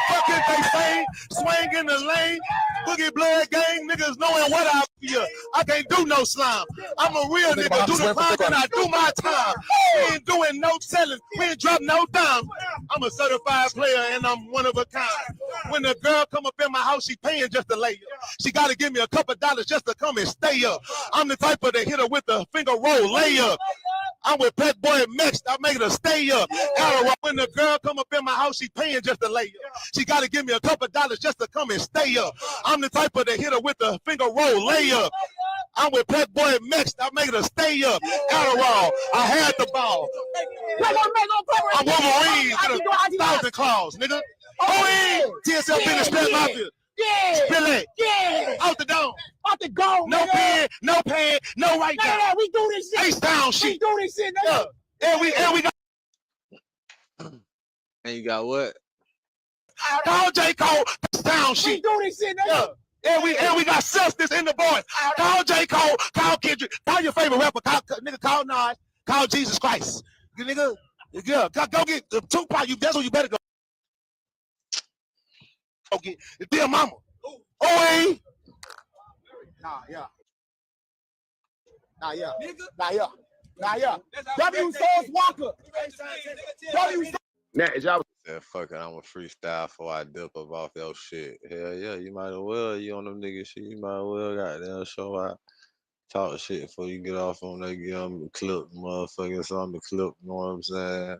Fuck it, they say, swing in the lane. Boogie blood gang, niggas knowing what I feel. I can't do no slime. I'm a real nigga, do the crime and I do my time. We ain't doing no selling, we ain't drop no dime. I'm a certified player and I'm one of a kind. When the girl come up in my house, she paying just to lay up. She gotta give me a couple dollars just to come and stay up. I'm the type of the hitter with the finger roll layup. I'm with Pet Boy Max, I make her stay up. When the girl come up in my house, she paying just to lay up. She gotta give me a couple dollars just to come and stay up. I'm the type of the hitter with the finger roll layup. I'm with Pet Boy Max, I make her stay up. Adderall, I had the ball. I'm Wolverine with 1,000 claws, nigga. Oh, TSL business, Spell Mafia. Yeah. Spill it. Yeah. Out the dome. Out the dome. No pen, no pen, no right down. No, we do this shit. Ace down shit. We do this shit, nigga. Yeah. And we got. And you got what? Call J. Cole. Down shit. We do this shit, nigga. Yeah. And we got substance in the boys. Call J. Cole. Call Kendrick. Call your favorite rapper. Nigga, call Nas. Call Jesus Christ. You nigga. Yeah. Go get the Tupac. That's what you better go. Go get dear mama. Oh, W. Sauce Walker. W. Now, as y'all said, fuck it, I'm a freestyle before I dip up off your shit. Hell yeah, you might as well, you on them nigga shit, you might as well goddamn show out. Talk shit before you get off on that, get on the clip, motherfucker, something to clip, you know what I'm saying?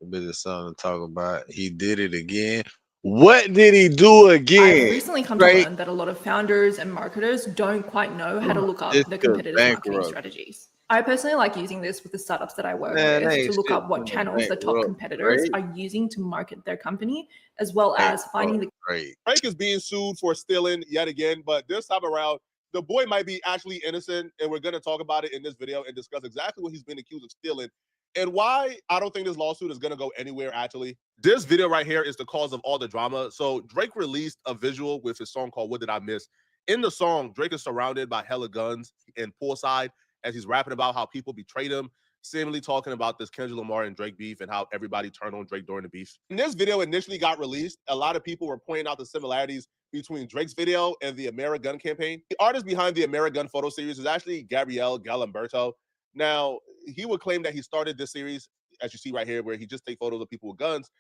A bit of something to talk about. He did it again. What did he do again? I've recently come to learn that a lot of founders and marketers don't quite know how to look up the competitors' marketing strategies. I personally like using this with the startups that I work with to look up what channels the top competitors are using to market their company, as well as finding the Drake is being sued for stealing yet again, but this time around, the boy might be actually innocent, and we're going to talk about it in this video and discuss exactly what he's been accused of stealing and why I don't think this lawsuit is going to go anywhere, actually. This video right here is the cause of all the drama. So Drake released a visual with his song called What Did I Miss? In the song, Drake is surrounded by hella guns and poolside as he's rapping about how people betrayed him, seemingly talking about this Kendrick Lamar and Drake beef and how everybody turned on Drake during the beef. When this video initially got released, a lot of people were pointing out the similarities between Drake's video and the Amerigun campaign. The artist behind the Amerigun photo series is actually Gabrielle Galimberto. Now, he would claim that he started this series, as you see right here, where he just take photos of people with guns.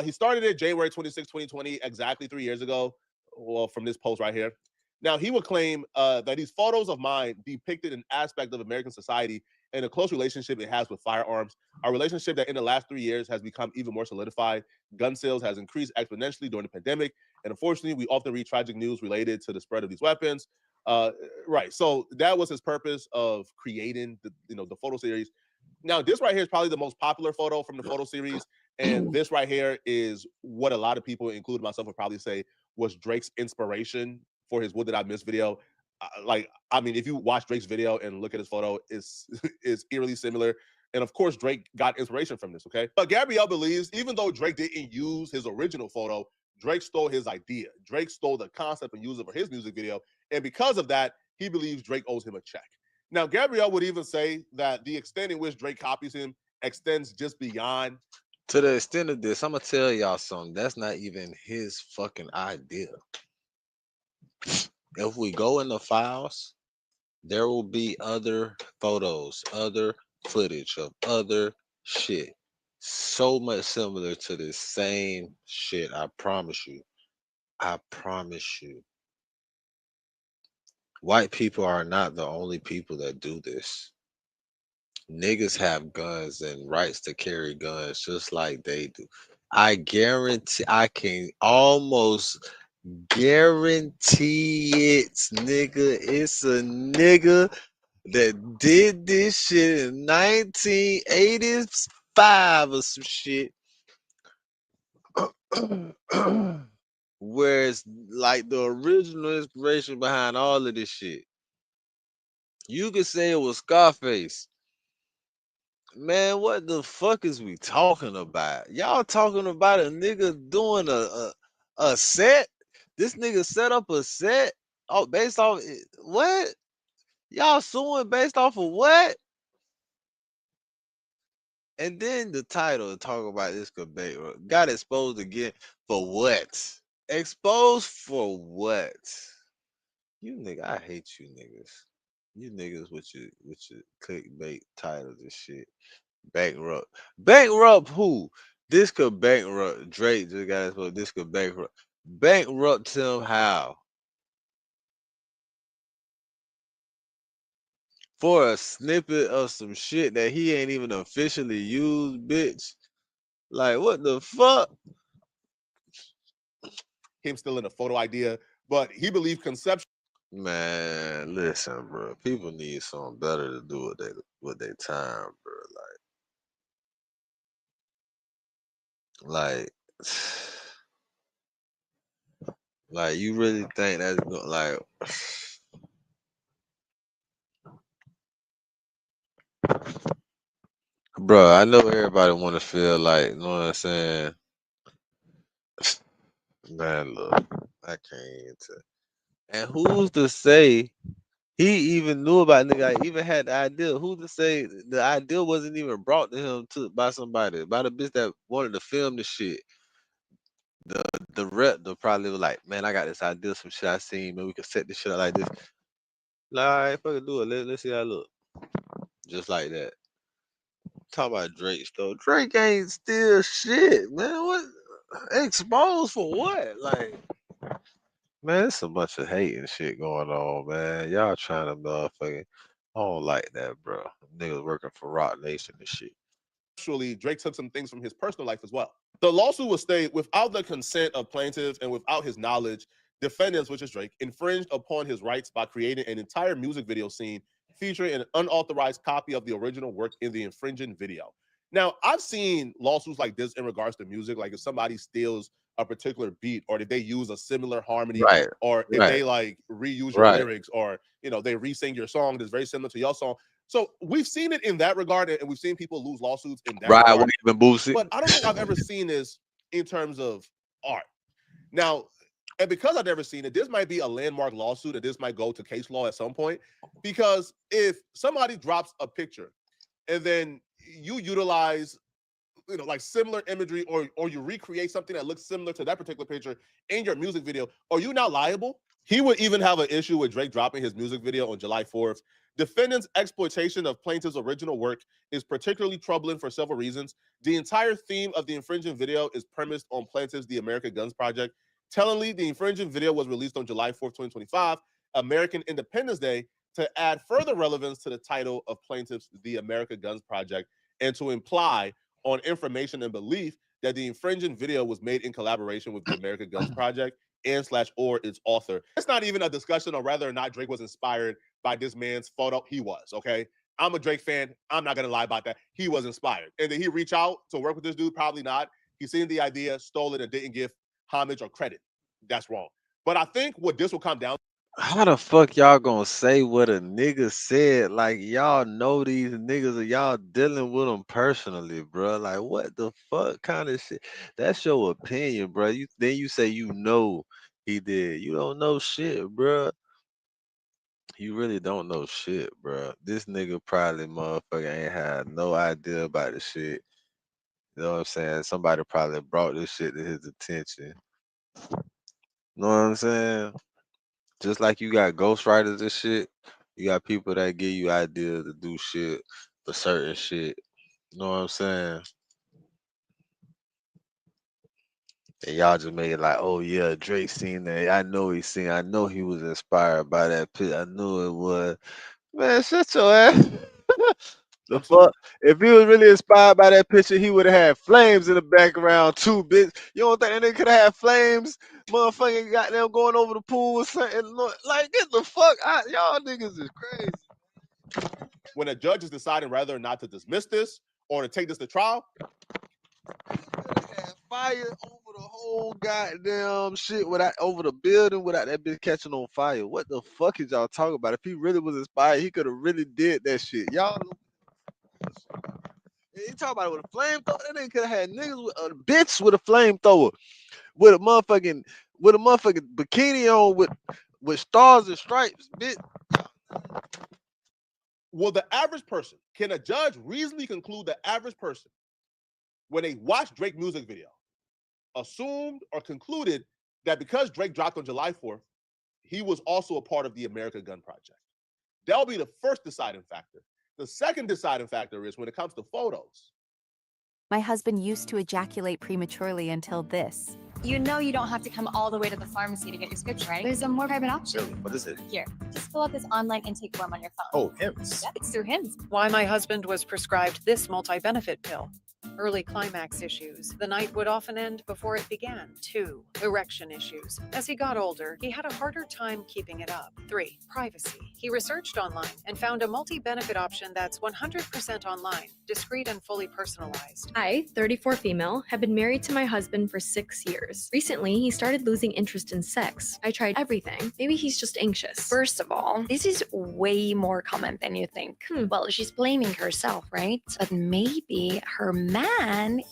He started it January 26, 2020, exactly 3 years ago, well, from this post right here. Now, he would claim that these photos of mine depicted an aspect of American society and a close relationship it has with firearms, a relationship that in the last 3 years has become even more solidified. Gun sales has increased exponentially during the pandemic, and unfortunately, we often read tragic news related to the spread of these weapons. Right, so that was his purpose of creating the photo series. Now, this right here is probably the most popular photo from the photo series, and this right here is what a lot of people, including myself, would probably say was Drake's inspiration for his "What Did I Miss" video. I mean, if you watch Drake's video and look at his photo, it's eerily similar. And of course, Drake got inspiration from this, okay? But Gabrielle believes even though Drake didn't use his original photo, Drake stole his idea. Drake stole the concept and used it for his music video. And because of that, he believes Drake owes him a check. Now, Gabrielle would even say that the extent in which Drake copies him extends just beyond. To the extent of this, I'm gonna tell y'all something. That's not even his fucking idea. If we go in the files, there will be other photos, other footage of other shit. So much similar to this same shit. I promise you. I promise you. White people are not the only people that do this. Niggas have guns and rights to carry guns just like they do. I guarantee, I can almost guarantee it, nigga. It's a nigga that did this shit in 1985 or some shit. Where it's like the original inspiration behind all of this shit. You could say it was Scarface. Man, what the fuck is we talking about? Y'all talking about a nigga doing a set? This nigga set up a set based off what? Y'all suing based off of what? And then the title talk about this debate got exposed again for what? Exposed for what? You nigga, I hate you niggas. You niggas with your clickbait titles and shit. Bankrupt. Bankrupt who? This could bankrupt Drake just got exposed. This could bankrupt. Bankrupt him how? For a snippet of some shit that he ain't even officially used, bitch. Like what the fuck? Him still in a photo idea, but he believed conceptually. Man, listen, bro. People need something better to do with their time, bro. Like, like you really think that's like? Bro, I know everybody want to feel like, you know what I'm saying? Man, look, I can't even tell. And who's to say he even knew about nigga? I even had the idea. Who's to say the idea wasn't even brought to him by somebody, by the bitch that wanted to film the shit? The rep probably was like, man, I got this idea, some shit I seen, man, we could set this shit up like this. Like, all right, fucking do it. Let's see how it look. Just like that. Talk about Drake though. Drake ain't still shit, man. What exposed for what? Like, man, it's a bunch of hate and shit going on, man. Y'all trying to motherfucking. I don't like that, bro. Niggas working for Rock Nation and shit. Actually, Drake took some things from his personal life as well. The lawsuit will state, without the consent of plaintiffs and without his knowledge, defendants, which is Drake, infringed upon his rights by creating an entire music video scene featuring an unauthorized copy of the original work in the infringing video. Now, I've seen lawsuits like this in regards to music, like if somebody steals a particular beat, or did they use a similar harmony, Right. or if Right. they like reuse your Right. lyrics, or they re-sing your song that's very similar to your song. So we've seen it in that regard, and we've seen people lose lawsuits in that Right. regard. Even Boosie. But I don't think I've ever seen this in terms of art. Now, and because I've never seen it, this might be a landmark lawsuit, and this might go to case law at some point. Because if somebody drops a picture and then you utilize like similar imagery, or you recreate something that looks similar to that particular picture in your music video, are you now liable? He would even have an issue with Drake dropping his music video on July 4th. Defendants' exploitation of plaintiff's original work is particularly troubling for several reasons. The entire theme of the infringing video is premised on plaintiff's The American Guns Project. Tellingly, the infringing video was released on July 4th, 2025, American Independence Day, to add further relevance to the title of plaintiff's The American Guns Project, and to imply on information and belief that the infringing video was made in collaboration with the American Guns Project and/or its author. It's not even a discussion on whether or not Drake was inspired by this man's photo. He was, okay? I'm a Drake fan. I'm not going to lie about that. He was inspired. And did he reach out to work with this dude? Probably not. He seen the idea, stole it, and didn't give homage or credit. That's wrong. But I think what this will come down to, how the fuck y'all gonna say what a nigga said? Like, y'all know these niggas, or y'all dealing with them personally, bro? Like, what the fuck kind of shit? That's your opinion, bro. Then you say he did. You don't know shit, bro. You really don't know shit, bro. This nigga probably motherfucker ain't had no idea about the shit. You know what I'm saying? Somebody probably brought this shit to his attention. Know what I'm saying? Just like you got ghostwriters and shit, you got people that give you ideas to do shit for certain shit. You know what I'm saying? And y'all just make it like, oh yeah, Drake seen that. I know he was inspired by that pit. I knew it was. Man, shut your ass. The fuck? If he was really inspired by that picture, he would have had flames in the background too, bitch. You don't think that nigga could have had flames? Motherfucking goddamn going over the pool or something. Like, get the fuck out. Y'all niggas is crazy. when a judge is deciding whether or not to dismiss this or to take this to trial, fire over the whole goddamn shit over the building without that bitch catching on fire. What the fuck is y'all talking about? If he really was inspired, he could have really did that shit. Y'all he talking about it with a flamethrower. That nigga could have had niggas with a bitch with a flamethrower, with a motherfucking bikini on with stars and stripes, bitch. Will the average person, can a judge reasonably conclude the average person, when they watch Drake music video, assumed or concluded that because Drake dropped on July 4th, he was also a part of the American Gun Project? That'll be the first deciding factor. The second deciding factor is when it comes to photos. My husband used to ejaculate prematurely until this. You know you don't have to come all the way to the pharmacy to get your scripts, right? There's a more private option. What is it? Here, just fill out this online intake form on your phone. Oh, HIMS. Yeah, it's through HIMS. Why my husband was prescribed this multi-benefit pill. Early climax issues. The night would often end before it began. 2. Erection issues. As he got older, he had a harder time keeping it up. 3. Privacy. He researched online and found a multi-benefit option that's 100% online, discreet and fully personalized. I, 34 female, have been married to my husband for 6 years. Recently, he started losing interest in sex. I tried everything. Maybe he's just anxious. First of all, this is way more common than you think. Well, she's blaming herself, right? But maybe her man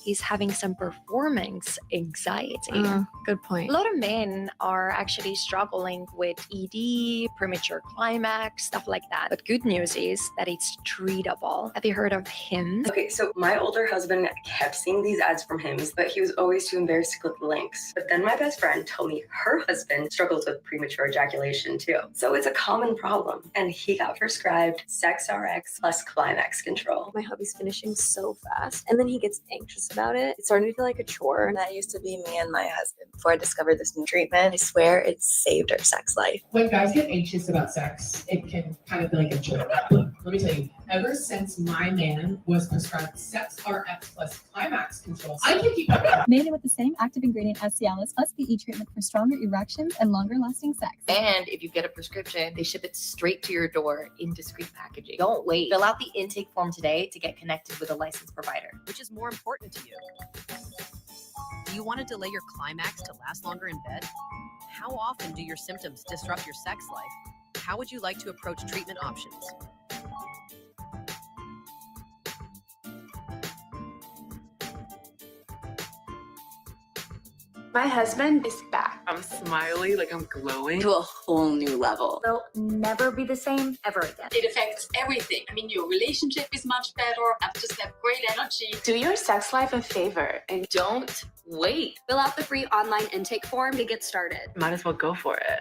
is having some performance anxiety. Good point. A lot of men are actually struggling with ED, premature climax, stuff like that. But good news is that it's treatable. Have you heard of HIMS? Okay, so my older husband kept seeing these ads from HIMS, but he was always too embarrassed to click the links. But then my best friend told me her husband struggles with premature ejaculation too. So it's a common problem. And he got prescribed SexRx plus climax control. My hubby's finishing so fast, and then he gets anxious about it. It's starting to feel like a chore. That used to be me and my husband before I discovered this new treatment. I swear it saved our sex life. When guys get anxious about sex, it can kind of be like a joke. Let me tell you, ever since my man was prescribed Sex RX plus Climax Control, I can keep Made with the same active ingredient as Cialis plus PE treatment for stronger erections and longer lasting sex. And if you get a prescription, they ship it straight to your door in discreet packaging. Don't wait. Fill out the intake form today to get connected with a licensed provider. Which is more important to you? Do you want to delay your climax to last longer in bed? How often do your symptoms disrupt your sex life? How would you like to approach treatment options? My husband is back. I'm smiley, like I'm glowing. To a whole new level. They'll never be the same ever again. It affects everything. I mean, your relationship is much better. I just have great energy. Do your sex life a favor and don't wait. Fill out the free online intake form to get started. Might as well go for it.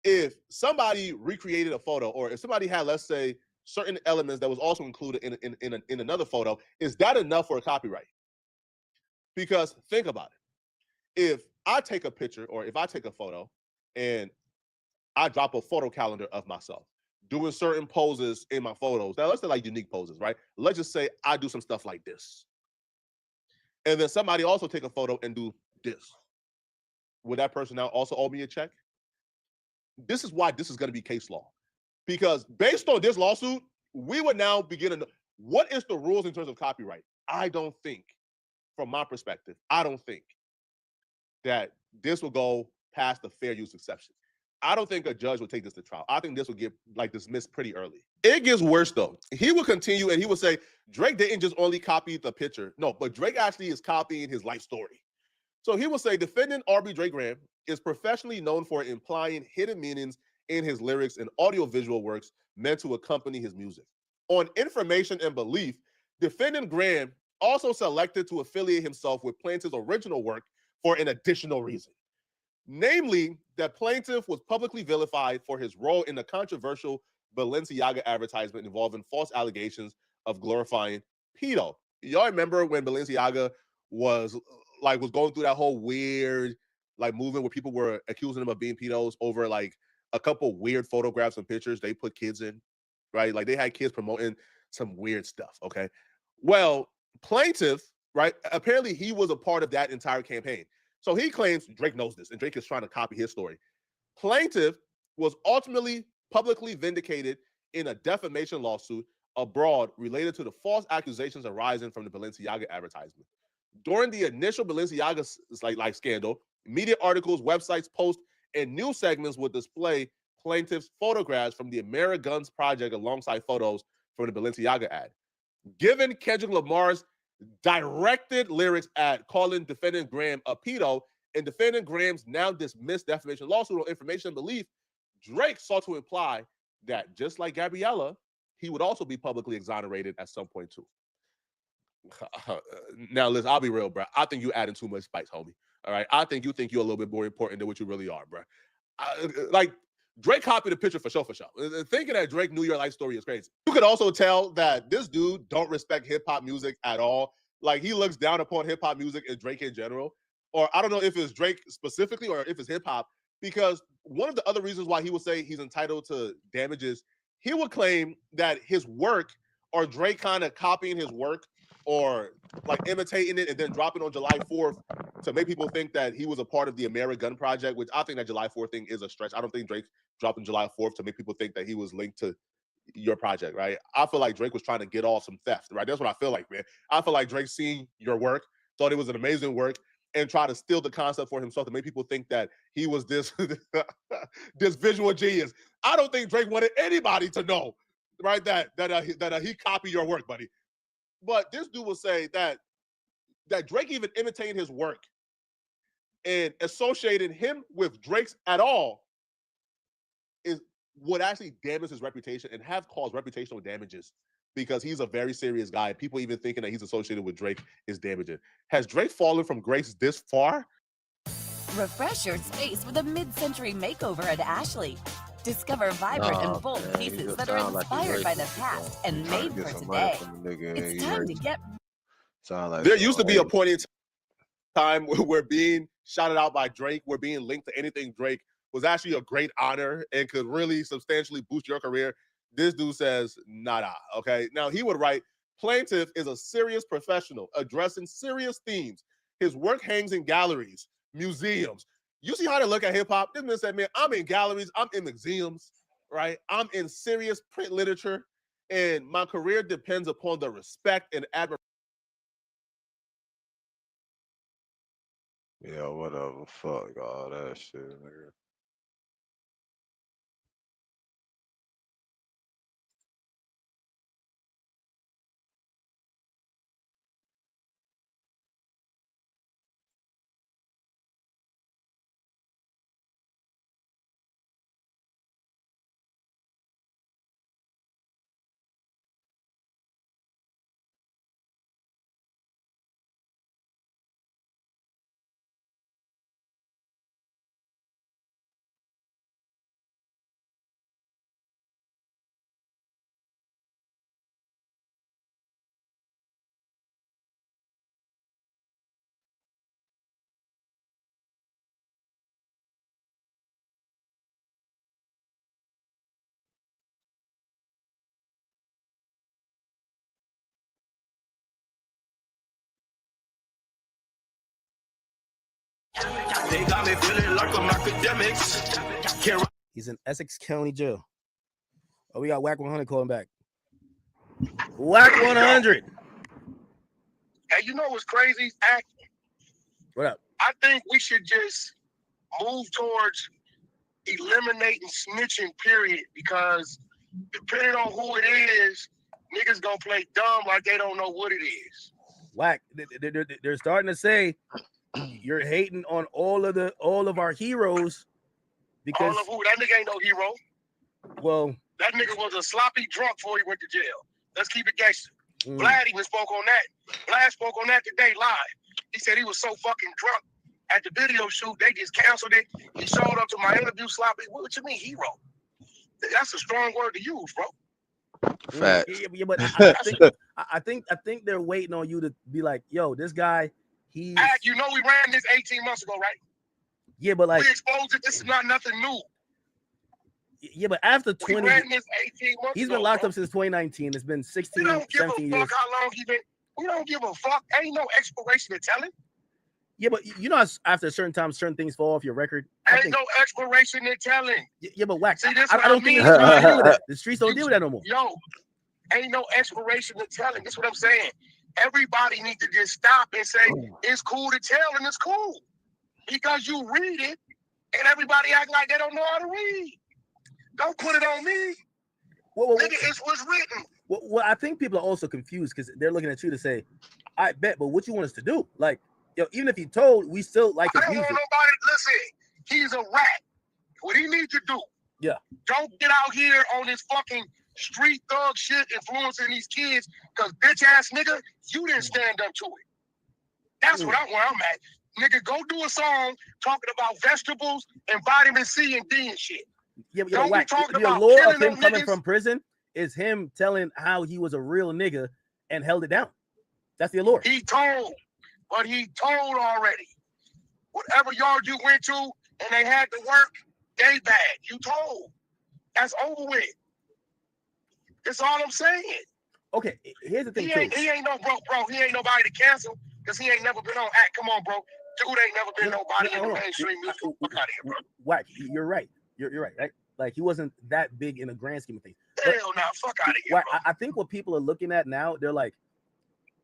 If somebody recreated a photo, or if somebody had, let's say, certain elements that was also included in another photo, is that enough for a copyright? Because think about it. If I take a picture or if I take a photo and I drop a photo calendar of myself doing certain poses in my photos, now let's say like unique poses, right? Let's just say I do some stuff like this. And then somebody also take a photo and do this. Would that person now also owe me a check? This is why this is going to be case law. Because based on this lawsuit, we would now begin to know what is the rules in terms of copyright. I don't think, from my perspective, I don't think that this will go past the fair use exception. I don't think a judge would take this to trial. I think this will get like dismissed pretty early. It gets worse though. He will continue and he will say, Drake didn't just only copy the picture. No, but Drake actually is copying his life story. So he will say, defendant R.B. Drake Graham is professionally known for implying hidden meanings in his lyrics and audiovisual works meant to accompany his music. On information and belief, defendant Graham also selected to affiliate himself with plaintiff's original work for an additional reason. Namely, that plaintiff was publicly vilified for his role in the controversial Balenciaga advertisement involving false allegations of glorifying pedo. Y'all remember when Balenciaga was going through that whole weird movement where people were accusing him of being pedos over like a couple weird photographs and pictures they put kids in, right? Like they had kids promoting some weird stuff, okay? Well, plaintiff, right? Apparently he was a part of that entire campaign. So he claims Drake knows this and Drake is trying to copy his story. Plaintiff was ultimately publicly vindicated in a defamation lawsuit abroad related to the false accusations arising from the Balenciaga advertisement. During the initial Balenciaga scandal, media articles, websites, posts, and news segments would display plaintiff's photographs from the Ameriguns project alongside photos from the Balenciaga ad. Given Kendrick Lamar's directed lyrics at calling defendant Graham a pedo and defendant Graham's now dismissed defamation lawsuit on information and belief, Drake sought to imply that just like Gabriella, he would also be publicly exonerated at some point too. Now, Liz, I'll be real, bro. I think you adding too much spice, homie. All right, I think you think you're a little bit more important than what you really are, bro. Drake copied the picture for show. Thinking that Drake knew your life story is crazy. You could also tell that this dude don't respect hip hop music at all. Like he looks down upon hip hop music and Drake in general. Or I don't know if it's Drake specifically or if it's hip hop, because one of the other reasons why he would say he's entitled to damages, he would claim that his work or Drake kind of copying his work or like imitating it and then dropping on July 4th to make people think that he was a part of the Amerigun project, which I think that July 4th thing is a stretch. I don't think Drake dropped on July 4th to make people think that he was linked to your project, right? I feel like Drake was trying to get off some theft, right? That's what I feel like, man. I feel like Drake seen your work, thought it was an amazing work, and tried to steal the concept for himself to make people think that he was this, this visual genius. I don't think Drake wanted anybody to know, right, that he copied your work, buddy. But this dude will say that Drake even imitating his work and associating him with Drake's at all would actually damage his reputation and have caused reputational damages because he's a very serious guy. And people even thinking that he's associated with Drake is damaging. Has Drake fallen from grace this far? Refresh your space with a mid-century makeover at Ashley. Discover vibrant and bold pieces that are inspired by the past and made for today. It's time to get. There used to be a point in time where being shouted out by Drake, where being linked to anything Drake was actually a great honor and could really substantially boost your career. This dude says, nada, okay? Now, he would write, Plaintiff is a serious professional addressing serious themes. His work hangs in galleries, museums. You see how they look at hip-hop? This man said, man, I'm in galleries, I'm in museums, right? I'm in serious print literature, and my career depends upon the respect and admiration. Yeah, whatever. Fuck all that shit, nigga. They got me feeling like I'm academics. He's in Essex County Jail. Oh, we got Whack 100 calling back. Whack 100. Hey, you know what's crazy? What up? I think we should just move towards eliminating snitching, period, because depending on who it is, niggas gonna play dumb like they don't know what it is. Whack, they're starting to say you're hating on all of our heroes because all of who? That nigga ain't no hero. Well, that nigga was a sloppy drunk before he went to jail. Let's keep it gangster. Vlad even spoke on that. Vlad spoke on that today live. He said he was so fucking drunk at the video shoot, they just canceled it. He showed up to my interview sloppy. What you mean, hero? That's a strong word to use, bro. Fact. Yeah, but I think they're waiting on you to be like, yo, this guy, he. You know we ran this 18 months ago, right? Yeah, but like we exposed it. This is not nothing new. Yeah, but after 20, we ran this 18 months he's ago, been locked bro. up since 2019. It's been 16, We don't give 17 a years. fuck how long he been. We don't give a fuck. Ain't no expiration to tell it. Yeah, but you know, after a certain time, certain things fall off your record. Ain't no expiration to telling. Yeah, but Wax. See, this I don't think the streets don't deal with that no more. Yo, ain't no expiration to telling. That's what I'm saying. Everybody needs to just stop and say it's cool to tell, and it's cool because you read it, and everybody act like they don't know how to read. Don't put it on me. Nigga, it's what's written. Well, I think people are also confused because they're looking at you to say, "I bet," but what you want us to do? Like, yo, even if he told, we still like his I don't music. want nobody. Listen, he's a rat. What he needs to do? Yeah. Don't get out here on this fucking street thug shit influencing these kids, because bitch ass nigga, you didn't stand up to it. That's where I'm at. Nigga, go do a song talking about vegetables and vitamin C and D and shit. Yeah, Don't be talking the about allure killing of him them coming niggas. from prison is him telling how he was a real nigga and held it down. That's the allure. He told, but he told already. Whatever yard you went to and they had to work, they bad. You told. That's over with. That's all I'm saying. Okay, here's the thing. He ain't no bro. He ain't nobody to cancel because he ain't never been on act. Come on, bro. Dude ain't never been nobody in the mainstream music. Fuck out of here, bro. Whack, you're right. You're right, right? Like, he wasn't that big in the grand scheme of things. Hell no, fuck out of here, Whack, bro. I think what people are looking at now, they're like,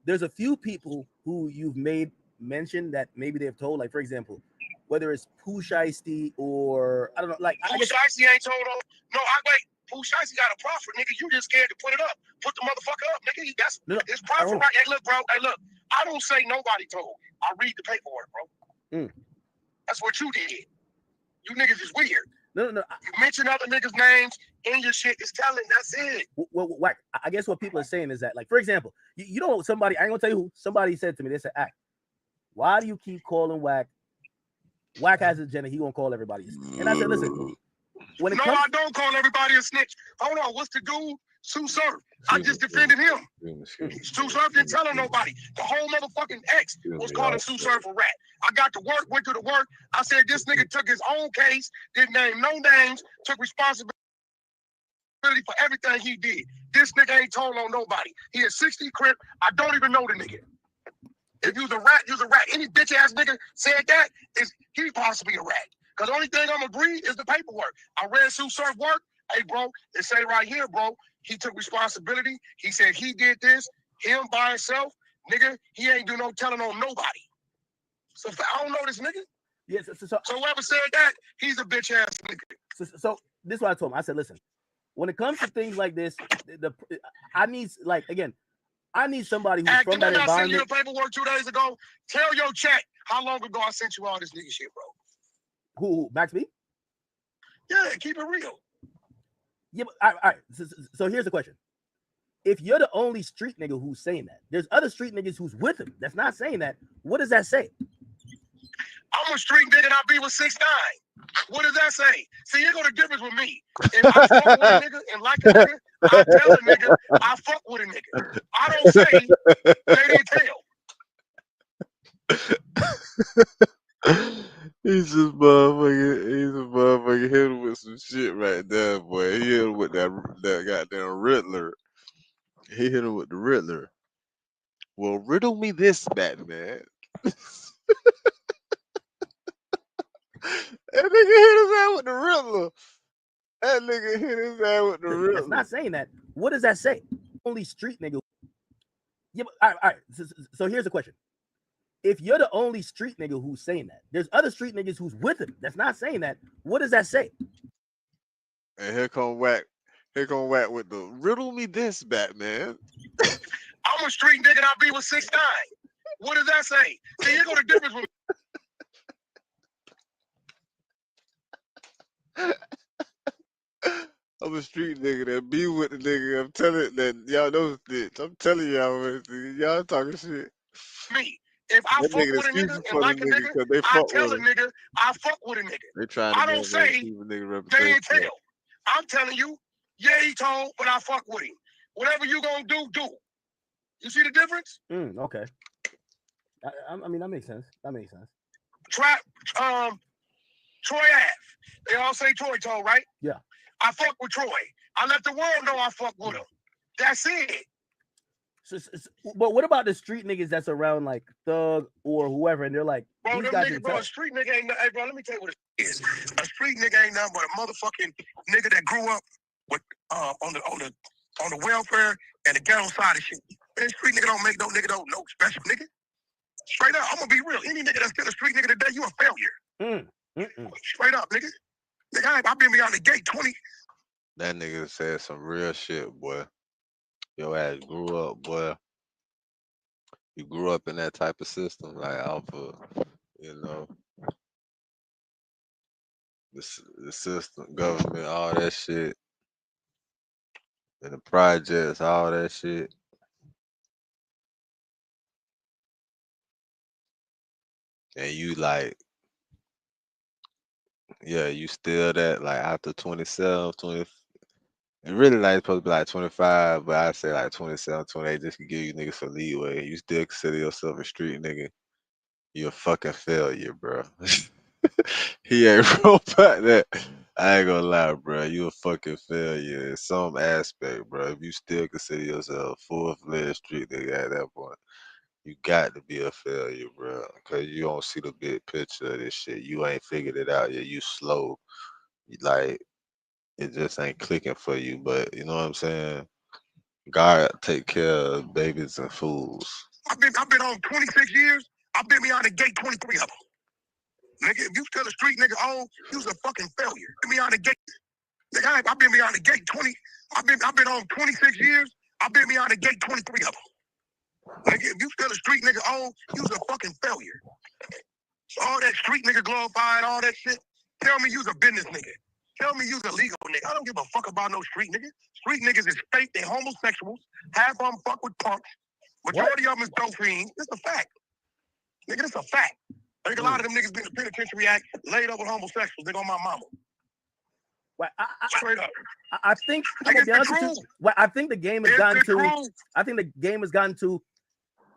there's a few people who you've made mention that maybe they've told, like, for example, whether it's Pooh Shiesty or I don't know, like Pooh Shiesty ain't told on. No, Pooh Shiesty got a profit, nigga. You just scared to put it up. Put the motherfucker up, nigga. That's it's profit, right? Hey, look, bro. Hey, look. I don't say nobody told. I read the paperwork, bro. That's what you did. You niggas is weird. No. You mention other niggas' names in your shit. It's telling. That's it. Well, Whack, I guess what people are saying is that, like, for example, you know, somebody, I ain't gonna tell you who, somebody said to me, they said, "Act, why do you keep calling Whack? Whack has an agenda. He gonna call everybody." And I said, listen, when it No, comes, I don't call everybody a snitch. Hold on, what's the dude? Sue Surf. I just defended him. Sue Surf didn't tell him nobody. The whole motherfucking ex was calling Sue Surf a rat. I got to work, went to the work. I said this nigga took his own case, didn't name no names, took responsibility for everything he did. This nigga ain't told on nobody. He is 60 crip. I don't even know the nigga. If you's a rat, you's a rat. Any bitch ass nigga said that, is he possibly a rat. Because the only thing I'm agreeing is the paperwork. I read Sue Surf work. Hey, bro, it say right here, bro, he took responsibility. He said he did this, him by himself. Nigga, he ain't do no telling on nobody. So I don't know this nigga. Yes. So whoever said that, he's a bitch ass nigga. So this is what I told him. I said, listen, when it comes to things like this, I need, like, again, I need somebody who's from that environment. I sent you the paperwork 2 days ago. Tell your chat how long ago I sent you all this nigga shit, bro. Who Max B? Yeah, keep it real. Yeah, but all right. So here's the question: if you're the only street nigga who's saying that, there's other street niggas who's with him that's not saying that. What does that say? I'm a street nigga and I be with 6ix9ine. What does that say? See, here go the difference with me. If I fuck with a nigga and like a nigga, I tell a nigga I fuck with a nigga. I don't say they didn't tell. He's just motherfucking hit him with some shit right there, boy. He hit him with that goddamn Riddler. He hit him with the Riddler. Well, riddle me this, Batman. That nigga hit his ass with the Riddler. That nigga hit his ass with the Riddler. That's not saying that. What does that say? Only street nigga. Yeah, but all right. So here's the question: if you're the only street nigga who's saying that, there's other street niggas who's with him that's not saying that. What does that say? And here come Whack with the riddle me this, Batman. I'm a street nigga and I be with 6ix9ine. What does that say? See, here go the difference with I'm a street nigga that be with the nigga. I'm telling that y'all know this. I'm telling y'all talking shit. me. If I fuck with a nigga and like a nigga, I tell a nigga I fuck with a nigga. They trying to I don't say they didn't tell. I'm telling you, yeah, he told, but I fuck with him. Whatever you gonna do, do. You see the difference? Okay. I mean, that makes sense. Troy Ave. They all say Troy told, right? Yeah. I fuck with Troy. I let the world know I fuck with him. That's it. But what about the street niggas that's around like Thug or whoever, and they're like, bro, these guys a street nigga ain't nothing. Hey, bro, let me tell you what it is. A street nigga ain't nothing but a motherfucking nigga that grew up with on the welfare and the ghetto side of shit. Man, street nigga don't make no special nigga. Straight up, I'm gonna be real. Any nigga that's still a street nigga today, you a failure. Straight up, nigga. Nigga, I've been beyond the gate 20. That nigga said some real shit, boy. Your ass grew up, boy. You grew up in that type of system, like off of, the system, government, all that shit, and the projects, all that shit. And you like, yeah, you still that, like after 27, 20, and really like supposed to be like 25, but I say like 27, 28 just to give you niggas some leeway. You still consider yourself a street nigga. You're a fucking failure, bro. He ain't wrong about that. I ain't gonna lie, bro. You a fucking failure in some aspect, bro. If you still consider yourself a full-fledged street nigga at that point, you got to be a failure, bro. Cause you don't see the big picture of this shit. You ain't figured it out yet. You slow. Like, it just ain't clicking for you. But you know what I'm saying? God take care of babies and fools. I've been on 26 years. I've been beyond the gate 23 of them. Nigga, if you still a street nigga on, you's a fucking failure. Beyond the gate. Nigga, I've been beyond the gate 20. I've been on 26 years. I've been beyond the gate 23 of them. Nigga, if you still a street nigga on, you's a fucking failure. So all that street nigga glorified, all that shit. Tell me you's a business nigga. Tell me you's a legal nigga. I don't give a fuck about no street niggas. Street niggas is fake. They homosexuals. Half of them fuck with punks. Majority of them is dope fiends. It's a fact. Nigga, it's a fact. I think a lot of them niggas been in the penitentiary act, laid up with homosexuals. Nigga, on my mama. Well, Straight up. I think I'm gonna be honest with you. Well, I think the game has gotten to. I think the game has gotten to.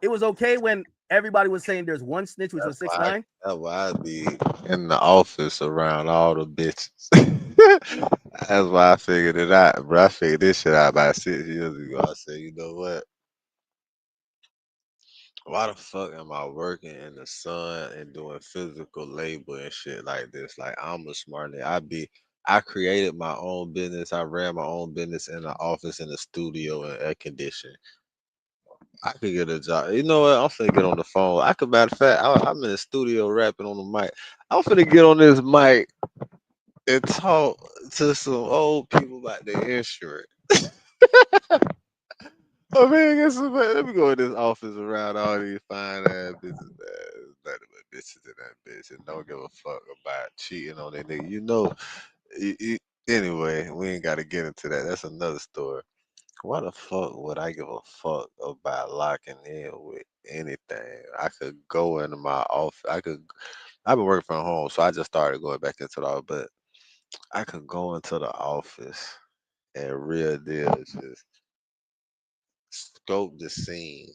It was okay when everybody was saying there's one snitch, which was 6ix9ine. That's why I be in the office around all the bitches. That's why I figured it out, bro. I figured this shit out about 6 years ago. I said, you know what? Why the fuck am I working in the sun and doing physical labor and shit like this? Like, I'm a smart nigga. I created my own business. I ran my own business in the office, in the studio, and air conditioning. I could get a job. You know what? I'm finna get on the phone. Matter of fact, I'm in the studio rapping on the mic. I'm finna get on this mic and talk to some old people about their insurance. Oh man, let me go in this office around all these fine ass bitches, man. Nothing but bitches in that bitch, and don't give a fuck about cheating on that nigga. You know, anyway, we ain't got to get into that. That's another story. Why the fuck would I give a fuck about locking in with anything? I could go into my office. I've been working from home, so I just started going back into the office. But I could go into the office and real deal just scope the scene,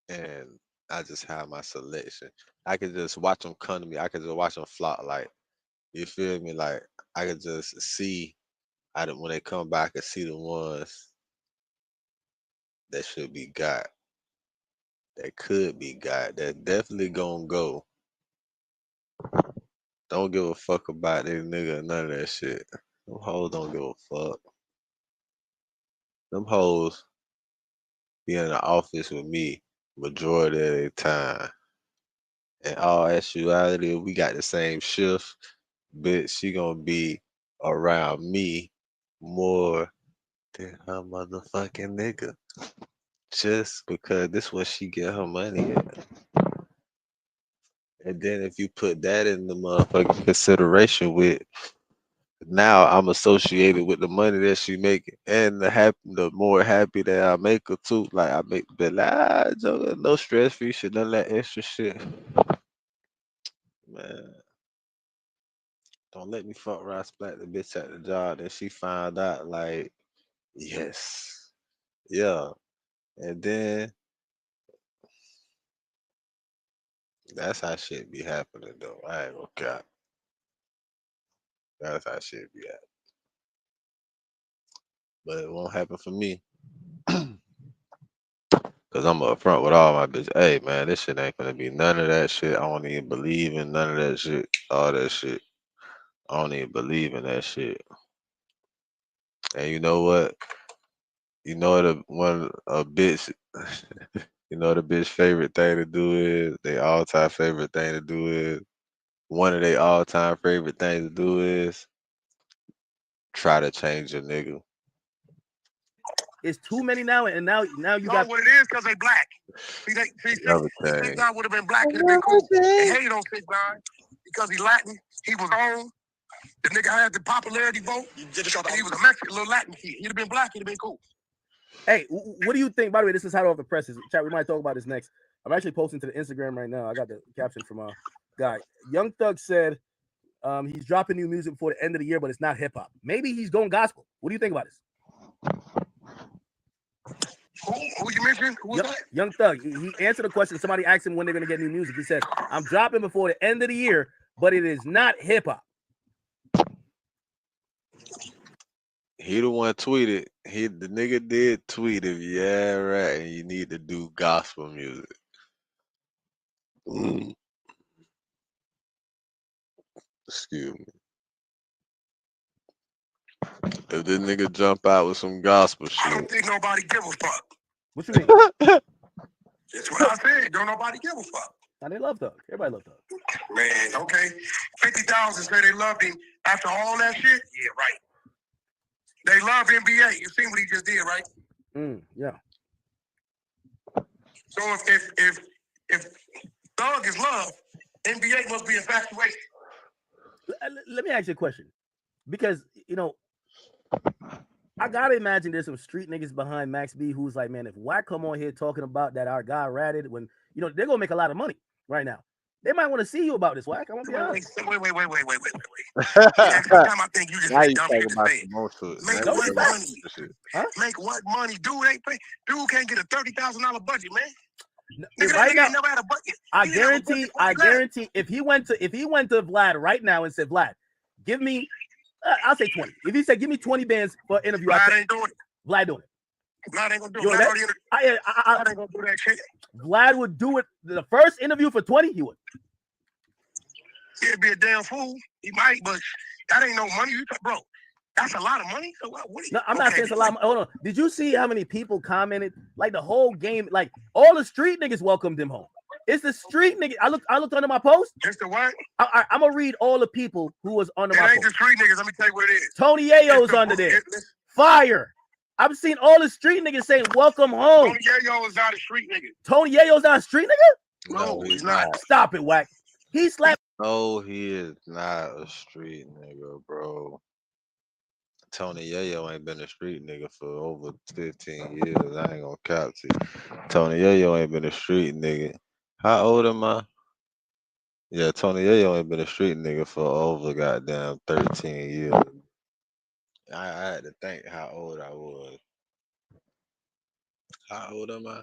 and I just have my selection. I could just watch them come to me. I could just watch them flock. Like, you feel me? Like, I could just see. When they come back, I could see the ones that should be got, that could be got, that definitely gonna go. Don't give a fuck about this nigga or none of that shit. Them hoes don't give a fuck. Them hoes be in the office with me majority of the time. In all actuality, we got the same shift, bitch. She gonna be around me more than her motherfucking nigga. Just because this where she get her money at. And then if you put that in the motherfucking consideration with, now I'm associated with the money that she making and the more happy that I make her too. Like, I make the joke, no stress free shit, none of that extra shit. Man, don't let me fuck around, splat the bitch at the job. Then she found out, like, yes, yeah, and then that's how shit be happening though. I ain't gonna cap. That's how shit be happening. But it won't happen for me. Cause I'm upfront with all my bitches. Hey man, this shit ain't gonna be none of that shit. I don't even believe in none of that shit. All that shit. I don't even believe in that shit. And you know what? You know what a bitch you know what a bitch favorite thing to do is? They all time favorite thing to do is one of their all time favorite things to do is try to change a nigga. It's too many now, and now you know got what it is because they black. See, 6ix9ine would have been black, it'd have been cool. They hated on 6ix9ine because he Latin, he was on. The nigga had the popularity vote, and he was a Mexican little Latin kid. He'd have been black, he'd have been cool. Hey, what do you think? By the way, this is hot off the presses. Chat, we might talk about this next. I'm actually posting to the Instagram right now. I got the caption from a guy. Young Thug said he's dropping new music before the end of the year, but it's not hip hop. Maybe he's going gospel. What do you think about this? Who you mentioned? Who was that? Young Thug. He answered a question. Somebody asked him when they're going to get new music. He said, I'm dropping before the end of the year, but it is not hip hop. He the one tweeted. The nigga did tweet him. Yeah, right. And you need to do gospel music. Excuse me. If this nigga jump out with some gospel shit, I don't think nobody give a fuck. What you mean? That's what I said. Don't nobody give a fuck. Now they love Thug. Everybody love Thug. Man, okay. 50,000 say they loved him after all that shit. Yeah, right. They love NBA. You seen what he just did, right? Yeah. So if Thug is love, NBA must be infatuation. Let me ask you a question, because I gotta imagine there's some street niggas behind Max B who's like, man, if I come on here talking about that our guy ratted, when they're gonna make a lot of money right now. They might want to see you about this, Wack. I'm gonna be honest. Wait. Every time I think you just Now say you dumb talking shit to about say. some more shit. Make Now what you money? talking about shit. Huh? Make what money? Dude can't get a $30,000 budget, man. Nigga, Nigga, right that now, nigga never had a budget. I He didn't have a budget before guarantee, he left. if he went to Vlad right now and said, Vlad, give me, I'll say 20. If he said, give me 20 bands for an interview, Vlad ain't doing it. Vlad doing it. Vlad ain't gonna do You it. know Vlad that? Vlad ain't gonna do that shit. Vlad would do it. The first interview for 20, he would. He'd be a damn fool. He might, but that ain't no money. Bro, that's a lot of money. So what? No, I'm not saying it's a lot. Hold on. Did you see how many people commented? Like the whole game, like all the street niggas welcomed him home. It's the street niggas. I looked under my post. It's the what? I'm gonna read all the people who was under my It ain't post. the street niggas. Let me tell you what it is. Tony Yayo's under there. Fire. I've seen all the street niggas saying welcome home. Tony Yayo is not a street nigga. Tony Yayo's not a street nigga? No, he's not. Stop it, Wack. He slapped. No, he is not a street nigga, bro. Tony Yayo ain't been a street nigga for over 15 years. I ain't gonna cap to you. Tony Yayo ain't been a street nigga. How old am I? Yeah, Tony Yayo ain't been a street nigga for over goddamn 13 years. I had to think how old I was. How old am I?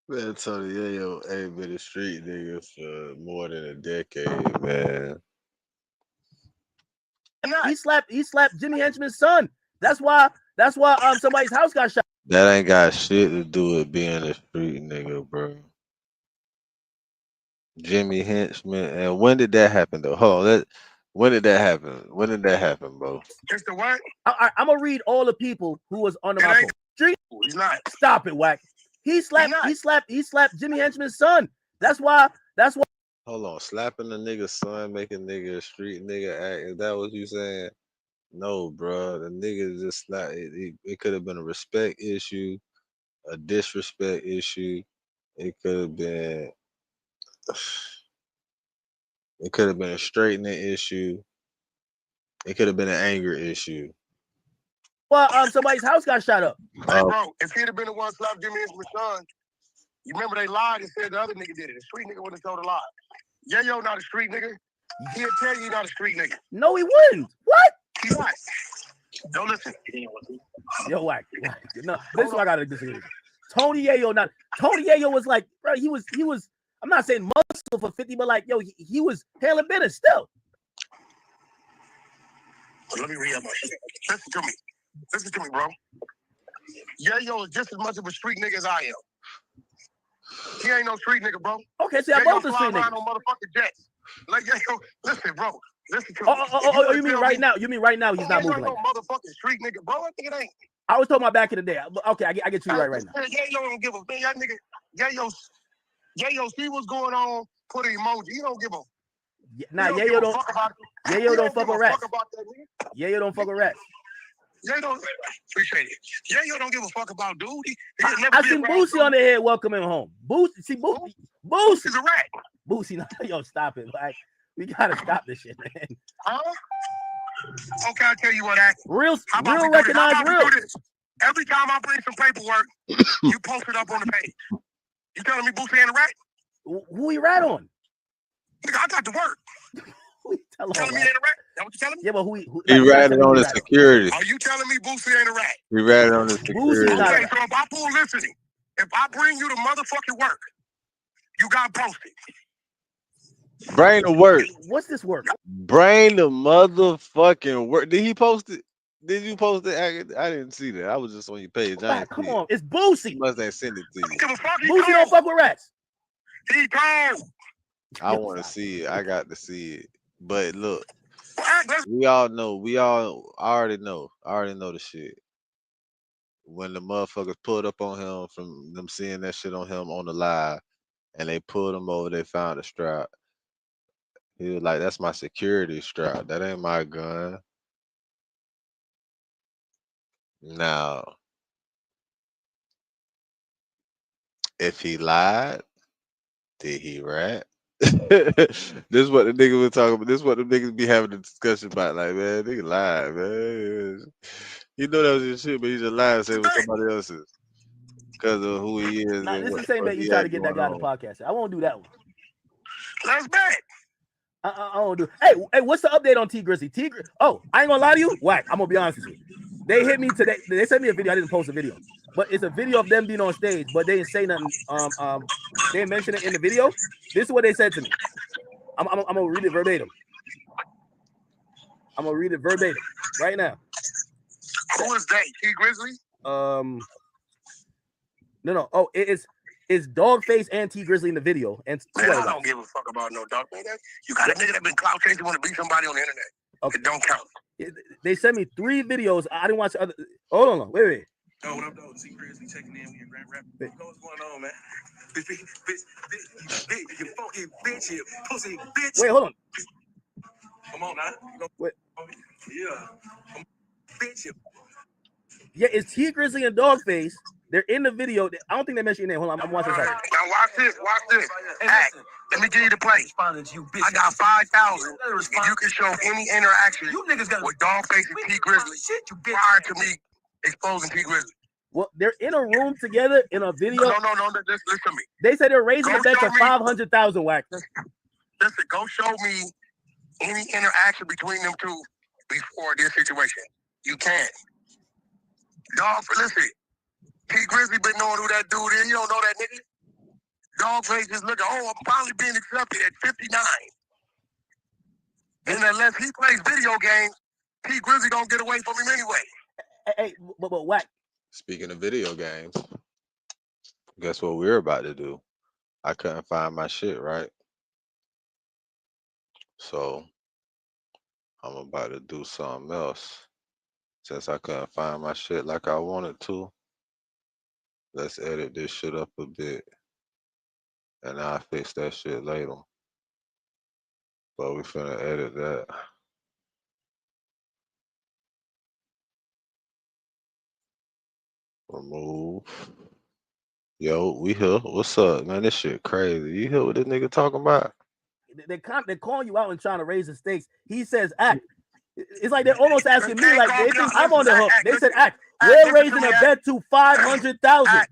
Man, Tony Yayo ain't been a street nigga for more than a decade, man. He slapped Jimmy Henchman's son. That's why somebody's house got shot. That ain't got shit to do with being a street nigga, bro. Jimmy Henchman. And when did that happen though? Hold on, when did that happen? When did that happen, bro? It's the what? I'm gonna read all the people who was under my post. Street. He's not. Stop it, Wack. He slapped Jimmy Henchman's son. That's why. Hold on, slapping a nigga's son, making nigga a street nigga act. Is that what you saying? No, bro. The nigga just slapped. It could have been a respect issue, a disrespect issue. It could have been. It could have been a straightening issue. It could have been an anger issue. Well, somebody's house got shot up. Hey, bro, if he'd have been the one slapped Jimmy Henchman's son, you remember they lied and said the other nigga did it. The street nigga wouldn't have told a lie. Yayo not a street nigga. He'll tell you he not a street nigga. No, he wouldn't. What? He's not. Don't listen. Yo, Wack. No, this is what I gotta disagree with. Tony Yayo was like, bro, he was. I'm not saying muscle for 50, but like, yo, he was handling business still. Let me read up my shit. Listen to me, bro. Yayo is just as much of a street nigga as I am. He ain't no street nigga, bro. Okay, see, I both the street nigga. nigga. On motherfucking jets. Like Yayo, listen, bro. Listen to me. Oh, you mean right now? You mean right now he's not moving like that? Motherfucking street nigga, bro. I think it ain't. I was talking about back in the day. Okay, I get you right now. Yayo don't give a thing. That nigga, Yayo, see what's going on. Put an emoji. You don't give a. Nah, Yayo don't. Yayo don't fuck with rats. Yayo don't fuck with rats. Yayo don't appreciate it. Yayo don't give a fuck about dude. I seen Boosie on the head welcoming him home. Boosie is a rat. Boosie, yo, stop it, like we gotta stop this shit, man. Huh? Okay, I'll tell you what, Act. Real recognize real. Every time I bring some paperwork, you post it up on the page. You telling me Boosie ain't a rat? Who he rat on? Nigga, I got to work. Who you telling me he ain't a rat? That what you telling me? Yeah, but he ratted on the security. Are you telling me Boosie ain't a rat? He ratted on the security. Okay, so if I pull listening, if I bring you the motherfucking work, you got posted. Bring the work. What's this work? Bring the motherfucking work. Did he post it? Did you post it? I didn't see that. I was just on your page. Come on, it's Boosie. You must have sent it to you. Boosie don't fuck with rats. He told. I want to see it. I got to see it. But look, we all know. I already know the shit. When the motherfuckers pulled up on him from them seeing that shit on him on the live, and they pulled him over, they found a strap. He was like, "That's my security strap. That ain't my gun." Now, if he lied, did he rat? This is what the nigga was talking about. This is what the niggas be having a discussion about. Like, man, nigga lied, man. You know that was his shit, but he just lied and said it was somebody else's. because of who he is. Nah, and this what is the same the fuck bet you he try had to get that going guy on on. the podcast. I won't do that one. Let's bet. I won't do. Hey, what's the update on T Grizzly? Oh, I ain't gonna lie to you. Whack. I'm gonna be honest with you. They hit me today. They sent me a video. I didn't post a video, but it's a video of them being on stage. But they didn't say nothing. They didn't mention it in the video. This is what they said to me. I'm gonna read it verbatim. I'm gonna read it verbatim right now. Who is that? T Grizzly? No. Oh, it's Dogface and T Grizzly in the video, and Man, I don't give a fuck about no dog. Man, you got a nigga that been clout chasing, want to beat somebody on the internet. Okay. It don't count. They sent me 3 videos. I didn't watch the other. Hold on, wait. Oh, what up, though? T Grizzly checking in with your grand rap. What's going on, man? Bitch, you funky bitch, you pussy bitch. Wait, hold on. Come on now. Wait. Yeah. Bitch, you. Yeah, it's T Grizzly and Dogface. They're in the video. I don't think they mentioned your name. Hold on, I'm watching this. Now watch this. Act. Let me give you the play. I got 5,000. If you can show any interaction with Dogface and T Grizzly prior to me exposing T Grizzly. Well, they're in a room together in a video. No. Listen to me. They said they're raising the bet to 500,000. Whack. Listen, go show me any interaction between them two before this situation. You can't. Listen. T Grizzly been knowing who that dude is. You don't know that nigga. Dogface is looking, I'm finally being accepted at 59. And unless he plays video games, T Grizzly don't get away from him anyway. Hey, but Whack. Speaking of video games, guess what we're about to do? I couldn't find my shit, right? So I'm about to do something else. Since I couldn't find my shit like I wanted to, let's edit this shit up a bit. And I'll fix that shit later. But we finna edit that. Remove. Yo, we here. What's up, man? This shit crazy. You hear what this nigga talking about? They're calling you out and trying to raise the stakes. He says, act. It's like they're almost asking me, like, they think I'm on the hook. They said, act. We're raising a bet to 500,000.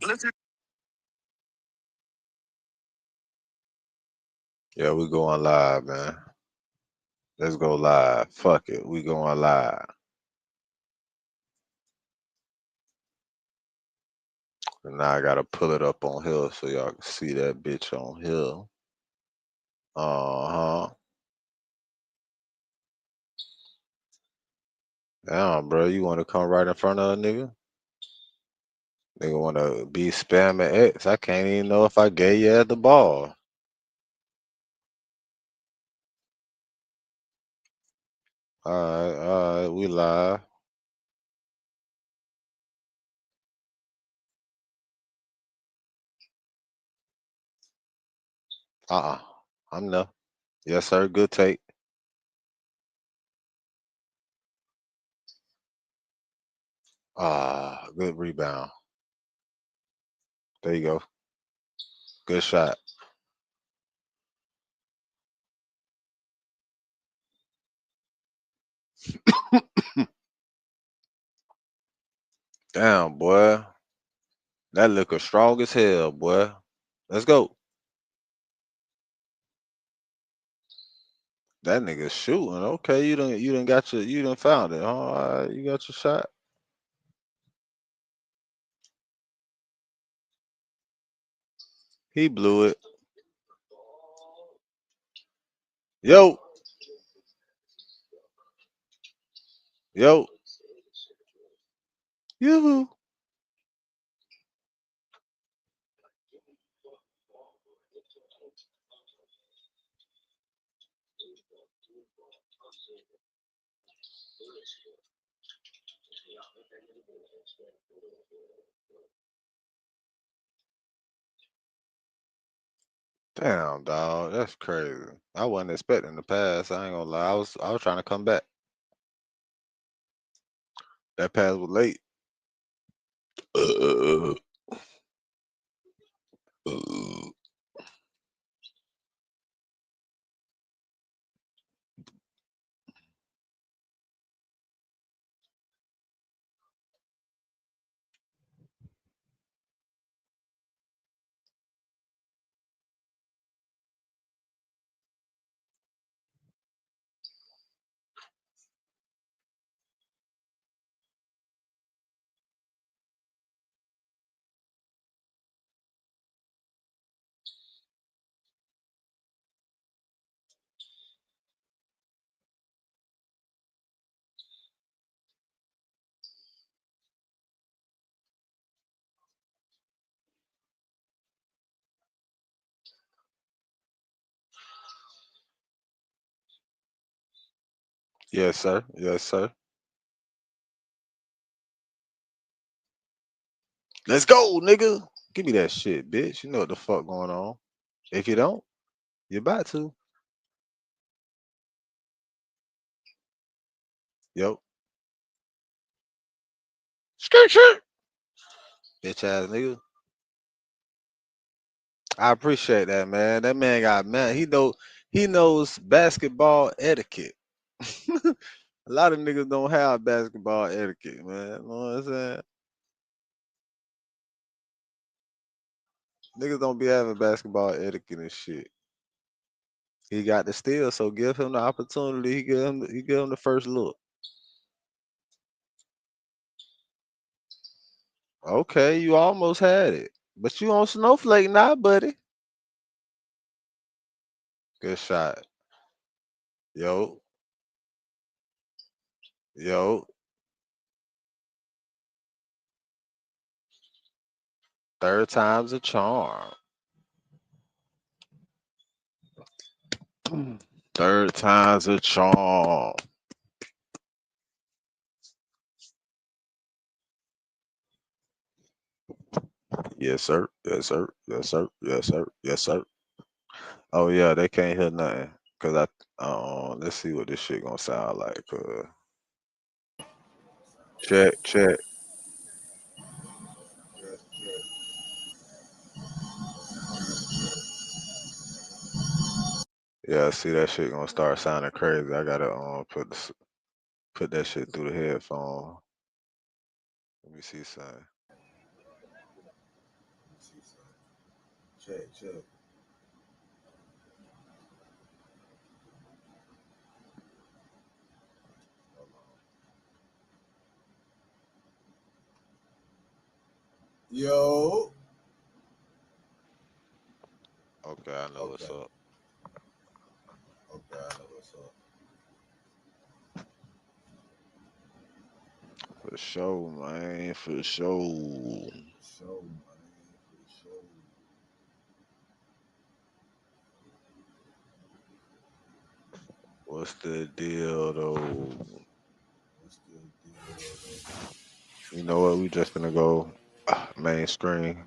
Yeah, we going live, man. Let's go live. Fuck it. We going live. And now I gotta pull it up on here so y'all can see that bitch on here. Damn, bro, you wanna come right in front of a nigga? Nigga wanna be spamming X. I can't even know if I gave you at the ball. All right, we live. I'm there. Yes, sir. Good take. Good rebound. There you go. Good shot. Damn, boy. That liquor strong as hell, boy. Let's go. That nigga shooting. Okay, you done found it. All right, you got your shot. He blew it. Yo. Yoo-hoo. Damn, dog. That's crazy. I wasn't expecting the pass. I ain't gonna lie. I was trying to come back. That pass was late. Yes, sir. Yes, sir. Let's go, nigga. Give me that shit, bitch. You know what the fuck going on. If you don't, you're about to. Yo. Skirt shirt. Bitch ass nigga. I appreciate that, man. That man got man. He knows basketball etiquette. A lot of niggas don't have basketball etiquette, man. You know what I'm saying? Niggas don't be having basketball etiquette and shit. He got the steal, so give him the opportunity. He give him the first look. Okay, you almost had it. But you on Snowflake now, buddy. Good shot. Yo. Yo. Third time's a charm. Third time's a charm. Yes, sir. Yes, sir. Yes, sir. Yes, sir. Yes, sir. Oh yeah, they can't hear nothing. Cause let's see what this shit gonna sound like. Check, check. Yeah, see that shit gonna start sounding crazy. I gotta put that shit through the headphone. Let me see something. Check, check. Yo. Okay, I know what's up. Okay, I know what's up. For sure, man. For sure. What's the deal, though? You know what? We just gonna go main screen.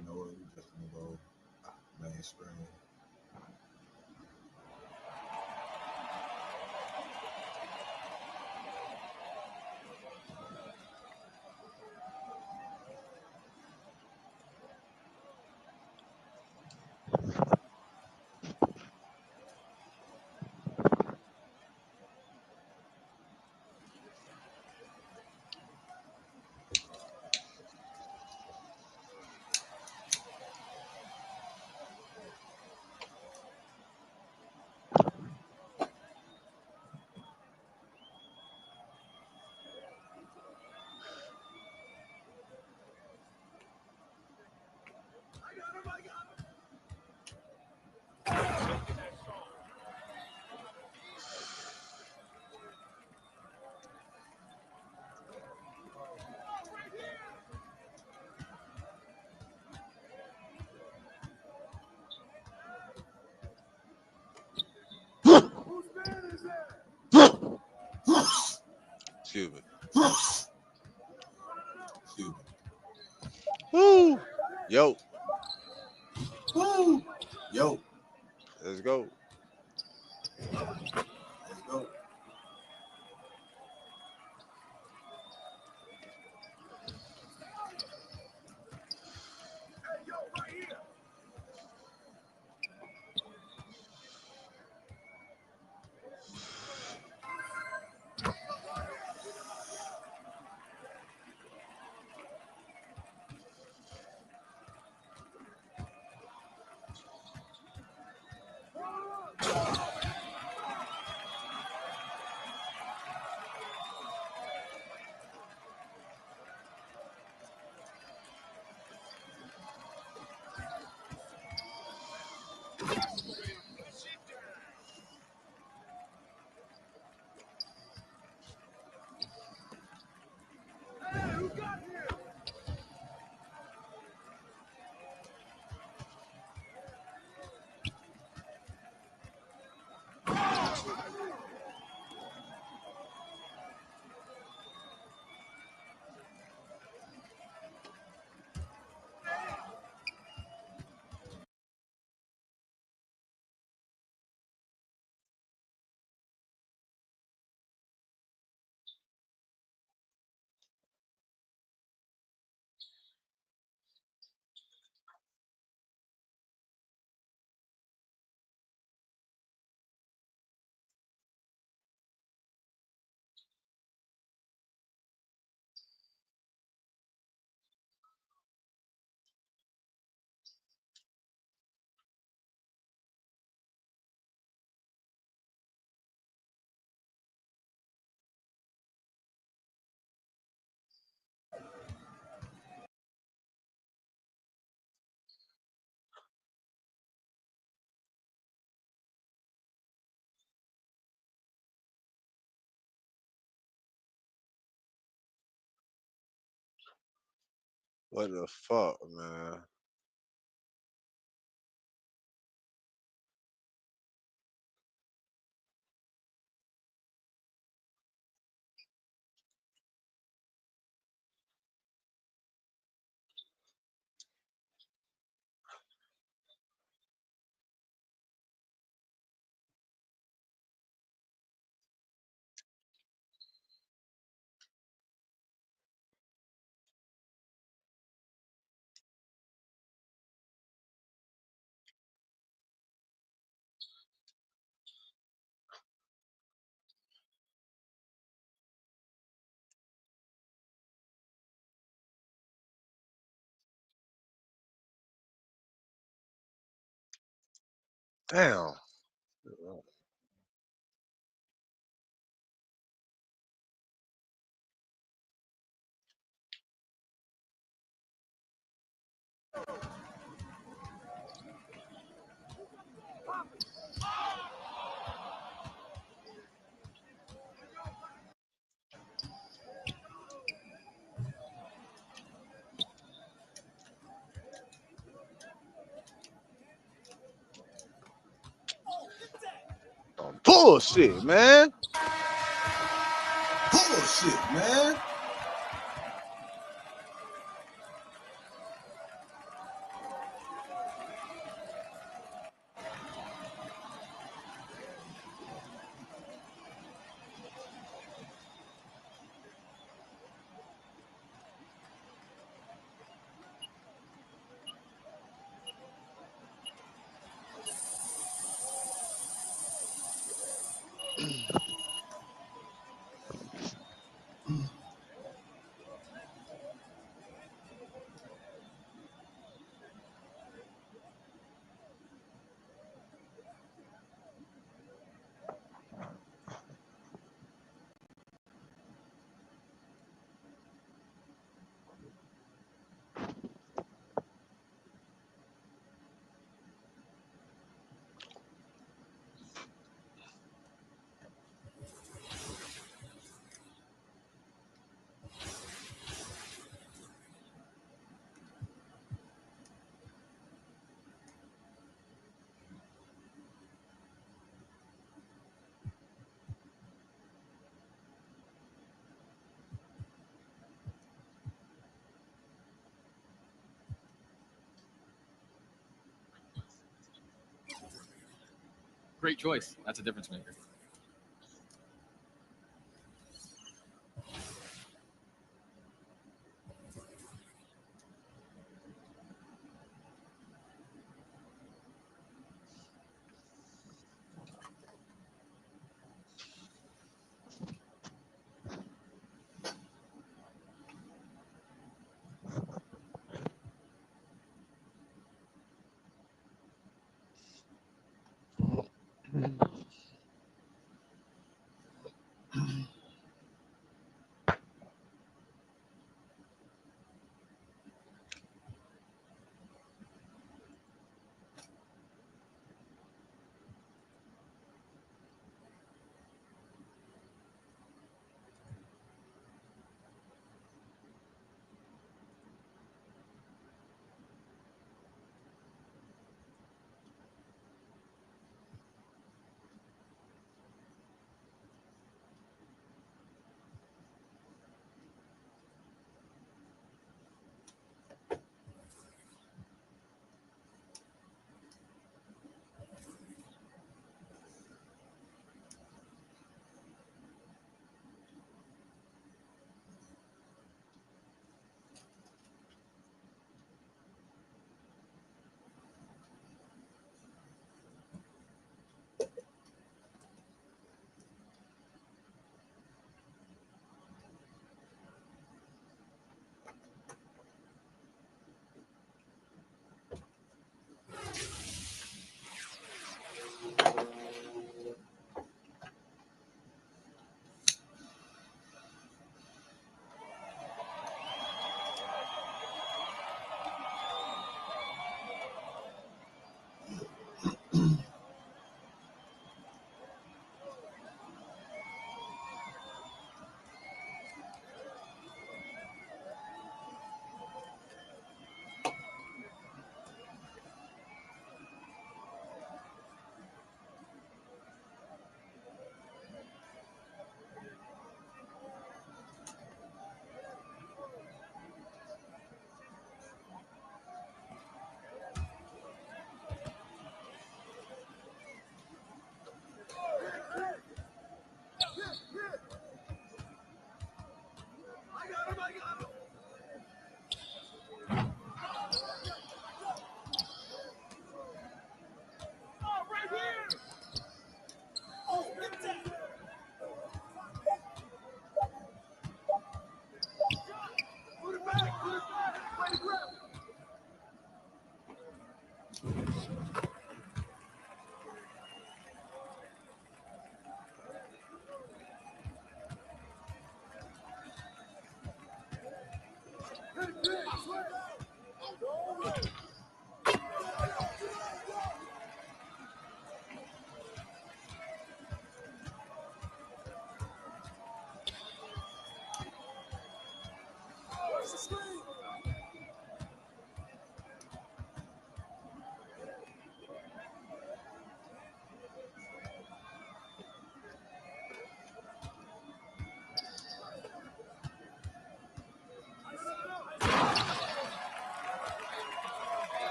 Excuse me. Excuse me. Woo! Yo. Woo! Yo. Let's go. Let's go. What the fuck, man? Damn. Bullshit, man. Bullshit, man. Great choice. That's a difference maker.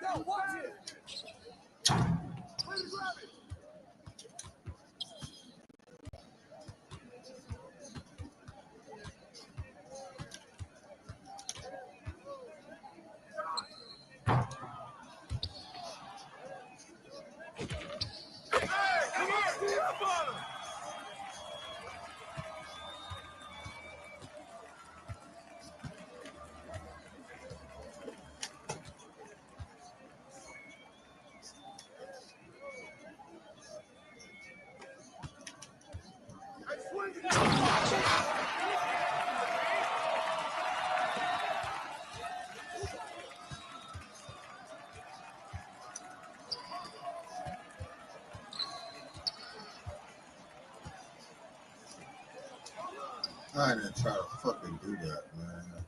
Yo, watch it. Please grab it. Hey, come on, get up on him. I didn't try to fucking do that, man.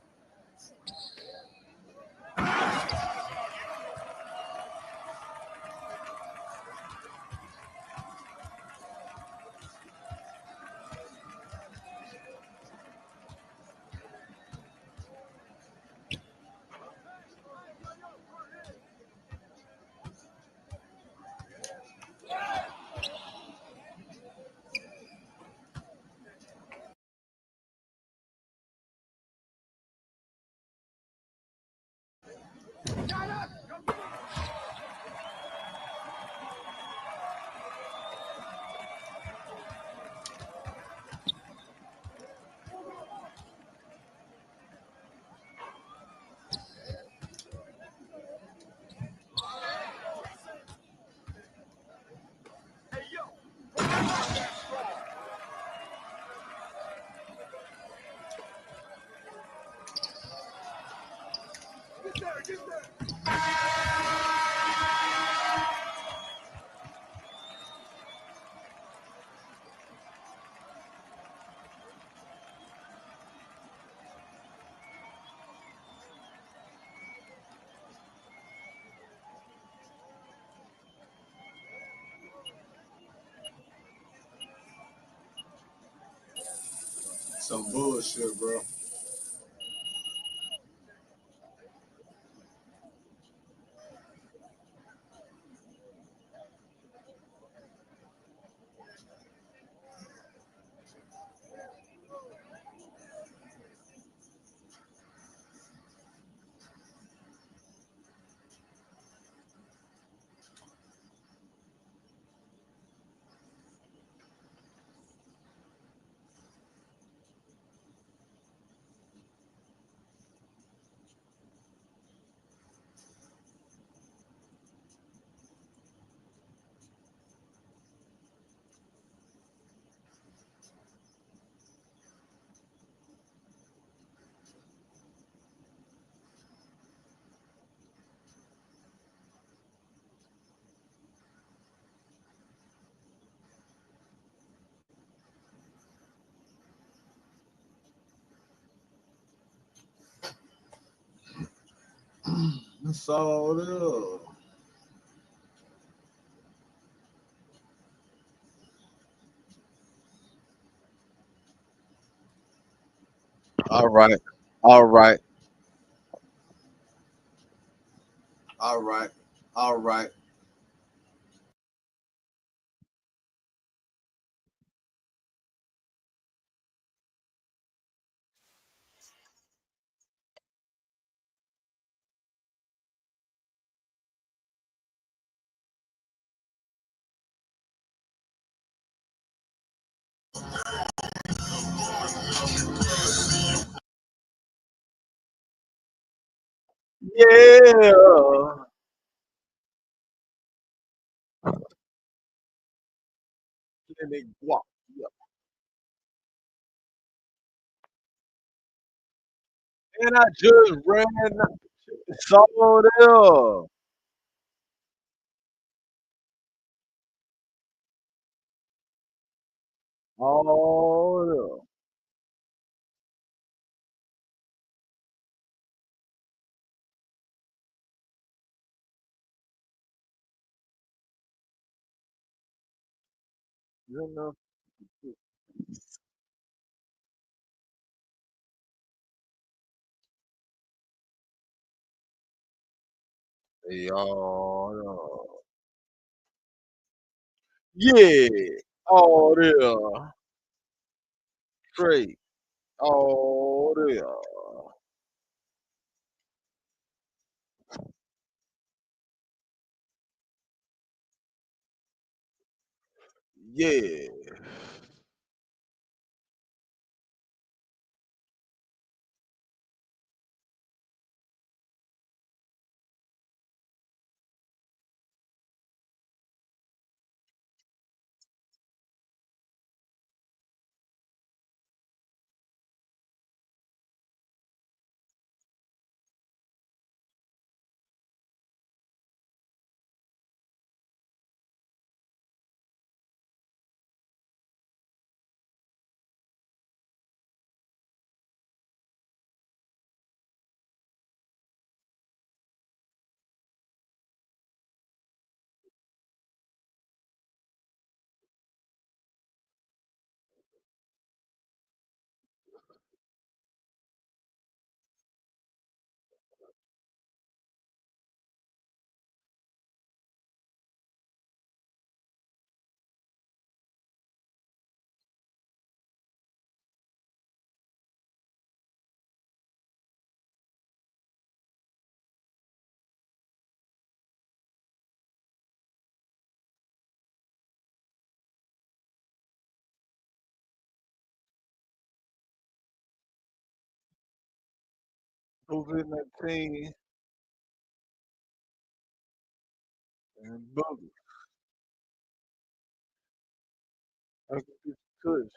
Some bullshit, bro. That's all it is. All right. All right. All right. All right. Yeah. Clinic guap. Yeah. And I just ran saw there. Oh yeah. You know. Yeah. Yeah. Oh yeah. Straight. Oh yeah. Yeah. COVID-19 and bubble. I can get touch.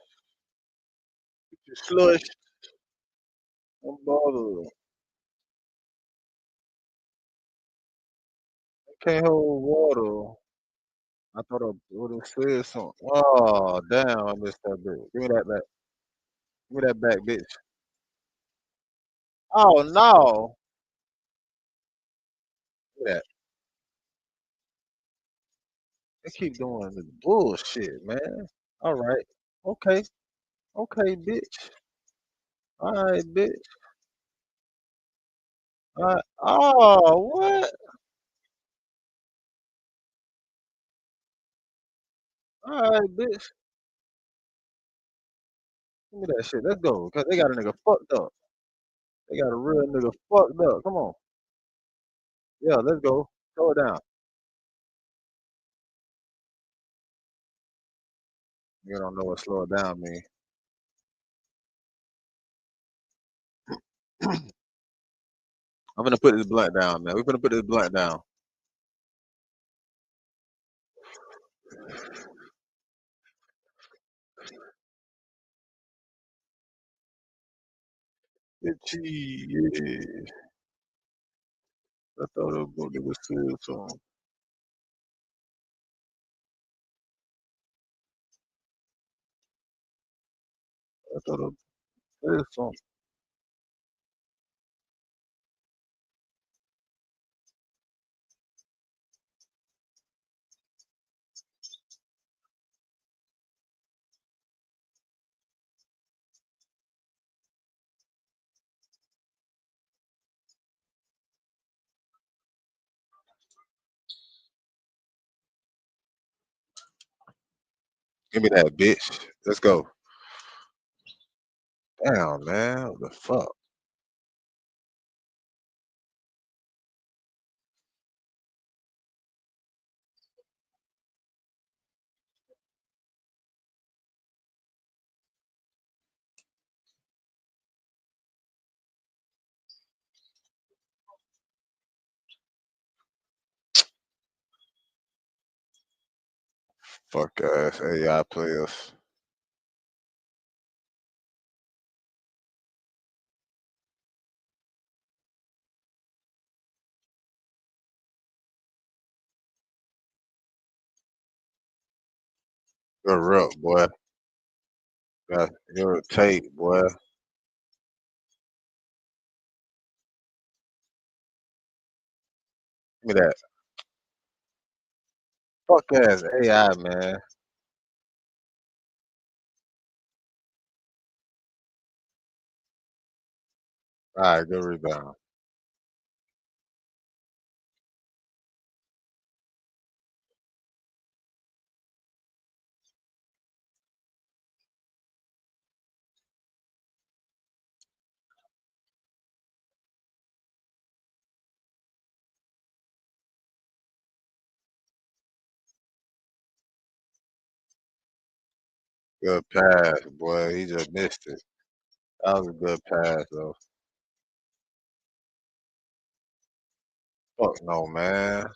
Get your slush and bottle. I can't hold water. I thought I would have said something. Oh damn, I missed that bit. Give me that back. Give me that back, bitch. Oh no. Look at that. They keep doing this bullshit, man. All right. Okay. Okay, bitch. All right, bitch. All right. Oh, what? All right, bitch. Give me that shit. Let's go. Cause they got a nigga fucked up. They got a real nigga fucked up. Come on. Yeah, let's go. Slow it down. You don't know what slow it down mean. I'm gonna put this blunt down, man. We're gonna put this blunt down. Itchy, yeah. I thought it was nigga said something. I thought it said something. Give me that, bitch. Let's go. Damn, man. What the fuck? Fuck ass AI players. You're up, boy. You're a tape, boy. Give me that. Fuck ass AI, man. All right, good rebound. Good pass, boy. He just missed it. That was a good pass, though. Fuck no, man.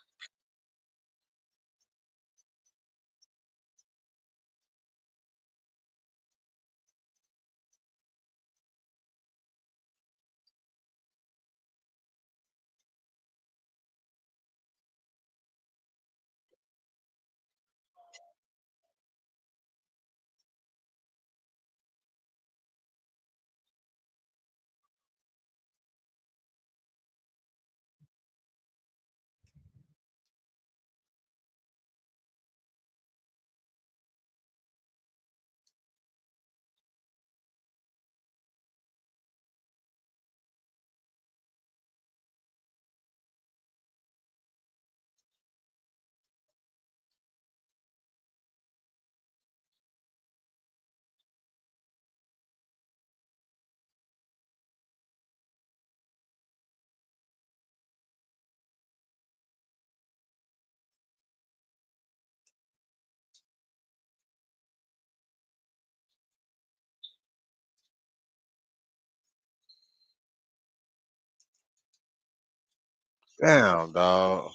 Damn, dog.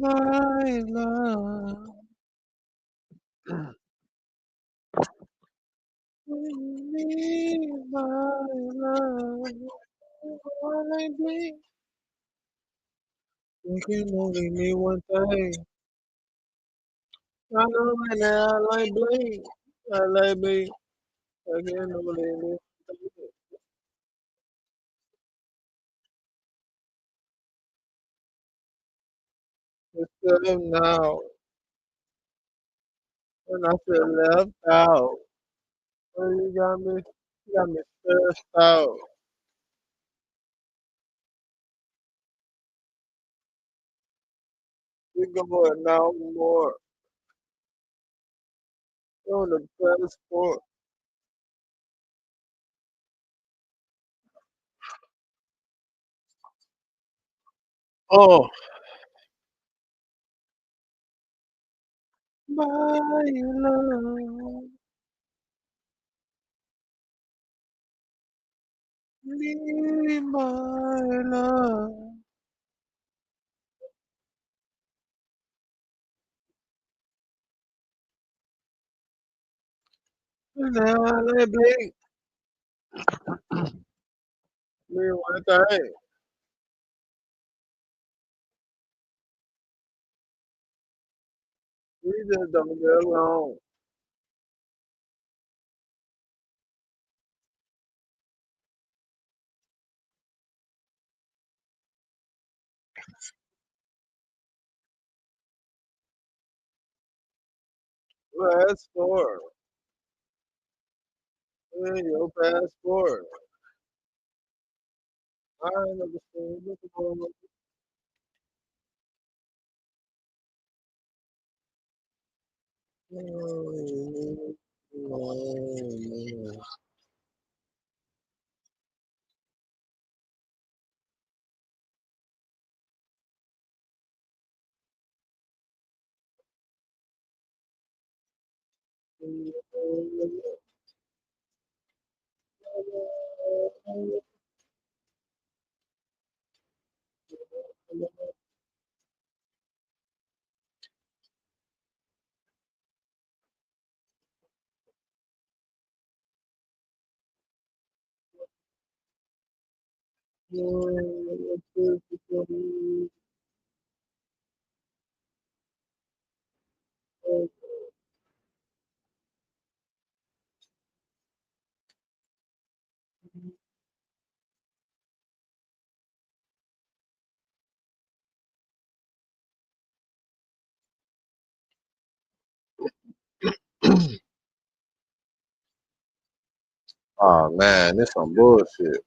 My love. My love. You can only mean one thing. I know right now I like bling. I like me. I can only mean one thing. Instead of now, when I feel left out, when you got me stressed out. We going now more on the passport. Oh, my love, me, my love. Now let me me one thing. We just don't get along. Passport. Your passport. I ain't never seen you before. Oh man, this some bullshit.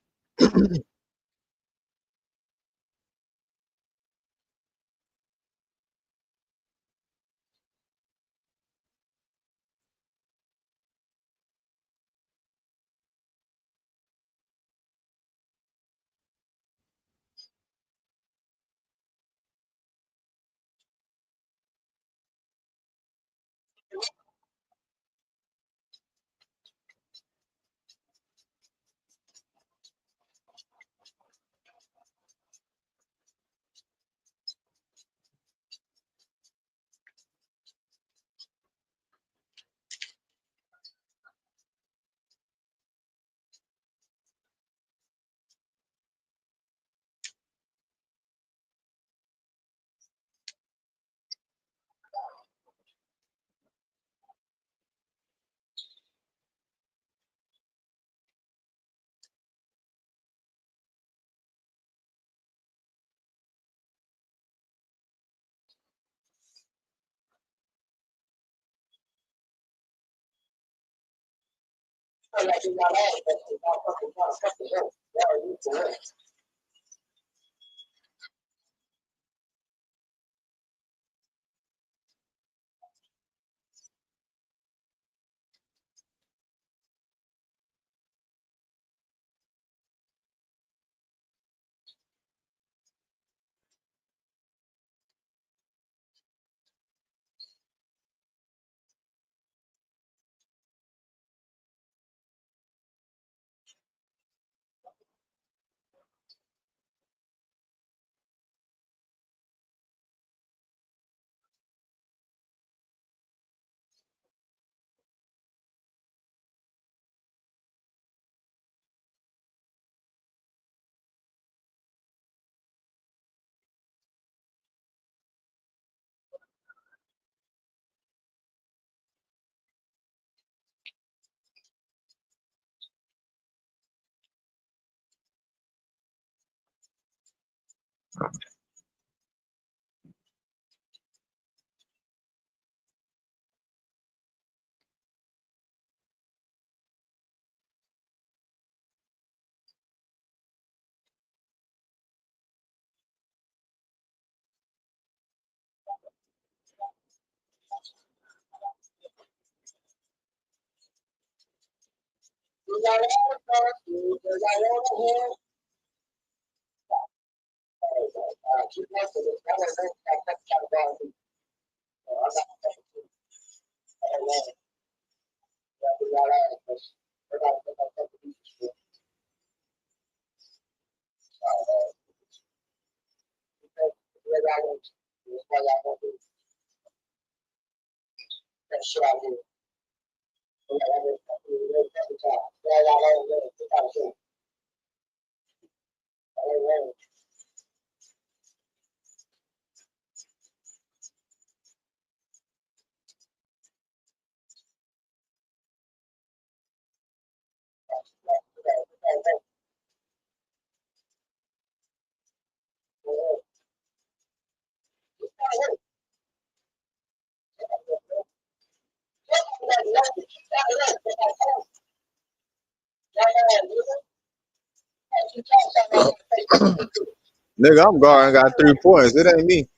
Nigga, I'm guarding, got 3 points. It ain't me.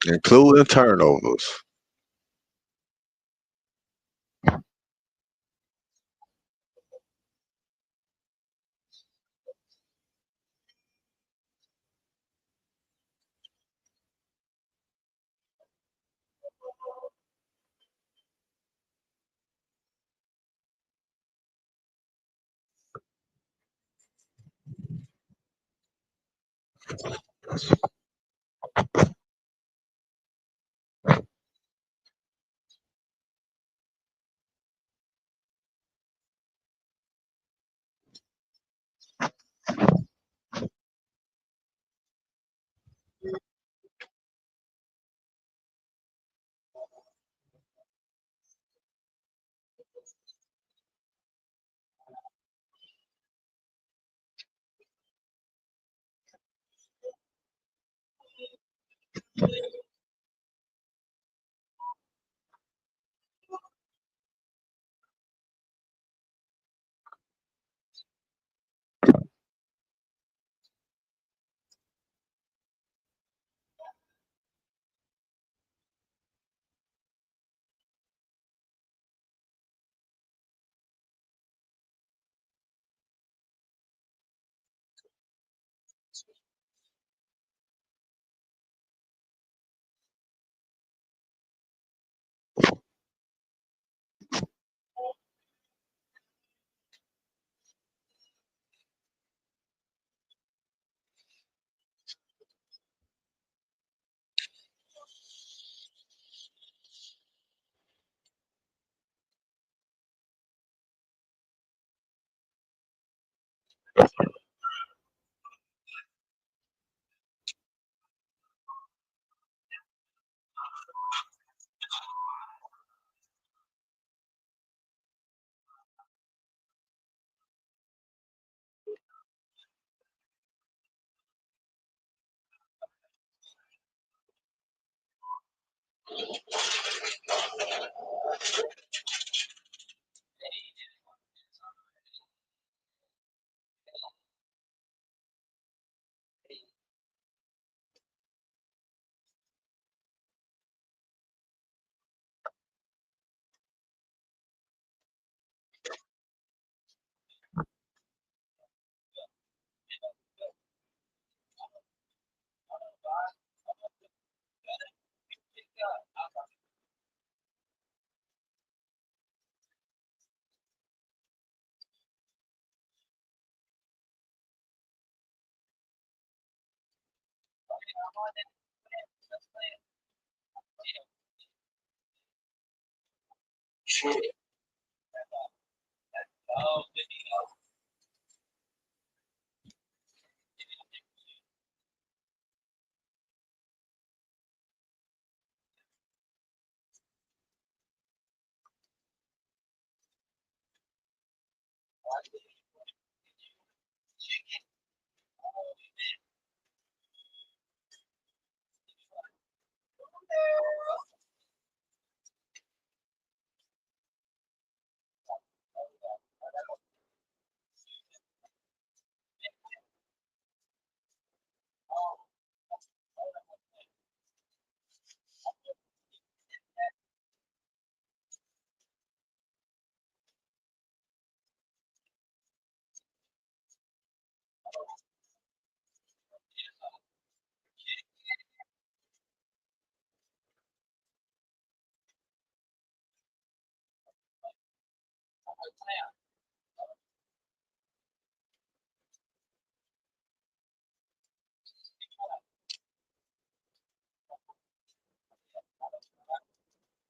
Including turnovers.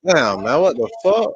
Damn, man, what the fuck?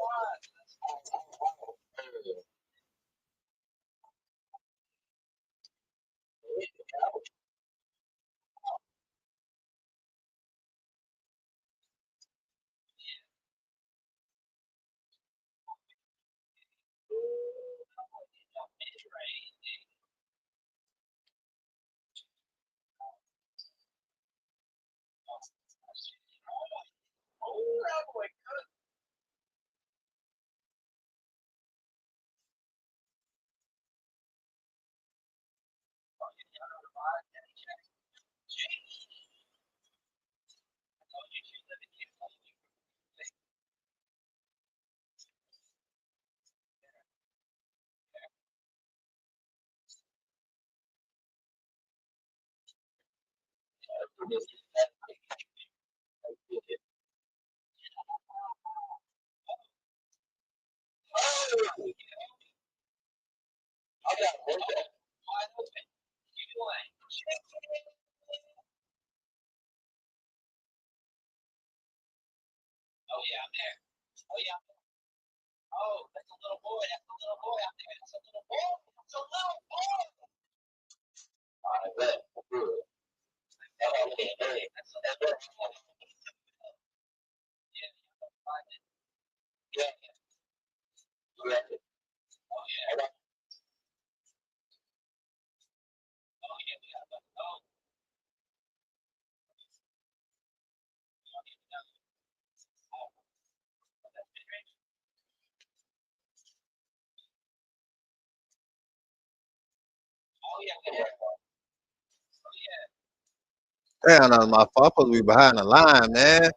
Damn, that's my fault. I'm supposed to be behind the line, man.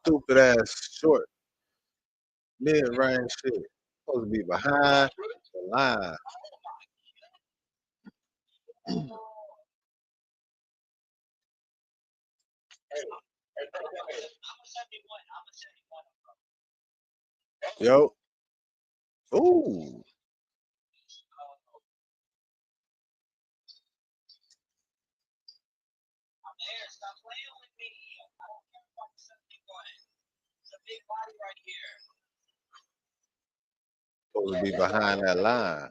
Stupid ass short mid range shit. Supposed to be behind the line. Yo. Ooh. Supposed to be behind that line.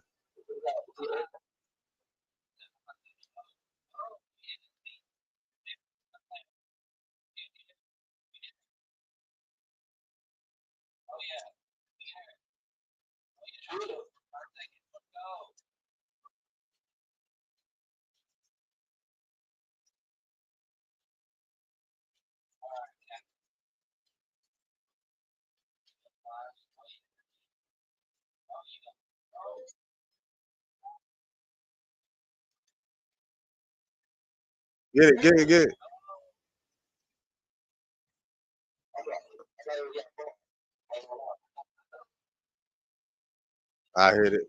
Get it, get it, get it. I hit it.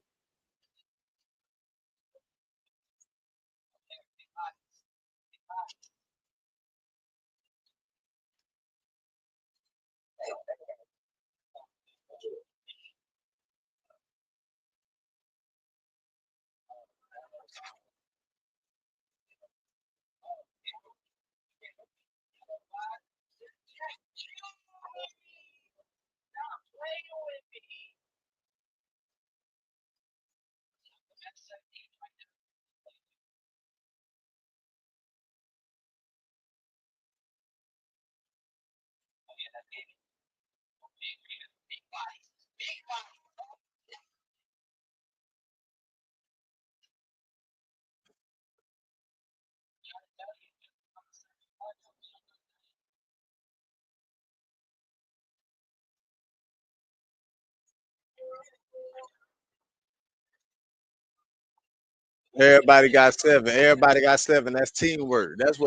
Everybody got 7. Everybody got 7. That's teamwork. That's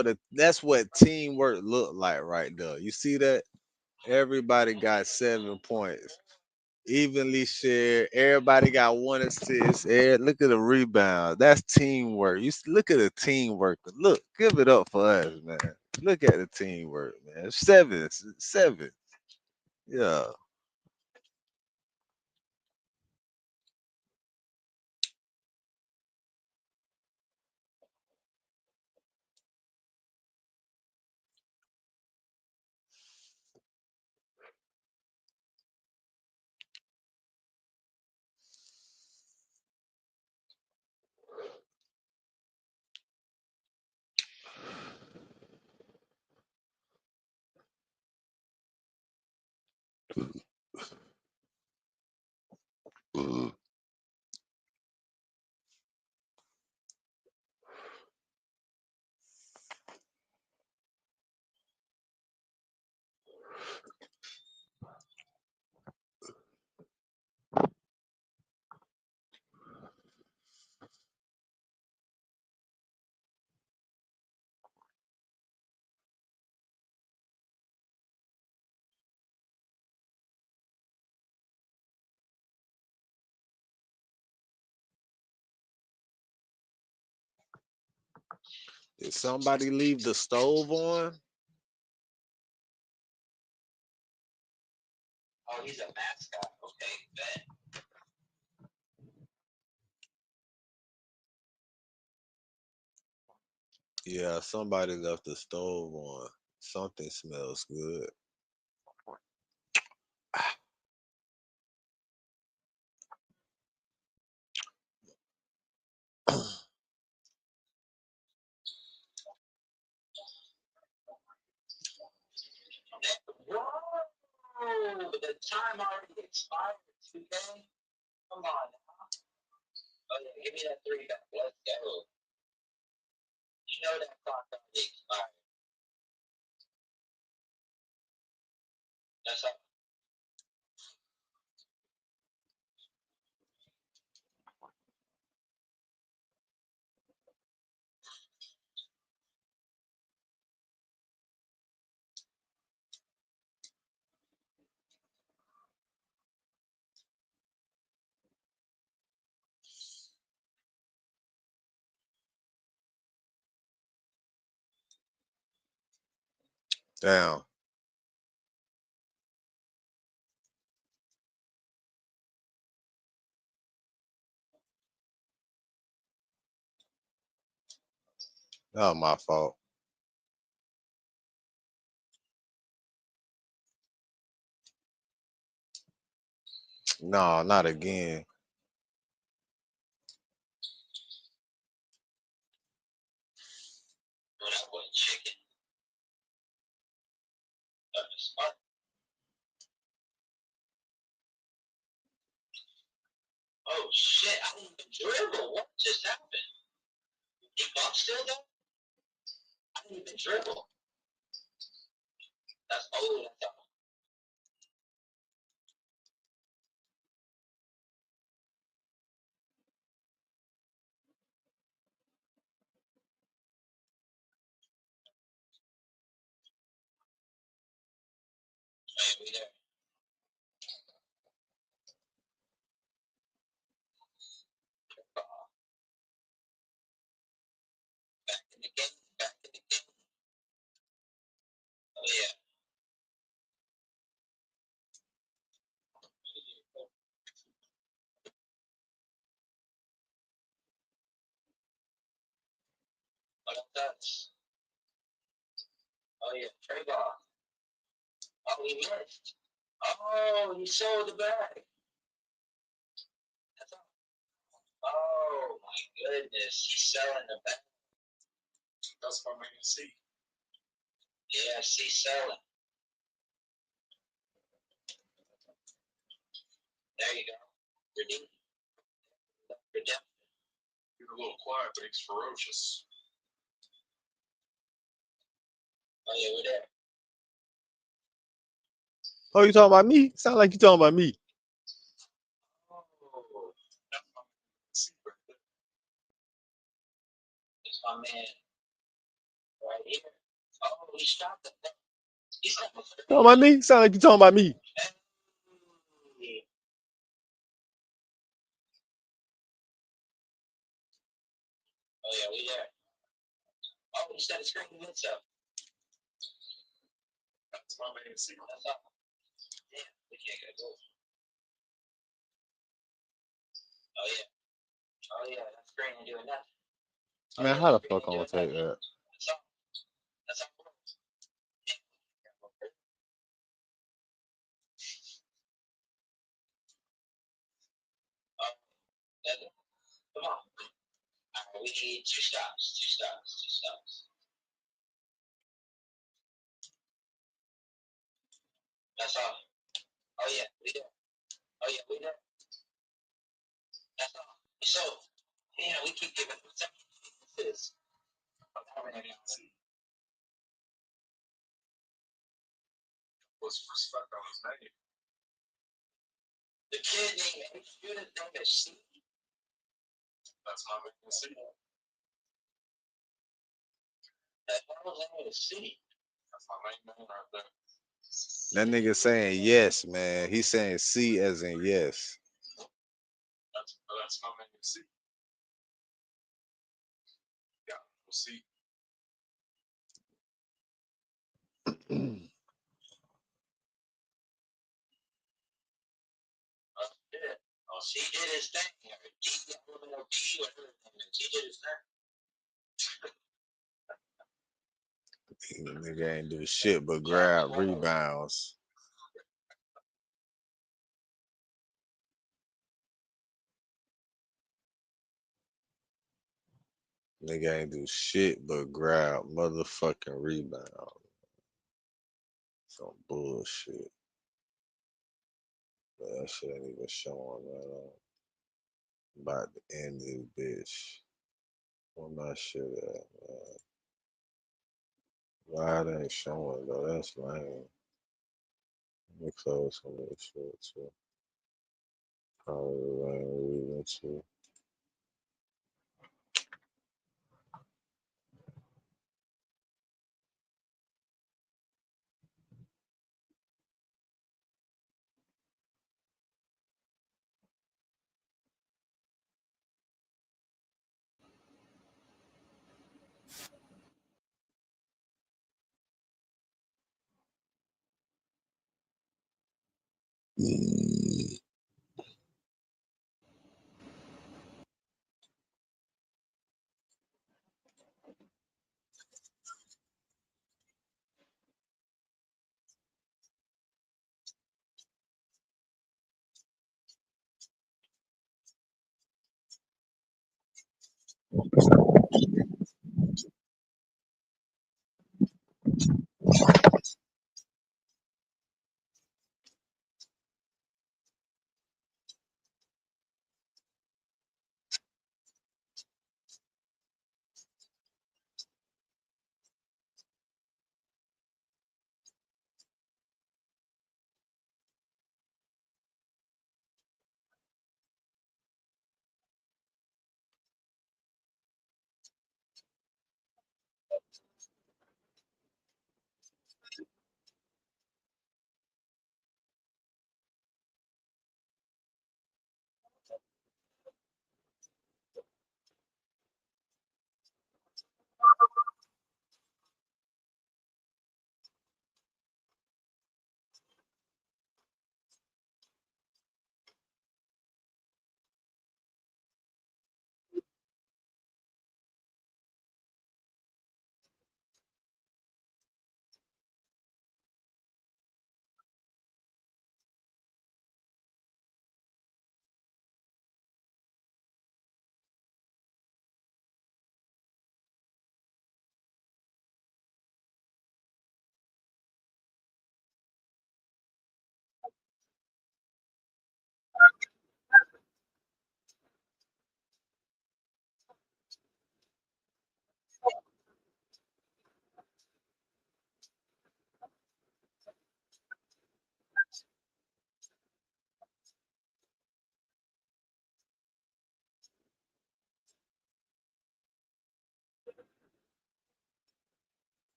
what teamwork look like right there. You see that? Everybody got 7 points. Evenly shared. Everybody got 1 assist. Look at the rebound. That's teamwork. Look at the teamwork. Look, give it up for us, man. Look at the teamwork, man. 7. 7. Yeah. Did somebody leave the stove on? Oh, he's a mascot. Okay, bet. Yeah, somebody left the stove on. Something smells good. Whoa! The time already expired. 2K? Come on now. Oh yeah, give me that 3 back. Let's go. You know that clock already expired. That's all. Damn. Not my fault. No, not again. No, that wasn't chicken. That was smart. Oh shit, I didn't even dribble. What just happened? The bump still there? I didn't even dribble. That's old. That's all. Hey, we there. Back in the game. Back in the game. Oh yeah. What else does? Oh yeah, trade off. Oh, he missed. Oh, he sold the bag. That's all. Oh my goodness, he's selling the bag. That's my main C. Yeah, C selling. There you go. Redeem. Redemption. He's a little quiet, but he's ferocious. Oh yeah, we're there. Oh, you talking about me? Sound like you talking about me. Oh, that's my C right there. That's my man right here. Oh, he shot the thing. He's not Talking about me? Sound like you talking about me. Oh yeah, we there. Oh, he set a screen himself. That's my main C. That's all. Damn, we can't get a goal. Oh yeah. Oh yeah, that screen ain't doing nothing. Oh, Man, yeah, how that the screen fuck ain't I'm gonna doing take nothing. that? That's all. That's all. Oh, come on. All right, we need 2 stops. 2 stops. 2 stops. That's all. Oh yeah, we there. Oh yeah, we there. That's all. So, yeah, we keep giving them chances. What's respect on his name? The kid named H. Student name is C. That's my main C. The hell's name is C? That's my main name right there. That nigga saying yes, man. He's saying C as in yes. That's my main C. Yeah, we'll see. Oh, she did his thing. D, whatever he did his thing. Nigga ain't do shit but grab rebounds. Nigga ain't do shit but grab motherfucking rebound. Some bullshit. That shit ain't even showing, man. I'm about to end this bitch. Where my shit at, man? Why it ain't showing though? That's lame. Let me close some of this shit too. Probably lame reading too.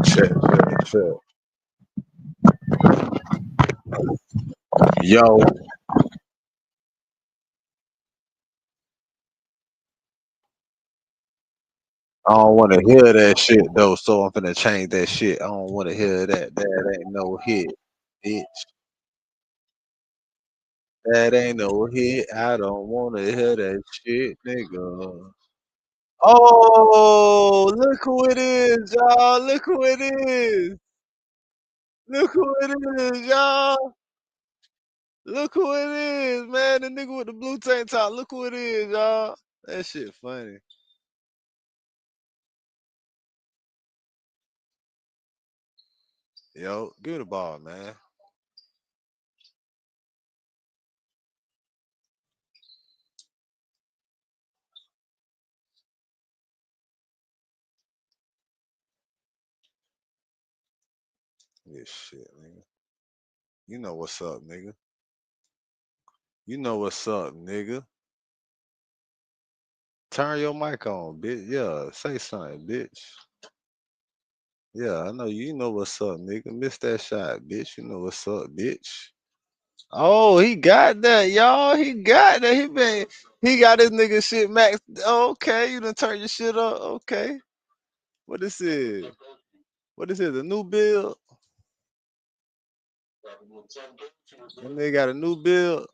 Check. Yo. I don't want to hear that shit though, so I'm finna change that shit. I don't want to hear that. That ain't no hit, bitch. That ain't no hit. I don't want to hear that shit, nigga. Oh, look who it is, y'all. Look who it is. Look who it is, y'all. Look who it is, man. The nigga with the blue tank top. Look who it is, y'all. That shit funny. Yo, give me the ball, man. This shit, nigga. You know what's up, nigga. You know what's up, nigga. Turn your mic on, bitch. Yeah, say something, bitch. Yeah, I know you know what's up, nigga. Miss that shot, bitch. You know what's up, bitch. Oh, he got that, y'all. He got that. He got his nigga shit max. Okay, you done turn your shit up. Okay. What this is? What this is? A new build? And they got a new build.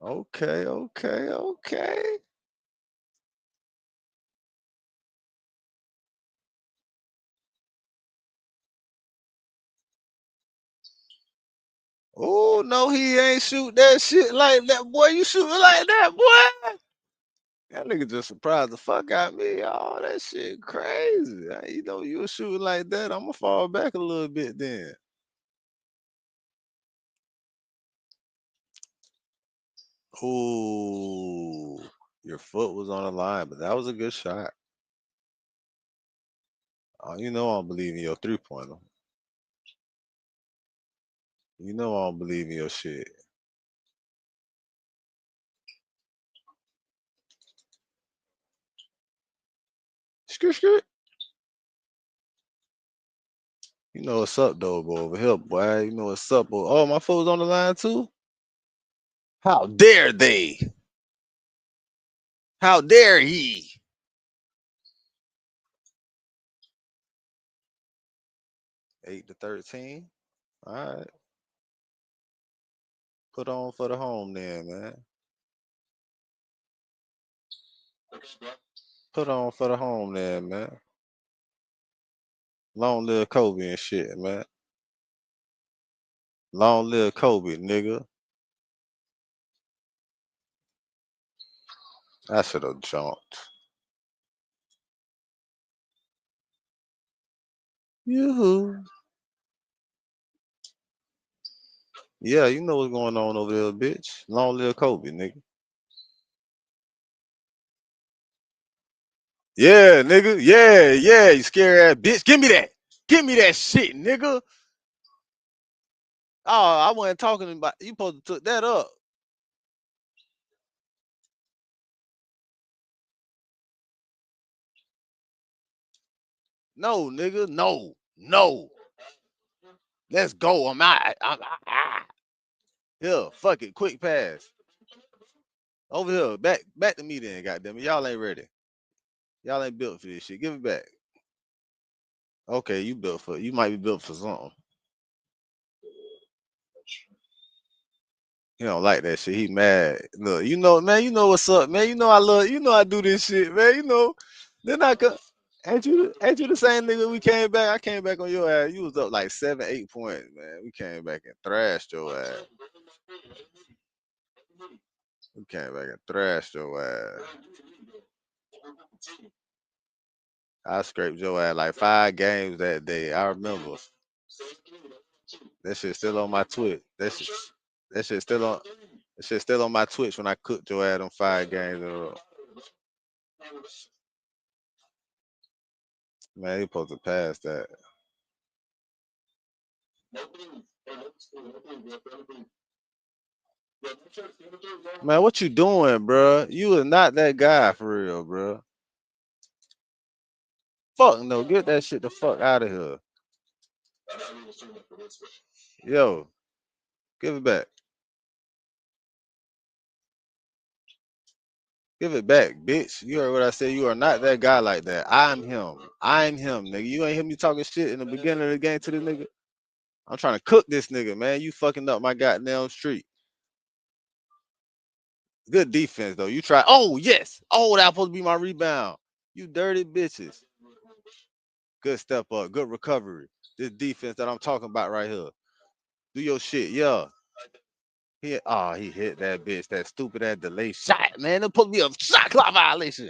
Okay. Oh no, he ain't shoot that shit like that, boy. You shooting like that, boy? That nigga just surprised the fuck out of me, y'all. That shit crazy. You know you was shooting like that. I'ma fall back a little bit then. Ooh, your foot was on the line, but that was a good shot. You know I don't believe in your 3-pointer. You know I don't believe in your shit. Skirt. You know what's up, though, boy, over here, boy. You know what's up, boy. Oh, my foot's on the line too? How dare they? How dare he? Eight to 13. All right. Put on for the home then, man. Put on for the home then, man. Long live Kobe and shit, man. Long live Kobe, nigga. I should have jumped. Yoo-hoo. Yeah, you know what's going on over there, bitch. Long live Kobe, nigga. Yeah, nigga. Yeah, you scary ass bitch. Give me that. Give me that shit, nigga. Oh, I wasn't talking about you supposed to took that up. No, nigga. No. Let's go. I'm out. Here, fuck it. Quick pass. Over here. Back to me then, goddamn it. Y'all ain't ready. Y'all ain't built for this shit. Give it back. Okay, you might be built for something. He don't like that shit. He mad. Look, you know, man, you know what's up, man. You know I do this shit, man. You know. Then I could ain't you the same nigga we came back? I came back on your ass. You was up like 7, 8 points, man. We came back and thrashed your ass. We came back and thrashed your ass. I scraped your ass like 5 games that day. I remember. That shit still on my Twitch. That shit still on my Twitch when I cooked your ass on 5 games in a row. Man, you supposed to pass that. Man, what you doing, bro? You are not that guy for real, bro. Fuck no, get that shit the fuck out of here. Yo, give it back. Give it back, bitch. You heard what I said. You are not that guy like that. I'm him. I'm him, nigga. You ain't hear me talking shit in the beginning of the game to this nigga. I'm trying to cook this nigga, man. You fucking up my goddamn street. Good defense, though. You try. Oh, yes. Oh, that supposed to be my rebound. You dirty bitches. Good step up. Good recovery. This defense that I'm talking about right here. Do your shit. Yeah. He hit that bitch. That stupid ass delay shot, man. It's supposed to be a shot clock violation.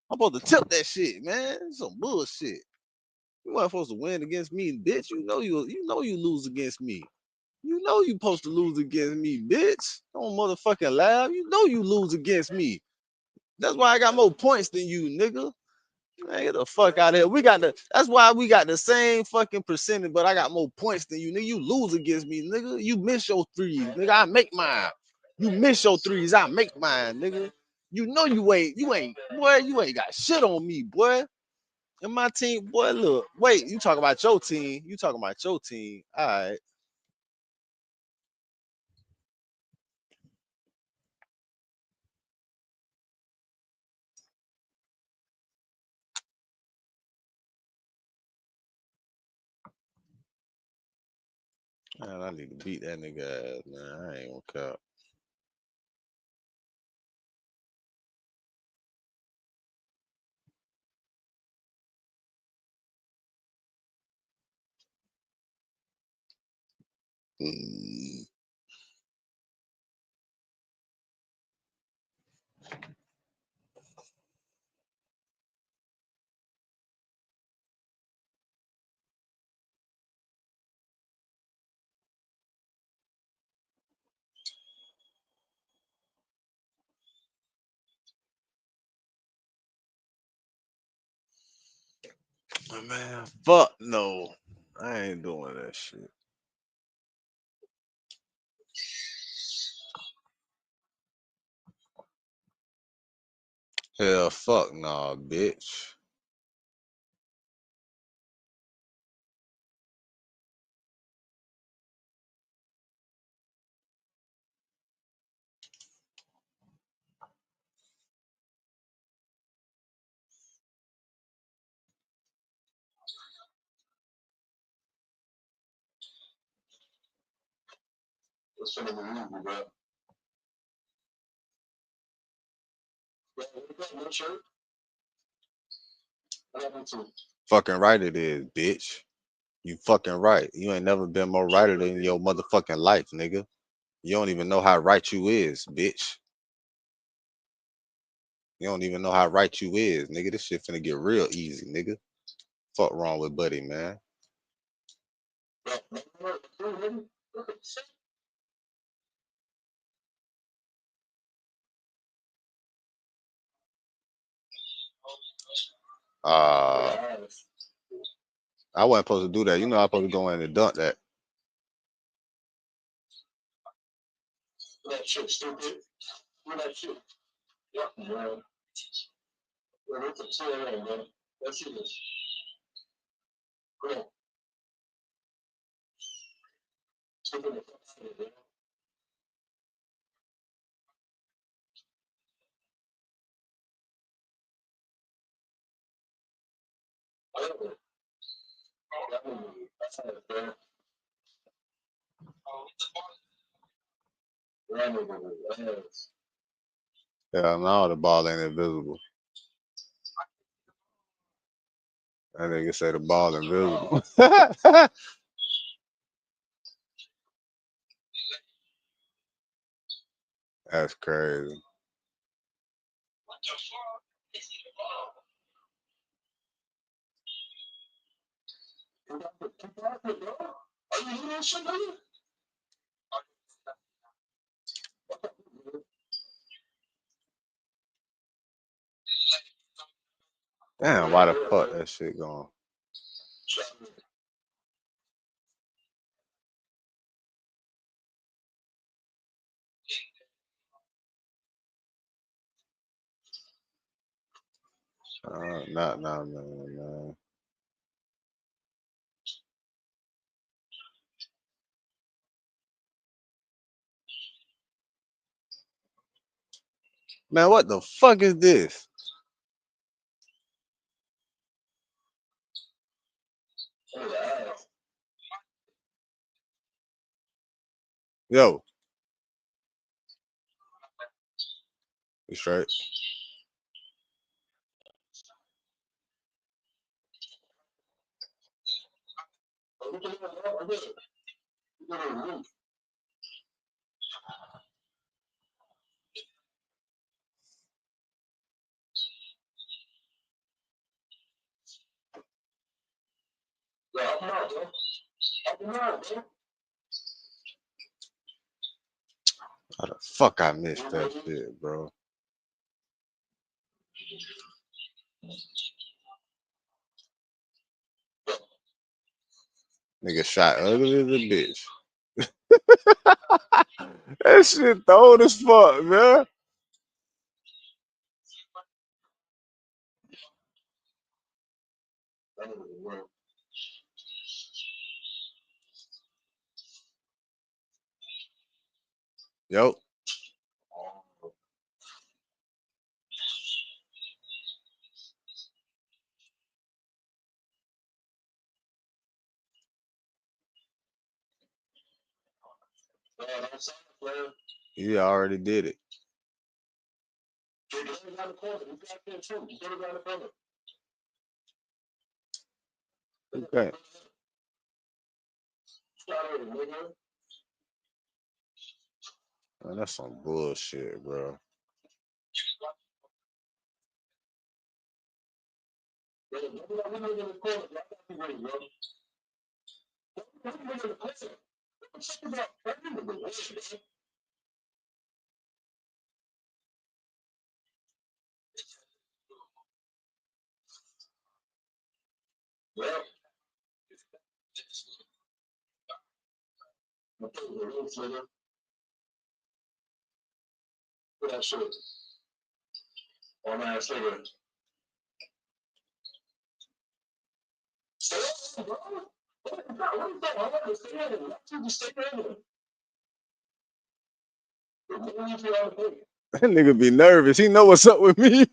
I'm supposed to tip that shit, man. It's some bullshit. You weren't supposed to win against me, bitch. You know you lose against me. You know you supposed to lose against me, bitch. Don't motherfucking laugh. You know you lose against me. That's why I got more points than you, nigga. Man, get the fuck out of here. That's why we got the same fucking percentage, but I got more points than you, nigga. You lose against me, nigga. You miss your threes, nigga. I make mine. You miss your threes, I make mine, nigga. You know you ain't, boy, you ain't got shit on me, boy. And my team, boy, look, wait, you talking about your team. You talking about your team. All right. Man, I need to beat that nigga ass, man. I ain't gonna count. Man, fuck no. I ain't doing that shit. Hell, fuck nah, bitch. What's up with you, bro? What shirt? What happened to? Fucking right it is, bitch. You fucking right. You ain't never been more righter than your motherfucking life, nigga. You don't even know how right you is, bitch. You don't even know how right you is, nigga. This shit finna get real easy, nigga. Fuck wrong with Buddy, man. I wasn't supposed to do that. You know I'm supposed to go in and dunk that. That shit stupid. That shit. Yeah, man. That's a terrible, man. That shit is. Cool. Stupid. Yeah, no, the ball ain't invisible. That nigga say the ball invisible. That's crazy. Damn, why the fuck that shit going? No. Man, what the fuck is this? Yo. You straight? How the fuck I missed that shit, bro? Nigga shot ugly as a bitch. That shit old as fuck, man. Yo. He already did it. Okay. Man, that's some bullshit, bro. That nigga be nervous. He know what's up with me.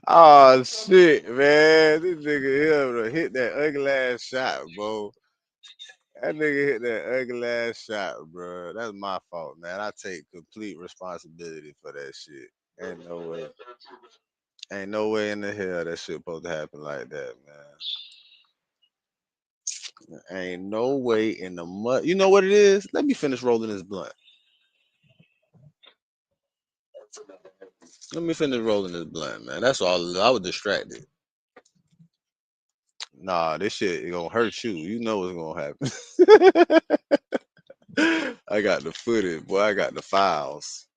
Oh shit, man. This nigga here to hit that ugly ass shot, bro. That nigga hit that ugly ass shot, bro. That's my fault, man. I take complete responsibility for that shit. Ain't no way. Ain't no way in the hell that shit supposed to happen like that, man. Ain't no way in the mud. You know what it is? Let me finish rolling this blunt. Let me finish rolling this blunt, man. That's all. I was distracted. Nah, this shit is gonna hurt you. You know what's gonna happen. I got the footage, boy. I got the files.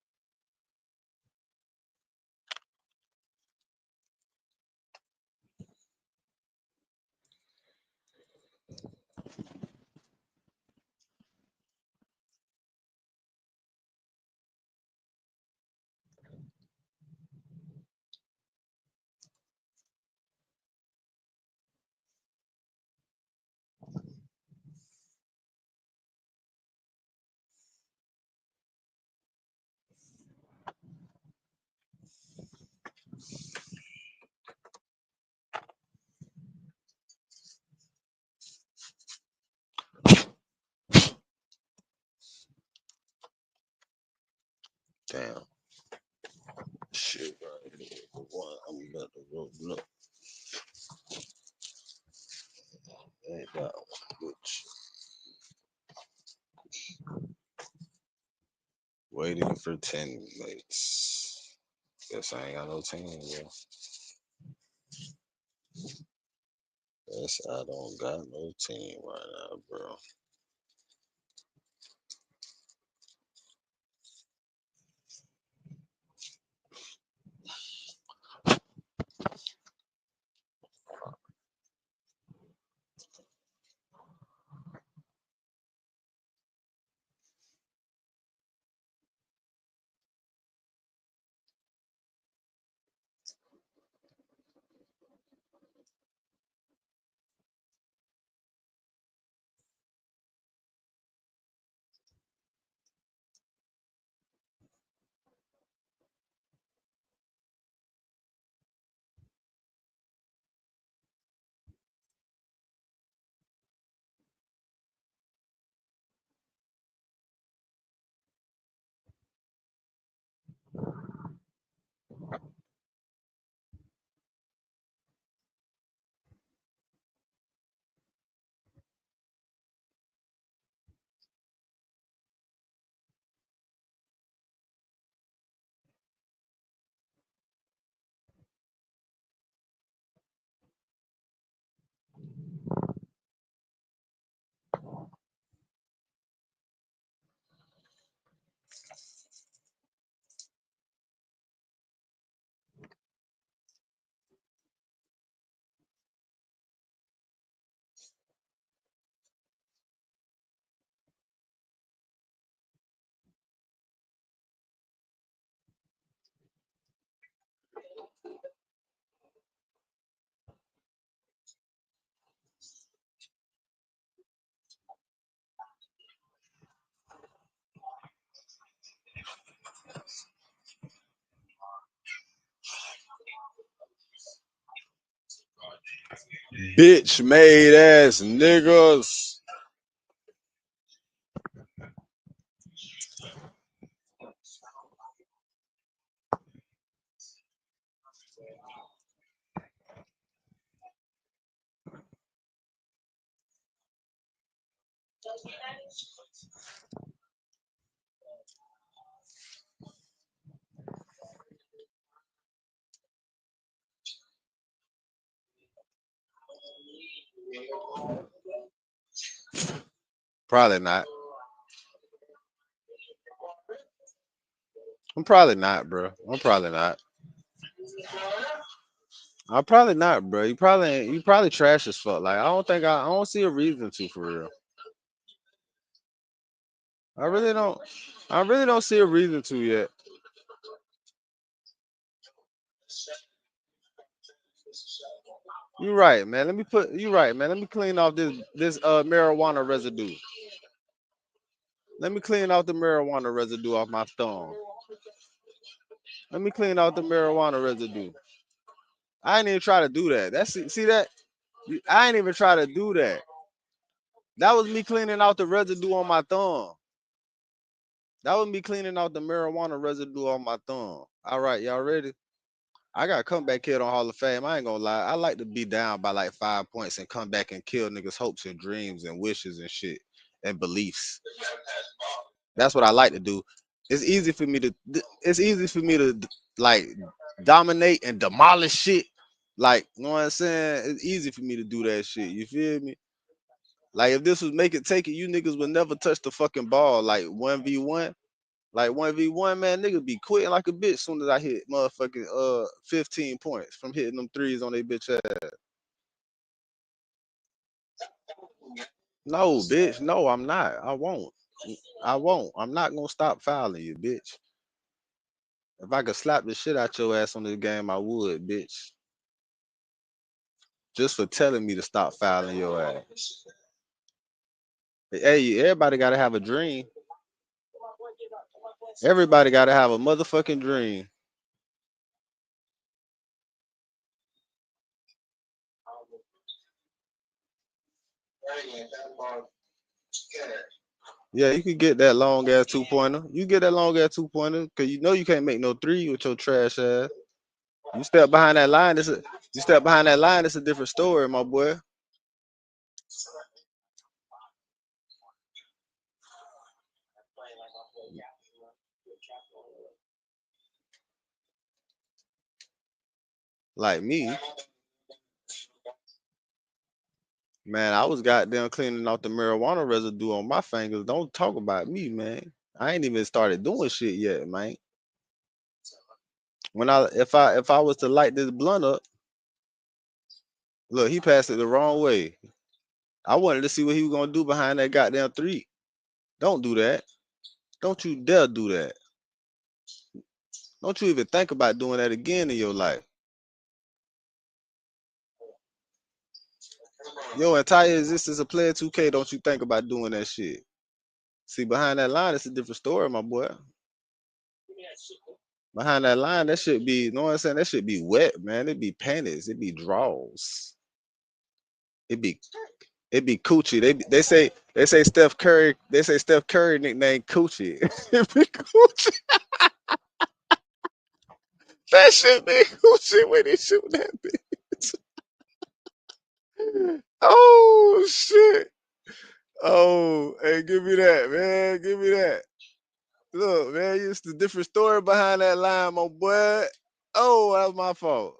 Damn. Shit, right here. I'm about to roll up. Ain't that one, bitch. Waiting for 10 mates. Guess I ain't got no team, bro. Guess I don't got no team right now, bro. Bitch made ass niggas. Probably not. I'm probably not, bro. I'm probably not. I'm probably not, bro. You probably trash as fuck. Like I don't see a reason to for real. I really don't. I really don't see a reason to yet. You're right, man. You right, man. Let me clean off this marijuana residue. Let me clean off the marijuana residue off my thumb. Let me clean out the marijuana residue. I ain't even try to do that. See that? I ain't even try to do that. That was me cleaning out the residue on my thumb. That was me cleaning out the marijuana residue on my thumb. All right, y'all ready? I got comeback kid on Hall of Fame. I ain't gonna lie. I like to be down by like 5 points and come back and kill niggas' hopes and dreams and wishes and shit and beliefs. That's what I like to do. It's easy for me to like dominate and demolish shit. Like, you know what I'm saying? It's easy for me to do that shit. You feel me? Like if this was make it take it, you niggas would never touch the fucking ball. Like 1v1. Like 1v1, man, niggas be quitting like a bitch soon as I hit motherfucking 15 points from hitting them threes on their bitch ass. No, bitch. No, I'm not. I won't. I won't. I'm not gonna stop fouling you, bitch. If I could slap the shit out your ass on this game, I would, bitch. Just for telling me to stop fouling your ass. Hey, everybody gotta have a dream. Everybody gotta have a motherfucking dream. Yeah, you can get that long ass 2-pointer. You get that long ass 2-pointer because you know you can't make no three with your trash ass. You step behind that line, it's a different story, my boy. Like me, man, I was goddamn cleaning out the marijuana residue on my fingers. Don't talk about me, man. I ain't even started doing shit yet, man. If I was to light this blunt up, look, he passed it the wrong way. I wanted to see what he was gonna do behind that goddamn three. Don't do that. Don't you dare do that. Don't you even think about doing that again in your life. Your entire existence of player 2K, don't you think about doing that shit. See, behind that line, it's a different story, my boy. Behind that line, that should be, you know what I'm saying? That should be wet, man. It be panties, it be draws. It be coochie. They say Steph Curry, nicknamed Coochie. It be coochie. That shit be coochie when he shoot that bitch. Oh shit. Oh, hey, give me that, man. Give me that. Look, man, it's the different story behind that line, my boy. Oh, that was my fault.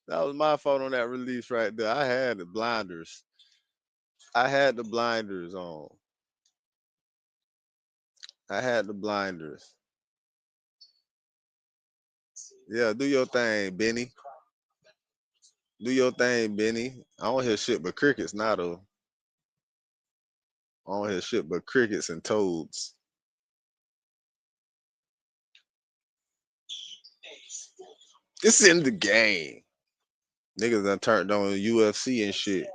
That was my fault on that release right there. I had the blinders. I had the blinders on. I had the blinders. Yeah, do your thing, Benny. Do your thing, Benny. I don't hear shit but crickets now, though. I don't hear shit but crickets and toads. It's in the game. Niggas done turned on UFC and shit.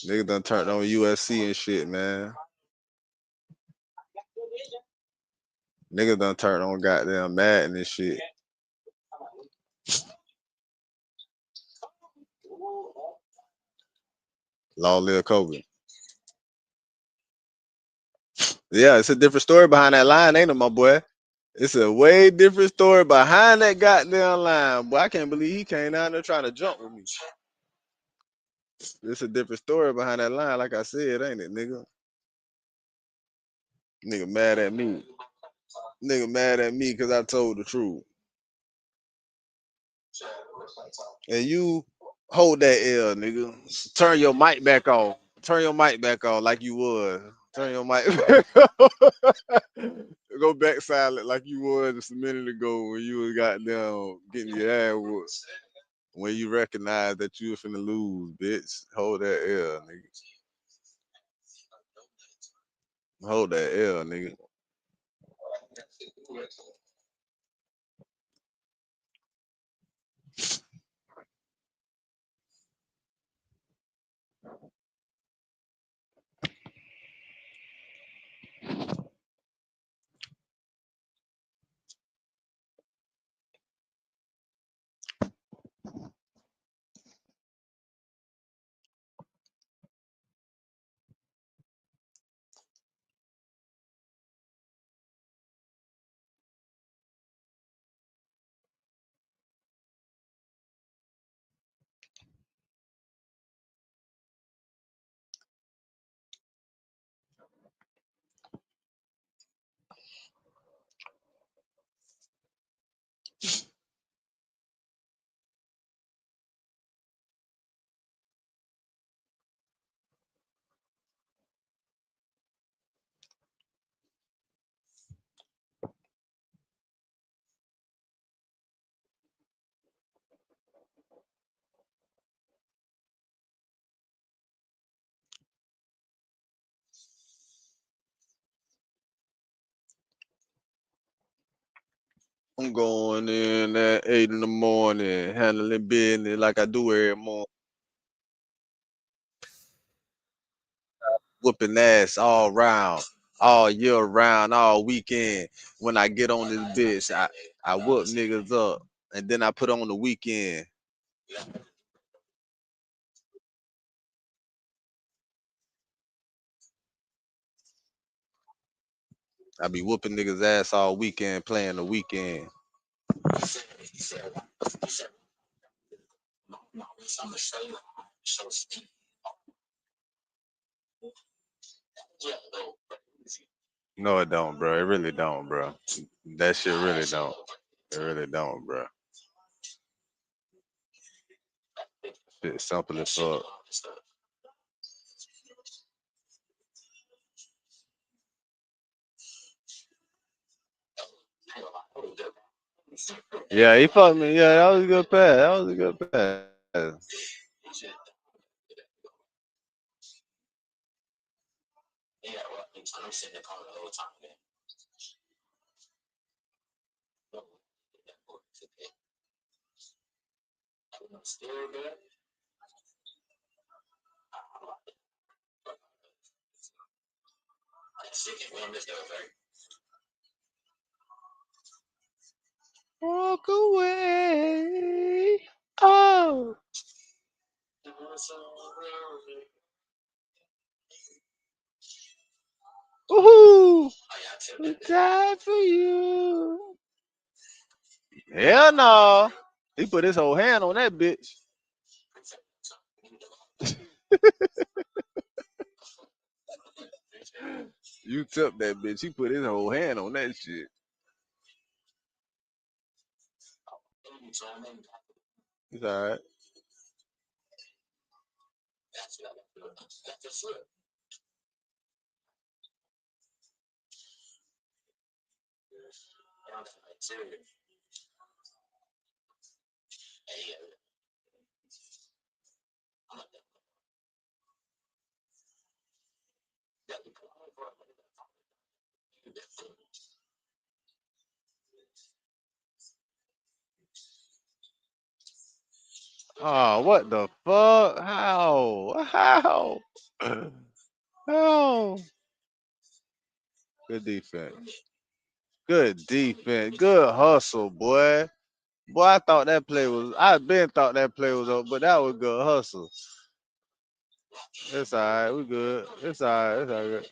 Niggas done turned on UFC and shit, man. Niggas done turned on goddamn Madden and shit. Long live Kobe. Yeah, it's a different story behind that line, ain't it, my boy? It's a way different story behind that goddamn line. Boy, I can't believe he came down there trying to jump with me. It's a different story behind that line, like I said, ain't it, nigga? Nigga mad at me. Nigga mad at me because I told the truth. And you hold that L, nigga. Turn your mic back on. Turn your mic back on like you was. Turn your mic back on. Go back silent like you was just a minute ago when you was goddamn getting your ass whooped. When you recognize that you was finna lose, bitch. Hold that L, nigga. Hold that L, nigga. I'm going in at 8 in the morning, handling business like I do every morning. Whooping ass all round, all year round, all weekend. When I get on this bitch, I whoop niggas up, and then I put on the weekend. I be whooping niggas ass all weekend, playing the weekend. No, it don't, bro. It really don't, bro. That shit really don't. It really don't, bro. Shit simple as fuck. Yeah, he fucked me. Yeah, that was a good pass. That was a good pass. Walk away. Oh. Woohoo! We died for you. Hell no. He put his whole hand on that bitch. You took that bitch. He put his whole hand on that shit. It's all right. Oh, what the fuck? How? How? How? Good defense. Good defense. Good hustle, boy. Boy, I been thought that play was over, but that was good hustle. It's alright. We good. It's alright. It's all good.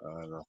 I know.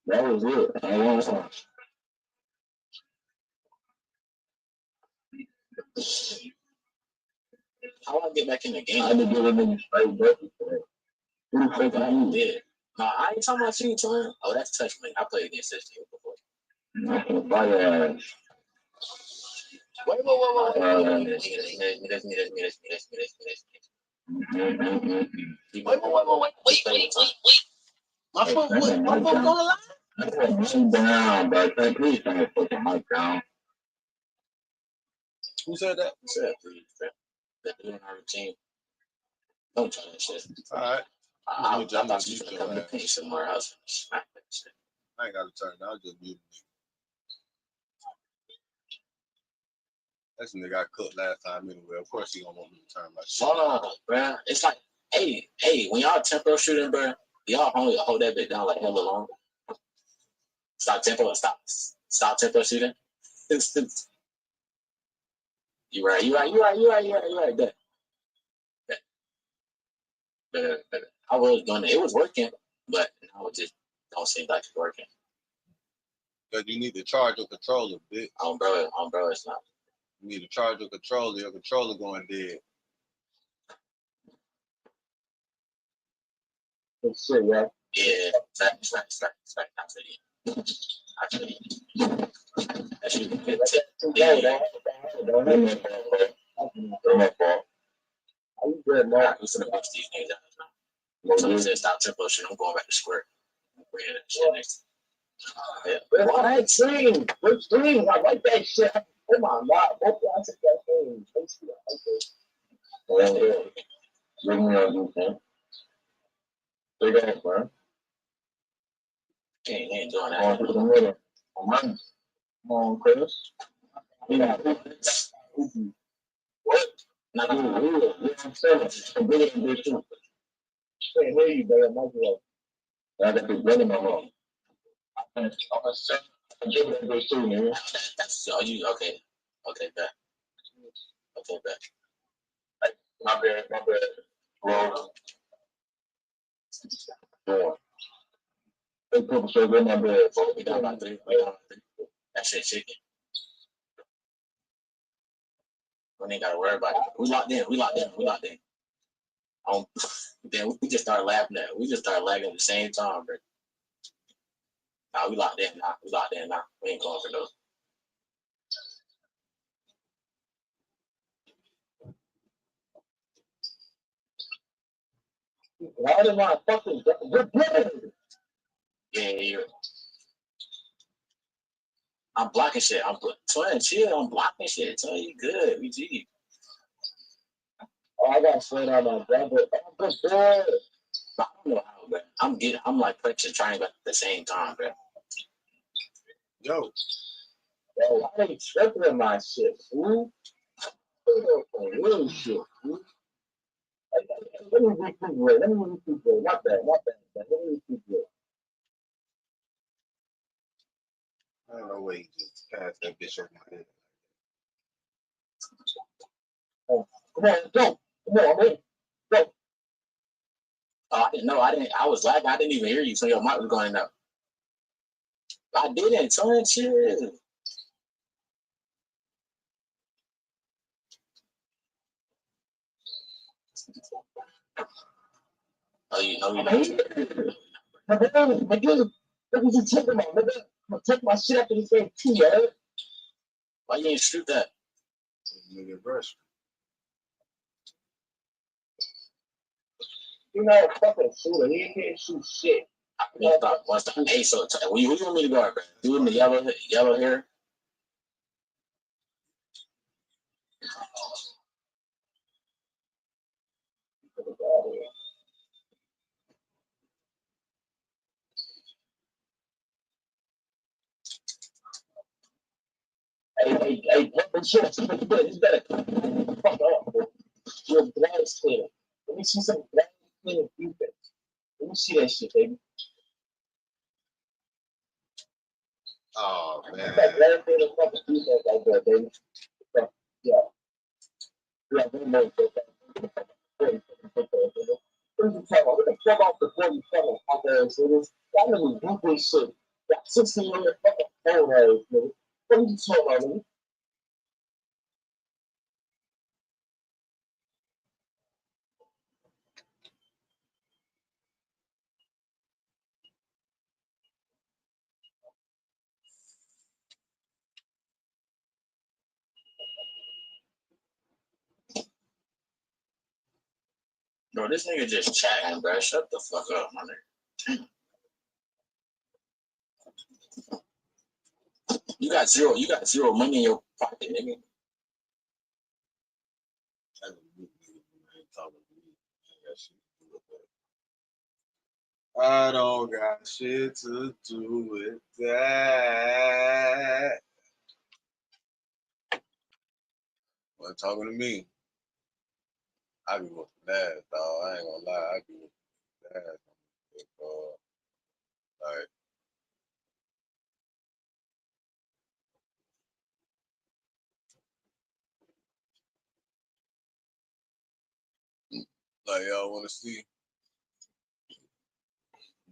That was it. I lost. I want to get back in the game. I've been giving them straight buckets today. Who the fuck I did? No, I ain't talking about you, Twin. Oh, that's touch me. I played against this team before. I'm gonna buy your ass. Wait. My foot gonna lie? I'm down, bro. Please turn your fucking mic down. Who said that? Who said please, bro? That doing our routine. Don't try that shit. All right. I thought you should come to paint somewhere else. Smack that shit. I ain't got to turn. I'll just mute me. That's a nigga I cooked last time anyway. Of course he gonna want me to turn my shit. Hold on, bro. It's like, hey, when y'all tempo shooting, bro, y'all only hold that bit down like hella long. Stop tempo shooting. You right. Better. I was doing it. It was working, but now it just don't seem like it's working. Because you need to charge your controller, bitch. On bro, it's not. You need to charge your controller. Your controller going dead. That's shit, yeah. Yeah, that's right. Actually, that's you. How you good, man? I'm gonna watch these games out now. Someone said stop tempo shit. I'm going back to square. Bring that shit next. Yeah. Well, that dream. Which dream? I like that shit. Oh my god. Both y'all took that thing. Well, yeah. Bring me on, you can. Big ass, man. He ain't doing that. Going through the middle. Come on, Chris. Yeah. What? No. I'm saying. I'm really in this too. Can't hear you, but I'm not good. I got to run in my room. I'm give it this too, man. That's all you. Okay, back. Hey, my bad. Roll. Four. They put so good, my bad. We got about three. That shit chicken. We ain't gotta worry about it. We locked in. Then we just started laughing at it. We just started laughing at the same time, bro. Nah, we locked in now. We ain't going for those. Why did my fucking Yeah. I'm blocking shit. Twin, chill. I'm blocking shit. Twin, you good. We G. Oh, I got sweat on my brother. I'm good. I don't know how, bro. I'm like pressure triangle at the same time, bro. Yo, why they tripping my shit, fool? Real shit, fool. Let me recoup. Not bad. Let me recoup. I don't know where you just passed that bitch over my head. Oh, come on, go. Come on, man. Go. I didn't know. I was lagging. I didn't even hear you, so your mic was going up. I didn't. Son, chill. Oh, you know you know. My dude, what was you talking about? I'm gonna take my shit after this thing too, man. Why you ain't shoot that? Nigga, brush. You know, fucking shooter. He can't shoot shit. What's the hey? So, who you want me to guard, bro? Dude in the yellow hair. Hey, shit, it's better. Fuck up, bro. Your glass clear. Let me see some glass clear defense. Let me see that shit, baby. Oh, man. That glass clear fucking defense right there, baby. Yeah. Yeah, they know that. What are you talking about? What the fuck off the 47 out there, niggas? That nigga do this shit. That 16-year fucking phone ass, nigga. What are you talking about, nigga? Bro, this nigga just chatting, bro. Shut the fuck up, my nigga. You got zero money in your pocket, nigga. I don't got shit to do with that. When talking to me, I be with that, dog. I ain't gonna lie, I be with that. Like y'all want to see?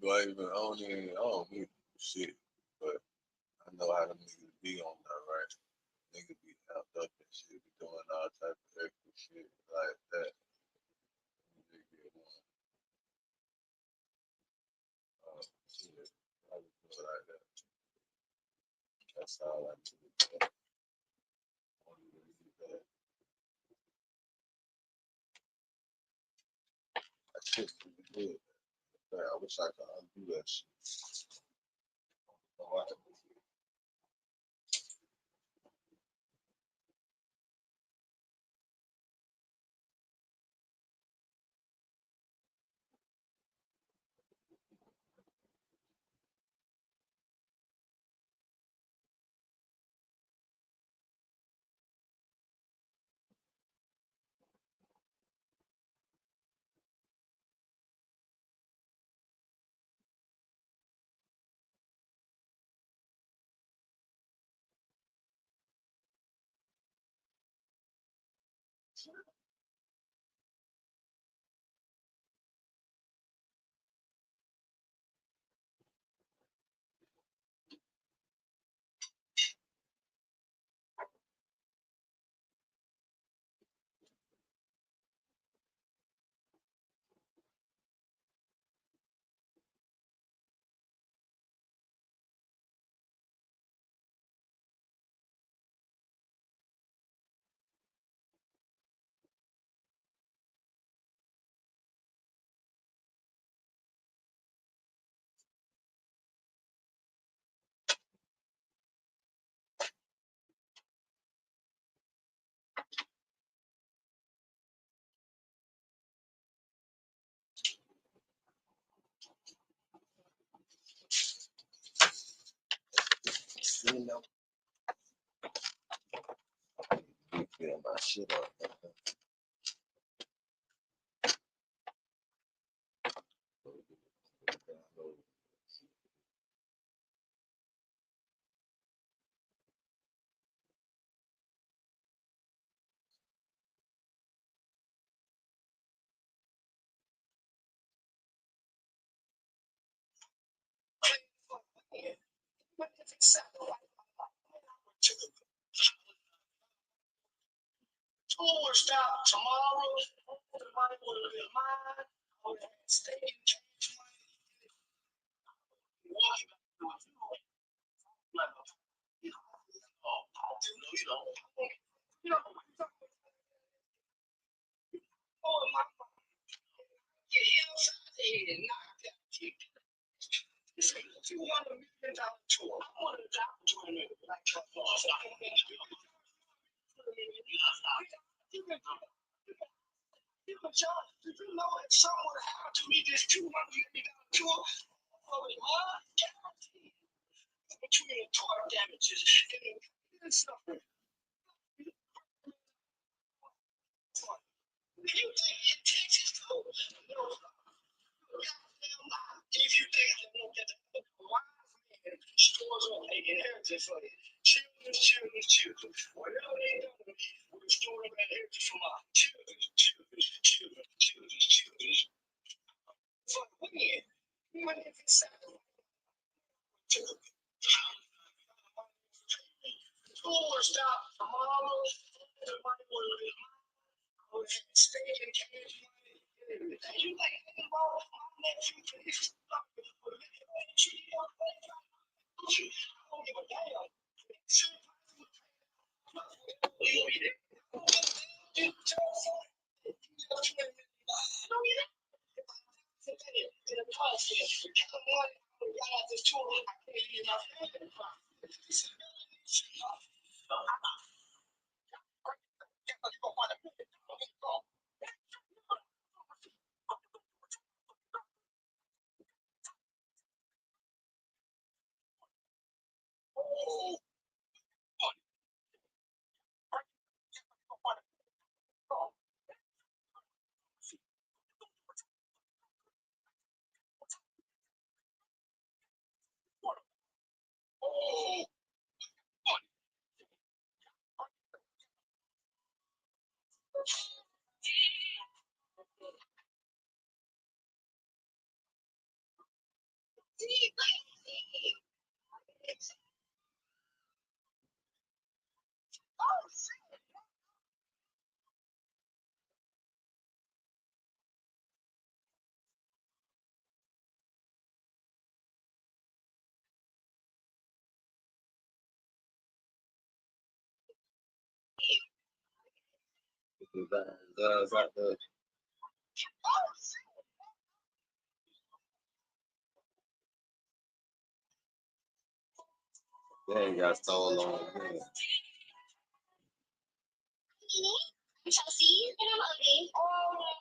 Do I don't need shit, but I know how them niggas be on that, right? Niggas be out up and shit, be doing all type of extra shit like that. Shit, I would do it like that. That's all I do. That shit's pretty good. Man, I wish I could undo that shit. Oh, I can do it. You know, feel my shit up. Tour stop tomorrow. Everybody will be mine. I'll stay in change money. Walking back to it. $200 million tour. I wanted to drop $200 million. Did you know if someone happened to me this $200 million tour, guaranteed between the torque damages and suffering. You think it takes its toll? No. If you think I won't get the wise man stores on an inheritance for you. Children. Whatever they do, we're storing an inheritance for my children. For when? When if it's Saturday? Tour stop tomorrow. Everybody will be mine. Stay in cash money. You like about my nephew for his stuff. I don't give a damn. You eat it. They ain't got so long. Man. Chelsea, and I'm Odie.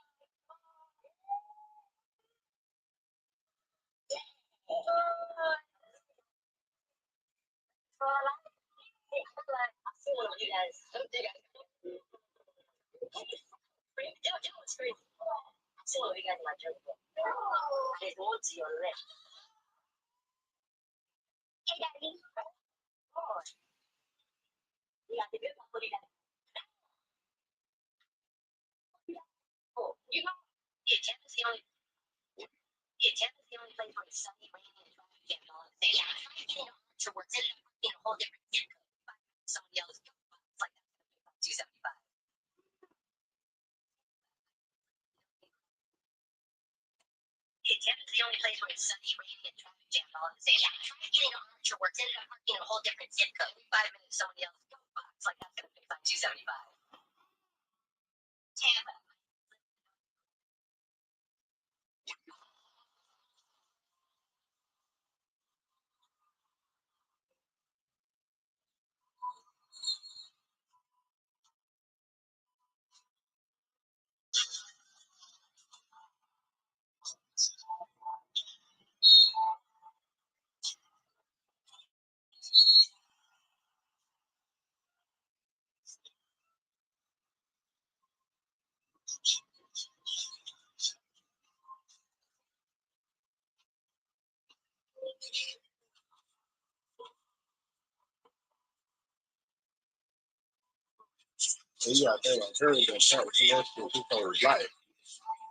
You got to think like Curry been practicing that shit his whole life.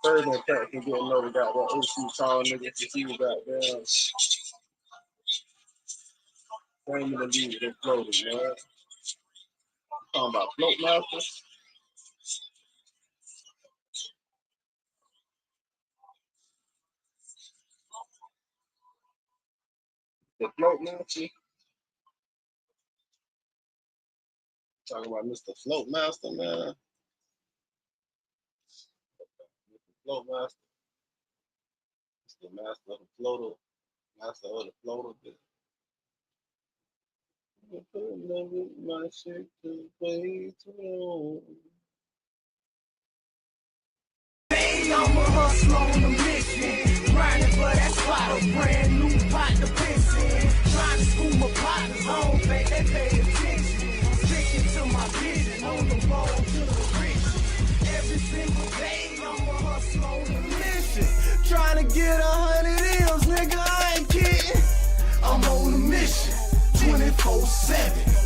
Curry been practicing getting over that OC tall nigga to see goddamn framing the league and floating, man. Talking about float master. The float master. Talking about Mr. Float Master, man. Mr. Float Master. Mr. Master of the floater. Master of the floater. My shit is way too long. Hey, I'm a hustler on a mission. Grinding for that spot, a brand new pot to piss in. Trying to school my partners home, they pay attention. I'm sticking to my vision, on the road to the riches. Every single day, I'm a hustler on a mission. Trying to get 100 M's, nigga, I ain't kidding. I'm on a mission, 24/7.